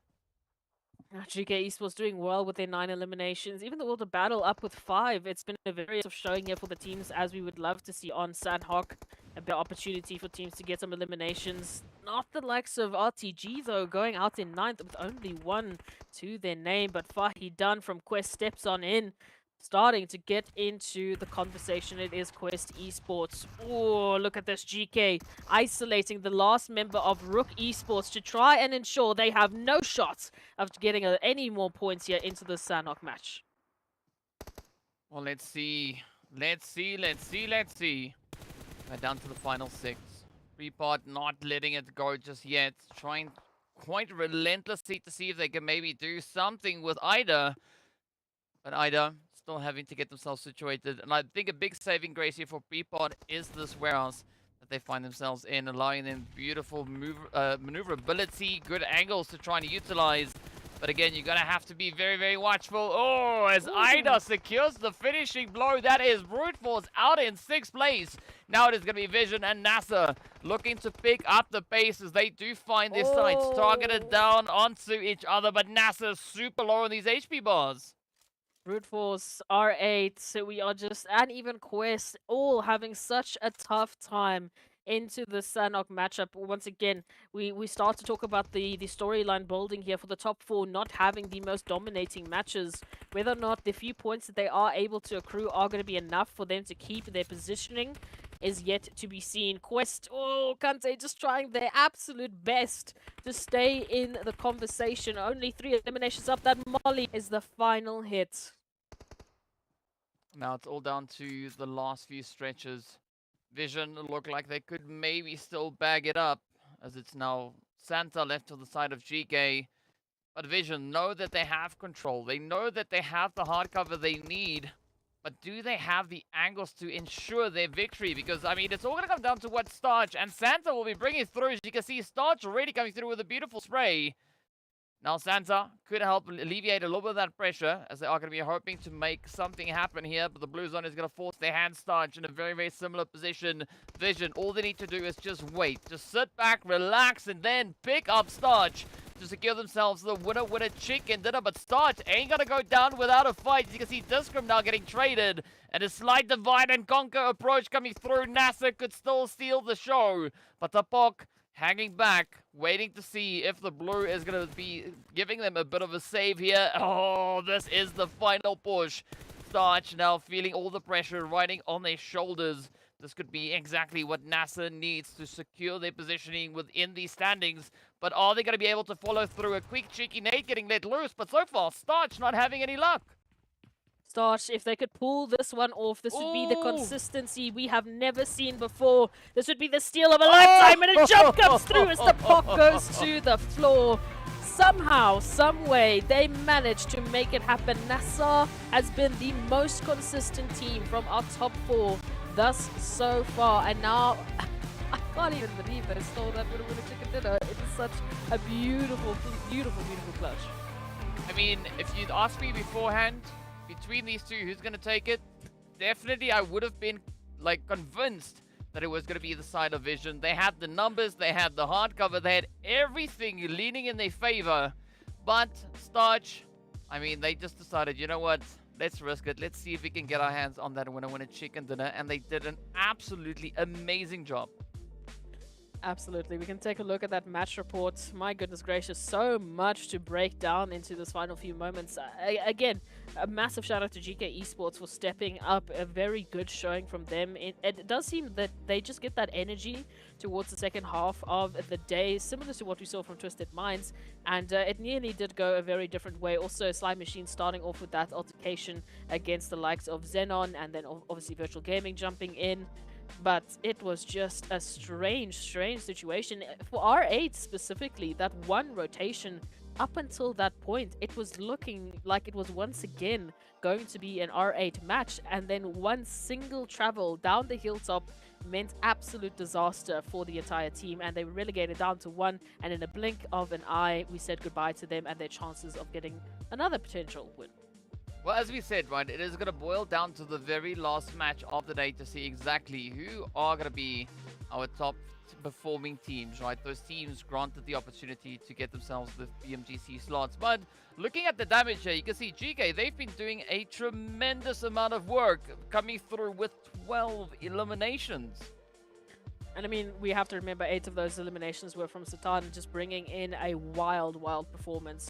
GEEKAY Esports doing well with their 9 eliminations. Even the World of Battle up with 5. It's been a very tough showing here for the teams, as we would love to see on Sanhok. A bit of opportunity for teams to get some eliminations. Not the likes of RTG, though, going out in 9th with only 1 to their name. But Fahi Dunn from Quest steps on in, starting to get into the conversation. It is Quest Esports. Oh, look at this. GEEKAY isolating the last member of RUKH Esports to try and ensure they have no shots of getting any more points here into the Sanhok match. Well, let's see. Let's see. We're down to the final 6. Pre-pod not letting it go just yet. Trying quite relentlessly to see if they can maybe do something with Ida. But Ida still having to get themselves situated. And I think a big saving grace here for Pre-pod is this warehouse that they find themselves in, allowing them beautiful maneuverability, good angles to try and utilize. But again, you're going to have to be very, very watchful. Oh, as Ida secures the finishing blow, that is Brute Force out in 6th place. Now it is going to be Vision and NASR looking to pick up the pace as they do find their sights targeted down onto each other. But NASR super low on these HP bars. Brute Force, R8, so we are just, and even Quest, all having such a tough time into the Sanhok matchup. Once again, we start to talk about the storyline building here for the top 4 not having the most dominating matches. Whether or not the few points that they are able to accrue are going to be enough for them to keep their positioning is yet to be seen. Quest, Kante just trying their absolute best to stay in the conversation. Only 3 eliminations up. That Molly is the final hit. Now it's all down to the last few stretches. Vision look like they could maybe still bag it up, as it's now Santa left to the side of GEEKAY. But Vision know that they have control. They know that they have the hard cover they need. But do they have the angles to ensure their victory? Because, I mean, it's all going to come down to what Starch and Santa will be bringing through. As you can see, Starch already coming through with a beautiful spray. Now, Santa could help alleviate a little bit of that pressure, as they are going to be hoping to make something happen here. But the Blue Zone is going to force their hand Starch in a very, very similar position. Vision, all they need to do is just wait. Just sit back, relax, and then pick up Starch to secure themselves the winner chicken dinner. But Starch ain't gonna go down without a fight. As you can see, Discrim now getting traded, and a slight divide and conquer approach coming through. NASR could still steal the show, but Tapok hanging back, waiting to see if the blue is gonna be giving them a bit of a save here. Oh, this is the final push. Starch now feeling all the pressure riding on their shoulders. This could be exactly what NASR needs to secure their positioning within these standings. But are they going to be able to follow through? A quick cheeky nade getting let loose, but so far, Starch not having any luck. Starch, if they could pull this one off, this would be the consistency we have never seen before. This would be the steal of a lifetime, and a jump comes through as the puck goes to the floor. Somehow, some way, they managed to make it happen. NASR has been the most consistent team from our top 4 thus so far, and now I can't even believe they stole that winner chicken dinner. It is such a beautiful, beautiful, beautiful clutch. I mean, if you'd asked me beforehand, between these two, who's going to take it? Definitely, I would have been like convinced that it was going to be the side of Vision. They had the numbers, they had the hard cover, they had everything leaning in their favor. But Starch, I mean, they just decided, you know what? Let's risk it. Let's see if we can get our hands on that winner chicken dinner. And they did an absolutely amazing job. Absolutely. We can take a look at that match report. My goodness gracious, so much to break down into this final few moments. Again, a massive shout out to GEEKAY Esports for stepping up. A very good showing from them. It does seem that they just get that energy towards the second half of the day, similar to what we saw from Twisted Minds, and it nearly did go a very different way. Also, Slime Machine starting off with that altercation against the likes of XENON, and then obviously Virtual Gaming jumping in. But it was just a strange situation. For R8 specifically, that one rotation, up until that point, it was looking like it was once again going to be an R8 match, and then one single travel down the hilltop meant absolute disaster for the entire team, and they were relegated down to 1, and in a blink of an eye, we said goodbye to them and their chances of getting another potential win. Well, as we said, right, it is going to boil down to the very last match of the day to see exactly who are going to be our top performing teams, right? Those teams granted the opportunity to get themselves the BMGC slots. But looking at the damage here, you can see GEEKAY, they've been doing a tremendous amount of work, coming through with 12 eliminations. And I mean, we have to remember 8 of those eliminations were from Satan, just bringing in a wild performance.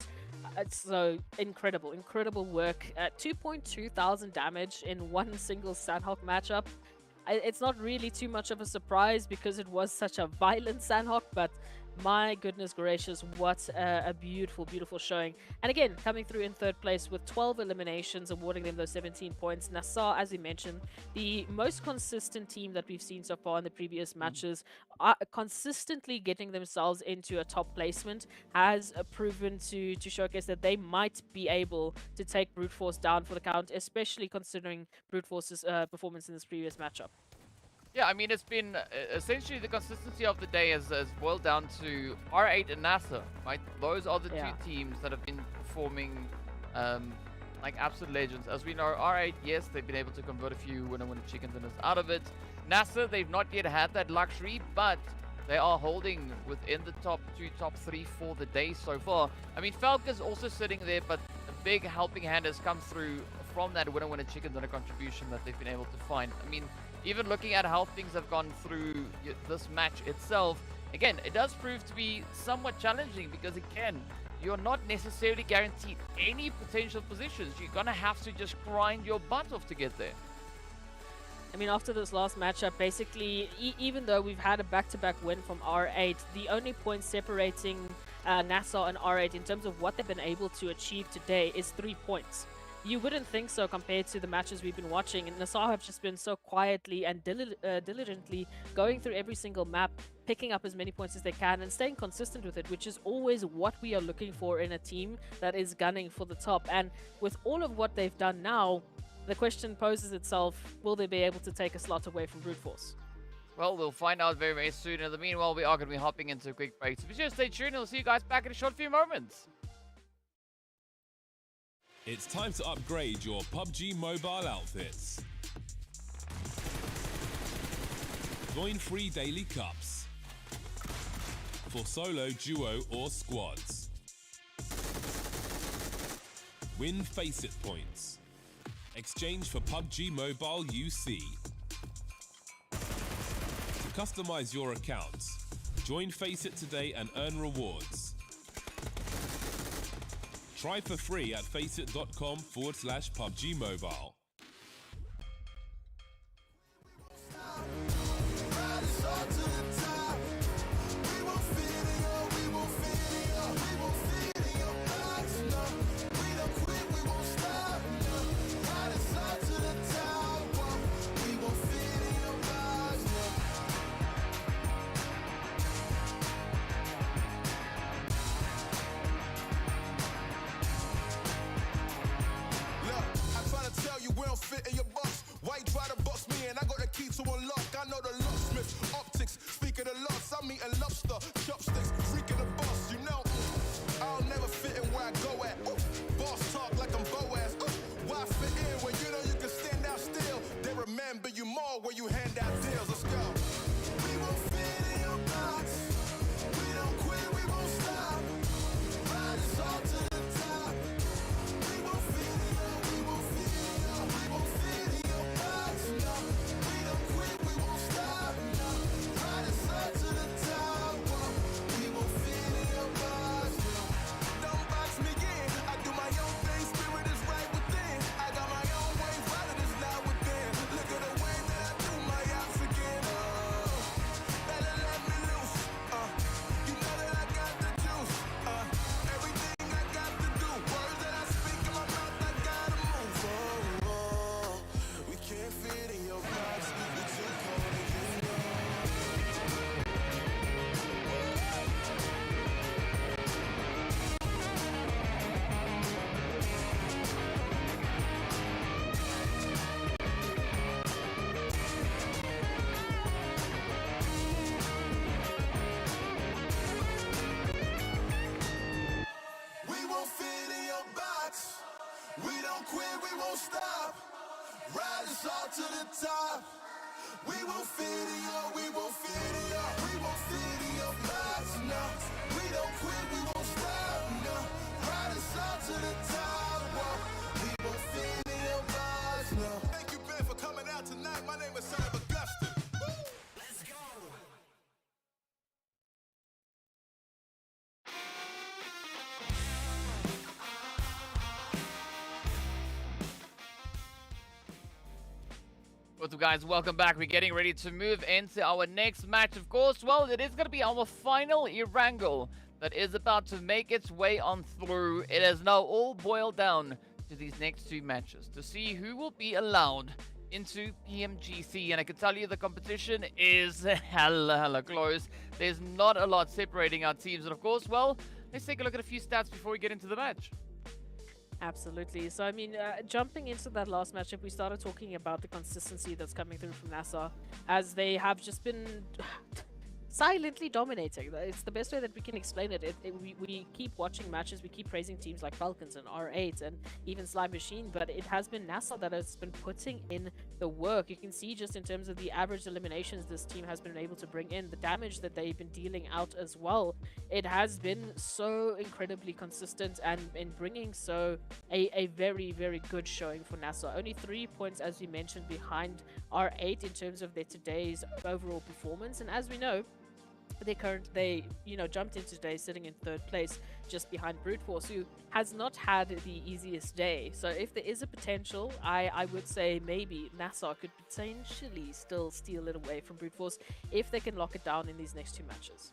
It's so incredible work. 2.2 thousand damage in one single Sanhok matchup. It's not really too much of a surprise because it was such a violent Sanhok, but my goodness gracious, what a beautiful showing. And again, coming through in 3rd place with 12 eliminations, awarding them those 17 points. NASR, as we mentioned, the most consistent team that we've seen so far in the previous matches, are consistently getting themselves into a top placement, has proven to showcase that they might be able to take Brute Force down for the count, especially considering Brute Force's performance in this previous matchup. Yeah, I mean, it's been essentially the consistency of the day has boiled down to R8 and NASR, right? Those are the two teams that have been performing like absolute legends. As we know, R8, yes, they've been able to convert a few winner chicken dinners out of it. NASR, they've not yet had that luxury, but they are holding within the top 2, top 3 for the day so far. I mean, FALCONS also sitting there, but a big helping hand has come through from that winner chicken dinner contribution that they've been able to find. I mean, even looking at how things have gone through this match itself, again, it does prove to be somewhat challenging because, again, you're not necessarily guaranteed any potential positions. You're going to have to just grind your butt off to get there. I mean, after this last matchup, basically, even though we've had a back-to-back win from R8, the only point separating NASR and R8 in terms of what they've been able to achieve today is 3 points. you wouldn't think so compared to the matches we've been watching. And NASR have just been so quietly and diligently going through every single map, picking up as many points as they can and staying consistent with it, which is always what we are looking for in a team that is gunning for the top. And with all of what they've done now, the question poses itself, will they be able to take a slot away from Brute Force? Well, we'll find out very, very soon. In the meanwhile, we are going to be hopping into a quick break. So be sure to stay tuned and we'll see you guys back in a short few moments. It's time to upgrade your PUBG mobile outfits. Join free daily cups for solo, duo or squads. Win Faceit points. Exchange for PUBG Mobile UC. To customize your accounts, join Faceit today and earn rewards. Try for free at faceit.com/PUBG Mobile. Fit in your box. Why you try to box me in? I got the key to unlock. I know the locksmith, optics. Speak of the lots, I'm eating lobster, chopsticks, freaking the boss. You know, I'll never fit in where I go at. Boss talk like I'm Boaz. Why fit in when you know you can stand out still? They remember you more when you hand out deals. Let's go. We won't fit in your box. We don't quit, we won't stop. Ride us all to the top. We won't fit in your, we won't fit in your, we won't fit in your box. No, we don't quit, we won't stop. No, ride us all to the top. We won't fit in your box. No, don't box me in. I do my own thing, spirit is right within. I got my own way, violent is not within. Look at the way that I do my ops again. Oh, better let me loose. You know that I got the juice. Everything I got to do, words that I speak in my mouth, I gotta move. Oh, we can't fit in your box. We too cold to get We won't fit in your box. We don't quit, we won't stop. Ride us all to the top. We won't fit in your, we won't fit in your, we won't fit in your box. No, we don't quit, we won't stop. No, ride us all to the top. Whoa. We won't fit in your box. No. Thank you, Ben, for coming out tonight. My name is Son of Augustine. Woo. Let's go. What's up, guys? Welcome back. We're getting ready to move into our next match, of course. Well, it is going to be our final Erangel that is about to make its way on through. It has now all boiled down to these next two matches to see who will be allowed into PMGC. And I can tell you the competition is hella close. There's not a lot separating our teams. And of course, well, let's take a look at a few stats before we get into the match. Absolutely. So, I mean, jumping into that last matchup, we started talking about the consistency that's coming through from NASR, as they have just been silently dominating. It's the best way that we can explain it. We keep watching matches, we keep praising teams like FALCONS and R8 and even Slime Machine, but it has been NASR that has been putting in the work. You can see just in terms of the average eliminations this team has been able to bring in, the damage that they've been dealing out as well. It has been so incredibly consistent and in bringing a very good showing for NASR. Only 3 points, as we mentioned, behind R8 in terms of their today's overall performance. And as we know, they jumped into today sitting in 3rd place just behind Brute Force, who has not had the easiest day. So if there is a potential, I would say maybe NASR could potentially still steal it away from Brute Force if they can lock it down in these next two matches.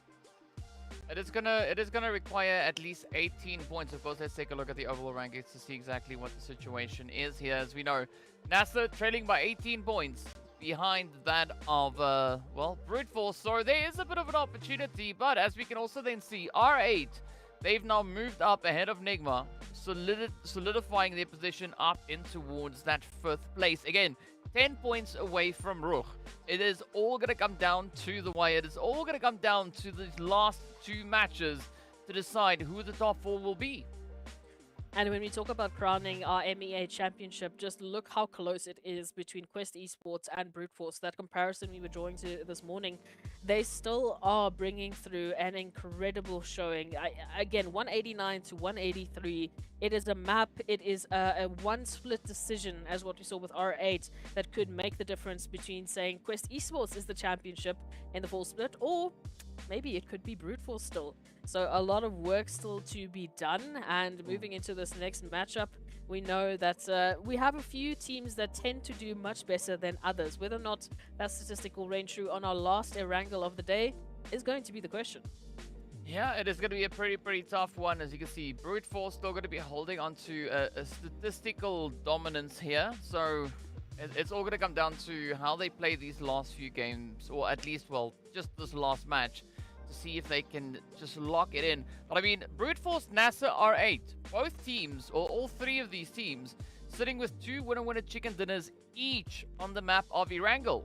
It is gonna require at least 18 points. Of course, let's take a look at the overall rankings to see exactly what the situation is here. As we know, NASR trailing by 18 points behind that of well, Brute Force. So there is a bit of an opportunity, but as we can also then see, R8, they've now moved up ahead of NIGMA, solidifying their position up in towards that 5th place. Again, 10 points away from RUKH. It is all going to come down to the wire. It is all going to come down to these last 2 matches to decide who the top 4 will be. And when we talk about crowning our MEA Championship, just look how close it is between Quest Esports and Brute Force. That comparison we were drawing to this morning, they still are bringing through an incredible showing. Again, 189 to 183. It is a map. It is a one-split decision, as what we saw with R8, that could make the difference between saying Quest Esports is the championship in the full split, or maybe it could be Brute Force still. So a lot of work still to be done, and moving into this next matchup, we know that we have a few teams that tend to do much better than others. Whether or not that statistic will reign true on our last Erangel of the day is going to be the question. Yeah, it is going to be a pretty tough one. As you can see, Brute Force still going to be holding on to a statistical dominance here. So it's all going to come down to how they play these last few games, or at least, well, just this last match, to see if they can just lock it in. But I mean, Brute Force, NASR, R8, both teams, or all 3 of these teams, sitting with 2 winner chicken dinners each on the map of Erangel.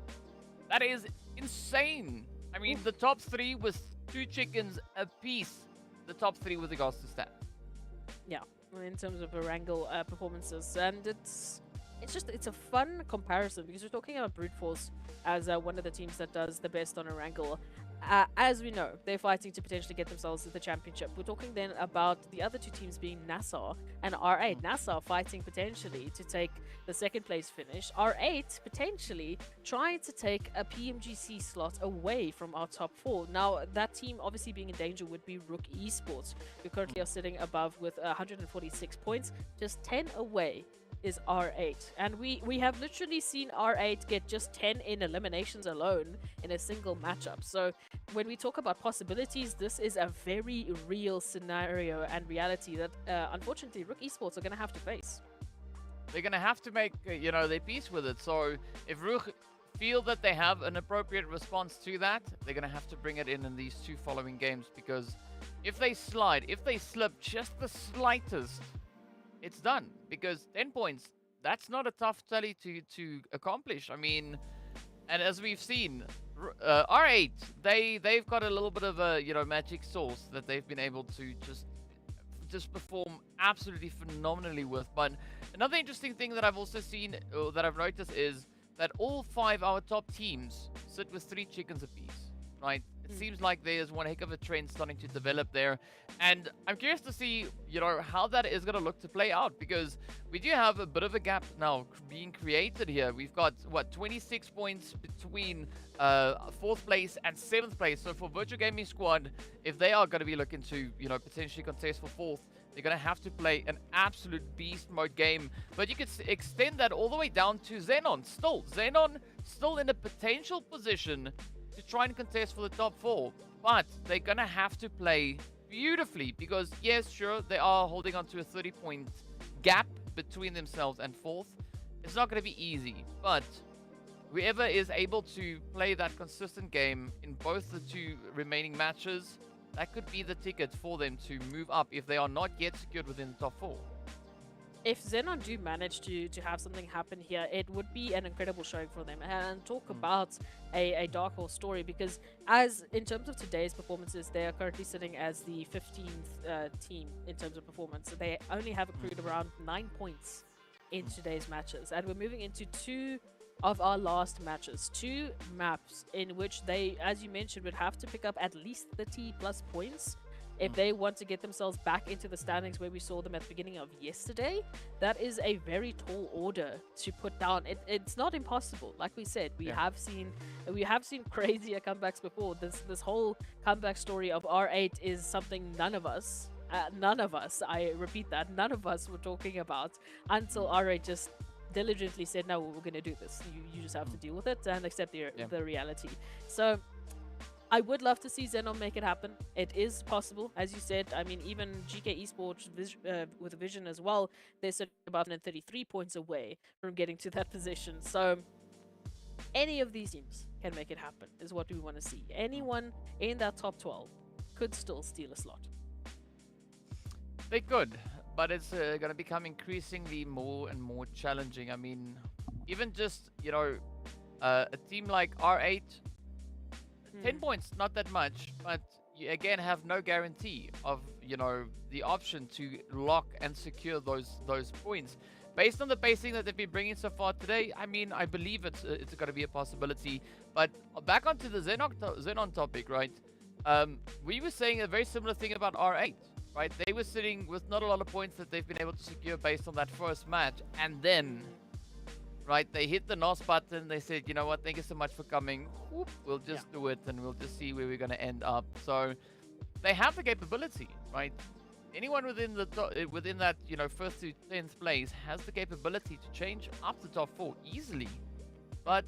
That is insane. I mean, the top 3 with 2 chickens apiece. The top 3 with regards to stat. Yeah, in terms of Erangel performances, and it's a fun comparison because we're talking about Brute Force as one of the teams that does the best on Erangel. As we know, they're fighting to potentially get themselves to the championship. We're talking then about the other 2 teams being NASR and R8. NASR fighting potentially to take the 2nd place finish. R8 potentially trying to take a PMGC slot away from our top 4. Now, that team obviously being in danger would be RUKH Esports, who currently are sitting above with 146 points, just 10 away is R8, and we have literally seen R8 get just 10 in eliminations alone in a single matchup. So when we talk about possibilities, this is a very real scenario and reality that unfortunately RUKH Esports are going to have to face. They're going to have to make their peace with it. So if RUKH feel that they have an appropriate response to that, they're going to have to bring it in these 2 following games, because if they slide, if they slip just the slightest, it's done. Because 10 points, that's not a tough tally to accomplish. I mean, and as we've seen, R8, they've got a little bit of a magic sauce that they've been able to just perform absolutely phenomenally with. But another interesting thing that I've also seen, or that I've noticed, is that all 5 our top teams sit with 3 chickens apiece, right? It seems like there's one heck of a trend starting to develop there. And I'm curious to see, how that is going to look to play out, because we do have a bit of a gap now being created here. We've got, 26 points between 4th place and 7th place. So for Virtual Gaming Squad, if they are going to be looking to, potentially contest for 4th, they're going to have to play an absolute beast mode game. But you could extend that all the way down to XENON. XENON still in a potential position to try and contest for the top 4, but they're gonna have to play beautifully, because yes, sure, they are holding on to a 30-point gap between themselves and 4th. It's not gonna be easy, but whoever is able to play that consistent game in both the 2 remaining matches, that could be the ticket for them to move up if they are not yet secured within the top 4. If XENON do manage to have something happen here, it would be an incredible showing for them. And talk about a Dark Horse story, because as in terms of today's performances, they are currently sitting as the 15th team in terms of performance. So they only have accrued around 9 points in today's matches. And we're moving into 2 of our last matches, 2 maps in which they, as you mentioned, would have to pick up at least 30 plus points if they want to get themselves back into the standings where we saw them at the beginning of yesterday. That is a very tall order to put down. It's not impossible. Like we said, we have seen crazier comebacks before. This whole comeback story of R8 is something none of us, I repeat that, none of us were talking about until R8 just diligently said, no, we're going to do this. You just have to deal with it and accept the reality. So I would love to see XENON make it happen. It is possible, as you said. I mean, even GEEKAY Esports with a vision as well, they're sitting about 33 points away from getting to that position. So any of these teams can make it happen, is what we want to see. Anyone in that top 12 could still steal a slot. They could, but it's going to become increasingly more and more challenging. I mean, even just, you know, a team like R8, 10 points, not that much, but you again have no guarantee of, you know, the option to lock and secure those points. Based on the pacing that they've been bringing so far today, I mean, I believe it's going to be a possibility. But back onto the XENON topic, right? We were saying a very similar thing about R8, right? They were sitting with not a lot of points that they've been able to secure based on that first match. And then, right, they hit the NOS button. They said, you know what, thank you so much for coming. Whoop, we'll just do it, and we'll just see where we're going to end up. So they have the capability, right? Anyone within that, you know, first to 10th place has the capability to change up the top 4 easily. But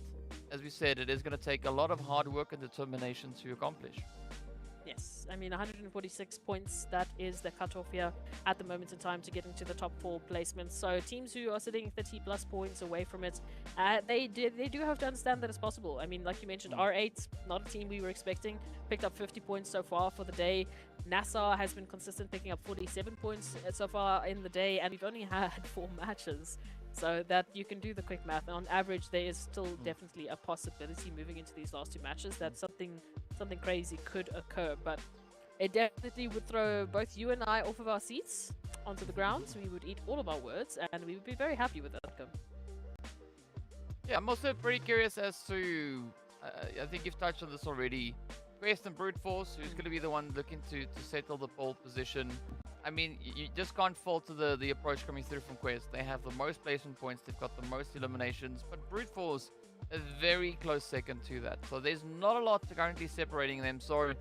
as we said, it is going to take a lot of hard work and determination to accomplish. Yes, I mean 146 points, that is the cutoff here at the moment in time to get into the top 4 placements. So teams who are sitting 30 plus points away from it, they do have to understand that it's possible. I mean, like you mentioned, R8, not a team we were expecting, picked up 50 points so far for the day. NASR has been consistent, picking up 47 points so far in the day, and we've only had 4 matches. So that you can do the quick math. On average, there is still definitely a possibility moving into these last 2 matches that something crazy could occur. But it definitely would throw both you and I off of our seats onto the ground. So we would eat all of our words, and we would be very happy with that outcome. Yeah, I'm also pretty curious as to, I think you've touched on this already, Quest and Brute Force, who's going to be the one looking to settle the pole position. I mean, you just can't fault to the approach coming through from Quest. They have the most placement points, they've got the most eliminations, but Brute Force a very close second to that. So there's not a lot currently separating them. So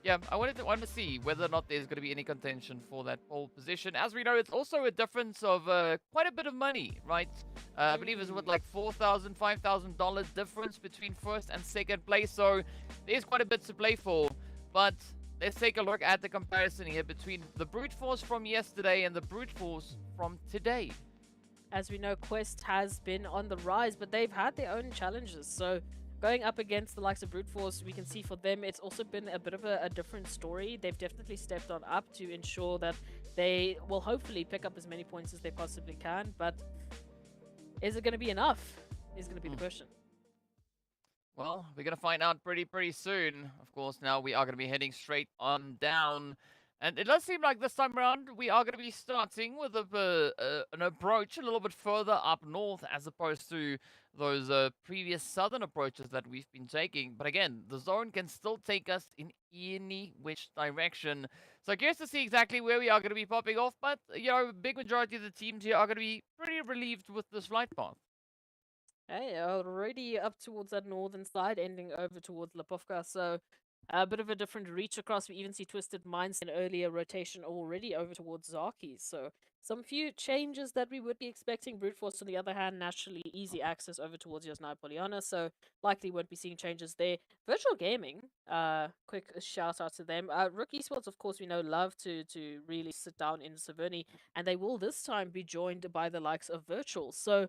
yeah, I wanted to see whether or not there's going to be any contention for that pole position. As we know, it's also a difference of quite a bit of money, right? I believe it's what, like $4,000, $5,000 difference between first and second place. So there's quite a bit to play for, but let's take a look at the comparison here between the Brute Force from yesterday and the Brute Force from today. As we know, Quest has been on the rise, but they've had their own challenges. So going up against the likes of Brute Force, we can see for them, it's also been a bit of a different story. They've definitely stepped on up to ensure that they will hopefully pick up as many points as they possibly can. But is it going to be enough? Is going to be the question. Well, we're going to find out pretty soon. Of course, now we are going to be heading straight on down. And it does seem like this time around, we are going to be starting with an approach a little bit further up north as opposed to those previous southern approaches that we've been taking. But again, the zone can still take us in any which direction. So curious to see exactly where we are going to be popping off. But, you know, big majority of the teams here are going to be pretty relieved with this flight path. Hey, already up towards that northern side, ending over towards Lipovka. So a bit of a different reach across. We even see Twisted Minds in earlier rotation already over towards Zaki. So some few changes that we would be expecting. Brute Force, on the other hand, naturally easy access over towards Yasnai Poliana. So likely won't be seeing changes there. Virtual Gaming, quick shout out to them. RUKH Esports, of course, we know love to really sit down in Severny. And they will this time be joined by the likes of Virtual. So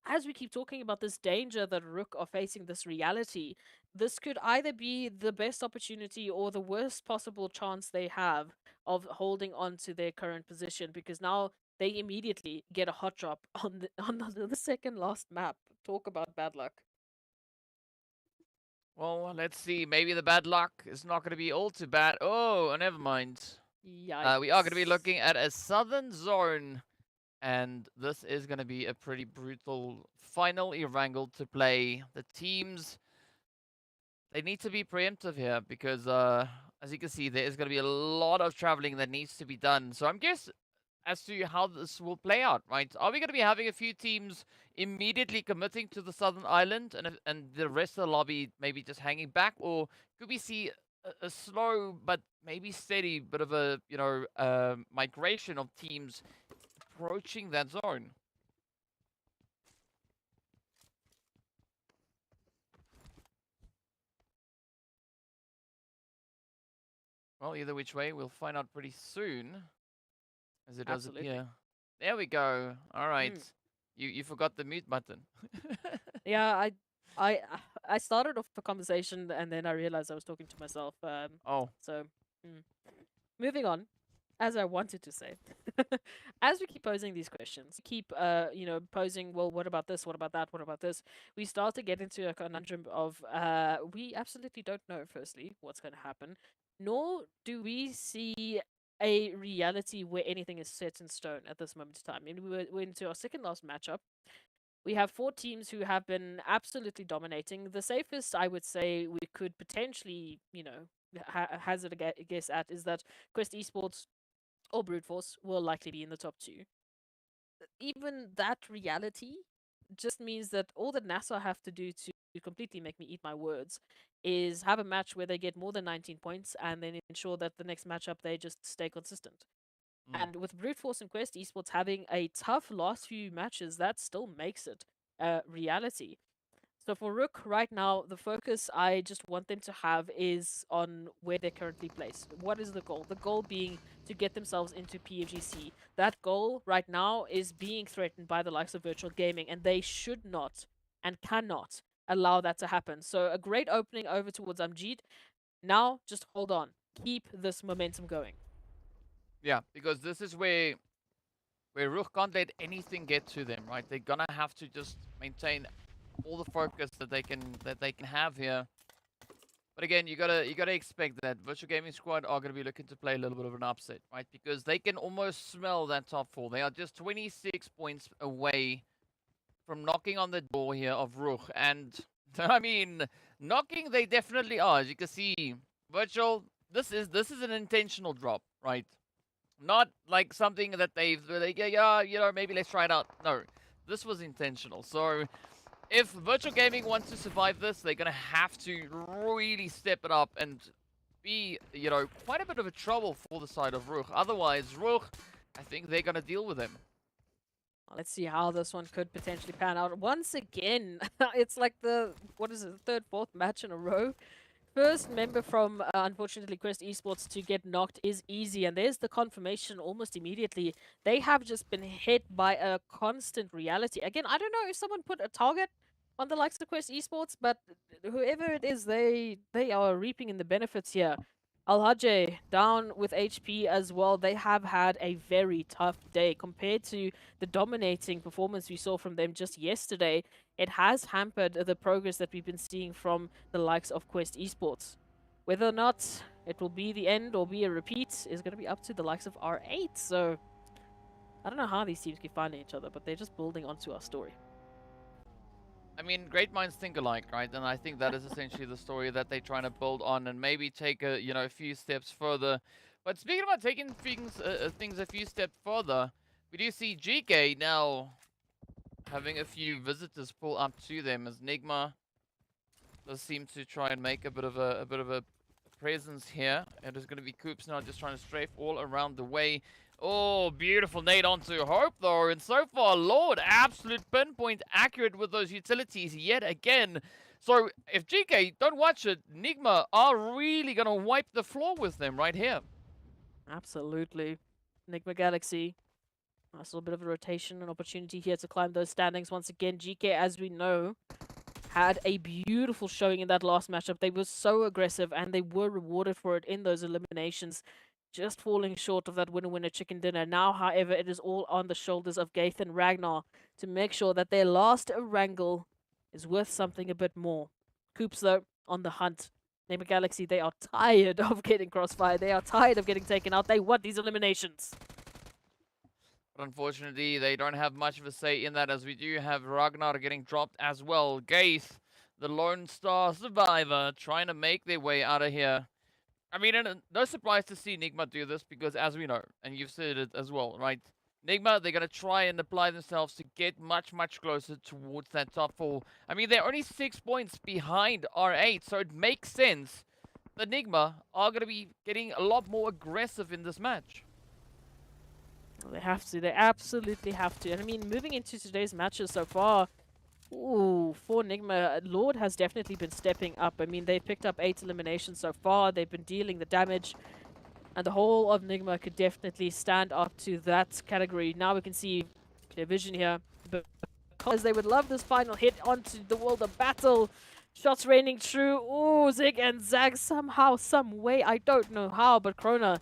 as we keep talking about this danger that RUKH are facing, this reality, this could either be the best opportunity or the worst possible chance they have of holding on to their current position, because now they immediately get a hot drop on the second last map. Talk about bad luck. Well, let's see. Maybe the bad luck is not going to be all too bad. Oh, never mind. Yikes. We are going to be looking at a southern zone. And this is going to be a pretty brutal final Erangel to play. The teams, they need to be preemptive here because, as you can see, there is going to be a lot of traveling that needs to be done. So I'm curious as to how this will play out, right? Are we going to be having a few teams immediately committing to the southern island and the rest of the lobby maybe just hanging back? Or could we see a slow but maybe steady bit of a, you know, migration of teams approaching that zone? Well, either which way, we'll find out pretty soon, as it does Absolutely. appear. There we go. All right. You forgot the mute button. Yeah, I I started off the conversation and then I realized I was talking to myself. Oh, So moving on, as I wanted to say, as we keep posing these questions, keep posing. Well, what about this? What about that? What about this? We start to get into a conundrum of we absolutely don't know. Firstly, what's going to happen, nor do we see a reality where anything is set in stone at this moment in time. I mean, we're into our second last matchup. We have 4 teams who have been absolutely dominating. The safest, I would say, we could potentially, hazard a guess at is that Quest Esports or Brute Force will likely be in the top 2. Even that reality just means that all that NASR have to do to completely make me eat my words is have a match where they get more than 19 points and then ensure that the next matchup they just stay consistent. And with Brute Force and Quest Esports having a tough last few matches, that still makes it a reality. So for RUKH right now, the focus I just want them to have is on where they're currently placed. What is the goal? The goal being to get themselves into PFGC. That goal right now is being threatened by the likes of virtual gaming, and they should not and cannot allow that to happen. So a great opening over towards Amjid. Now, just hold on. Keep this momentum going. yeah, because this is where RUKH can't let anything get to them, right? They're gonna have to just maintain all the focus that they can have here. But again, you gotta expect that Virtual Gaming Squad are gonna be looking to play a little bit of an upset, right? Because they can almost smell that top 4. They are just 26 points away from knocking on the door here of RUKH, and I mean, knocking they definitely are. As you can see, Virtual. This is an intentional drop, right? Not like something that maybe let's try it out. No, this was intentional. So if Virtual Gaming wants to survive this, they're going to have to really step it up and be, quite a bit of a trouble for the side of RUKH. Otherwise, RUKH, I think they're going to deal with them. Let's see how this one could potentially pan out. Once again, it's like the third, fourth match in a row. First member from, unfortunately, Quest Esports to get knocked is easy, and there's the confirmation almost immediately. They have just been hit by a constant reality. Again, I don't know if someone put a target on the likes of Quest Esports, but whoever it is, they are reaping in the benefits here. Al-Hajj down with HP as well. They have had a very tough day compared to the dominating performance we saw from them just yesterday. It has hampered the progress that we've been seeing from the likes of Quest Esports. Whether or not it will be the end or be a repeat is going to be up to the likes of R8. So I don't know how these teams keep finding each other, but they're just building onto our story. I mean, great minds think alike, right? And I think that is essentially the story that they're trying to build on and maybe take a few steps further. But speaking about taking things a few steps further, we do see GEEKAY now having a few visitors pull up to them as NIGMA does seem to try and make a bit of a presence here. It is going to be Coops now just trying to strafe all around the way. Oh, beautiful nade onto Hope, though. And so far, Lord, absolute pinpoint accurate with those utilities yet again. So if GEEKAY don't watch it, NIGMA are really going to wipe the floor with them right here. Absolutely. NIGMA Galaxy. Nice little bit of a rotation, an opportunity here to climb those standings once again. GEEKAY, as we know, had a beautiful showing in that last matchup. They were so aggressive and they were rewarded for it in those eliminations. Just falling short of that winner-winner chicken dinner. Now, however, it is all on the shoulders of Gaith and Ragnar to make sure that their last Erangel is worth something a bit more. Coops, though, on the hunt. NIGMA Galaxy, they are tired of getting crossfire. They are tired of getting taken out. They want these eliminations. But unfortunately, they don't have much of a say in that, as we do have Ragnar getting dropped as well. Gaith, the Lone Star survivor, trying to make their way out of here. I mean, no surprise to see NIGMA do this, because as we know, and you've said it as well, right? NIGMA, they're going to try and apply themselves to get much, much closer towards that top 4. I mean, they're only 6 points behind R8, so it makes sense that NIGMA are going to be getting a lot more aggressive in this match. They have to. They absolutely have to. And I mean, moving into today's matches so far, ooh, for NIGMA, Lord has definitely been stepping up. I mean, they've picked up 8 eliminations so far. They've been dealing the damage. And the whole of NIGMA could definitely stand up to that category. Now we can see clear vision here. Because they would love this final hit onto the world of battle. Shots raining true. Ooh, Zig and Zag somehow, some way, I don't know how, but Krona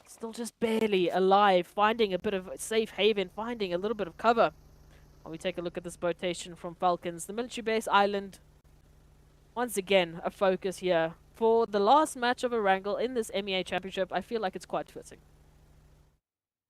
still just barely alive, finding a bit of safe haven, finding a little bit of cover. While we take a look at this rotation from Falcons, the military base island, once again, a focus here. For the last match of Erangel in this MEA Championship, I feel like it's quite fitting.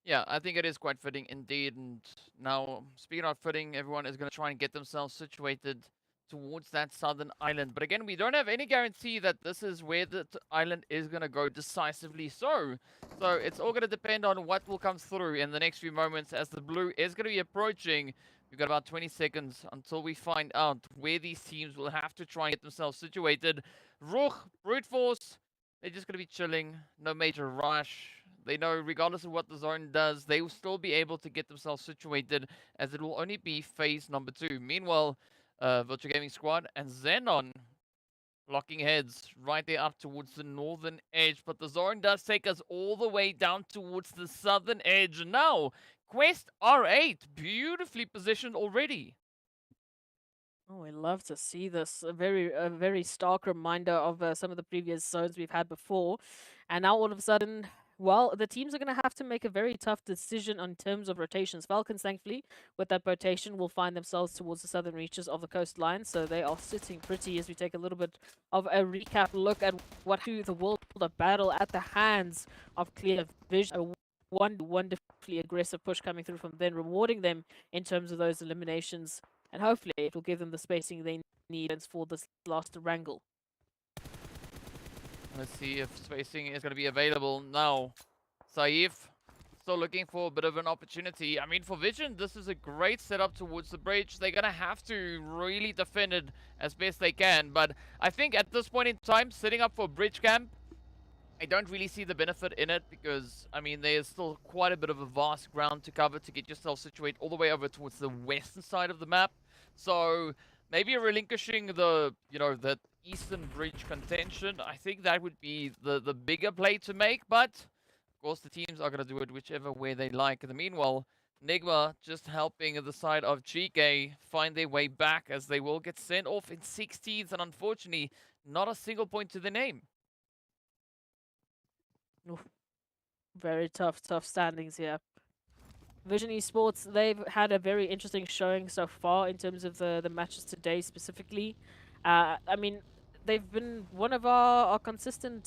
Yeah, I think it is quite fitting indeed. And now, speaking of fitting, everyone is going to try and get themselves situated towards that southern island. But again, we don't have any guarantee that this is where the island is going to go decisively so. So it's all going to depend on what will come through in the next few moments as the blue is going to be approaching. We've got about 20 seconds until we find out where these teams will have to try and get themselves situated. RUKH, Brute Force, they're just going to be chilling. No major rush. They know regardless of what the zone does, they will still be able to get themselves situated as it will only be phase number 2. Meanwhile, Virtual Gaming Squad and XENON locking heads right there up towards the northern edge. But the zone does take us all the way down towards the southern edge. Now, Quest R8, beautifully positioned already. Oh, I love to see this. A very stark reminder of some of the previous zones we've had before. And now all of a sudden, well, the teams are going to have to make a very tough decision in terms of rotations. Falcons, thankfully, with that rotation, will find themselves towards the southern reaches of the coastline. So they are sitting pretty as we take a little bit of a recap look at what the world of battle at the hands of Clear Vision. A wonderfully aggressive push coming through from them, rewarding them in terms of those eliminations. And hopefully it will give them the spacing they need for this last wrangle. Let's see if spacing is going to be available now. Saif still looking for a bit of an opportunity. I mean, for Vision, this is a great setup towards the bridge. They're going to have to really defend it as best they can. But I think at this point in time, setting up for bridge camp, I don't really see the benefit in it because, I mean, there's still quite a bit of a vast ground to cover to get yourself situated all the way over towards the western side of the map. So maybe relinquishing the, the eastern bridge contention, I think that would be the bigger play to make. But, of course, the teams are going to do it whichever way they like. In the meanwhile, NIGMA just helping the side of GEEKAY find their way back as they will get sent off in 16th and unfortunately not a single point to the name. Oof. Very tough standings here. Vision Esports, they've had a very interesting showing so far in terms of the matches today specifically. I mean, they've been one of our consistent,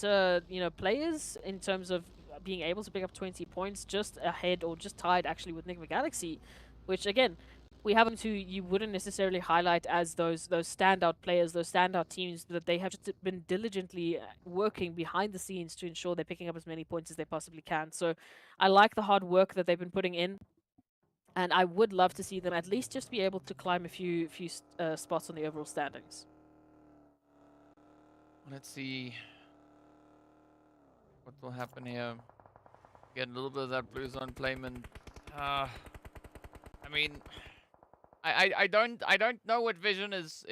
players in terms of being able to pick up 20 points, just ahead or just tied actually with NIGMA Galaxy, which again, we have them who you wouldn't necessarily highlight as those standout players, those standout teams that they have just been diligently working behind the scenes to ensure they're picking up as many points as they possibly can. So I like the hard work that they've been putting in, and I would love to see them at least just be able to climb a few spots on the overall standings. Let's see what will happen here. Get a little bit of that blue zone placement. I mean, I don't know what Vision is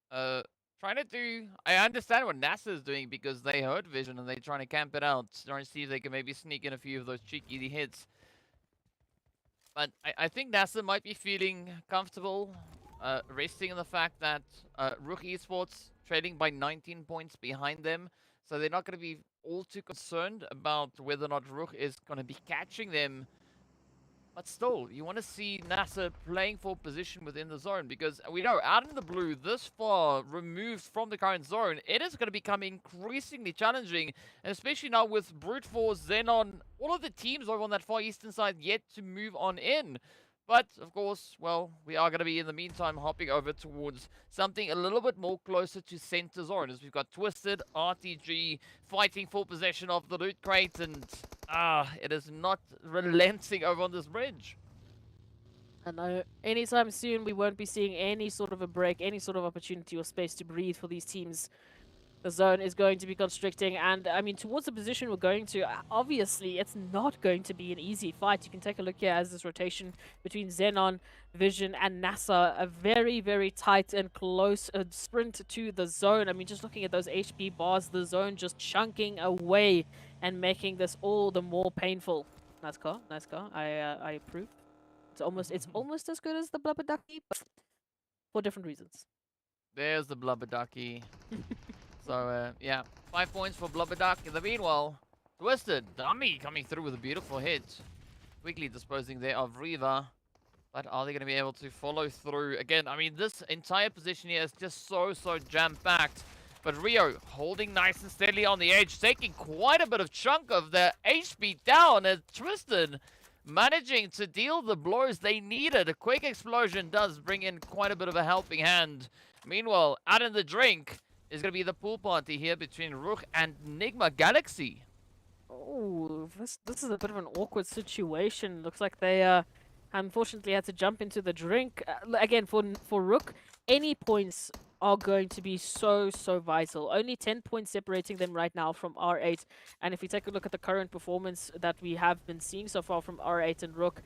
trying to do. I understand what NASR is doing because they heard Vision and they're trying to camp it out, trying to see if they can maybe sneak in a few of those cheeky hits. But I think NASR might be feeling comfortable resting in the fact that RUKH Esports trading by 19 points behind them, so they're not going to be all too concerned about whether or not RUKH is going to be catching them. But still, you want to see NASR playing for position within the zone because we know out in the blue, this far removed from the current zone, it is going to become increasingly challenging, and especially now with Brute Force, XENON, all of the teams over on that far eastern side yet to move on in. But, of course, well, we are going to be, in the meantime, hopping over towards something a little bit more closer to center zone, as we've got Twisted, RTG, fighting for possession of the loot crate, and, it is not relenting over on this bridge. I know anytime soon we won't be seeing any sort of a break, any sort of opportunity or space to breathe for these teams. The zone is going to be constricting, and I mean, towards the position we're going to, obviously, it's not going to be an easy fight. You can take a look here as this rotation between XENON, Vision, and NASR, a very, very tight and close sprint to the zone. I mean, just looking at those HP bars, the zone just chunking away and making this all the more painful. Nice car, nice car. I approve. It's almost as good as the Blubber Ducky, but for different reasons. There's the Blubber Ducky. So, yeah, 5 points for Blubber Duck. In the meanwhile, Twisted, Dummy coming through with a beautiful hit. Quickly disposing there of Riva. But are they going to be able to follow through? Again, I mean, this entire position here is just so jam-packed. But Rio holding nice and steadily on the edge, taking quite a bit of chunk of the HP down, as Twisted managing to deal the blows they needed. A quick explosion does bring in quite a bit of a helping hand. Meanwhile, out in the drink is going to be the pool party here between RUKH and NIGMA Galaxy. Oh, this is a bit of an awkward situation. Looks like they unfortunately had to jump into the drink. Again, for RUKH, any points are going to be so vital. Only 10 points separating them right now from R8. And if we take a look at the current performance that we have been seeing so far from R8 and RUKH,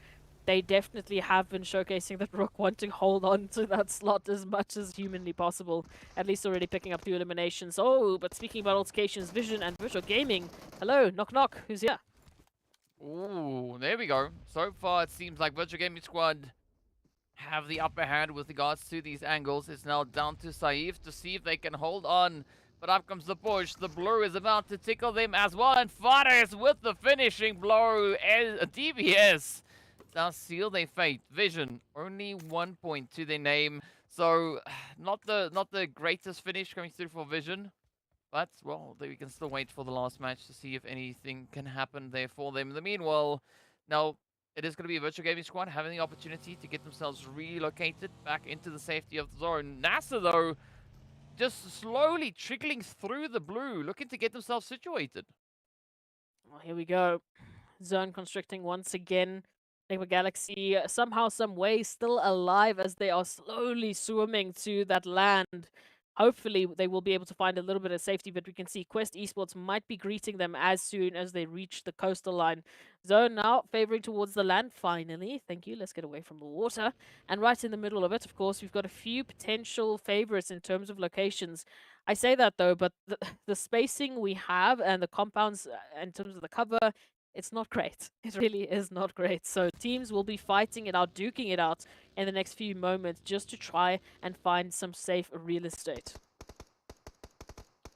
they definitely have been showcasing that RUKH want to hold on to that slot as much as humanly possible. At least already picking up 2 eliminations. Oh, but speaking about altercations, Vision and Virtual Gaming. Hello, knock knock, who's here? Ooh, there we go. So far, it seems like Virtual Gaming Squad have the upper hand with regards to these angles. It's now down to Saif to see if they can hold on. But up comes the push. The blue is about to tickle them as well. And Fares with the finishing blow. DBS now seal their fate. Vision, only 1 point to their name. So, not the greatest finish coming through for Vision. But, well, we can still wait for the last match to see if anything can happen there for them. In the meanwhile, now, it is going to be a Virtual Gaming Squad having the opportunity to get themselves relocated back into the safety of the zone. NASR, though, just slowly trickling through the blue, looking to get themselves situated. Well, here we go. Zone constricting once again. NIGMA Galaxy, somehow, some way, still alive as they are slowly swimming to that land. Hopefully, they will be able to find a little bit of safety, but we can see Quest Esports might be greeting them as soon as they reach the coastal line. Zone now favoring towards the land, finally. Thank you. Let's get away from the water. And right in the middle of it, of course, we've got a few potential favorites in terms of locations. I say that, though, but the spacing we have and the compounds in terms of the cover, it's not great. It really is not great. So teams will be fighting it out, duking it out in the next few moments just to try and find some safe real estate.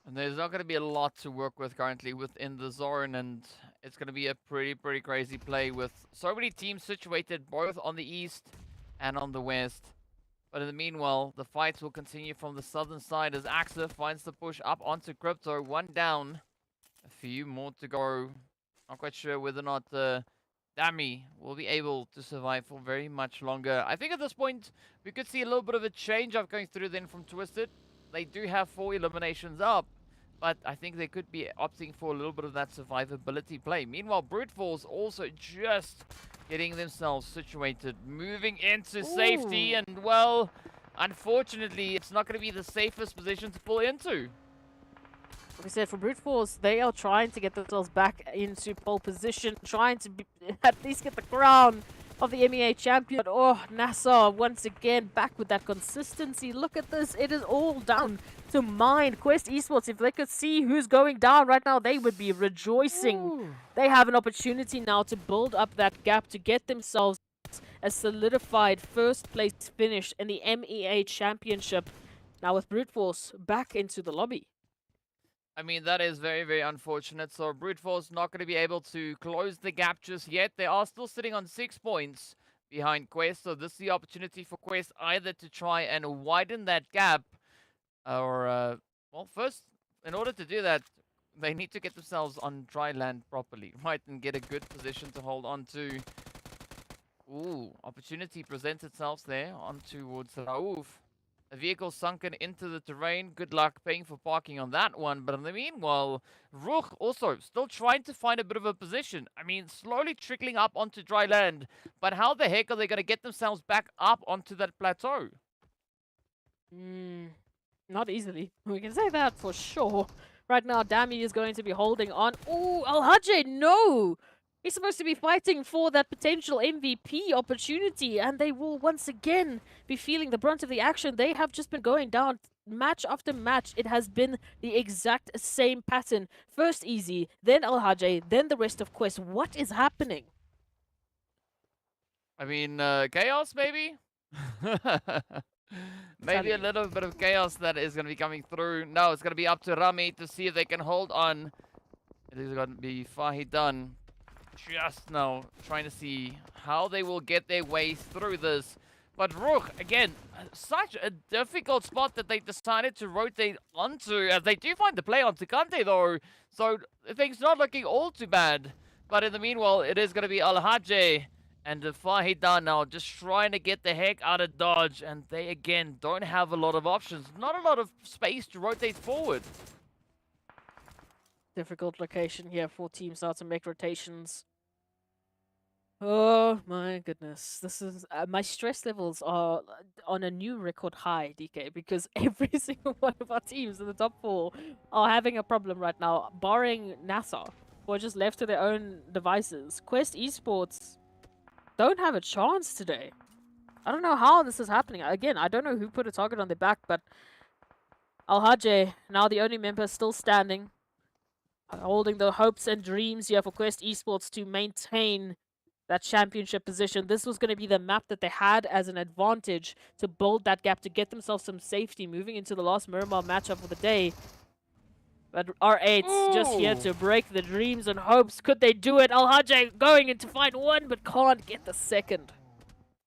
And there's not going to be a lot to work with currently within the zone, and it's going to be a pretty crazy play with so many teams situated both on the east and on the west. But in the meanwhile, the fights will continue from the southern side as AXA finds the push up onto Crypto. 1 down, a few more to go. Not quite sure whether or not Dami will be able to survive for very much longer. I think at this point, we could see a little bit of a change up going through then from Twisted. They do have 4 eliminations up, but I think they could be opting for a little bit of that survivability play. Meanwhile, Brute Force also just getting themselves situated, moving into safety, and well, unfortunately, it's not going to be the safest position to pull into. Like I said, for Brute Force, they are trying to get themselves back into pole position, trying to at least get the crown of the MEA champion. Oh, NASR once again back with that consistency. Look at this. It is all down to mind. Quest Esports, if they could see who's going down right now, they would be rejoicing. Ooh. They have an opportunity now to build up that gap to get themselves a solidified first place finish in the MEA Championship. Now with Brute Force back into the lobby. I mean, that is very unfortunate. So Brute Force not going to be able to close the gap just yet. They are still sitting on 6 points behind Quest. So this is the opportunity for Quest either to try and widen that gap or, well, first, in order to do that, they need to get themselves on dry land properly, right? And get a good position to hold on to. Ooh, opportunity presents itself there on towards Raouf. A vehicle sunken into the terrain. Good luck paying for parking on that one. But in the meanwhile, RUKH also still trying to find a bit of a position. I mean, slowly trickling up onto dry land. But how the heck are they going to get themselves back up onto that plateau? Not easily. We can say that for sure. Right now, Dami is going to be holding on. Oh, Al-Hajj, no! He's supposed to be fighting for that potential MVP opportunity, and they will once again be feeling the brunt of the action. They have just been going down match after match. It has been the exact same pattern. First Easy, then Al-Hajj, then the rest of Quest. What is happening? I mean, chaos, maybe? Maybe a little bit of chaos that is going to be coming through. No, it's going to be up to Rami to see if they can hold on. It is going to be Fahidan just now trying to see how they will get their way through this. But RUKH, again, such a difficult spot that they decided to rotate onto, as they do find the play onto Kante though. So things not looking all too bad. But in the meanwhile, it is going to be Al-Hajj and Fahidan now just trying to get the heck out of dodge. And they, again, don't have a lot of options. Not a lot of space to rotate forward. Difficult location here for teams now to make rotations. Oh my goodness. This is my stress levels are on a new record high, DK, because every single one of our teams in the top 4 are having a problem right now, barring NASR, who are just left to their own devices. Quest Esports don't have a chance today. I don't know how this is happening. Again, I don't know who put a target on their back, but Al-Hajj, now the only member still standing, holding the hopes and dreams here for Quest Esports to maintain that championship position. This was going to be the map that they had as an advantage to build that gap, to get themselves some safety moving into the last Miramar matchup of the day. But R8's just here to break the dreams and hopes. Could they do it? Al-Hajj going in to find one, but can't get the second.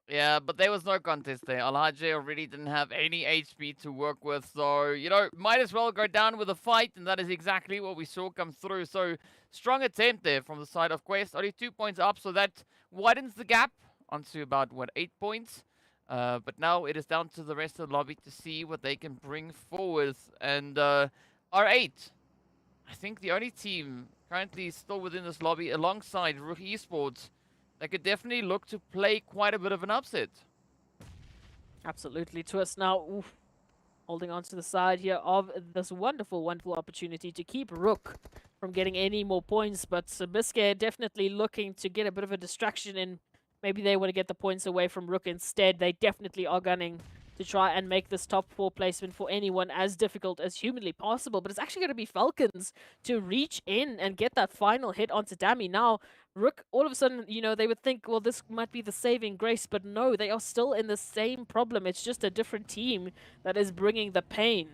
Yeah, but there was no contest there. Al-Hajj already didn't have any HP to work with. So, you know, might as well go down with a fight. And that is exactly what we saw come through. So, strong attempt there from the side of Quest. Only 2 points up. So, that widens the gap onto about, what, 8 points. But now it is down to the rest of the lobby to see what they can bring forward. And R8, I think the only team currently still within this lobby alongside RUKH Esports, they could definitely look to play quite a bit of an upset. Absolutely. Twist now holding on to the side here of this wonderful, wonderful opportunity to keep RUKH from getting any more points. But Sabisque definitely looking to get a bit of a distraction in. Maybe they want to get the points away from RUKH instead. They definitely are gunning to try and make this top 4 placement for anyone as difficult as humanly possible. But it's actually going to be FALCONS to reach in and get that final hit onto Dami. Now, RUKH, all of a sudden, you know, they would think, well, this might be the saving grace. But no, they are still in the same problem. It's just a different team that is bringing the pain.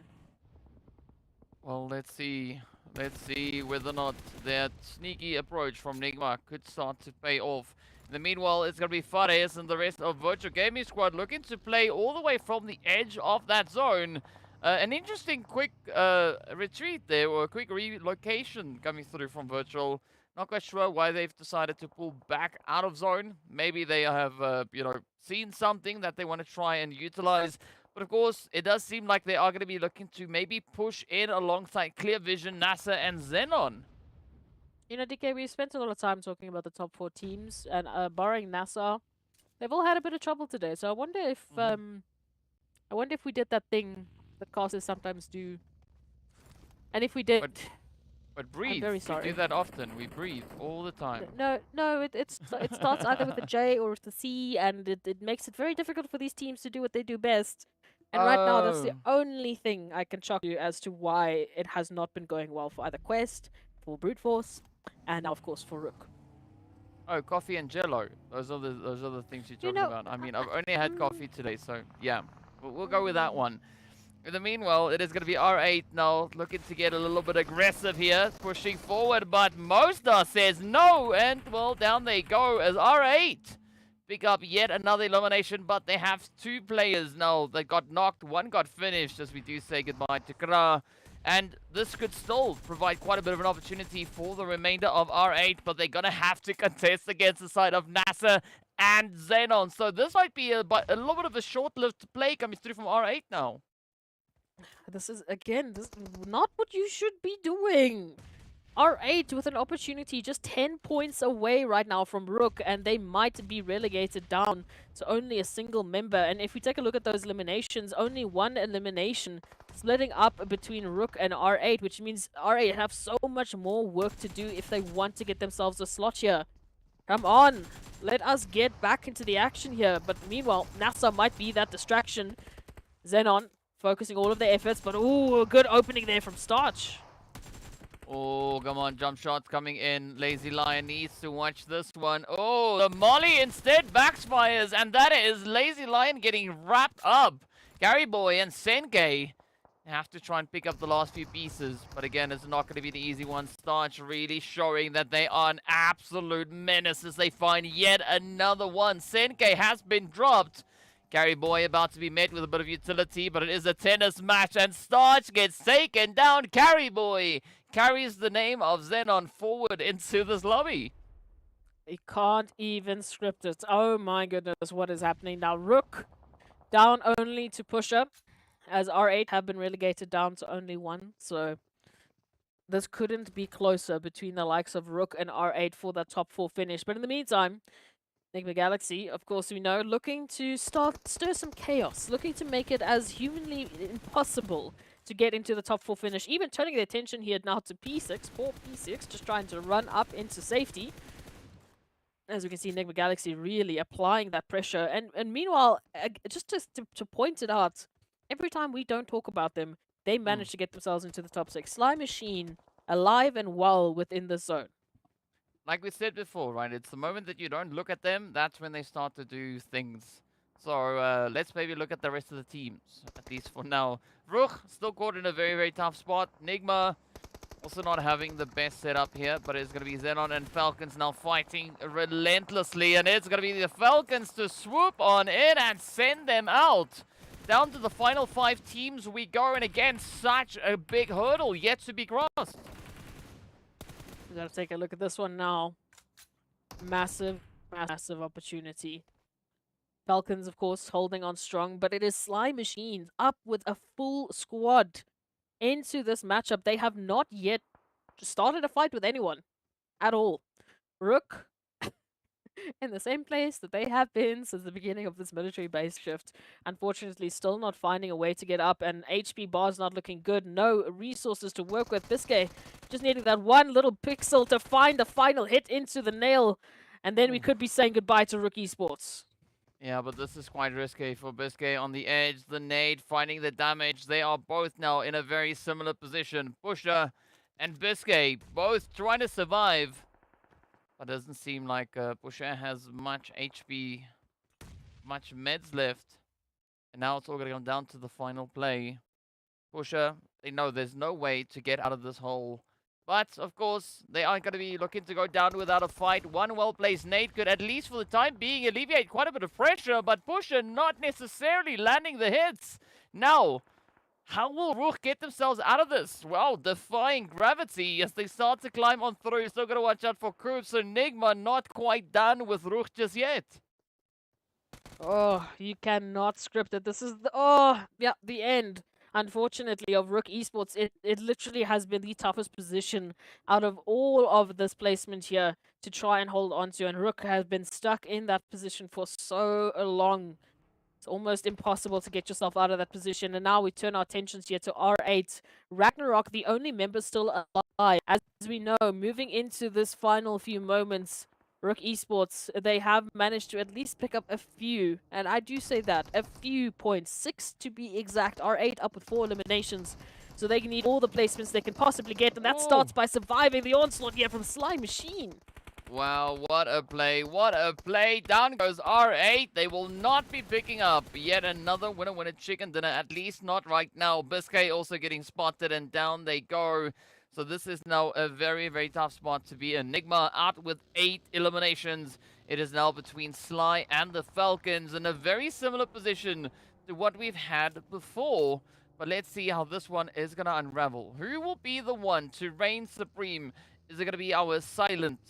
Well, let's see. Let's see whether or not that sneaky approach from NIGMA could start to pay off. In the meanwhile, it's going to be Fares and the rest of Virtual Gaming Squad looking to play all the way from the edge of that zone. An interesting quick retreat there, or a quick relocation coming through from Virtual. Not quite sure why they've decided to pull back out of zone. Maybe they have, you know, seen something that they want to try and utilize. But of course, it does seem like they are going to be looking to maybe push in alongside Clear Vision, NASR, and XENON. You know, DK, we spent a lot of time talking about the top 4 teams, and barring NASR, they've all had a bit of trouble today. So I wonder if we did that thing that casters sometimes do, and if we did. But breathe. I'm very sorry. We do that often. We breathe all the time. No, it starts either with a J or with a C, and it makes it very difficult for these teams to do what they do best. And right now, that's the only thing I can shock you as to why it has not been going well for either Quest, for Brute Force, and now, of course, for RUKH. Oh, coffee and Jello. Those are the things you're talking about. I mean, I've only had coffee today, so yeah, we'll go with that one. In the meanwhile, it is going to be R8 now, looking to get a little bit aggressive here, pushing forward, but Mostar says no, and well, down they go as R8 pick up yet another elimination, but they have 2 players now that got knocked. One got finished, as we do say goodbye to Kra. And this could still provide quite a bit of an opportunity for the remainder of R8, but they're going to have to contest against the side of NASR and XENON. So this might be a little bit of a short-lived play coming through from R8 now. This is, again, this is not what you should be doing. R8 with an opportunity just 10 points away right now from RUKH, and they might be relegated down to only a single member. And if we take a look at those eliminations, only 1 elimination splitting up between RUKH and R8, which means R8 have so much more work to do if they want to get themselves a slot here. Come on, let us get back into the action here. But meanwhile, NASR might be that distraction. XENON focusing all of their efforts, but ooh, a good opening there from Starch. Oh, come on, jump shots coming in. Lazy Lion needs to watch this one. Oh, the Molly instead backfires, and that is Lazy Lion getting wrapped up. Gary Boy and Senkei have to try and pick up the last few pieces, but again, it's not going to be the easy one. Starch really showing that they are an absolute menace as they find yet another one. Senkei has been dropped. Gary Boy about to be met with a bit of utility, but it is a tennis match, and Starch gets taken down. Gary Boy carries the name of XENON forward into this lobby. He can't even script it. Oh my goodness, what is happening now? RUKH down only to Pusher, as R8 have been relegated down to only 1. So this couldn't be closer between the likes of RUKH and R8 for that top 4 finish. But in the meantime, NIGMA Galaxy, of course we know, looking to stir some chaos, looking to make it as humanly impossible to get into the top 4 finish, even turning their attention here now to P6, poor P6, just trying to run up into safety. As we can see, NIGMA Galaxy really applying that pressure. And meanwhile, just to point it out, every time we don't talk about them, they manage to get themselves into the top 6. Sly Machine, alive and well within the zone. Like we said before, right? It's the moment that you don't look at them, that's when they start to do things. So let's maybe look at the rest of the teams, at least for now. RUKH still caught in a very, very tough spot. NIGMA also not having the best setup here, but it's going to be XENON and FALCONS now fighting relentlessly. And it's going to be the FALCONS to swoop on in and send them out. Down to the final 5 teams we go, and again, such a big hurdle yet to be crossed. We gotta take a look at this one now. Massive, massive opportunity. FALCONS, of course, holding on strong, but it is Sly Machines up with a full squad into this matchup. They have not yet started a fight with anyone at all. RUKH in the same place that they have been since the beginning of this military base shift. Unfortunately, still not finding a way to get up, and HP bar's not looking good. No resources to work with. Biscay just needing that one little pixel to find the final hit into the nail, and then we could be saying goodbye to RUKH Esports. Yeah, but this is quite risky for Biscay on the edge. The nade finding the damage. They are both now in a very similar position. Pusher and Biscay both trying to survive. But doesn't seem like Pusher has much HP, much meds left. And now it's all going to come down to the final play. Pusher, they know there's no way to get out of this hole. But, of course, they aren't going to be looking to go down without a fight. One well-placed nade could, at least for the time being, alleviate quite a bit of pressure. But Pusher not necessarily landing the hits. Now, how will RUKH get themselves out of this? Well, defying gravity as they start to climb on through. Still got to watch out for Krupp. So NIGMA not quite done with RUKH just yet. Oh, you cannot script it. This is the, the end, unfortunately, of RUKH Esports. It literally has been the toughest position out of all of this placement here to try and hold on to. And RUKH has been stuck in that position for so long. It's almost impossible to get yourself out of that position. And now we turn our attentions here to R8. Ragnarok, the only member still alive. As we know, moving into this final few moments, RUKH Esports, they have managed to at least pick up a few, and I do say that, a few points. 6 to be exact. R8 up with 4 eliminations. So they need all the placements they can possibly get, and that starts by surviving the onslaught here from Sly Machine. Wow, what a play, what a play. Down goes R8. They will not be picking up yet another winner chicken dinner, at least not right now. Biscay also getting spotted, and down they go. So this is now a very, very tough spot to be in. NIGMA out with 8 eliminations. It is now between Sly and the FALCONS in a very similar position to what we've had before. But let's see how this one is going to unravel. Who will be the one to reign supreme? Is it going to be our silent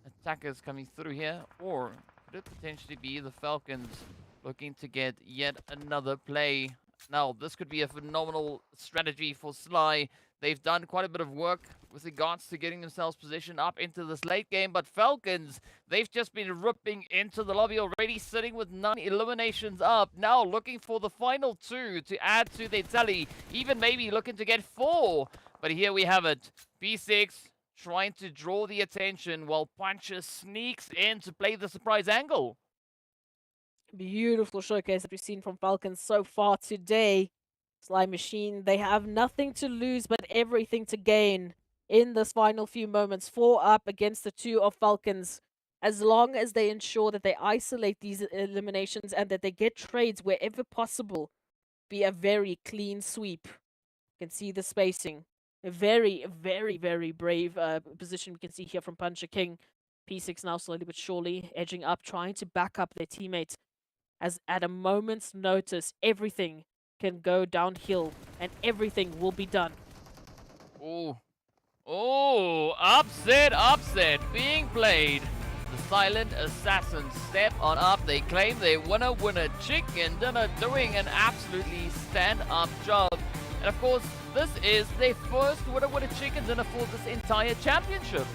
attackers coming through here, or could it potentially be the FALCONS looking to get yet another play Now, this could be a phenomenal strategy for Sly. They've done quite a bit of work with regards to getting themselves positioned up into this late game, but Falcons, they've just been ripping into the lobby already, sitting with 9 eliminations up. Now looking for the final 2 to add to their tally, even maybe looking to get 4. But here we have it. B6 trying to draw the attention while Puncher sneaks in to play the surprise angle. Beautiful showcase that we've seen from Falcons so far today. Sly Machine, they have nothing to lose but everything to gain in this final few moments. 4 up against the 2 of Falcons. As long as they ensure that they isolate these eliminations and that they get trades wherever possible, be a very clean sweep. You can see the spacing. A very, very, very brave position we can see here from Puncher King. P6 now slowly but surely edging up, trying to back up their teammates. As at a moment's notice, everything can go downhill and everything will be done. Oh, upset being played. The silent assassins step on up. They claim they winner chicken dinner, doing an absolutely stand-up job. And of course, this is their first winner chicken dinner for this entire championship.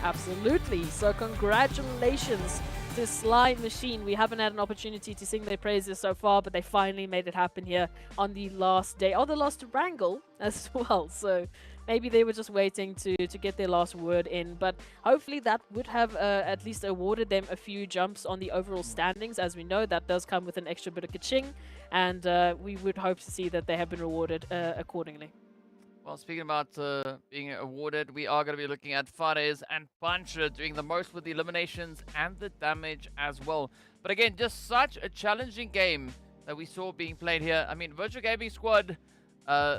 Absolutely. So congratulations to Sly Machine. We haven't had an opportunity to sing their praises so far, but they finally made it happen here on the last day. Oh, they lost to Erangel as well. So maybe they were just waiting to get their last word in. But hopefully that would have at least awarded them a few jumps on the overall standings. As we know, that does come with an extra bit of kaching. And we would hope to see that they have been rewarded accordingly. Well, speaking about being awarded, we are going to be looking at Fares and Puncher doing the most with the eliminations and the damage as well. But again, just such a challenging game that we saw being played here. I mean, Virtual Gaming Squad,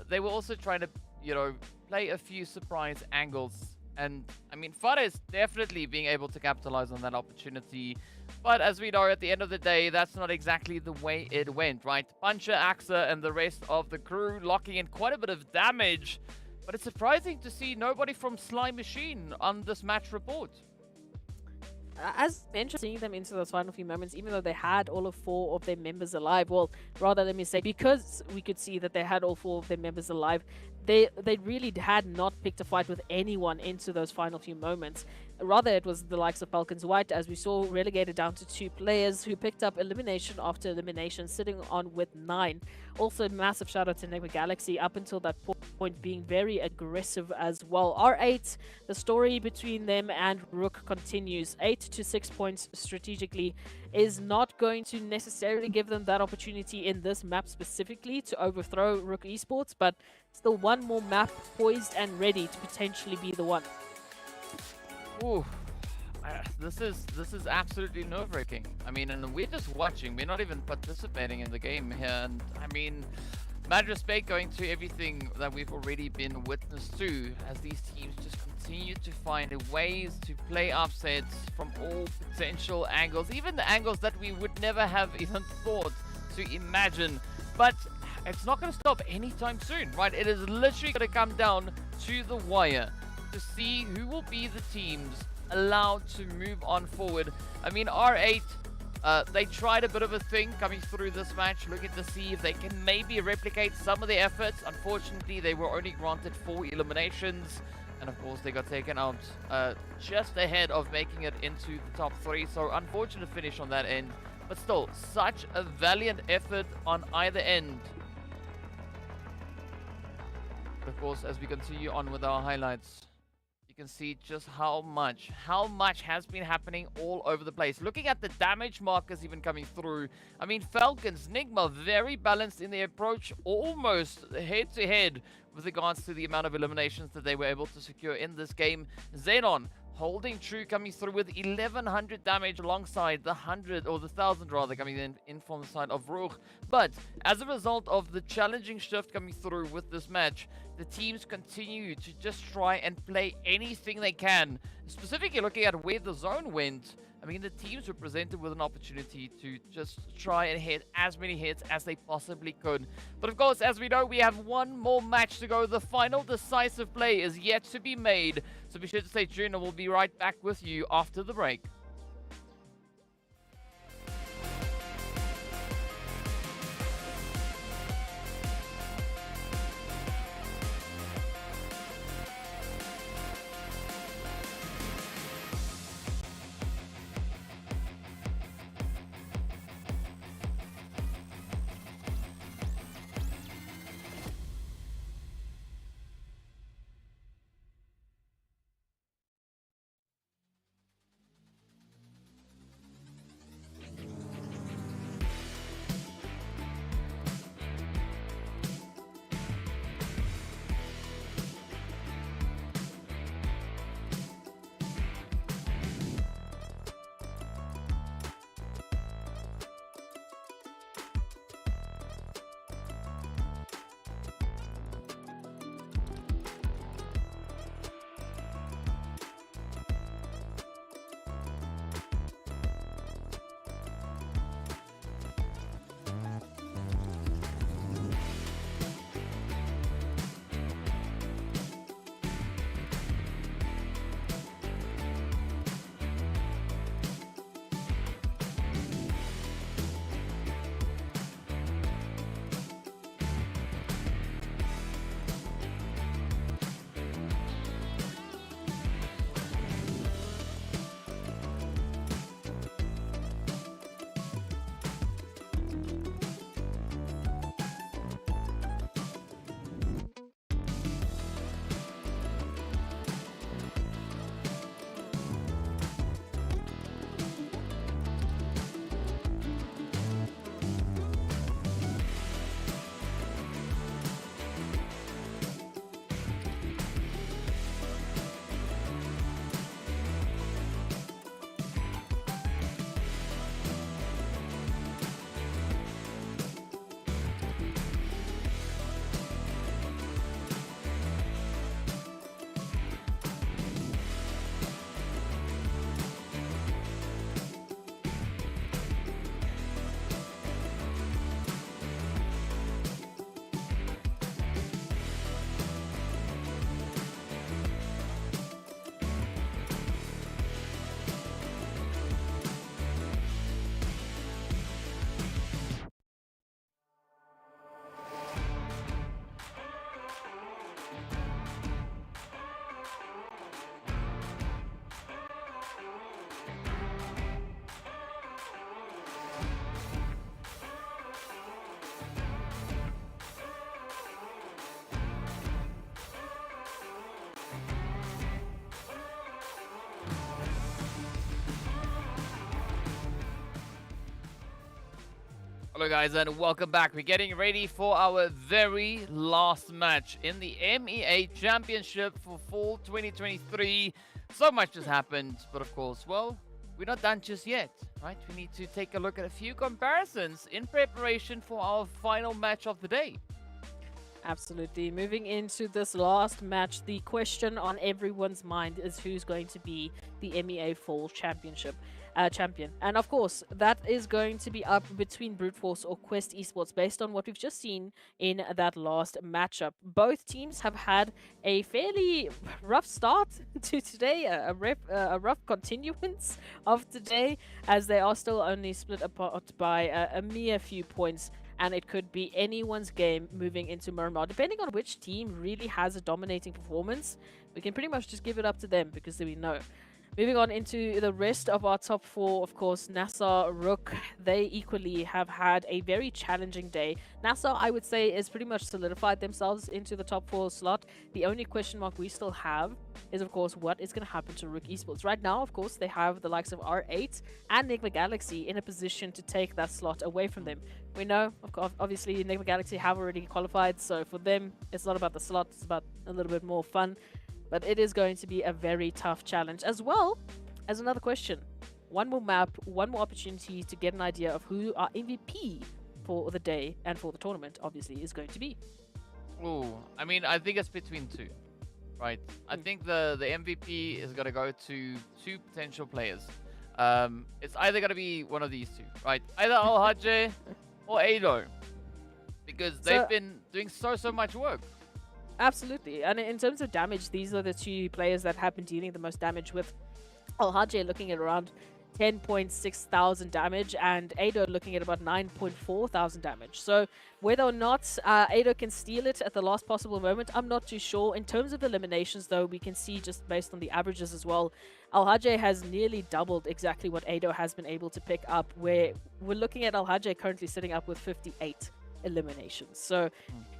they were also trying to, play a few surprise angles. And, I mean, Fares definitely being able to capitalize on that opportunity. But as we know, at the end of the day, that's not exactly the way it went, right? Puncher, Axa, and the rest of the crew locking in quite a bit of damage. But it's surprising to see nobody from Sly Machine on this match report. As mentioned, seeing them into those final few moments, even though they had all of 4 of their members alive, well, rather let me say, because we could see that they had all 4 of their members alive, they really had not picked a fight with anyone into those final few moments. Rather, it was the likes of Falcons White, as we saw, relegated down to 2 players who picked up elimination after elimination, sitting on with 9. Also, massive shout out to NIGMA Galaxy up until that point being very aggressive as well. R8, the story between them and RUKH continues. 8 to 6 points strategically is not going to necessarily give them that opportunity in this map specifically to overthrow RUKH Esports, but still one more map poised and ready to potentially be the one. Ooh, this is absolutely nerve-wracking. I mean, and we're just watching. We're not even participating in the game here. And I mean, mad respect going to everything that we've already been witness to, as these teams just continue to find ways to play upsets from all potential angles, even the angles that we would never have even thought to imagine. But it's not going to stop anytime soon, right? It is literally going to come down to the wire to see who will be the teams allowed to move on forward. I mean, R8, they tried a bit of a thing coming through this match, looking to see if they can maybe replicate some of their efforts. Unfortunately, they were only granted 4 eliminations, and of course they got taken out just ahead of making it into the top 3. So unfortunate finish on that end, but still such a valiant effort on either end. But of course, as we continue on with our highlights, you can see just how much has been happening all over the place. Looking at the damage markers even coming through, I mean, Falcons, NIGMA, very balanced in their approach, almost head-to-head with regards to the amount of eliminations that they were able to secure in this game. XENON holding true, coming through with 1100 damage alongside the 100, or the 1000 rather, coming in from the side of RUKH. But as a result of the challenging shift coming through with this match, the teams continue to just try and play anything they can. Specifically looking at where the zone went, I mean, the teams were presented with an opportunity to just try and hit as many hits as they possibly could. But of course, as we know, we have one more match to go. The final decisive play is yet to be made. So be sure to stay tuned and we'll be right back with you after the break. Hello guys and welcome back. We're getting ready for our very last match in the MEA Championship for Fall 2023. So much has happened, but of course, well, we're not done just yet, right? We need to take a look at a few comparisons in preparation for our final match of the day. Absolutely. Moving into this last match, the question on everyone's mind is who's going to be the MEA Fall Championship champion. And of course, that is going to be up between Brute Force or Quest Esports based on what we've just seen in that last matchup. Both teams have had a fairly rough start to today, a rough continuance of today, as they are still only split apart by a mere few points. And it could be anyone's game moving into Miramar. Depending on which team really has a dominating performance, we can pretty much just give it up to them because we know. Moving on into the rest of our top four, of course, NASR, RUKH, they equally have had a very challenging day. NASR, I would say, is pretty much solidified themselves into the top four slot. The only question mark we still have is, of course, what is going to happen to RUKH Esports. Right now, of course, they have the likes of R8 and NIGMA Galaxy in a position to take that slot away from them. We know, of course, obviously, NIGMA Galaxy have already qualified, so for them, it's not about the slot, it's about a little bit more fun. But it is going to be a very tough challenge, as well as another question. One more map, one more opportunity to get an idea of who our MVP for the day and for the tournament, obviously, is going to be. Ooh, I mean, I think it's between two, right? I think the MVP is going to go to two potential players. It's either going to be one of these two, right? Either RUKH or Ado, because they've been doing so much work. Absolutely. And in terms of damage, these are the two players that have been dealing the most damage, with RUKH looking at around 10.6 thousand damage and Ado looking at about 9.4 thousand damage. So whether or not Ado can steal it at the last possible moment, I'm not too sure. In terms of eliminations, though, we can see just based on the averages as well, RUKH has nearly doubled exactly what Ado has been able to pick up, where we're looking at RUKH currently sitting up with 58 eliminations. So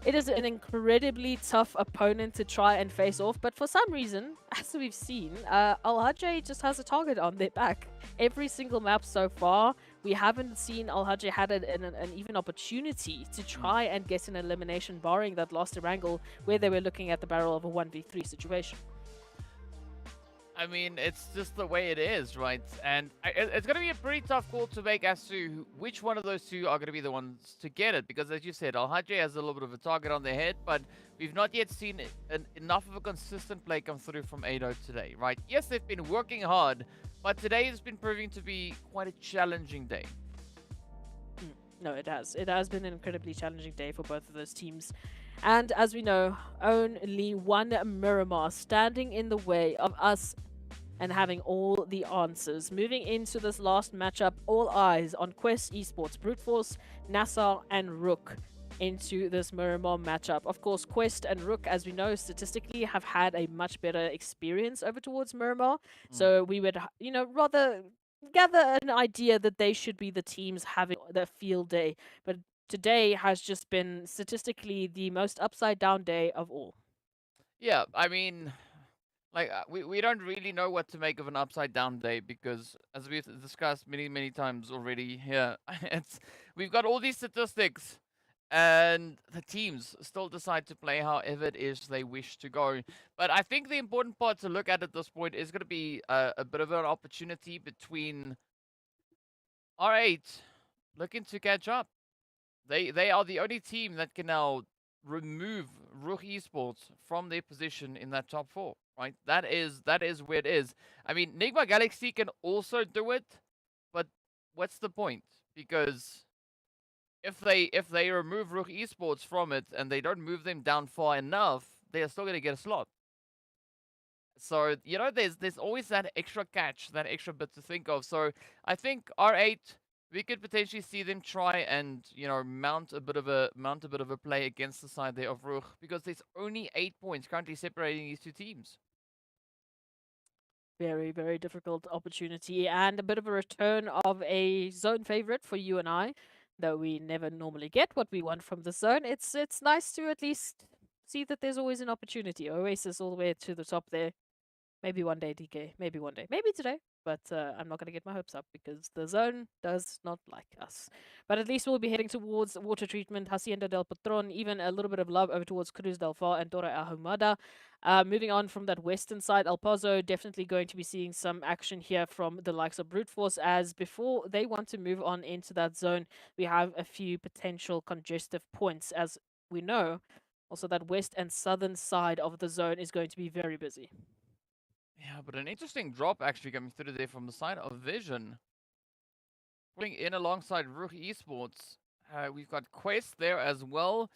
it is an incredibly tough opponent to try and face off, but for some reason, as we've seen, RUKH just has a target on their back. Every single map so far, we haven't seen RUKH had an even opportunity to try and get an elimination, barring that last Erangel where they were looking at the barrel of a 1v3 situation. I mean, it's just the way it is, right? And it's going to be a pretty tough call to make as to which one of those two are going to be the ones to get it. Because as you said, RUKH has a little bit of a target on their head, but we've not yet seen enough of a consistent play come through from Ado today, right? Yes, they've been working hard, but today has been proving to be quite a challenging day. No, it has. It has been an incredibly challenging day for both of those teams. And as we know, only one Miramar standing in the way of us and having all the answers. Moving into this last matchup, all eyes on Quest Esports, Brute Force, NASR, and RUKH into this Miramar matchup. Of course, Quest and RUKH, as we know, statistically have had a much better experience over towards Miramar. So we would, rather gather an idea that they should be the teams having their field day. But today has just been statistically the most upside down day of all. Yeah, I mean, like, we don't really know what to make of an upside down day because, as we've discussed many times already here, we've got all these statistics and the teams still decide to play however it is they wish to go. But I think the important part to look at this point is going to be a bit of an opportunity between R8 looking to catch up. They are the only team that can now remove RUKH Esports from their position in that top four, right? That is where it is. I mean, NIGMA Galaxy can also do it, but what's the point? Because if they remove RUKH Esports from it and they don't move them down far enough, they are still going to get a slot. So, there's always that extra catch, that extra bit to think of. So I think R8, we could potentially see them try and, mount a bit of a play against the side there of RUKH, because there's only 8 points currently separating these two teams. Very, very difficult opportunity and a bit of a return of a zone favorite for you and I, though we never normally get what we want from the zone. It's nice to at least see that there's always an opportunity. Oasis all the way to the top there. Maybe one day, DK. Maybe one day. Maybe today. But I'm not going to get my hopes up because the zone does not like us. But at least we'll be heading towards water treatment, Hacienda del Patron, even a little bit of love over towards Cruz del Far and Torre Ahumada. Moving on from that western side, El Paso definitely going to be seeing some action here from the likes of Brute Force, as before they want to move on into that zone, we have a few potential congestive points, as we know. Also, that west and southern side of the zone is going to be very busy. Yeah, but an interesting drop actually coming through there from the side of Vision. Pulling in alongside RUKH Esports. We've got Quest there as well.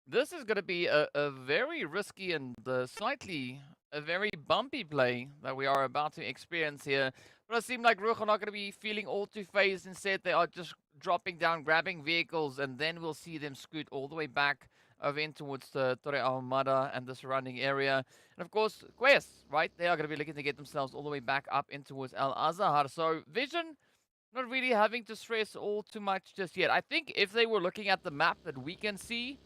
This is going to be a very risky and slightly a very bumpy play that we are about to experience here. But it seems like RUKH are not going to be feeling all too phased. Instead, they are just dropping down, grabbing vehicles, and then we'll see them scoot all the way back over in towards Torre Ahumada and the surrounding area. And of course, Quest, right? They are going to be looking to get themselves all the way back up in towards Al Azhar. So Vision, not really having to stress all too much just yet. I think if they were looking at the map that we can see,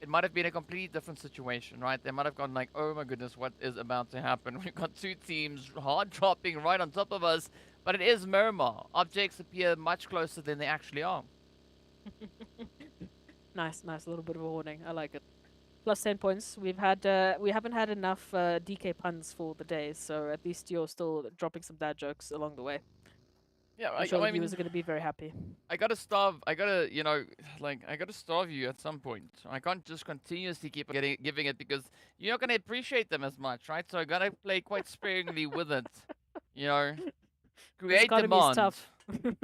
it might have been a completely different situation, right? They might have gone like, oh my goodness, what is about to happen? We've got two teams hard dropping right on top of us, but it is Miramar. Objects appear much closer than they actually are. Nice, a little bit of a warning. I like it. Plus 10 points. We haven't had enough DK puns for the day, so at least you're still dropping some dad jokes along the way. Yeah, I'm sure the viewers are going to be very happy. I gotta starve you at some point. I can't just continuously keep giving it because you're not gonna appreciate them as much, right? So I gotta play quite sparingly with it. You know, create demand. Tough.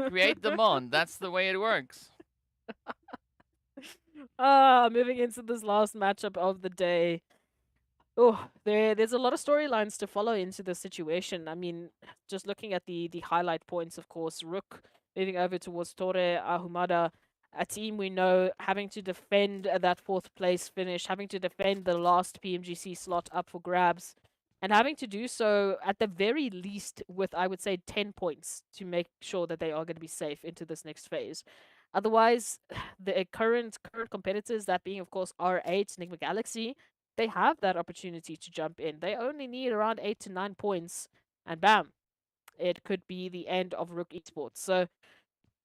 Create demand. That's the way it works. Moving into this last matchup of the day. Oh, there's a lot of storylines to follow into the situation. I mean, just looking at the highlight points, of course, RUKH moving over towards Torre Ahumada, a team we know having to defend that 4th place finish, having to defend the last PMGC slot up for grabs, and having to do so at the very least with, I would say, 10 points to make sure that they are going to be safe into this next phase. Otherwise, the current competitors, that being, of course, R8, NIGMA Galaxy, they have that opportunity to jump in. They only need around 8 to 9 points, and bam, it could be the end of RUKH Esports. So,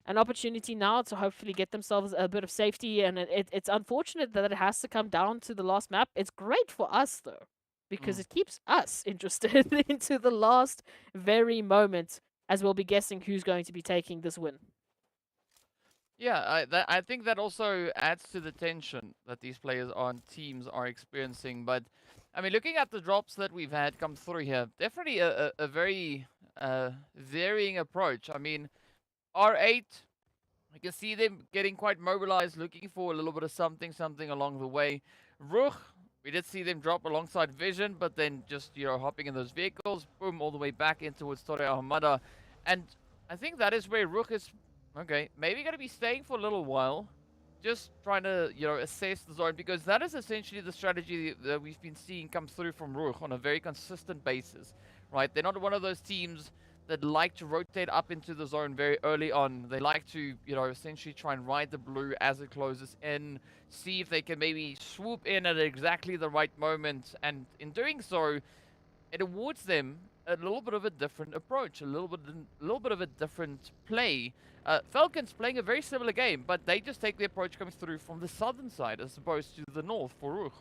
an opportunity now to hopefully get themselves a bit of safety, and it's unfortunate that it has to come down to the last map. It's great for us, though, because it keeps us interested into the last very moment, as we'll be guessing who's going to be taking this win. Yeah, I think that also adds to the tension that these players on teams are experiencing. But, I mean, looking at the drops that we've had come through here, definitely a very varying approach. I mean, R8, I can see them getting quite mobilized, looking for a little bit of something along the way. RUKH, we did see them drop alongside Vision, but then just, you know, hopping in those vehicles, boom, all the way back in towards Torre Ahumada. And I think that is where RUKH is... Okay, maybe going to be staying for a little while, just trying to, you know, assess the zone, because that is essentially the strategy that we've been seeing come through from RUKH on a very consistent basis, right? They're not one of those teams that like to rotate up into the zone very early on. They like to, you know, essentially try and ride the blue as it closes in, see if they can maybe swoop in at exactly the right moment, and in doing so, it awards them a little bit of a different approach, a little bit of a different play. FALCONS playing a very similar game, but they just take the approach coming through from the southern side as opposed to the north for RUKH.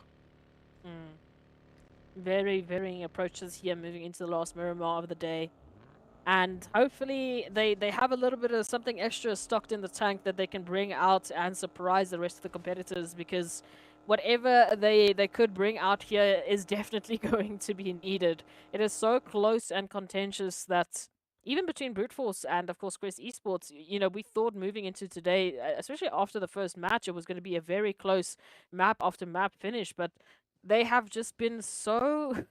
Very varying approaches here, moving into the last Miramar of the day. And hopefully they have a little bit of something extra stocked in the tank that they can bring out and surprise the rest of the competitors, because whatever they could bring out here is definitely going to be needed. It is so close and contentious that even between Brute Force and, of course, Quest Esports, you know, we thought moving into today, especially after the first match, it was going to be a very close map after map finish, but they have just been so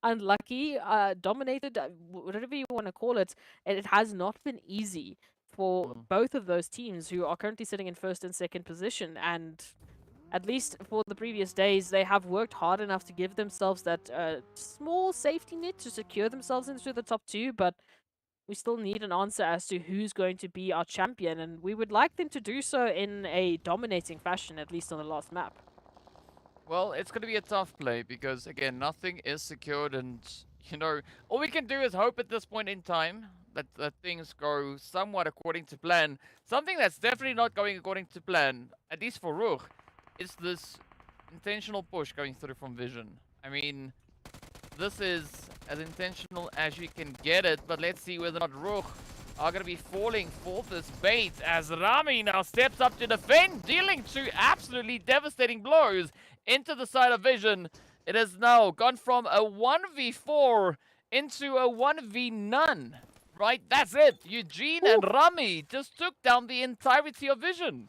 unlucky, dominated, whatever you want to call it, and it has not been easy for both of those teams who are currently sitting in 1st and 2nd position. And at least for the previous days, they have worked hard enough to give themselves that small safety net to secure themselves into the top 2, but we still need an answer as to who's going to be our champion, and we would like them to do so in a dominating fashion, at least on the last map. Well, it's going to be a tough play because, again, nothing is secured, and you know, all we can do is hope at this point in time that things go somewhat according to plan. Something that's definitely not going according to plan, at least for RUKH, is this intentional push going through from Vision. I mean, this is as intentional as you can get it, but let's see whether or not RUKH are going to be falling for this bait as Rami now steps up to defend, dealing two absolutely devastating blows into the side of Vision. It has now gone from a 1v4 into a 1v none. Right, that's it. Eugene and Rami just took down the entirety of Vision.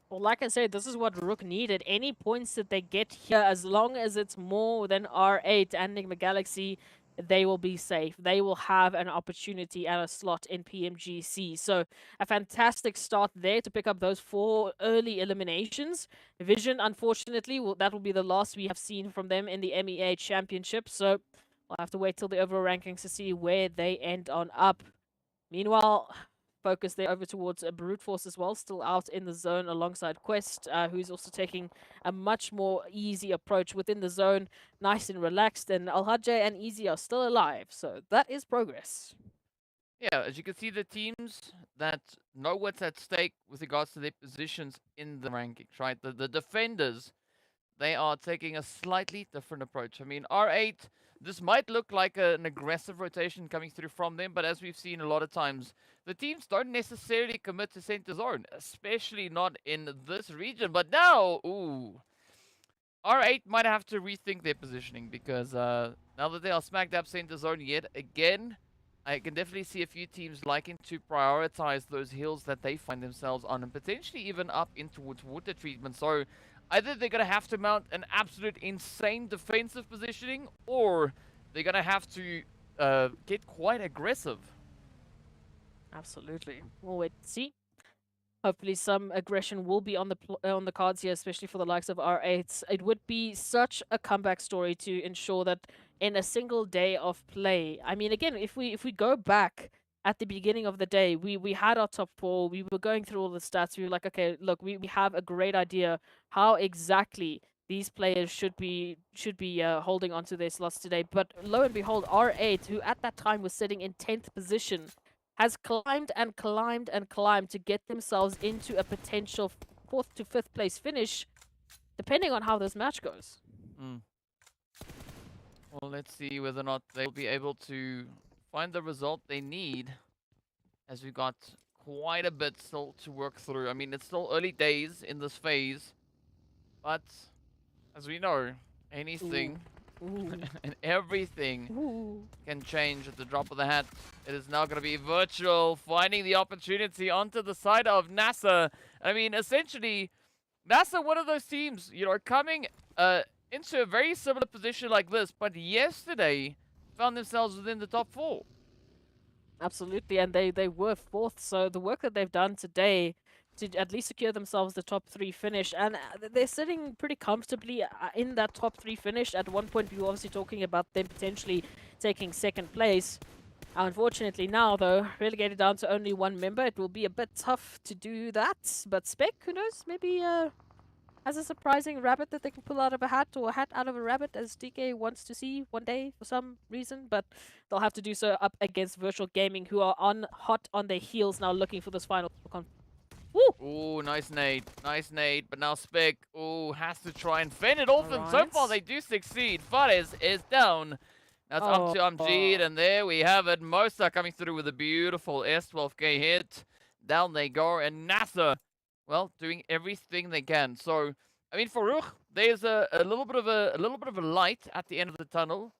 Well, like I said, this is what RUKH needed. Any points that they get here, as long as it's more than R8 and NIGMA Galaxy, they will be safe. They will have an opportunity and a slot in PMGC. So a fantastic start there to pick up those 4 early eliminations. Vision, unfortunately, that will be the last we have seen from them in the MEA Championship. So we'll have to wait till the overall rankings to see where they end on up. Meanwhile, focus there over towards Brute Force as well, still out in the zone alongside Quest, who's also taking a much more easy approach within the zone, nice and relaxed, and Al-Hajj and Easy are still alive, so that is progress. Yeah, as you can see, the teams that know what's at stake with regards to their positions in the rankings, right? The defenders, they are taking a slightly different approach. I mean, R8, this might look like an aggressive rotation coming through from them, but as we've seen a lot of times, the teams don't necessarily commit to center zone, especially not in this region. But now, ooh, R8 might have to rethink their positioning because now that they are smack dab center zone yet again, I can definitely see a few teams liking to prioritize those hills that they find themselves on and potentially even up in towards water treatment. So either they're going to have to mount an absolute insane defensive positioning, or they're going to have to get quite aggressive. Absolutely. We'll wait and see. Hopefully some aggression will be on the cards here, especially for the likes of R8s. It would be such a comeback story to ensure that in a single day of play. I mean, again, if we go back at the beginning of the day, we had our top 4, we were going through all the stats, we were like, okay, look, we have a great idea how exactly these players should be holding onto their slots today. But lo and behold, R8, who at that time was sitting in 10th position, has climbed and climbed and climbed to get themselves into a potential 4th to 5th place finish, depending on how this match goes. Well, let's see whether or not they'll be able to find the result they need, as we got quite a bit still to work through. I mean, it's still early days in this phase, but as we know, anything and everything can change at the drop of the hat. It is now going to be Virtual finding the opportunity onto the side of NASR. I mean, essentially, NASR, one of those teams, you know, coming into a very similar position like this, but yesterday found themselves within the top 4. Absolutely, and they were 4th, so the work that they've done today to at least secure themselves the top 3 finish, and they're sitting pretty comfortably in that top 3 finish. At one point, we were obviously talking about them potentially taking 2nd place. Unfortunately now, though, relegated down to only 1 member, it will be a bit tough to do that, but Spec, who knows, maybe has a surprising rabbit that they can pull out of a hat, or a hat out of a rabbit, as DK wants to see one day for some reason, but they'll have to do so up against Virtual Gaming, who are hot on their heels now, looking for this final Woo! Ooh, nice nade. Nice nade. But now Spec, ooh, has to try and fend it off. And so far, they do succeed. Fares is down. Now it's up to Amjid. And there we have it. Mosa coming through with a beautiful S12K hit. Down they go. And NASR, well, doing everything they can. So, I mean, for RUKH, there's a little bit of a light at the end of the tunnel,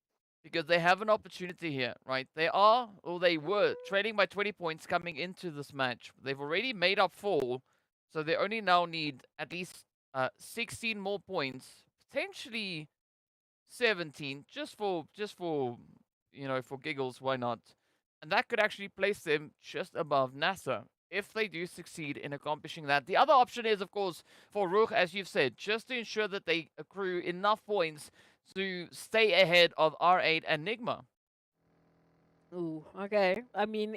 because they have an opportunity here, right? They were trailing by 20 points coming into this match. They've already made up 4, so they only now need at least 16 more points, potentially 17, just for you know, for giggles, why not? And that could actually place them just above NASR if they do succeed in accomplishing that. The other option is, of course, for RUKH, as you've said, just to ensure that they accrue enough points to stay ahead of R8 and NIGMA. Ooh, okay. I mean,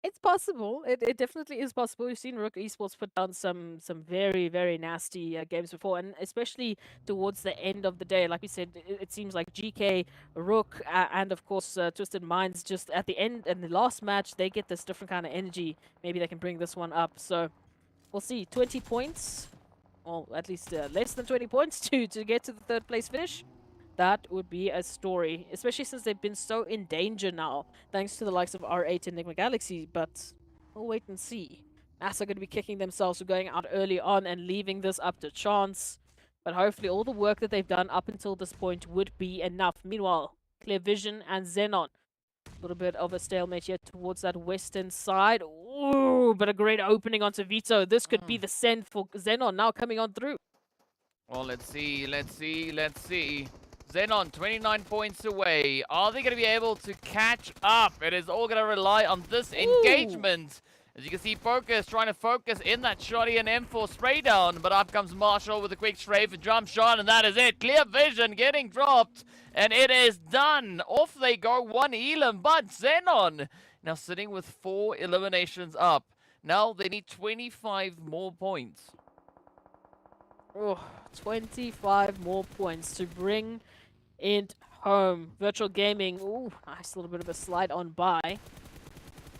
It's possible. It definitely is possible. We've seen RUKH Esports put down some very, very nasty games before, and especially towards the end of the day. Like we said, it seems like GK, RUKH, and of course Twisted Minds just at the end and the last match, they get this different kind of energy. Maybe they can bring this one up. So we'll see. 20 points, or at least less than 20 points to get to the third place finish. That would be a story, especially since they've been so in danger now, thanks to the likes of R8 and NIGMA Galaxy, but we'll wait and see. NASR are going to be kicking themselves for going out early on and leaving this up to chance, but hopefully all the work that they've done up until this point would be enough. Meanwhile, Clear Vision and XENON, a little bit of a stalemate here towards that western side. Ooh, but a great opening onto Vito. This could be the send for XENON now coming on through. Well, let's see. XENON, 29 points away. Are they going to be able to catch up? It is all going to rely on this engagement. As you can see, Focus trying to focus in that shotty and M4 spray down. But up comes Marshall with a quick strafe, a jump shot, and that is it. Clear Vision getting dropped, and it is done. Off they go, one Elam, but XENON now sitting with 4 eliminations up. Now they need 25 more points. Oh, 25 more points to bring it home. Virtual Gaming, ooh, nice little bit of a slide on by.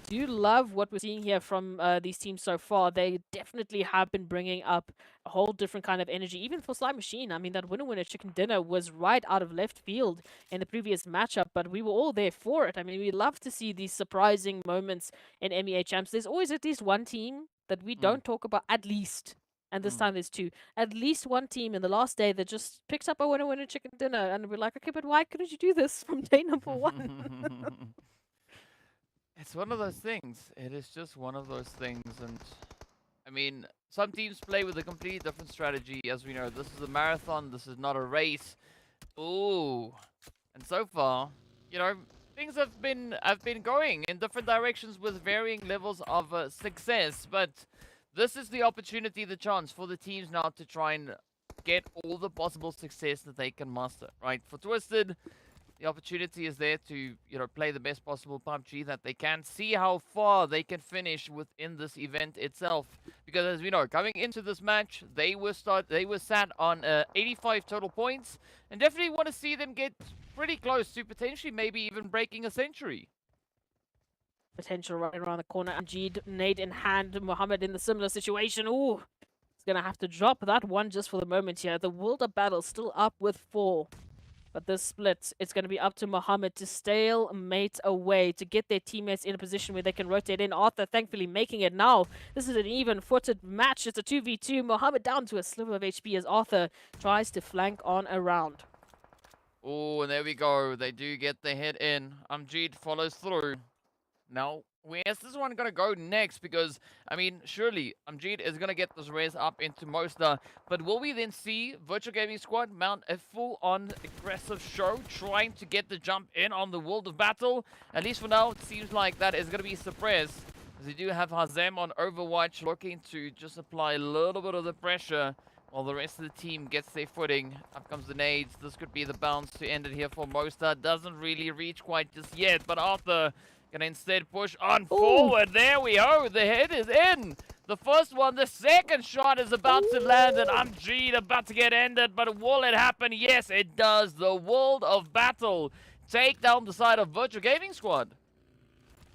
Do you love what we're seeing here from these teams so far? They definitely have been bringing up a whole different kind of energy, even for Slime Machine. I mean, that winner chicken dinner was right out of left field in the previous matchup, but we were all there for it. I mean, we love to see these surprising moments in MEA Champs. There's always at least one team that we don't talk about, at least. And this time there's two. At least one team in the last day that just picks up a winner chicken dinner. And we're like, okay, but why couldn't you do this from day number one? It's one of those things. It is just one of those things. And I mean, some teams play with a completely different strategy. As we know, this is a marathon. This is not a race. Ooh. And so far, you know, things have been going in different directions with varying levels of success. But this is the opportunity, the chance for the teams now to try and get all the possible success that they can muster, right? For Twisted, the opportunity is there to, you know, play the best possible PUBG that they can, see how far they can finish within this event itself. Because as we know, coming into this match, they were sat on 85 total points, and definitely want to see them get pretty close to potentially maybe even breaking a century. Potential right around the corner. Amjid, nade in hand. Mohammed in the similar situation. Ooh, he's going to have to drop that one just for the moment here. The World of Battle still up with 4. But this split, it's going to be up to Mohammed to stalemate away, to get their teammates in a position where they can rotate in. Arthur thankfully making it now. This is an even-footed match. It's a 2v2. Mohammed down to a sliver of HP as Arthur tries to flank on around. Oh, and there we go. They do get the hit in. Amjid follows through. Now, where's this one going to go next? Because, I mean, surely Amjid is going to get this res up into Mosta. But will we then see Virtual Gaming Squad mount a full-on aggressive show, trying to get the jump in on the World of Battle? At least for now, it seems like that is going to be suppressed. As we do have Hazem on Overwatch, looking to just apply a little bit of the pressure while the rest of the team gets their footing. Up comes the nades. This could be the bounce to end it here for Mosta. Doesn't really reach quite just yet, but Arthur gonna instead push on forward. There we go. The hit is in. The first one, the second shot is about to land, and Amjid about to get ended. But will it happen? Yes, it does. The World of Battle take down the side of Virtual Gaming Squad.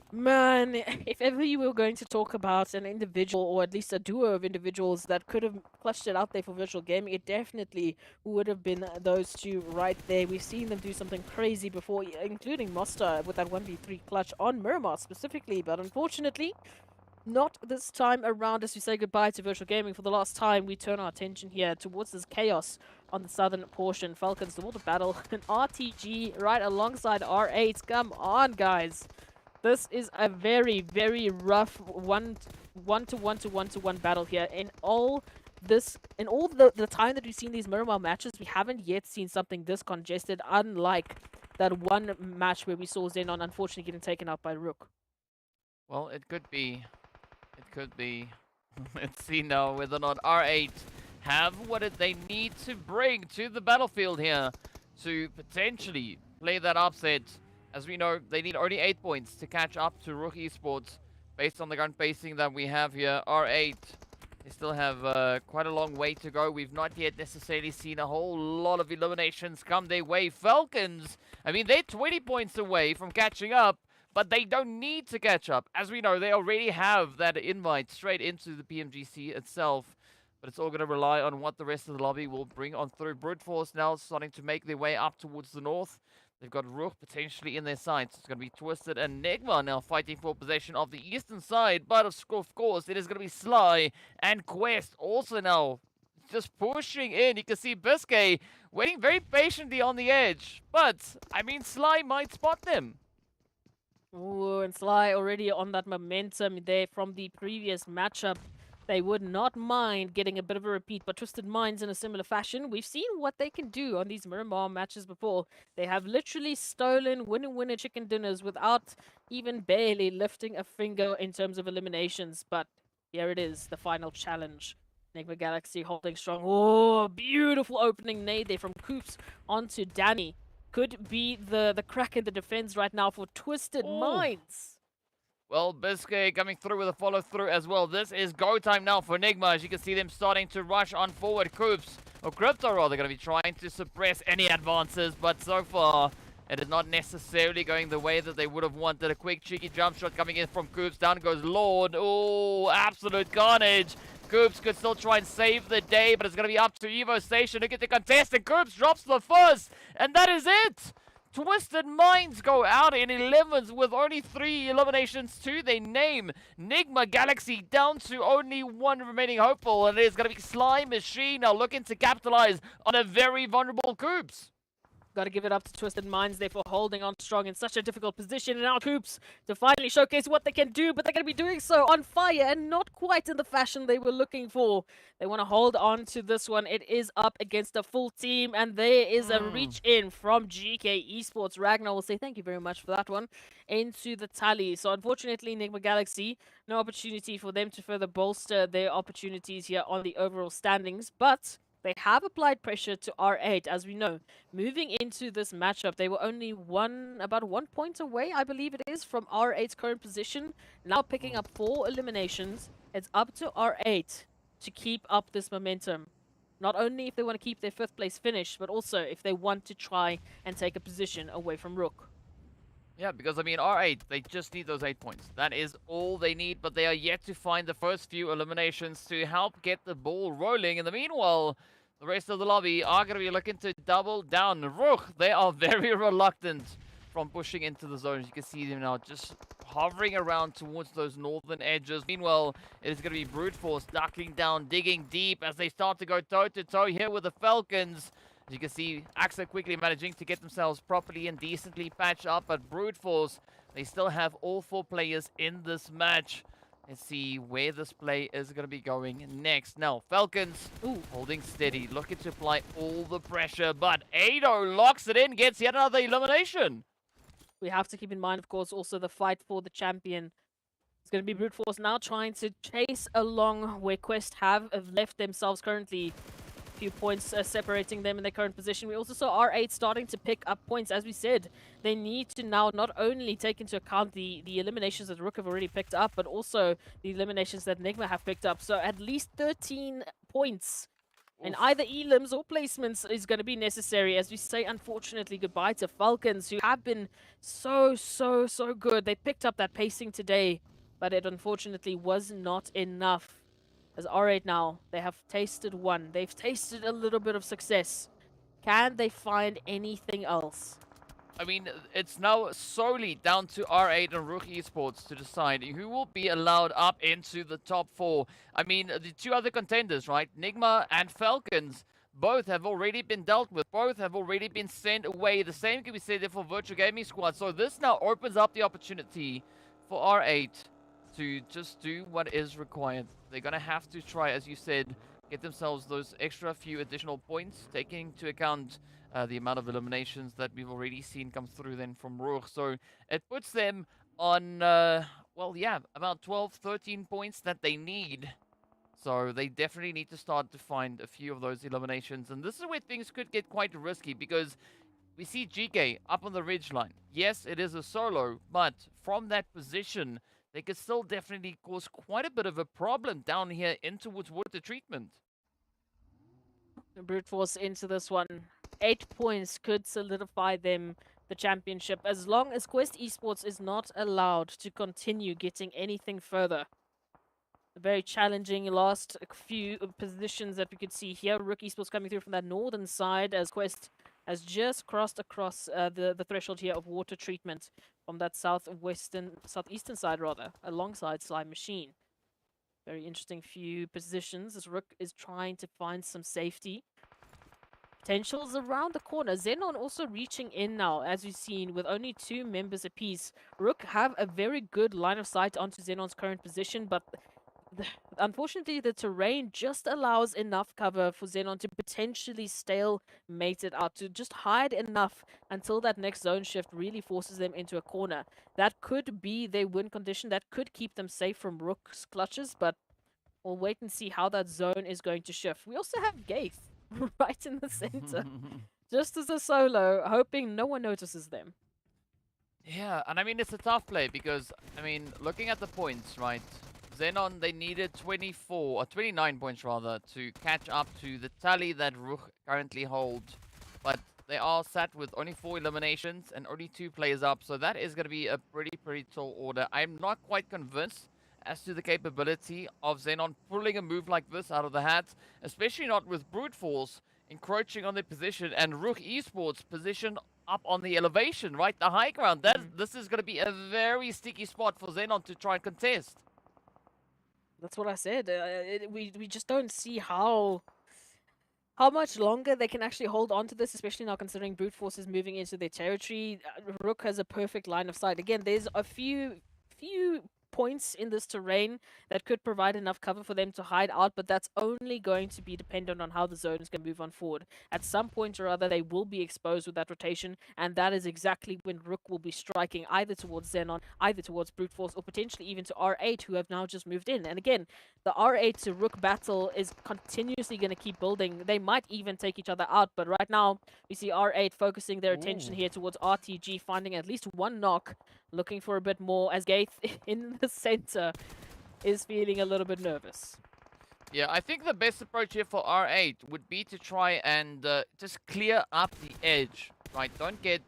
Man, if ever you were going to talk about an individual, or at least a duo of individuals that could have clutched it out there for Virtual Gaming, it definitely would have been those two right there. We've seen them do something crazy before, including Mosta with that 1v3 clutch on Miramar specifically, but unfortunately, not this time around. As we say goodbye to Virtual Gaming for the last time, we turn our attention here towards this chaos on the southern portion. FALCONS, the World of Battle, an RTG right alongside R8. Come on, guys. This is a very, very rough one-to-one battle here. In all the time that we've seen these Miramar matches, we haven't yet seen something this congested, unlike that one match where we saw XENON unfortunately getting taken out by RUKH. Well, it could be. It could be. Let's see now whether or not R8 have what they need to bring to the battlefield here to potentially play that upset. As we know, they need only 8 points to catch up to RUKH Esports. based on the gun pacing that we have here, R8, they still have quite a long way to go. We've not yet necessarily seen a whole lot of eliminations come their way. Falcons, I mean, they're 20 points away from catching up, but they don't need to catch up. As we know, they already have that invite straight into the PMGC itself. But it's all going to rely on what the rest of the lobby will bring on through. Brute Force now starting to make their way up towards the north. They've got RUKH potentially in their sights. It's going to be Twisted and NIGMA now fighting for possession of the eastern side. But of course, it is going to be Sly and Quest also now just pushing in. You can see Biscay waiting very patiently on the edge. But, I mean, Sly might spot them. Ooh, and Sly already on that momentum there from the previous matchup. They would not mind getting a bit of a repeat, but Twisted Minds in a similar fashion. We've seen what they can do on these Miramar matches before. They have literally stolen winner-winner chicken dinners without even barely lifting a finger in terms of eliminations. But here it is, the final challenge. NIGMA Galaxy holding strong. Oh, beautiful opening nade there from Coops onto Danny. Could be the crack in the defense right now for Twisted Minds. Well, Biscay coming through with a follow-through as well. This is go time now for NIGMA. As you can see them starting to rush on forward. Coops, or Crypto rather, going to be trying to suppress any advances. But so far, it is not necessarily going the way that they would have wanted. A quick, cheeky jump shot coming in from Coops. Down goes Lord. Oh, absolute carnage. Coops could still try and save the day, but it's going to be up to Evo Station to get the contest. And Coops drops the first, and that is it. Twisted Minds go out in 11s with only 3 eliminations to their name. NIGMA Galaxy down to only 1 remaining hopeful, and it is going to be Sly Machine now looking to capitalize on a very vulnerable Coops. Got to give it up to Twisted Minds there for holding on strong in such a difficult position. And now Coops to finally showcase what they can do, but they're going to be doing so on fire and not quite in the fashion they were looking for. They want to hold on to this one. It is up against a full team, and there is a reach in from GEEKAY Esports. Ragnar will say thank you very much for that one into the tally. So unfortunately, NIGMA Galaxy, no opportunity for them to further bolster their opportunities here on the overall standings, but they have applied pressure to R8, as we know. Moving into this matchup, they were only about 1 point away, I believe it is, from R8's current position. Now picking up 4 eliminations. It's up to R8 to keep up this momentum. Not only if they want to keep their 5th place finish, but also if they want to try and take a position away from RUKH. Yeah, because, I mean, R8, they just need those 8 points. That is all they need, but they are yet to find the first few eliminations to help get the ball rolling. In the meanwhile, the rest of the lobby are going to be looking to double down. RUKH, they are very reluctant from pushing into the zones. You can see them now just hovering around towards those northern edges. Meanwhile, it is going to be Brute Force ducking down, digging deep as they start to go toe-to-toe here with the Falcons. As you can see, AXA quickly managing to get themselves properly and decently patched up, but Brute Force, they still have all 4 players in this match. Let's see where this play is going to be going next. Now, Falcons, holding steady, looking to apply all the pressure, but Ado locks it in, gets yet another elimination. We have to keep in mind, of course, also the fight for the champion. It's going to be Brute Force now trying to chase along where Quest have left themselves currently. Few points separating them in their current position. We also saw R8 starting to pick up points. As we said, they need to now not only take into account the eliminations that RUKH have already picked up, but also the eliminations that NIGMA have picked up. So at least 13 points in either elims or placements is going to be necessary, as we say unfortunately goodbye to Falcons, who have been so good. They picked up that pacing today, but it unfortunately was not enough. As R8 now, they have tasted one. They've tasted a little bit of success. Can they find anything else? I mean, it's now solely down to R8 and RUKH Esports to decide who will be allowed up into the top 4. I mean, the 2 other contenders, right? NIGMA and Falcons, both have already been dealt with. Both have already been sent away. The same can be said there for Virtual Gaming Squad. So this now opens up the opportunity for R8 to just do what is required. They're going to have to try, as you said, get themselves those extra few additional points, taking into account the amount of eliminations that we've already seen come through then from RUKH. So it puts them on, well, yeah, about 12, 13 points that they need. So they definitely need to start to find a few of those eliminations. And this is where things could get quite risky, because we see GEEKAY up on the ridge line. Yes, it is a solo, but from that position, they could still definitely cause quite a bit of a problem down here in towards water treatment. Brute force into this one. 8 points could solidify them the championship as long as Quest Esports is not allowed to continue getting anything further. A very challenging last few positions that we could see here. RUKH Esports coming through from that northern side as Quest has just crossed across the threshold here of water treatment from that southeastern side rather, alongside Slime Machine. Very interesting few positions as RUKH is trying to find some safety. Potentials around the corner. XENON also reaching in now, as we've seen, with only 2 members apiece. RUKH have a very good line of sight onto XENON's current position, but unfortunately the terrain just allows enough cover for XENON to potentially stalemate it out, to just hide enough until that next zone shift really forces them into a corner. That could be their win condition, that could keep them safe from RUKH's clutches, but we'll wait and see how that zone is going to shift. We also have Gaith right in the center, just as a solo, hoping no one notices them. Yeah, and I mean, it's a tough play because, I mean, looking at the points, right? XENON, they needed 24, or 29 points rather, to catch up to the tally that RUKH currently hold. But they are sat with only 4 eliminations and only 2 players up, so that is going to be a pretty tall order. I'm not quite convinced as to the capability of XENON pulling a move like this out of the hat, especially not with Brute Force encroaching on their position and RUKH Esports position up on the elevation, right? The high ground. This is going to be a very sticky spot for XENON to try and contest. That's what I said. We just don't see how much longer they can actually hold on to this, especially now considering Brute Force is moving into their territory. RUKH has a perfect line of sight. Again, there's a few points in this terrain that could provide enough cover for them to hide out, but that's only going to be dependent on how the zone is going to move on forward. At some point or other, they will be exposed with that rotation, and that is exactly when RUKH will be striking either towards XENON, either towards Brute Force, or potentially even to R8, who have now just moved in. And again, the R8 to RUKH battle is continuously going to keep building. They might even take each other out, but right now, we see R8 focusing their attention here towards RTG, finding at least 1 knock, looking for a bit more, as Gaith in the center is feeling a little bit nervous. Yeah, I think the best approach here for R8 would be to try and just clear up the edge, right? Don't get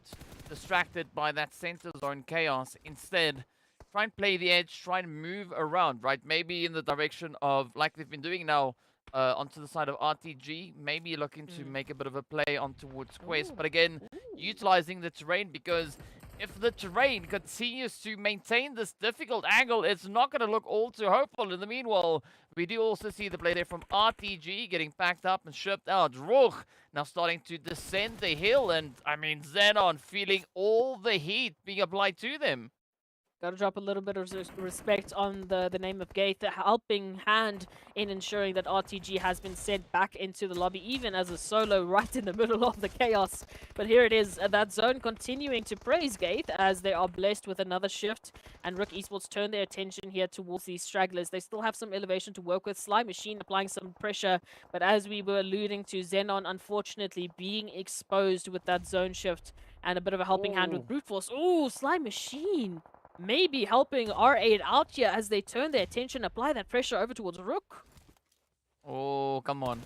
distracted by that center zone chaos. Instead, try and play the edge, try and move around, right? Maybe in the direction of, like they've been doing now, onto the side of RTG, maybe looking to make a bit of a play on towards Quest. But again, utilizing the terrain, because if the terrain continues to maintain this difficult angle, it's not going to look all too hopeful. In the meanwhile, we do also see the play there from RTG getting packed up and shipped out. RUKH now starting to descend the hill, and I mean, XENON feeling all the heat being applied to them. Gotta drop a little bit of respect on the name of Gaith, the helping hand in ensuring that RTG has been sent back into the lobby, even as a solo right in the middle of the chaos. But here it is, that zone continuing to praise Gaith as they are blessed with another shift, and RUKH Esports turn their attention here towards these stragglers. They still have some elevation to work with. Slime Machine applying some pressure, but as we were alluding to, XENON unfortunately being exposed with that zone shift and a bit of a helping hand with Brute Force. Ooh, Slime Machine maybe helping R8 out here as they turn their attention, apply that pressure over towards RUKH. Oh, come on.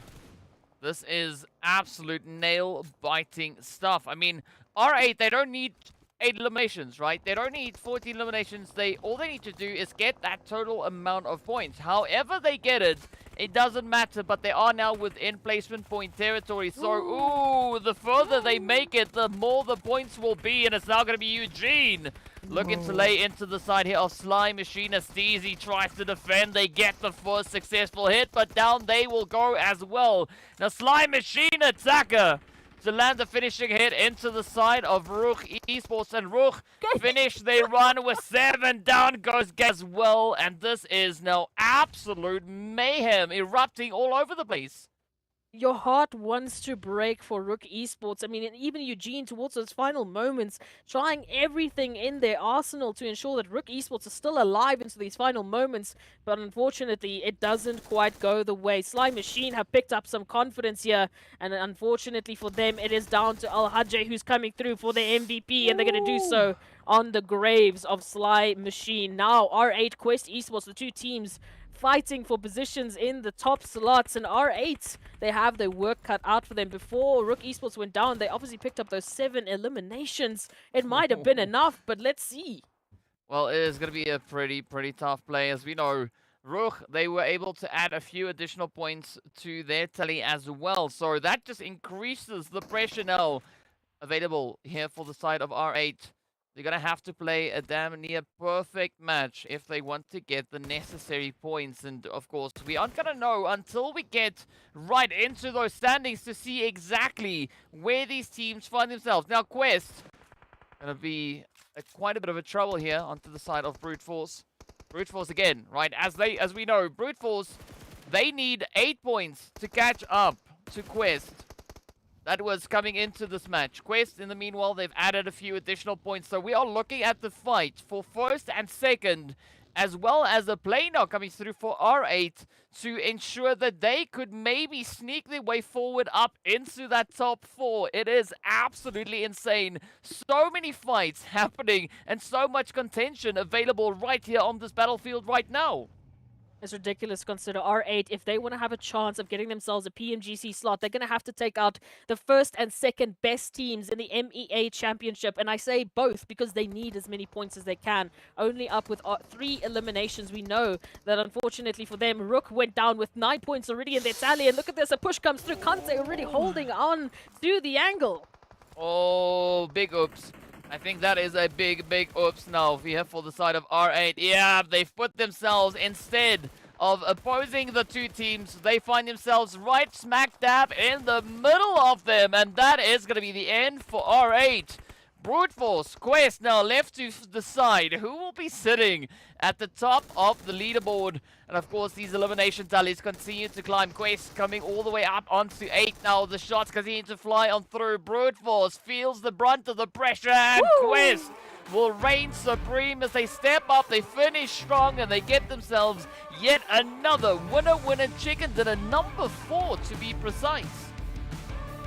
This is absolute nail-biting stuff. I mean, R8, they don't need 8 eliminations, right? They don't need 14 eliminations. All they need to do is get that total amount of points. However they get it, it doesn't matter, but they are now within placement point territory. So, ooh, the further they make it, the more the points will be, and it's now going to be Eugene looking to lay into the side here of Slime Machine as Steezy tries to defend. They get the first successful hit, but down they will go as well. Now, Slime Machine attacker to land the finishing hit into the side of RUKH Esports, and RUKH finish their run with 7. Down goes as well, and this is now absolute mayhem erupting all over the place. Your heart wants to break for RUKH Esports. I mean, and even Eugene towards those final moments, trying everything in their arsenal to ensure that RUKH Esports are still alive into these final moments. But unfortunately, it doesn't quite go the way. Sly Machine have picked up some confidence here. And unfortunately for them, it is down to Al Hajj who's coming through for the MVP. And they're going to do so on the graves of Sly Machine. Now, R8 Quest Esports, the two teams fighting for positions in the top slots, and R8, they have their work cut out for them. Before RUKH Esports went down, they obviously picked up those 7 eliminations. It might have been enough, but let's see. Well, it is going to be a pretty tough play. As we know, RUKH, they were able to add a few additional points to their tally as well. So that just increases the pressure now available here for the side of R8. They're going to have to play a damn near perfect match if they want to get the necessary points. And, of course, we aren't going to know until we get right into those standings to see exactly where these teams find themselves. Now, Quest going to be quite a bit of a trouble here onto the side of Brute Force. Brute Force again, right? As we know, Brute Force, they need 8 points to catch up to Quest. That was coming into this match. Quest, in the meanwhile, they've added a few additional points. So we are looking at the fight for first and second, as well as a play now coming through for R8 to ensure that they could maybe sneak their way forward up into that top 4. It is absolutely insane. So many fights happening and so much contention available right here on this battlefield right now. It's ridiculous to consider R8, if they want to have a chance of getting themselves a PMGC slot, they're going to have to take out the first and second best teams in the MEA Championship. And I say both because they need as many points as they can. Only up with 3 eliminations. We know that unfortunately for them, RUKH went down with 9 points already in their tally. And look at this, a push comes through. Kante already holding on to the angle. Oh, big oops. I think that is a big oops now here for the side of R8. Yeah, they've put themselves, instead of opposing the two teams, they find themselves right smack dab in the middle of them. And that is going to be the end for R8. Brute Force, Quest now left to decide who will be sitting at the top of the leaderboard. And of course, these elimination tallies continue to climb. Quest coming all the way up onto 8 now. The shots continue to fly on through. Brute Force feels the brunt of the pressure, and Quest will reign supreme as they step up. They finish strong, and they get themselves yet another winner chicken dinner, number 4 to be precise.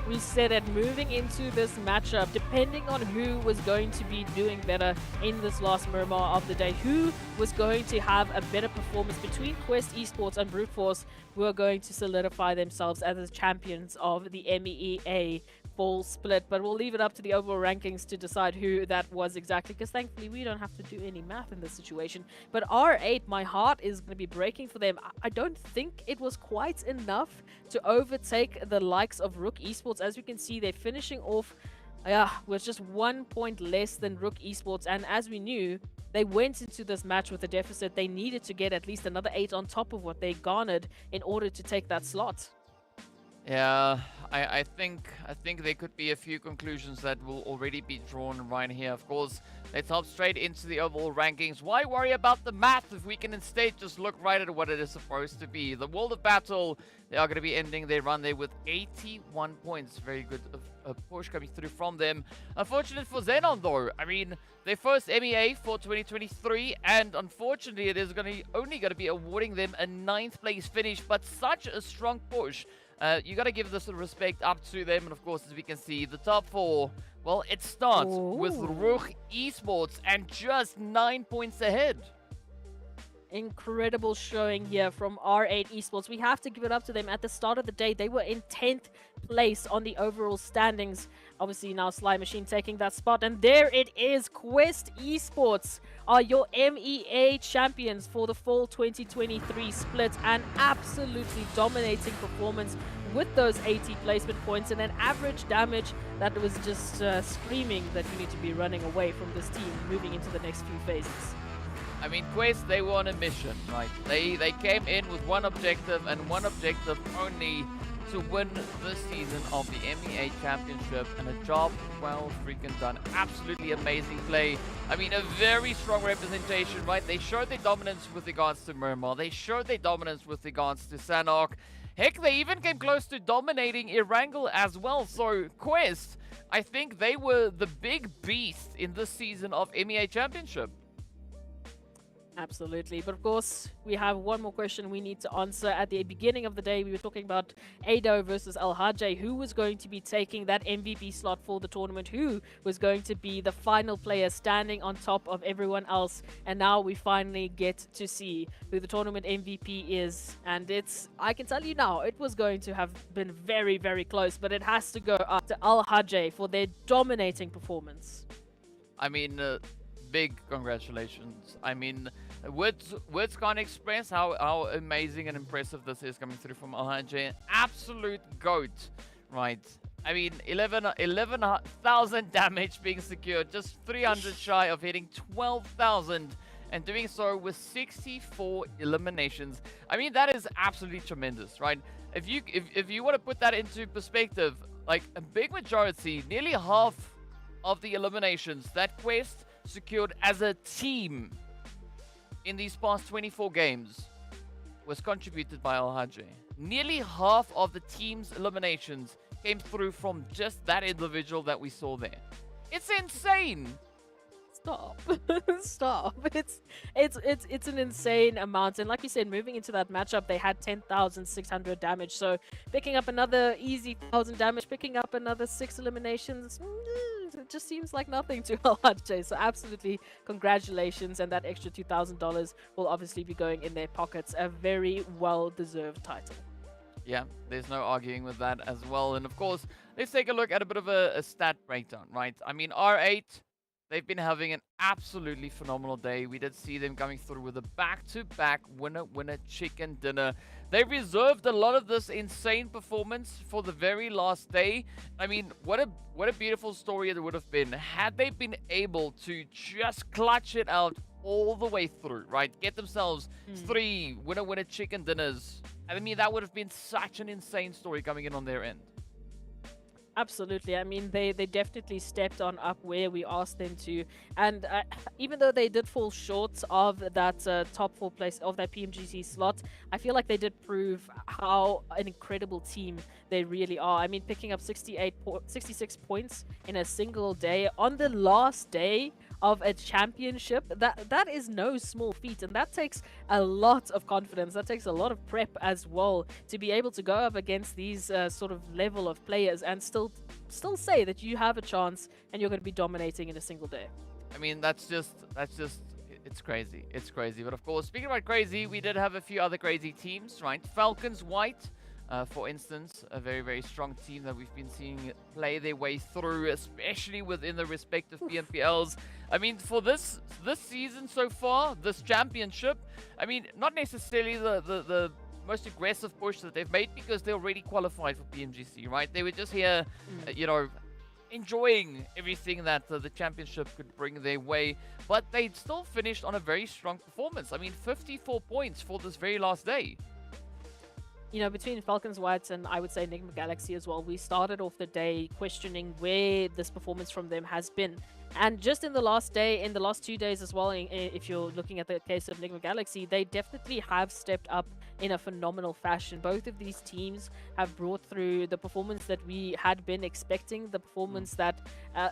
We said that moving into this matchup, depending on who was going to be doing better in this last Miramar of the day, who was going to have a better performance between Quest Esports and Brute Force, who are going to solidify themselves as the champions of the MEA Fall split. But we'll leave it up to the overall rankings to decide who that was exactly, because thankfully we don't have to do any math in this situation. But R8, my heart is going to be breaking for them. I don't think it was quite enough to overtake the likes of RUKH Esports. As we can see, they're finishing off with just 1 point less than RUKH Esports. And as we knew, they went into this match with a deficit. They needed to get at least another 8 on top of what they garnered in order to take that slot. Yeah, I think there could be a few conclusions that will already be drawn right here. Of course, let's hop straight into the overall rankings. Why worry about the math if we can instead just look right at what it is supposed to be? The World of Battle, they are going to be ending their run there with 81 points. Very good push coming through from them. Unfortunate for XENON though. I mean, their first MEA for 2023, and unfortunately it is only going to be awarding them a 9th place finish, but such a strong push. You got to give this respect up to them. And of course, as we can see, the top 4, well, it starts with RUKH Esports and just 9 points ahead. Incredible showing here from R8 Esports. We have to give it up to them. At the start of the day, they were in 10th place on the overall standings. Obviously, now Sly Machine taking that spot. And there it is. Quest Esports are your MEA champions for the Fall 2023 split. An absolutely dominating performance with those 80 placement points and an average damage that was just screaming that you need to be running away from this team moving into the next few phases. I mean, Quest, they were on a mission, right? They came in with one objective and one objective only, to win this season of the MEA Championship, and a job well freaking done. Absolutely amazing play. I mean, a very strong representation, right? They showed their dominance with regards to Miramar. They showed their dominance with regards to Sanhok. Heck, they even came close to dominating Erangel as well. So Quest, I think they were the big beast in this season of MEA Championship. Absolutely. But of course, we have one more question we need to answer. At the beginning of the day, we were talking about Ado versus RUKH. Who was going to be taking that MVP slot for the tournament? Who was going to be the final player standing on top of everyone else? And now we finally get to see who the tournament MVP is. And I can tell you now, it was going to have been very, very close. But it has to go up to RUKH for their dominating performance. I mean, big congratulations. I mean, words can't express how amazing and impressive this is coming through from RUKH. Absolute GOAT, right? I mean, 11,000 damage being secured, just 300 shy of hitting 12,000, and doing so with 64 eliminations. I mean, that is absolutely tremendous, right? If you want to put that into perspective, like a big majority, nearly half of the eliminations that Quest secured as a team in these past 24 games was contributed by RUKH. Nearly half of the team's eliminations came through from just that individual that we saw there. It's insane. Stop. Stop. It's an insane amount. And like you said, moving into that matchup, they had 10,600 damage. So picking up another easy 1,000 damage, picking up another 6 eliminations, it just seems like nothing to RUKH. So absolutely congratulations. And that extra $2,000 will obviously be going in their pockets. A very well-deserved title. Yeah, there's no arguing with that as well. And of course, let's take a look at a bit of a stat breakdown, right? I mean, R8, they've been having an absolutely phenomenal day. We did see them coming through with a back-to-back winner chicken dinner. They reserved a lot of this insane performance for the very last day. I mean, what a beautiful story it would have been had they been able to just clutch it out all the way through, right? Get themselves 3 winner chicken dinners. I mean, that would have been such an insane story coming in on their end. Absolutely. I mean, they definitely stepped on up where we asked them to. And even though they did fall short of that top 4 place of that PMGC slot, I feel like they did prove how an incredible team they really are. I mean, picking up 66 points in a single day on the last day of a championship, that is no small feat, and that takes a lot of confidence. That takes a lot of prep as well to be able to go up against these sort of level of players and still say that you have a chance and you're going to be dominating in a single day. I mean, that's just it's crazy. It's crazy. But of course, speaking about crazy, we did have a few other crazy teams, right? FALCONS White, for instance, a very, very strong team that we've been seeing play their way through, especially within the respective PMPLs. I mean, for this season so far, this championship, I mean, not necessarily the most aggressive push that they've made, because they already qualified for PMGC, right? They were just here, you know, enjoying everything that the championship could bring their way, but they still finished on a very strong performance. I mean, 54 points for this very last day. You know, between FALCONS White and I would say NIGMA Galaxy as well, we started off the day questioning where this performance from them has been. And just in the last day, in the last 2 days as well, if you're looking at the case of NIGMA Galaxy, they definitely have stepped up in a phenomenal fashion. Both of these teams have brought through the performance that we had been expecting, the performance that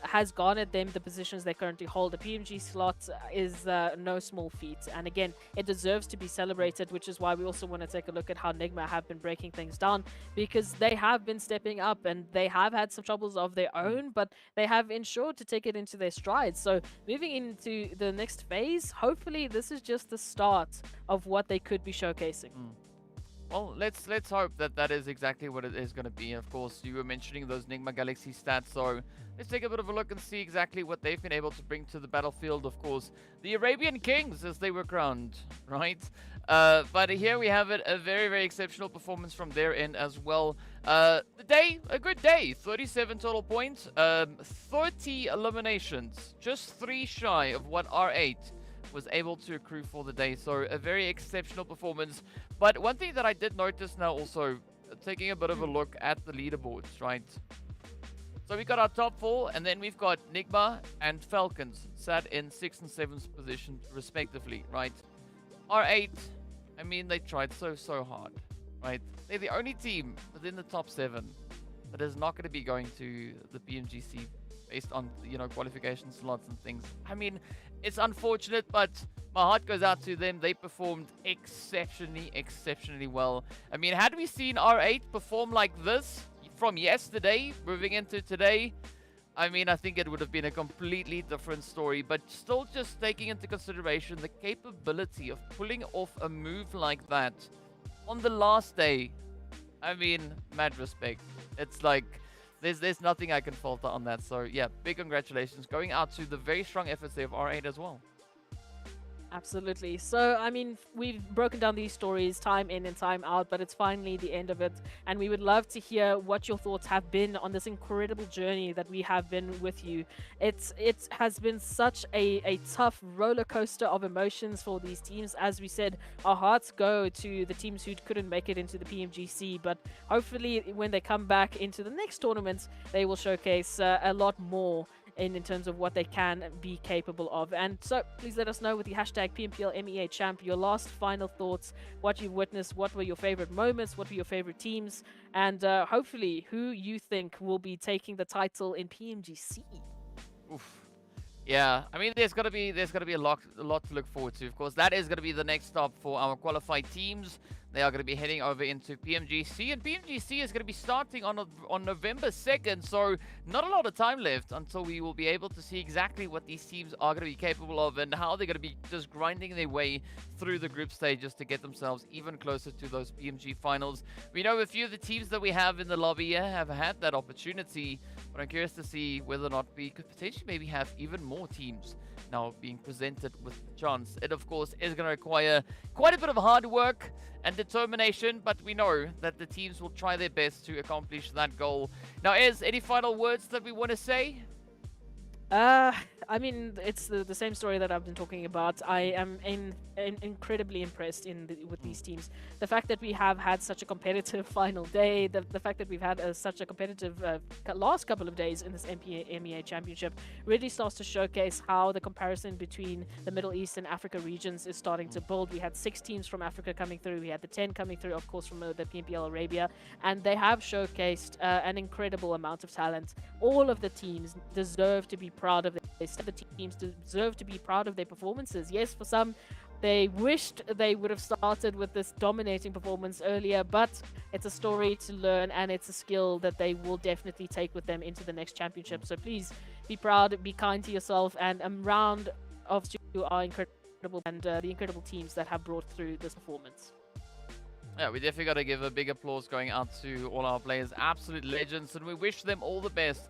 has garnered them the positions they currently hold. The PMG slot is no small feat. And again, it deserves to be celebrated, which is why we also want to take a look at how NIGMA have been breaking things down, because they have been stepping up and they have had some troubles of their own, but they have ensured to take it into their strides. So moving into the next phase, hopefully this is just the start of what they could be showcasing. Well, let's hope that is exactly what it is going to be. Of course, you were mentioning those NIGMA Galaxy stats, so let's take a bit of a look and see exactly what they've been able to bring to the battlefield. Of course, the Arabian Kings, as they were crowned, right? But here we have it, a very, very exceptional performance from their end as well. The day, a good day, 37 total points, 30 eliminations, just 3 shy of what R8 was able to accrue for the day. So a very exceptional performance. But one thing that I did notice now also, taking a bit of a look at the leaderboards, right? So we got our top 4, and then we've got NIGMA and FALCONS sat in 6th and 7th position respectively, right? R8, I mean, they tried so hard, right? they're the only team within the top 7 that is not going to be going to the PMGC based on, you know, qualification slots and things. I mean, it's unfortunate, but my heart goes out to them. They performed exceptionally well. I mean, had we seen R8 perform like this from yesterday moving into today, I mean, I think it would have been a completely different story. But still, just taking into consideration the capability of pulling off a move like that on the last day, I mean, mad respect. It's like there's nothing I can falter on that. So yeah, big congratulations going out to the very strong efforts there of R8 as well. Absolutely. So, I mean, we've broken down these stories time in and time out, but it's finally the end of it. And we would love to hear what your thoughts have been on this incredible journey that we have been with you. It has been such a tough roller coaster of emotions for these teams. As we said, our hearts go to the teams who couldn't make it into the PMGC, but hopefully when they come back into the next tournament, they will showcase a lot more in terms of what they can be capable of. And so please let us know with the hashtag PMPL MEA Champ your last final thoughts, what you've witnessed, what were your favorite moments, what were your favorite teams, and hopefully who you think will be taking the title in PMGC. Oof. Yeah, I mean, there's gonna be a lot to look forward to. Of course, that is gonna be the next stop for our qualified teams. They are going to be heading over into PMGC, and PMGC is going to be starting on November 2nd, so not a lot of time left until we will be able to see exactly what these teams are going to be capable of and how they're going to be just grinding their way through the group stages to get themselves even closer to those PMG finals. We know a few of the teams that we have in the lobby have had that opportunity, but I'm curious to see whether or not we could potentially maybe have even more teams now being presented with the chance. It, of course, is going to require quite a bit of hard work and determination, but we know that the teams will try their best to accomplish that goal. Now, any final words that we want to say? I mean, it's the same story that I've been talking about. I am incredibly impressed with these teams. The fact that we have had such a competitive final day, the fact that we've had such a competitive last couple of days in this MEA Championship really starts to showcase how the comparison between the Middle East and Africa regions is starting to build. We had 6 teams from Africa coming through. We had the 10 coming through, of course, from the PMPL Arabia, and they have showcased an incredible amount of talent. All of the teams deserve to be proud of it. The teams deserve to be proud of their performances. Yes, for some, they wished they would have started with this dominating performance earlier, but it's a story to learn and it's a skill that they will definitely take with them into the next championship. So please be proud, be kind to yourself, and a round of you are incredible, and the incredible teams that have brought through this performance. Yeah, we definitely got to give a big applause going out to all our players, absolute legends, and we wish them all the best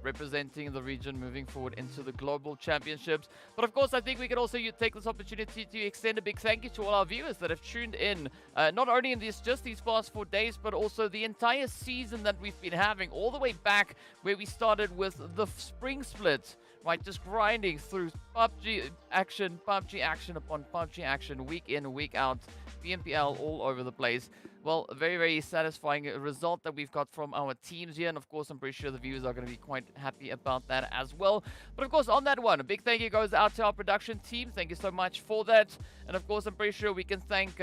representing the region moving forward into the global championships. But of course, I think we could also take this opportunity to extend a big thank you to all our viewers that have tuned in, not only in just these past 4 days, but also the entire season that we've been having, all the way back where we started with the spring split. Right, just grinding through PUBG action upon PUBG action, week in, week out, PMPL all over the place. Well, a very, very satisfying result that we've got from our teams here, and of course, I'm pretty sure the viewers are going to be quite happy about that as well. But of course, on that one, a big thank you goes out to our production team. Thank you so much for that. And of course, I'm pretty sure we can thank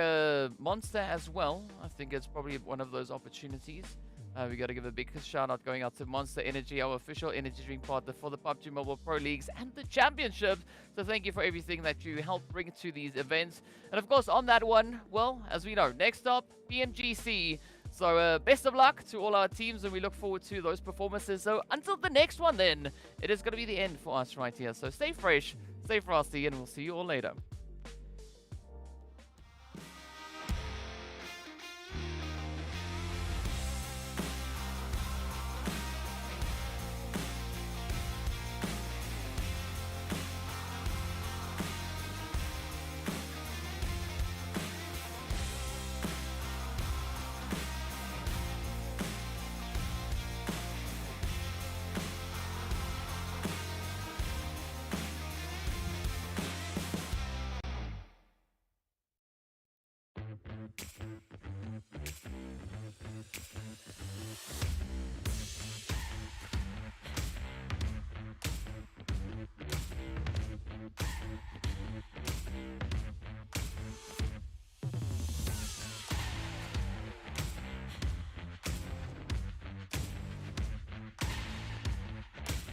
Monster as well. I think it's probably one of those opportunities. We got to give a big shout out going out to Monster Energy, our official energy drink partner for the PUBG Mobile Pro Leagues and the Championships. So thank you for everything that you help bring to these events. And of course, on that one, well, as we know, next up, PMGC. So best of luck to all our teams, and we look forward to those performances. So until the next one then, it is going to be the end for us right here. So stay fresh, stay frosty, and we'll see you all later.